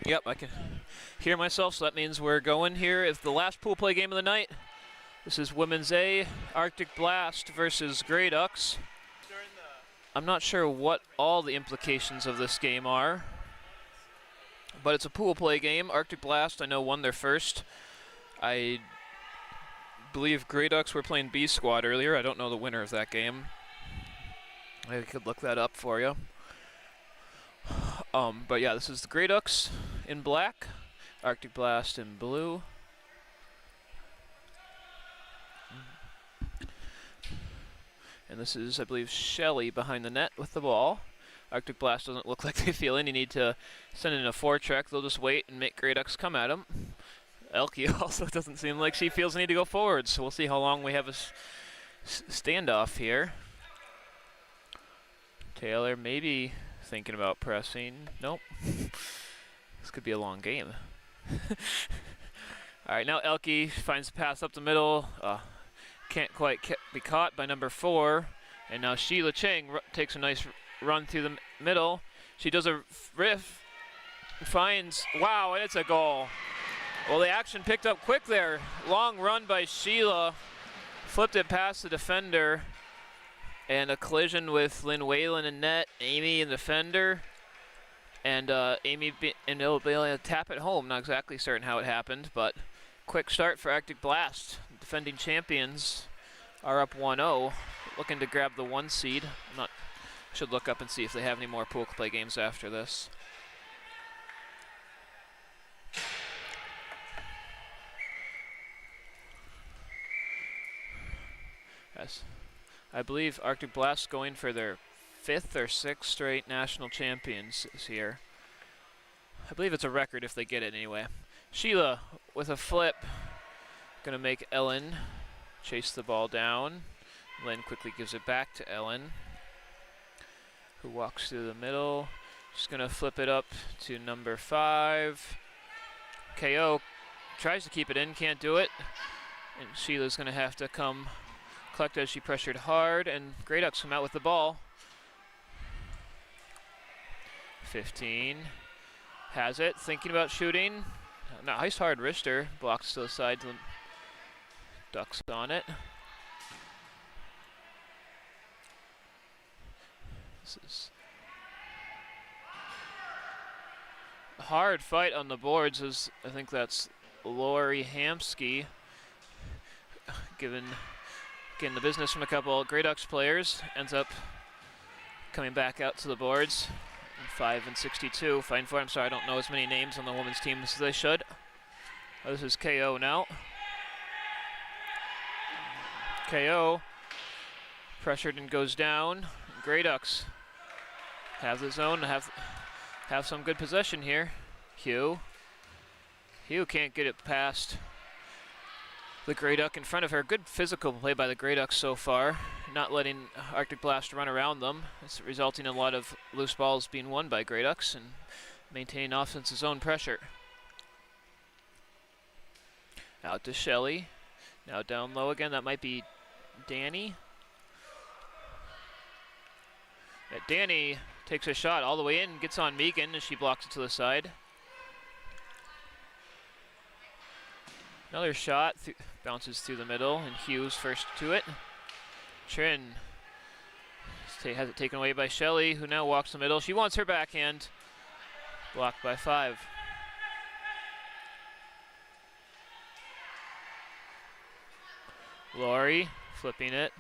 Yep, I can hear myself, so that means we're going here. It's the last pool play game of the night. This is Women's A, Arctic Blast versus Grey Ducks. I'm not sure what all the implications of this game are, but it's a pool play game. Arctic Blast, I know, won their first. I believe Grey Ducks were playing B Squad earlier. I don't know the winner of that game. I could look that up for you. But yeah, this is the Grey Ducks in black, Arctic Blast in blue. And this is, I believe, Shelley behind the net with the ball. Arctic Blast doesn't look like they feel any need to send in a forecheck. They'll just wait and make Grey Ducks come at them. Elke also doesn't seem like she feels the need to go forward, so we'll see how long we have a standoff here. Taylor maybe thinking about pressing. Nope. This could be a long game. All right, now Elke finds the pass up the middle. Can't quite be caught by number 4. And now Sheila Chang takes a nice run through the middle. She does a riff, finds, wow, and it's a goal. Well, the action picked up quick there. Long run by Sheila. Flipped it past the defender. And a collision with Lynn Whalen in net, Amy in the defender. And Amy and they'll be able to tap it home. Not exactly certain how it happened, but quick start for Arctic Blast. Defending champions are up 1-0, looking to grab the 1 seed. Should look up and see if they have any more pool play games after this. Yes, I believe Arctic Blast going for their 5th or 6th straight national champions this year. I believe it's a record if they get it anyway. Sheila with a flip. Gonna make Ellen chase the ball down. Lynn quickly gives it back to Ellen, who walks through the middle. She's gonna flip it up to number 5. KO tries to keep it in, can't do it. And Sheila's gonna have to come collect as she pressured hard, and Grey Ducks come out with the ball. 15, has it, thinking about shooting. Nice hard wrister, blocks to the side. Ducks on it. This is a hard fight on the boards. As I think that's Lori Hamsky getting the business from a couple Grey Ducks players. Ends up coming back out to the boards. 5 and 62. Fine for. I'm sorry, I don't know as many names on the women's team as they should. This is KO now. KO pressured and goes down. Grey Ducks have the zone, have some good possession here. Hugh can't get it past the Grey Duck in front of her. Good physical play by the Grey Ducks so far, not letting Arctic Blast run around them. It's resulting in a lot of loose balls being won by Grey Ducks and maintaining offense's zone pressure. Out to Shelley. Now down low again. That might be Danny. Danny takes a shot all the way in, gets on Megan, and she blocks it to the side. Another shot, bounces through the middle, and Hughes first to it. Trin has it taken away by Shelley, who now walks the middle. She wants her backhand. Blocked by 5. Laurie flipping it,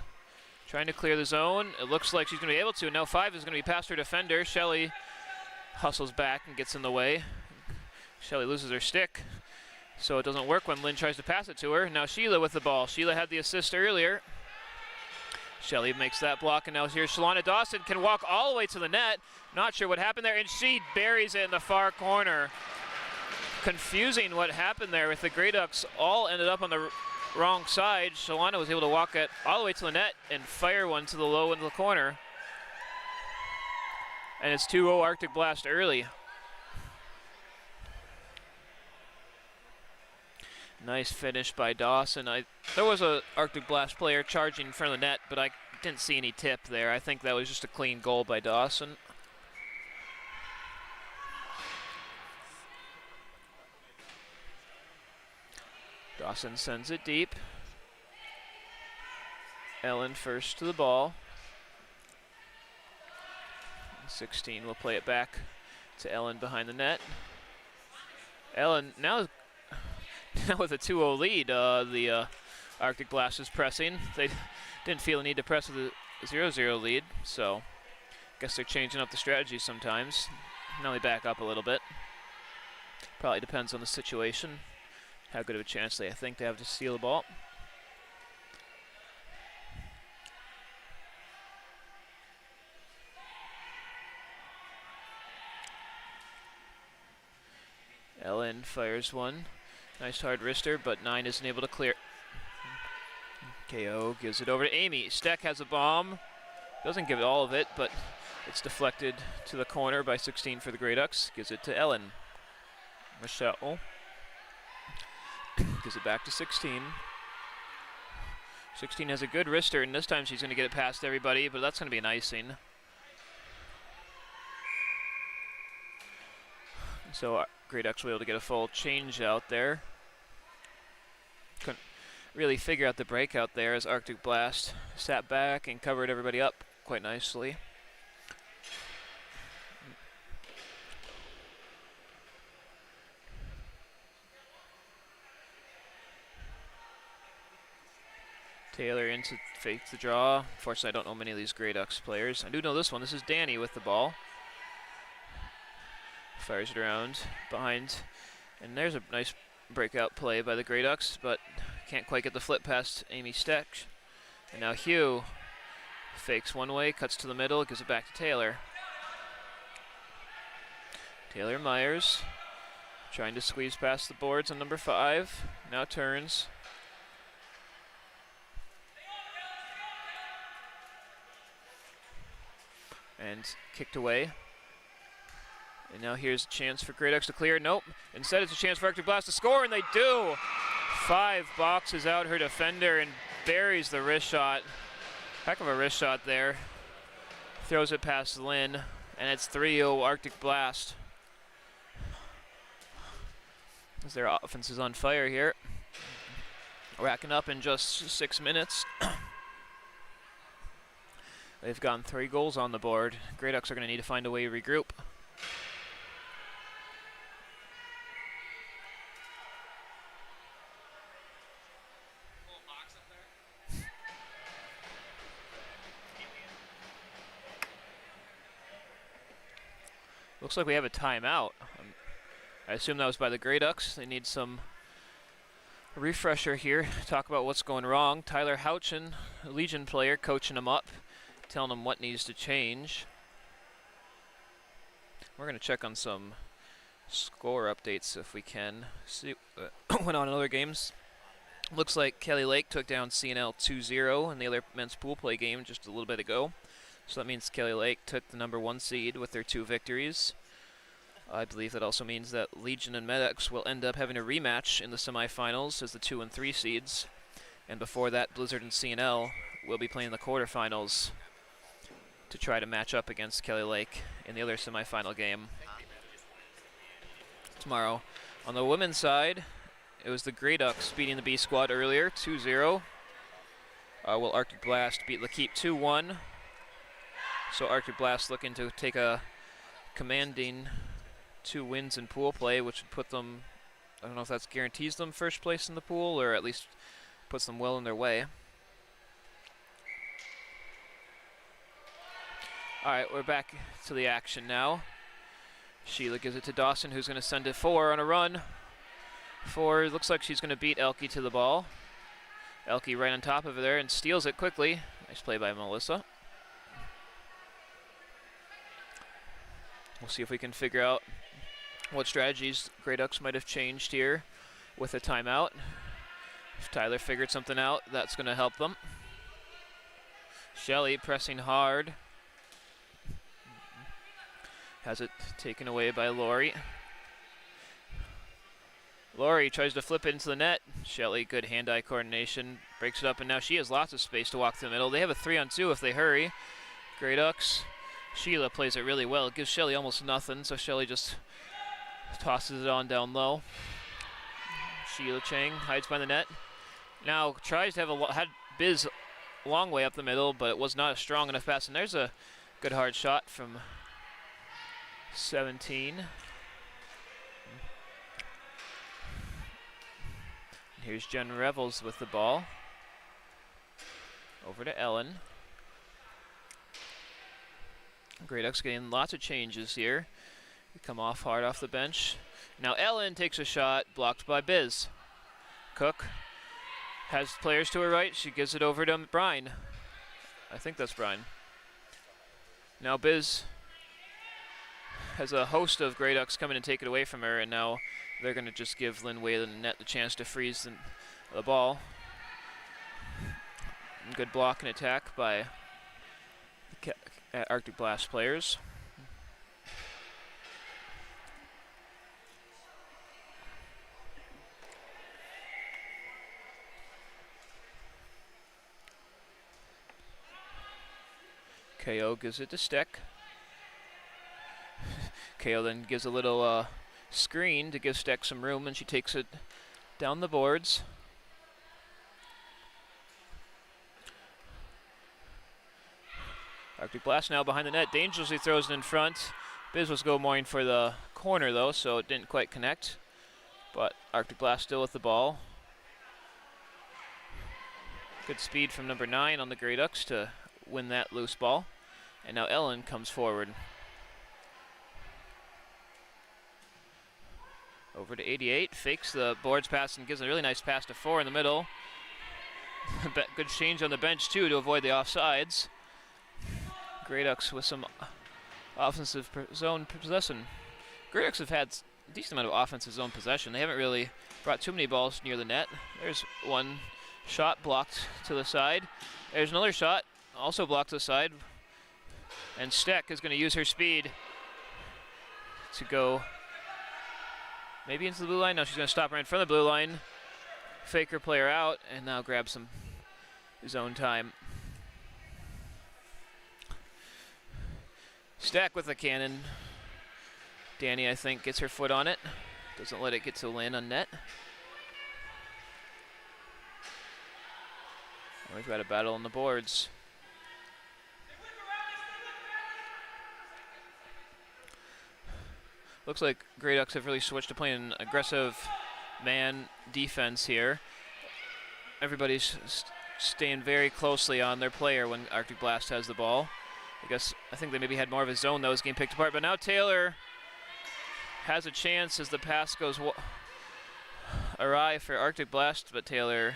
trying to clear the zone. It looks like she's going to be able to. Now 5 is going to be past her defender. Shelley hustles back and gets in the way. Shelley loses her stick, so it doesn't work when Lynn tries to pass it to her. Now Sheila with the ball. Sheila had the assist earlier. Shelley makes that block, and now here's Shalana Dawson, can walk all the way to the net. Not sure what happened there, and she buries it in the far corner. Confusing what happened there with the Grey Ducks all ended up on the wrong side. Shalana was able to walk it all the way to the net and fire one to the low into the corner. And it's 2-0 Arctic Blast early. Nice finish by Dawson. There was a Arctic Blast player charging in front of the net, but I didn't see any tip there. I think that was just a clean goal by Dawson. Dawson sends it deep. Ellen first to the ball. 16 will play it back to Ellen behind the net. Ellen now with a 2-0 lead, the Arctic Blast is pressing. They didn't feel the need to press with a 0-0 lead, so I guess they're changing up the strategy sometimes. Now they back up a little bit. Probably depends on the situation, how good of a chance they think they have to steal the ball. Ellen fires one. Nice hard wrister, but 9 isn't able to clear. KO gives it over to Amy. Steck has a bomb. Doesn't give it all of it, but it's deflected to the corner by 16 for the Grey Ducks. Gives it to Ellen. Michelle gives it back to 16. 16 has a good wrister, and this time she's going to get it past everybody, but that's going to be an icing. So Grey Ducks were able to get a full change out there. Couldn't really figure out the breakout there as Arctic Blast sat back and covered everybody up quite nicely. Taylor in to fake the draw. Unfortunately, I don't know many of these Grey Ducks players. I do know this one. This is Danny with the ball. Fires it around behind. And there's a nice breakout play by the Grey Ducks, but can't quite get the flip past Amy Steck. And now Hugh fakes one way, cuts to the middle, gives it back to Taylor. Taylor Myers trying to squeeze past the boards on number 5. Now turns. And kicked away. And now here's a chance for Grey Ducks to clear. Nope. Instead, it's a chance for Arctic Blast to score, and they do. 5 boxes out her defender and buries the wrist shot. Heck of a wrist shot there. Throws it past Lynn, and it's 3-0 Arctic Blast. As their offense is on fire here. Racking up in just 6 minutes. They've gotten 3 goals on the board. Grey Ducks are going to need to find a way to regroup. Looks like we have a timeout. I assume that was by the Grey Ducks. They need some refresher here. Talk about what's going wrong. Tyler Houchin, a Legion player, coaching them up, telling them what needs to change. We're going to check on some score updates if we can. See what went on in other games. Looks like Kelly Lake took down CNL 2-0 in the other men's pool play game just a little bit ago. So that means Kelly Lake took the number 1 seed with their 2 victories. I believe that also means that Legion and Medics will end up having a rematch in the semifinals as the 2 and 3 seeds. And before that, Blizzard and CNL will be playing the quarterfinals to try to match up against Kelly Lake in the other semifinal game tomorrow. On the women's side, it was the Grey Ducks beating the B Squad earlier, 2-0. Will Arctic Blast beat L'Equipe 2-1. So Arctic Blast looking to take a commanding 2 wins in pool play, which would put them, I don't know if that guarantees them first place in the pool, or at least puts them well in their way. All right, we're back to the action now. Sheila gives it to Dawson, who's going to send it 4 on a run. 4, looks like she's going to beat Elke to the ball. Elke right on top of her there and steals it quickly. Nice play by Melissa. We'll see if we can figure out what strategies Grey Ducks might have changed here with a timeout. If Tyler figured something out, that's going to help them. Shelley pressing hard. Has it taken away by Lori. Lori tries to flip it into the net. Shelley, good hand-eye coordination, breaks it up, and now she has lots of space to walk to the middle. They have a 3-on-2 if they hurry. Grey Ducks. Sheila plays it really well. It gives Shelley almost nothing, so Shelley just tosses it on down low. Sheila Chang hides by the net. Now tries to have had Biz a long way up the middle, but it was not a strong enough pass. And there's a good hard shot from 17. Here's Jen Revels with the ball. Over to Ellen. Grey Ducks getting lots of changes here. They come off hard off the bench. Now Ellen takes a shot, blocked by Biz. Cook has players to her right. She gives it over to Brine. I think that's Brine. Now Biz has a host of Grey Ducks coming and take it away from her, and now they're going to just give Lynn Whalen the net the chance to freeze the ball. Good block and attack by the Arctic Blast players. KO gives it to Steck. KO then gives a little screen to give Steck some room, and she takes it down the boards. Arctic Blast now behind the net, dangerously throws it in front. Biz was going for the corner though, so it didn't quite connect. But Arctic Blast still with the ball. Good speed from number 9 on the Grey Ducks to win that loose ball. And now Ellen comes forward. Over to 88, fakes the boards pass and gives a really nice pass to 4 in the middle. Good change on the bench too to avoid the offsides. Grey Ducks with some offensive zone possession. Grey Ducks have had a decent amount of offensive zone possession. They haven't really brought too many balls near the net. There's one shot blocked to the side. There's another shot also blocked to the side. And Steck is going to use her speed to go maybe into the blue line. Now she's going to stop right in front of the blue line. Fake her player out and now grab some zone time. Steck with the cannon. Danny, I think, gets her foot on it. Doesn't let it get to Lynn on net. We've got a battle on the boards. Looks like Grey Ducks have really switched to playing an aggressive man defense here. Everybody's staying very closely on their player when Arctic Blast has the ball. I think they maybe had more of a zone that was getting picked apart, but now Taylor has a chance as the pass goes awry for Arctic Blast, but Taylor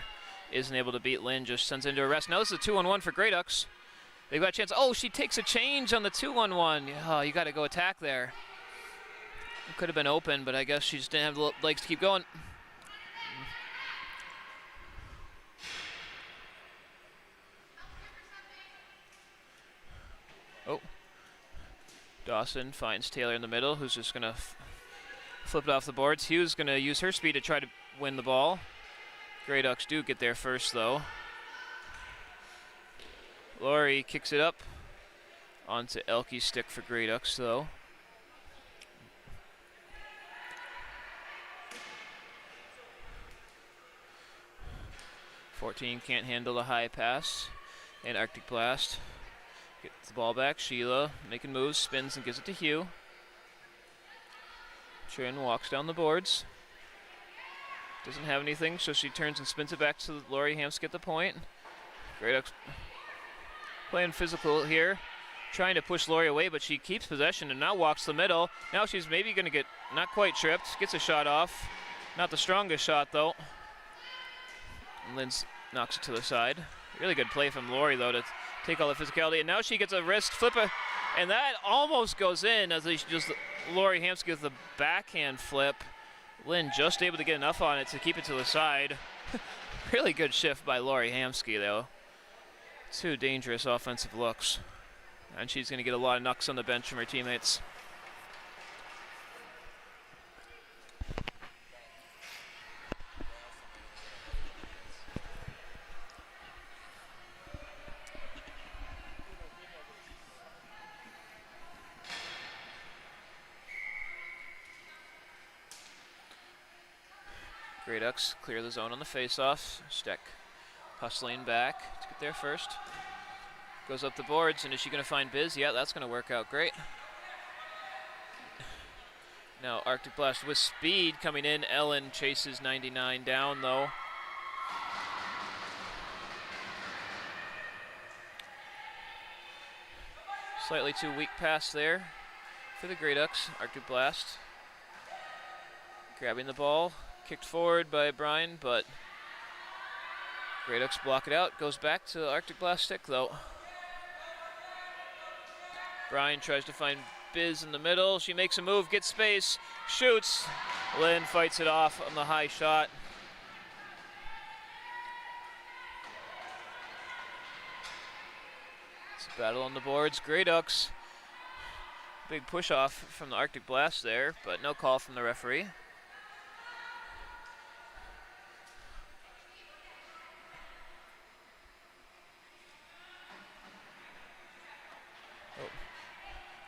isn't able to beat Lynn, just sends into a rest. Now this is a 2-on-1 for Grey Ducks. They've got a chance. Oh, she takes a change on the 2-on-1. Oh, you got to go attack there. It could have been open, but I guess she just didn't have the legs to keep going. Oh. Dawson finds Taylor in the middle, who's just going to flip it off the boards. Hughes going to use her speed to try to win the ball. Grey Ducks do get there first, though. Laurie kicks it up onto Elke's stick for Grey Ducks, though. .14 can't handle the high pass, and Arctic Blast gets the ball back. Sheila making moves, spins and gives it to Hugh. Trin walks down the boards. Doesn't have anything, so she turns and spins it back to Laurie Hamske at the point. Grey Ducks playing physical here, trying to push Laurie away, but she keeps possession and now walks the middle. Now she's maybe going to get not quite tripped, gets a shot off. Not the strongest shot, though. And Lynn knocks it to the side. Really good play from Laurie, though, to take all the physicality. And now she gets a wrist flipper, and that almost goes in as Laurie Hamske with the backhand flip. Lynn just able to get enough on it to keep it to the side. Really good shift by Laurie Hamske, though. 2 dangerous offensive looks. And she's going to get a lot of knocks on the bench from her teammates. Grey Ducks clear the zone on the face-off. Steck hustling back to get there first. Goes up the boards, and is she going to find Biz? Yeah, that's going to work out great. Now Arctic Blast with speed coming in. Ellen chases 99 down, though. Slightly too weak pass there for the Grey Ducks. Arctic Blast grabbing the ball. Kicked forward by Brian, but Grey Ducks block it out. Goes back to Arctic Blast stick, though. Brian tries to find Biz in the middle. She makes a move, gets space, shoots. Lynn fights it off on the high shot. It's a battle on the boards. Grey Ducks. Big push off from the Arctic Blast there, but no call from the referee.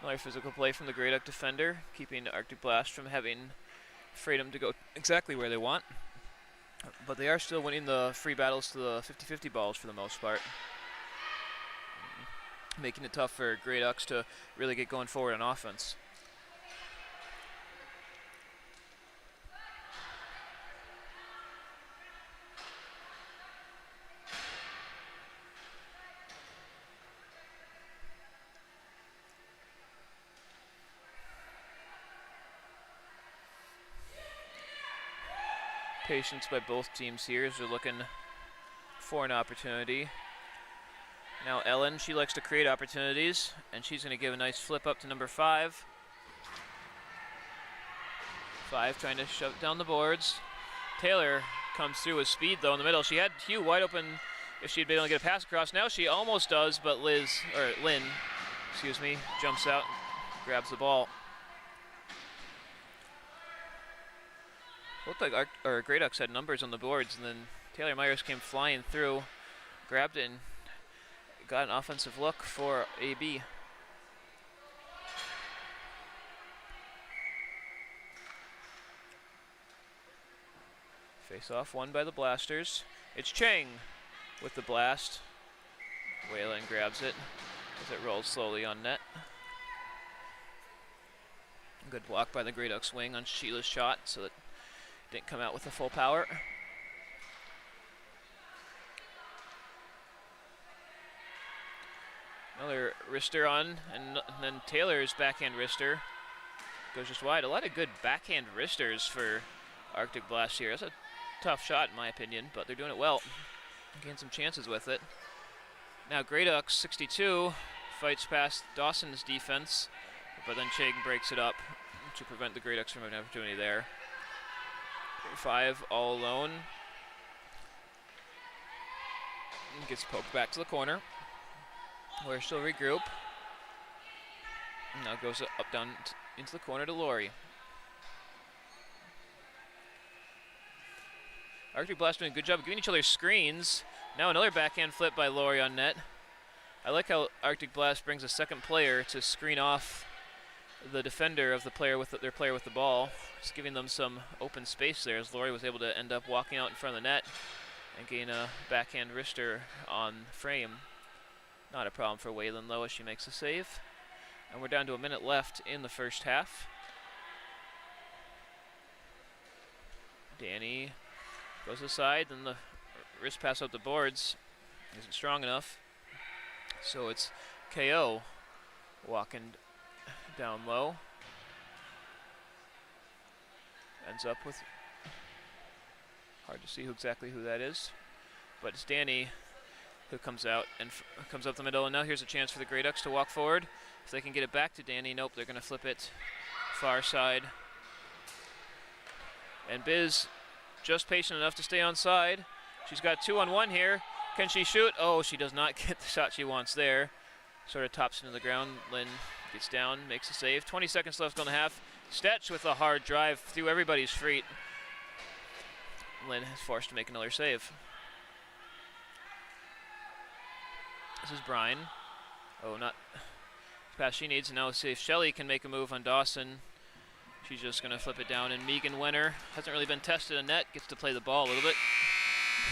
Another physical play from the Grey Duck defender, keeping Arctic Blast from having freedom to go exactly where they want. But they are still winning the free battles to the 50-50 balls for the most part, making it tough for Grey Ducks to really get going forward on offense. Patience by both teams here as they're looking for an opportunity. Now Ellen, she likes to create opportunities, and she's going to give a nice flip up to number 5. 5 trying to shove it down the boards. Taylor comes through with speed, though, in the middle. She had Hugh wide open if she'd been able to get a pass across. Now she almost does, but Lynn, jumps out and grabs the ball. Looked like Grey Ducks had numbers on the boards, and then Taylor Myers came flying through, grabbed it, and got an offensive look for AB. Face off won by the Blasters. It's Chang with the blast. Whalen grabs it as it rolls slowly on net. Good block by the Grey Ducks wing on Sheila's shot, so that didn't come out with the full power. Another wrister on, and then Taylor's backhand wrister goes just wide. A lot of good backhand wristers for Arctic Blast here. That's a tough shot in my opinion, but they're doing it well. Getting some chances with it. Now Grey Ducks 62 fights past Dawson's defense, but then Chang breaks it up to prevent the Grey Ducks from having an opportunity there. 5 all alone. Gets poked back to the corner, where she'll regroup. Now goes up down into the corner to Lori. Arctic Blast doing a good job of giving each other screens. Now another backhand flip by Lori on net. I like how Arctic Blast brings a second player to screen off the defender of their player with the ball, just giving them some open space there, as Lori was able to end up walking out in front of the net and gain a backhand wrister on frame. Not a problem for Whalen, though, as she makes a save. And we're down to a minute left in the first half. Danny goes aside, then the wrist pass up the boards isn't strong enough. So it's KO walking down low. Ends up with, hard to see exactly who that is, but it's Danny who comes out and comes up the middle. And now here's a chance for the Grey Ducks to walk forward. If they can get it back to Danny, nope, they're going to flip it far side. And Biz just patient enough to stay on side. She's got 2-on-1 here. Can she shoot? Oh, she does not get the shot she wants there. Sort of tops into the ground. Lynn gets down, makes a save. 20 seconds left on the half. Stetch with a hard drive through everybody's feet. Lynn is forced to make another save. This is Brian. Oh, not the pass she needs. And now see if Shelley can make a move on Dawson. She's just going to flip it down, and Megan Winner hasn't really been tested in net, gets to play the ball a little bit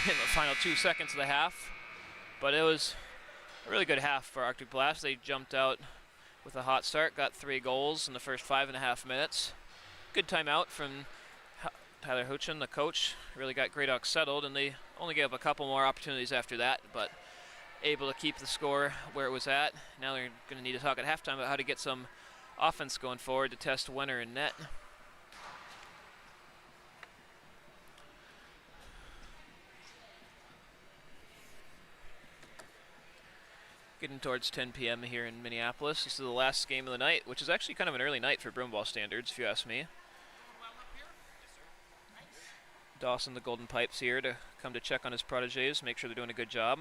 in the final 2 seconds of the half. But it was a really good half for Arctic Blast. They jumped out with a hot start, got 3 goals in the first 5.5 minutes. Good timeout from Tyler Huchin, the coach. Really got Grey Ducks settled, and they only gave up a couple more opportunities after that, but able to keep the score where it was at. Now they're going to need to talk at halftime about how to get some offense going forward to test Winner in net. Getting towards 10 p.m. here in Minneapolis. This is the last game of the night, which is actually kind of an early night for broomball standards, if you ask me. Dawson, the Golden Pipes, here to come to check on his protégés, make sure they're doing a good job.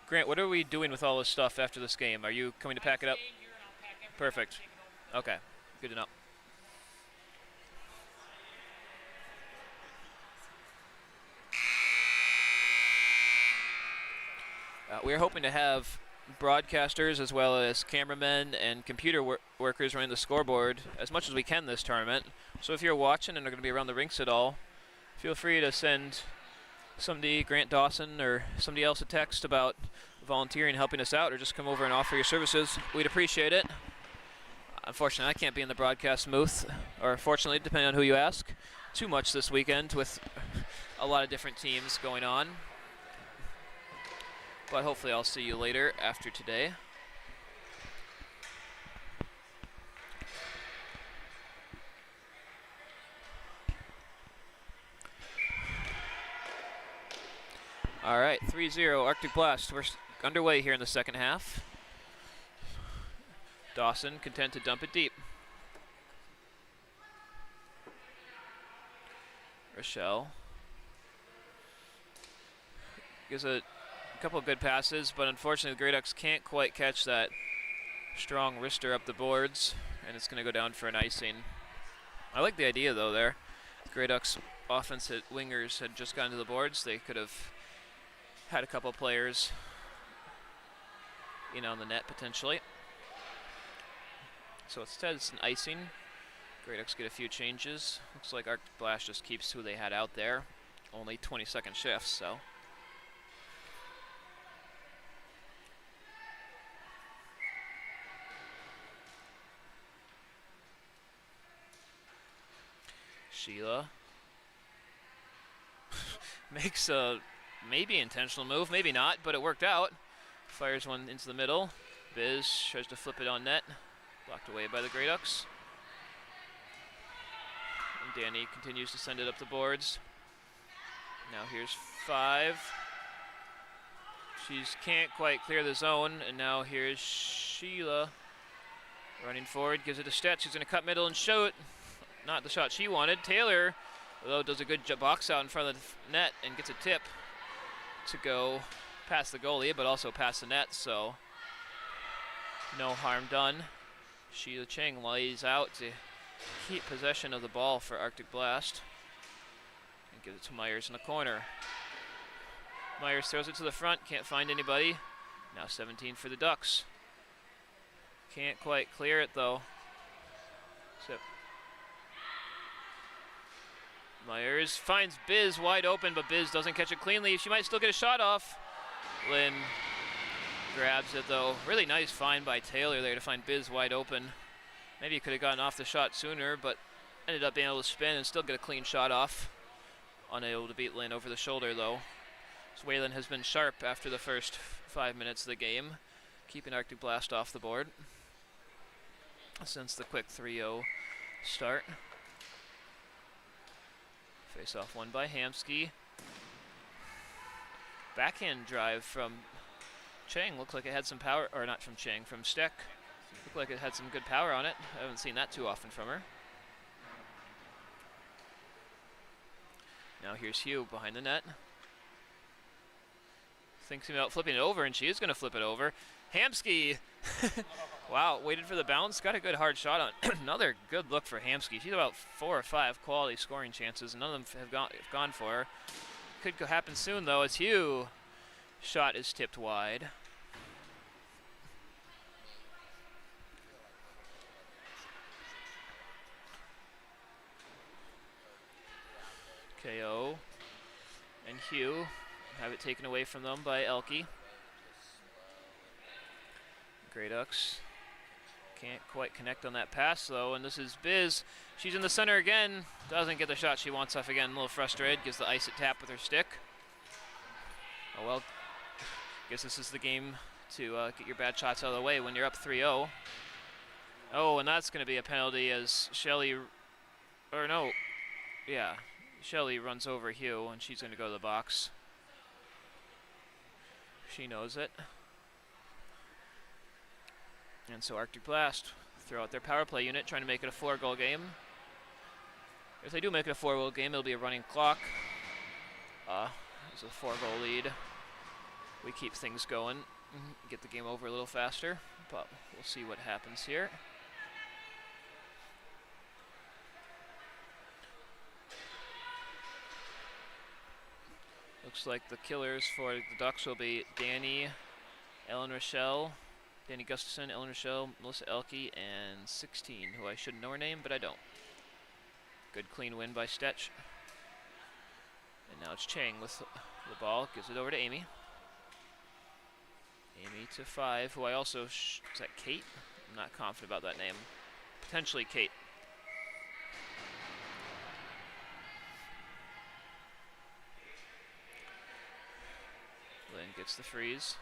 Grant, what are we doing with all this stuff after this game? Are you coming to pack it up? Perfect. Okay, good to know. We're hoping to have broadcasters as well as cameramen and computer workers running the scoreboard as much as we can this tournament. So if you're watching and are going to be around the rinks at all, feel free to send somebody, Grant Dawson or somebody else, a text about volunteering, helping us out, or just come over and offer your services. We'd appreciate it. Unfortunately, I can't be in the broadcast booth, or fortunately, depending on who you ask, too much this weekend with a lot of different teams going on. But hopefully I'll see you later after today. All right, 3-0 Arctic Blast. We're underway here in the second half. Dawson content to dump it deep. Rochelle gives a couple of good passes, but unfortunately the Grey Ducks can't quite catch that strong wrister up the boards, and it's going to go down for an icing. I like the idea though there. The Grey Ducks offensive wingers had just gotten to the boards. They could have had a couple of players in on the net potentially. So instead it's an icing. Grey Ducks get a few changes. Looks like Arctic Blast just keeps who they had out there. Only 20-second shifts, so. Sheila makes a maybe intentional move, maybe not, but it worked out. Fires one into the middle. Biz tries to flip it on net. Blocked away by the Grey Ducks. And Danny continues to send it up the boards. Now here's 5. She can't quite clear the zone, and now here's Sheila running forward, gives it a Stetch. She's going to cut middle and shoot. Not the shot she wanted. Taylor, though, does a good box out in front of the net and gets a tip to go past the goalie, but also past the net, so no harm done. Sheila Cheng lays out to keep possession of the ball for Arctic Blast and gives it to Myers in the corner. Myers throws it to the front, can't find anybody. Now 17 for the Ducks. Can't quite clear it though. So Myers finds Biz wide open, but Biz doesn't catch it cleanly. She might still get a shot off. Lynn grabs it though. Really nice find by Taylor there to find Biz wide open. Maybe he could have gotten off the shot sooner, but ended up being able to spin and still get a clean shot off. Unable to beat Lynn over the shoulder though. So Waylon has been sharp after the first 5 minutes of the game, keeping Arctic Blast off the board since the quick 3-0 start. Face off won by Hamsky. Backhand drive from Cheng. Looks like it had some power, or not from Cheng, from Steck. Looked like it had some good power on it. I haven't seen that too often from her. Now here's Hugh behind the net. Thinks about flipping it over, and she is going to flip it over. Hamsky, wow, waited for the bounce, got a good hard shot on. Another good look for Hamsky. She's about 4 or 5 quality scoring chances, and none of them have gone for her. Could happen soon though, as Hugh Shot is tipped wide. KO and Hugh have it taken away from them by Elke. Grey Ducks can't quite connect on that pass though, and this is Biz. She's in the center again, doesn't get the shot she wants off again, a little frustrated, gives the ice a tap with her stick. Oh well, guess this is the game to get your bad shots out of the way when you're up 3-0. Oh, and that's going to be a penalty as Shelly, or no, yeah, Shelly runs over Hugh and she's going to go to the box. She knows it. And so Arctic Blast throw out their power play unit, trying to make it a 4-goal game. If they do make it a 4-goal game, it'll be a running clock. It's a 4-goal lead. We keep things going, get the game over a little faster, but we'll see what happens here. Looks like the killers for the Ducks will be Danny, Ellen Rochelle, Danny Gustafson, Ellen Rochelle, Melissa Elke, and 16, who I should know her name, but I don't. Good clean win by Stetch. And now it's Chang with the ball, gives it over to Amy. Amy to 5, who I also, is that Kate? I'm not confident about that name. Potentially Kate. Lynn gets the freeze.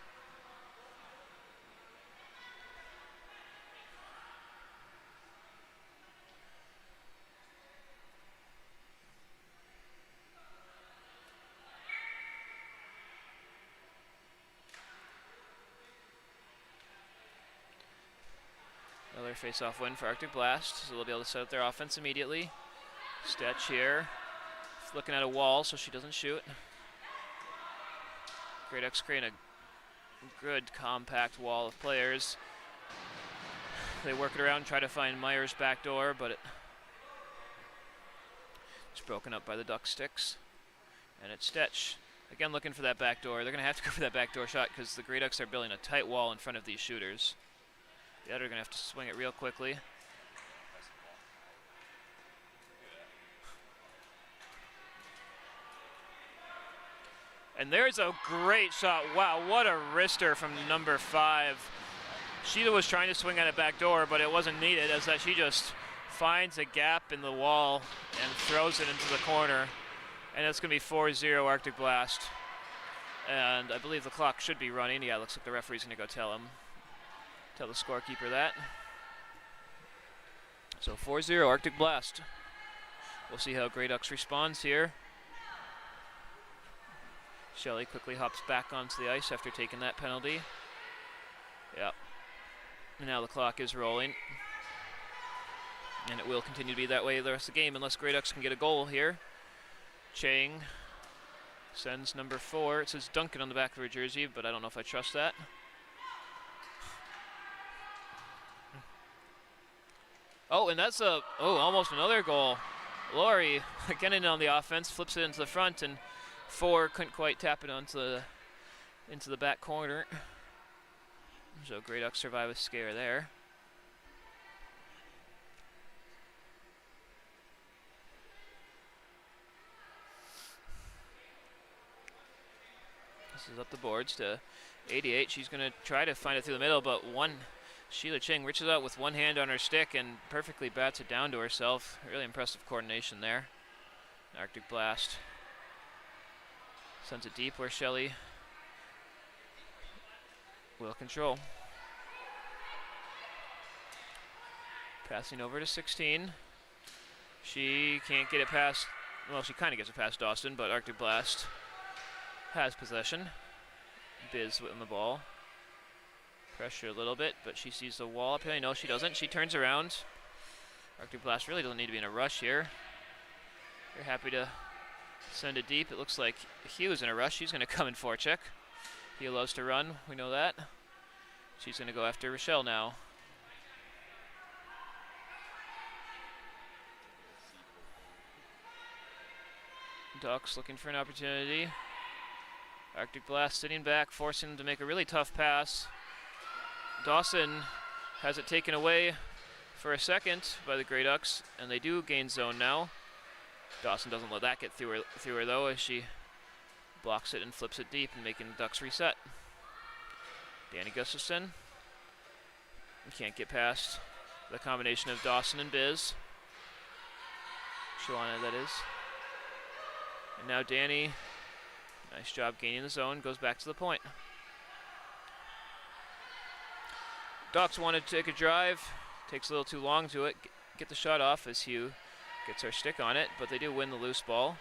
Another face-off win for Arctic Blast, so they'll be able to set up their offense immediately. Stetch here, looking at a wall so she doesn't shoot. Grey Ducks creating a good compact wall of players. They work it around, try to find Myers' back door, but it's broken up by the Duck sticks. And it's Stetch, again looking for that back door. They're going to have to go for that back door shot because the Grey Ducks are building a tight wall in front of these shooters. The other are going to have to swing it real quickly. And there's a great shot. Wow, what a wrister from number 5. Sheila was trying to swing at a back door, but it wasn't needed, as that she just finds a gap in the wall and throws it into the corner. And it's going to be 4-0 Arctic Blast. And I believe the clock should be running. Yeah, it looks like the referee's going to go tell the scorekeeper that. So 4-0 Arctic Blast. We'll see how Grey Ducks responds here. Shelly quickly hops back onto the ice after taking that penalty. Yep. And now the clock is rolling. And it will continue to be that way the rest of the game unless Grey Ducks can get a goal here. Chang sends number 4. It says Duncan on the back of her jersey, but I don't know if I trust that. Oh, and that's almost another goal. Laurie, again in on the offense, flips it into the front, and 4 couldn't quite tap it into the back corner. So Grey Ducks survive a scare there. This is up the boards to 88. She's going to try to find it through the middle, but Sheila Ching reaches out with one hand on her stick and perfectly bats it down to herself. Really impressive coordination there. Arctic Blast sends it deep where Shelly will control. Passing over to 16. She can't get it past, well, she kind of gets it past Dawson, but Arctic Blast has possession. Biz on the ball. Pressure a little bit, but she sees the wall up here. No, she doesn't. She turns around. Arctic Blast really doesn't need to be in a rush here. They're happy to send it deep. It looks like Hugh's in a rush. She's going to come in forecheck. He loves to run. We know that. She's going to go after Rochelle now. Ducks looking for an opportunity. Arctic Blast sitting back, forcing them to make a really tough pass. Dawson has it taken away for a second by the Grey Ducks, and they do gain zone now. Dawson doesn't let that get through her though, as she blocks it and flips it deep and making the Ducks reset. Danny Gustafson can't get past the combination of Dawson and Biz. Shalana, that is. And now Danny, nice job gaining the zone, goes back to the point. Ducks wanted to take a drive, takes a little too long to it, get the shot off as Hugh gets her stick on it, but they do win the loose ball.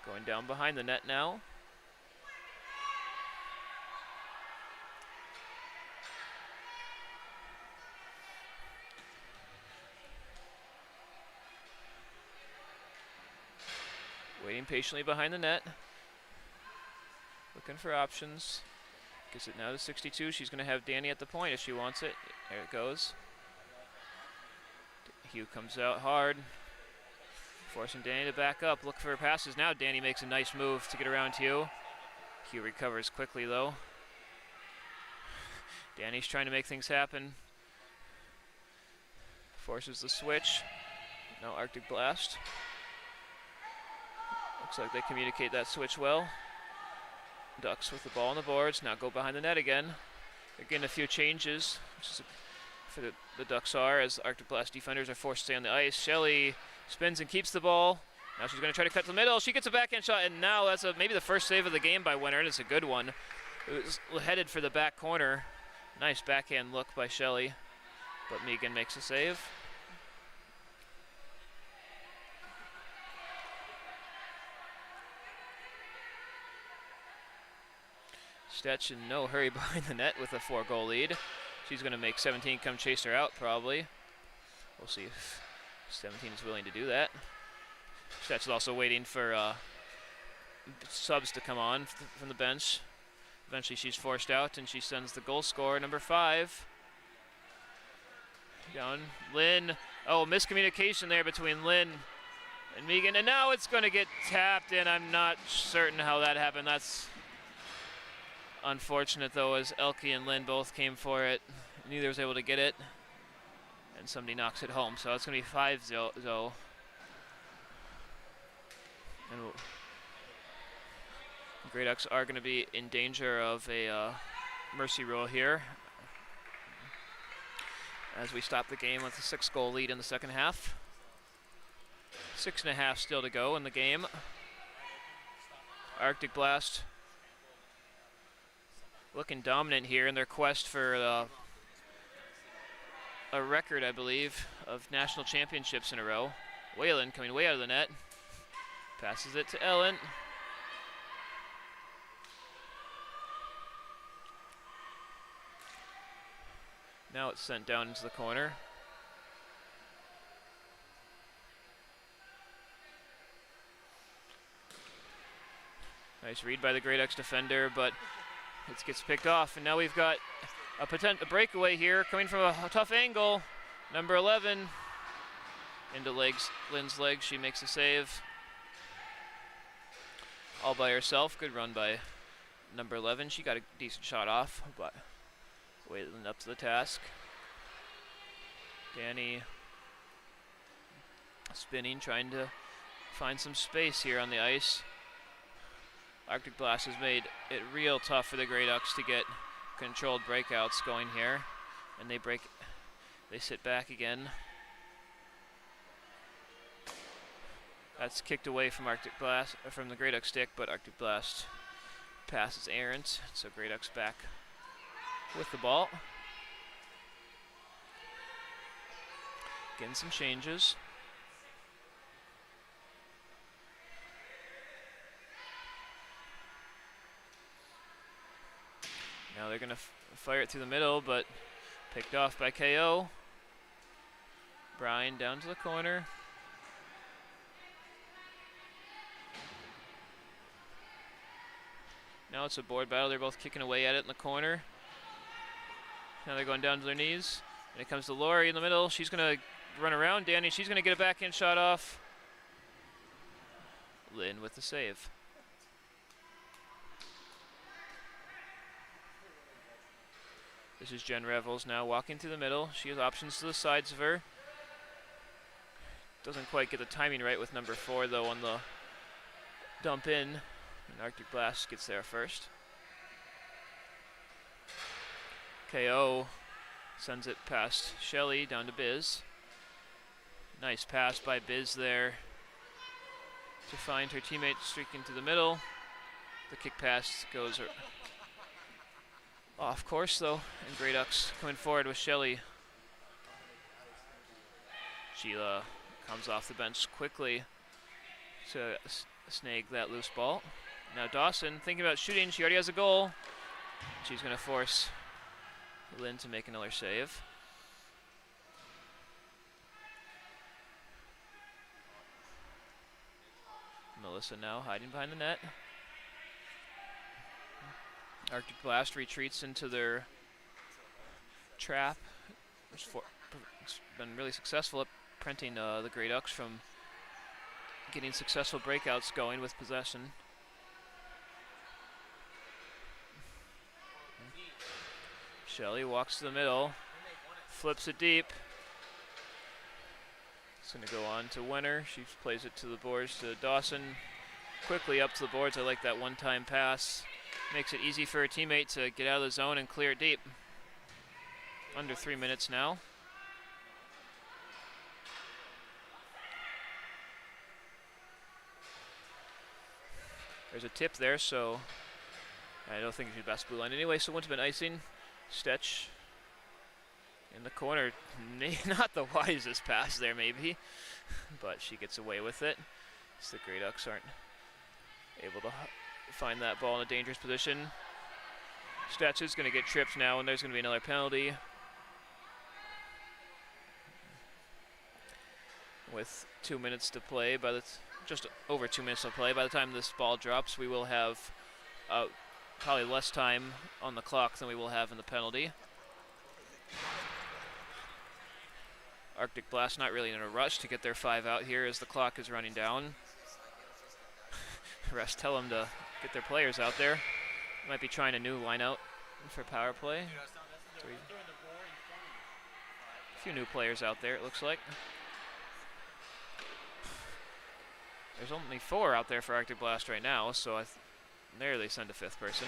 Going down behind the net now. Waiting patiently behind the net. Looking for options. Gets it now to 62. She's going to have Danny at the point if she wants it. There it goes. Hugh comes out hard, forcing Danny to back up. Look for her passes. Now Danny makes a nice move to get around Hugh. Hugh recovers quickly though. Danny's trying to make things happen. Forces the switch. Now Arctic Blast. Looks like they communicate that switch well. Ducks with the ball on the boards. Now go behind the net again. Again, a few changes, which is for the Ducks are, as Arctic Blast defenders are forced to stay on the ice. Shelley spins and keeps the ball. Now she's going to try to cut to the middle. She gets a backhand shot, and now that's maybe the first save of the game by Winter, and it's a good one. It was headed for the back corner. Nice backhand look by Shelley, but Megan makes a save. Stetch in no hurry behind the net with a 4-goal lead. She's going to make 17 come chase her out, probably. We'll see if 17 is willing to do that. Stetch is also waiting for subs to come on from the bench. Eventually she's forced out, and she sends the goal scorer, number 5. Down, Lynn. Oh, miscommunication there between Lynn and Megan, and now it's going to get tapped in. I'm not certain how that happened. That's unfortunate though, as Elke and Lynn both came for it. Neither was able to get it, and somebody knocks it home. So it's going to be 5-0. And Grey Ducks are going to be in danger of a mercy rule here, as we stop the game with a 6-goal lead in the second half. 6.5 still to go in the game. Arctic Blast looking dominant here in their quest for a record, I believe, of national championships in a row. Whalen coming way out of the net. Passes it to Ellen. Now it's sent down into the corner. Nice read by the Grey Ducks defender, but it gets picked off, and now we've got a breakaway here coming from a tough angle. Number 11 into Lynn's legs. She makes a save all by herself. Good run by number 11. She got a decent shot off, but Whalen up to the task. Danny spinning, trying to find some space here on the ice. Arctic Blast has made it real tough for the Grey Ducks to get controlled breakouts going here, and they sit back again. That's kicked away from Arctic Blast, from the Grey Duck stick, but Arctic Blast passes errant, so Grey Ducks back with the ball. Getting some changes. Now they're going to fire it through the middle, but picked off by KO. Brian down to the corner. Now it's a board battle. They're both kicking away at it in the corner. Now they're going down to their knees. And it comes to Lori in the middle. She's going to run around Danny. She's going to get a backhand shot off. Lynn with the save. This is Jen Revels now walking through the middle. She has options to the sides of her. Doesn't quite get the timing right with number 4 though on the dump in. And Arctic Blast gets there first. KO sends it past Shelly down to Biz. Nice pass by Biz there to find her teammate streaking to the middle. The kick pass goes off course though, and Grey Ducks coming forward with Shelly. Sheila comes off the bench quickly to snag that loose ball. Now Dawson thinking about shooting. She already has a goal. She's going to force Lynn to make another save. Melissa now hiding behind the net. Arctic Blast retreats into their trap. It's been really successful at preventing the Grey Ducks from getting successful breakouts going with possession. Shelly walks to the middle, flips it deep. It's going to go on to Winner. She plays it to the boards to Dawson. Quickly up to the boards. I like that one-time pass. Makes it easy for her teammate to get out of the zone and clear it deep. Under 3 minutes now. There's a tip there, so I don't think it'd be best blue line anyway, so it wouldn't have been icing. Stetch in the corner. Not the wisest pass there, maybe, but she gets away with it. So the Grey Ducks aren't able to find that ball in a dangerous position. Stetch is going to get tripped now, and there's going to be another penalty. With 2 minutes to play, just over 2 minutes to play. By the time this ball drops, we will have probably less time on the clock than we will have in the penalty. Arctic Blast not really in a rush to get their 5 out here as the clock is running down. Refs tell them to get their players out there. Might be trying a new line out for power play. A few new players out there, it looks like. There's only 4 out there for Arctic Blast right now, so there they send a 5th person.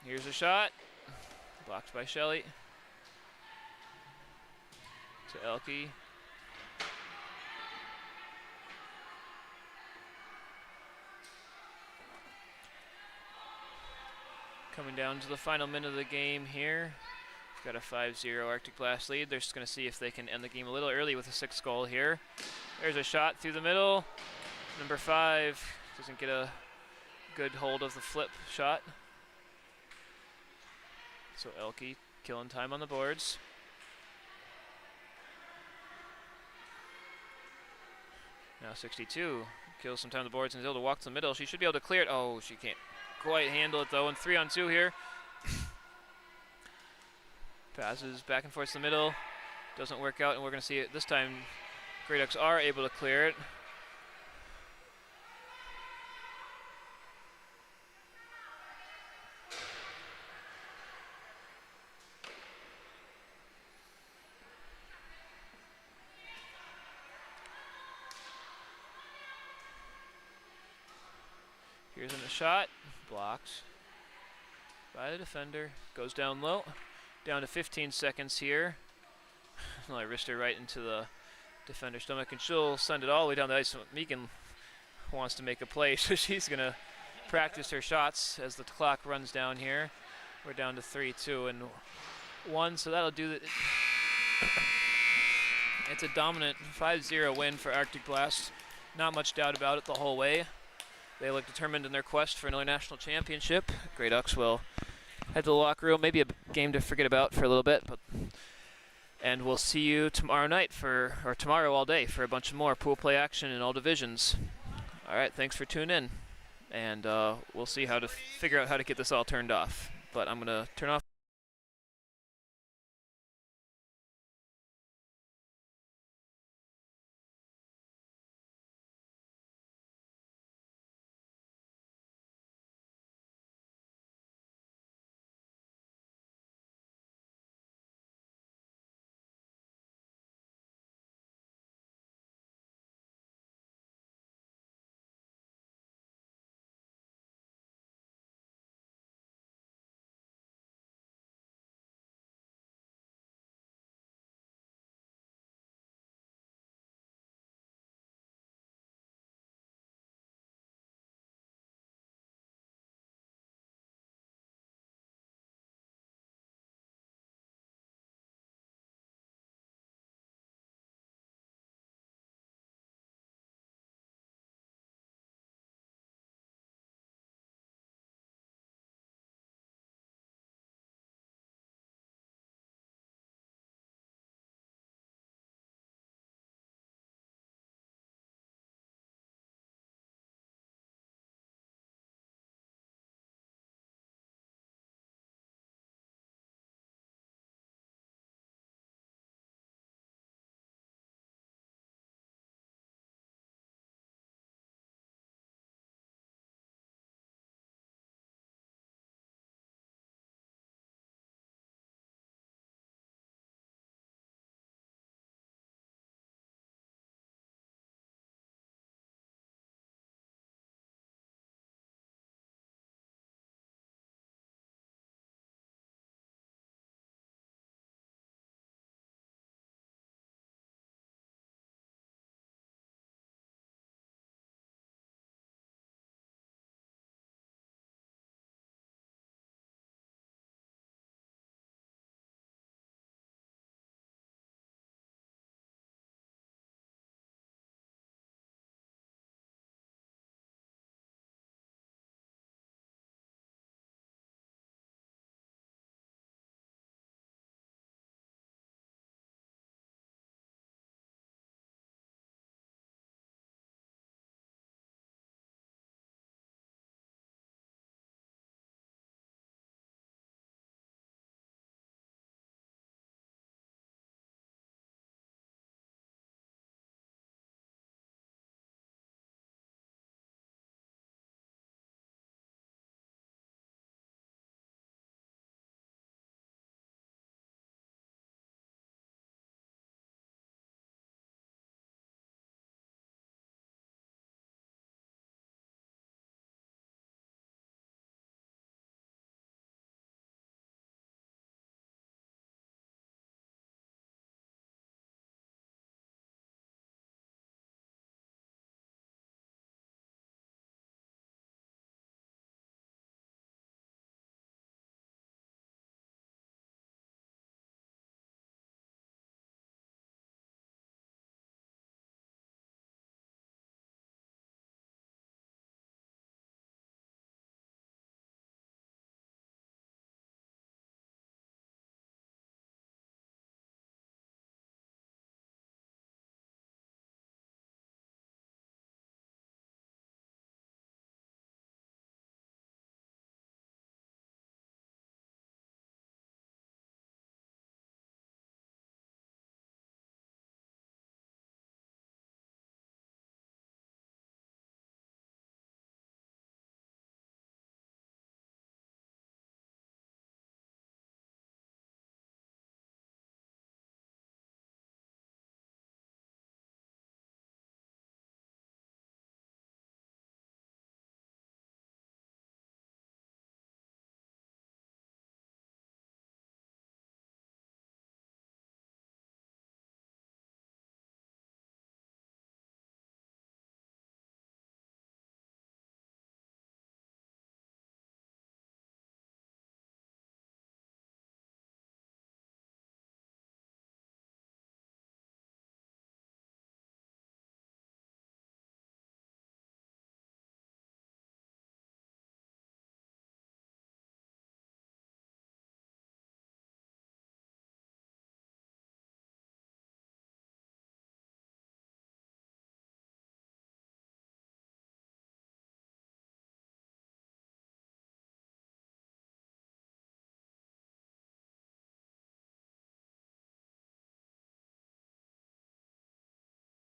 Here's a shot. Blocked by Shelly. To Elke. Coming down to the final minute of the game here. We've got a 5-0 Arctic Blast lead. They're just going to see if they can end the game a little early with a 6th goal here. There's a shot through the middle. Number 5 doesn't get a good hold of the flip shot. So Elke killing time on the boards. Now 62 kills some time on the boards and is able to walk to the middle. She should be able to clear it. Oh, she can't quite handle it though. And 3-on-2 here. Passes back and forth to the middle. Doesn't work out, and we're going to see it this time. Grey Ducks are able to clear it. Here's in the shot. Blocked by the defender. Goes down low. Down to 15 seconds here. Well, I wrist her right into the defender's stomach, and she'll send it all the way down the ice. Megan wants to make a play, so she's going to practice her shots as the clock runs down here. We're down to 3-2-1, so that'll do it. It's a dominant 5-0 win for Arctic Blast. Not much doubt about it the whole way. They look determined in their quest for another national championship. Grey Ducks will head to the locker room, maybe a game to forget about for a little bit, and we'll see you tomorrow night or tomorrow all day for a bunch of more pool play action in all divisions. All right, thanks for tuning in, and we'll see how to figure out how to get this all turned off. But I'm gonna turn off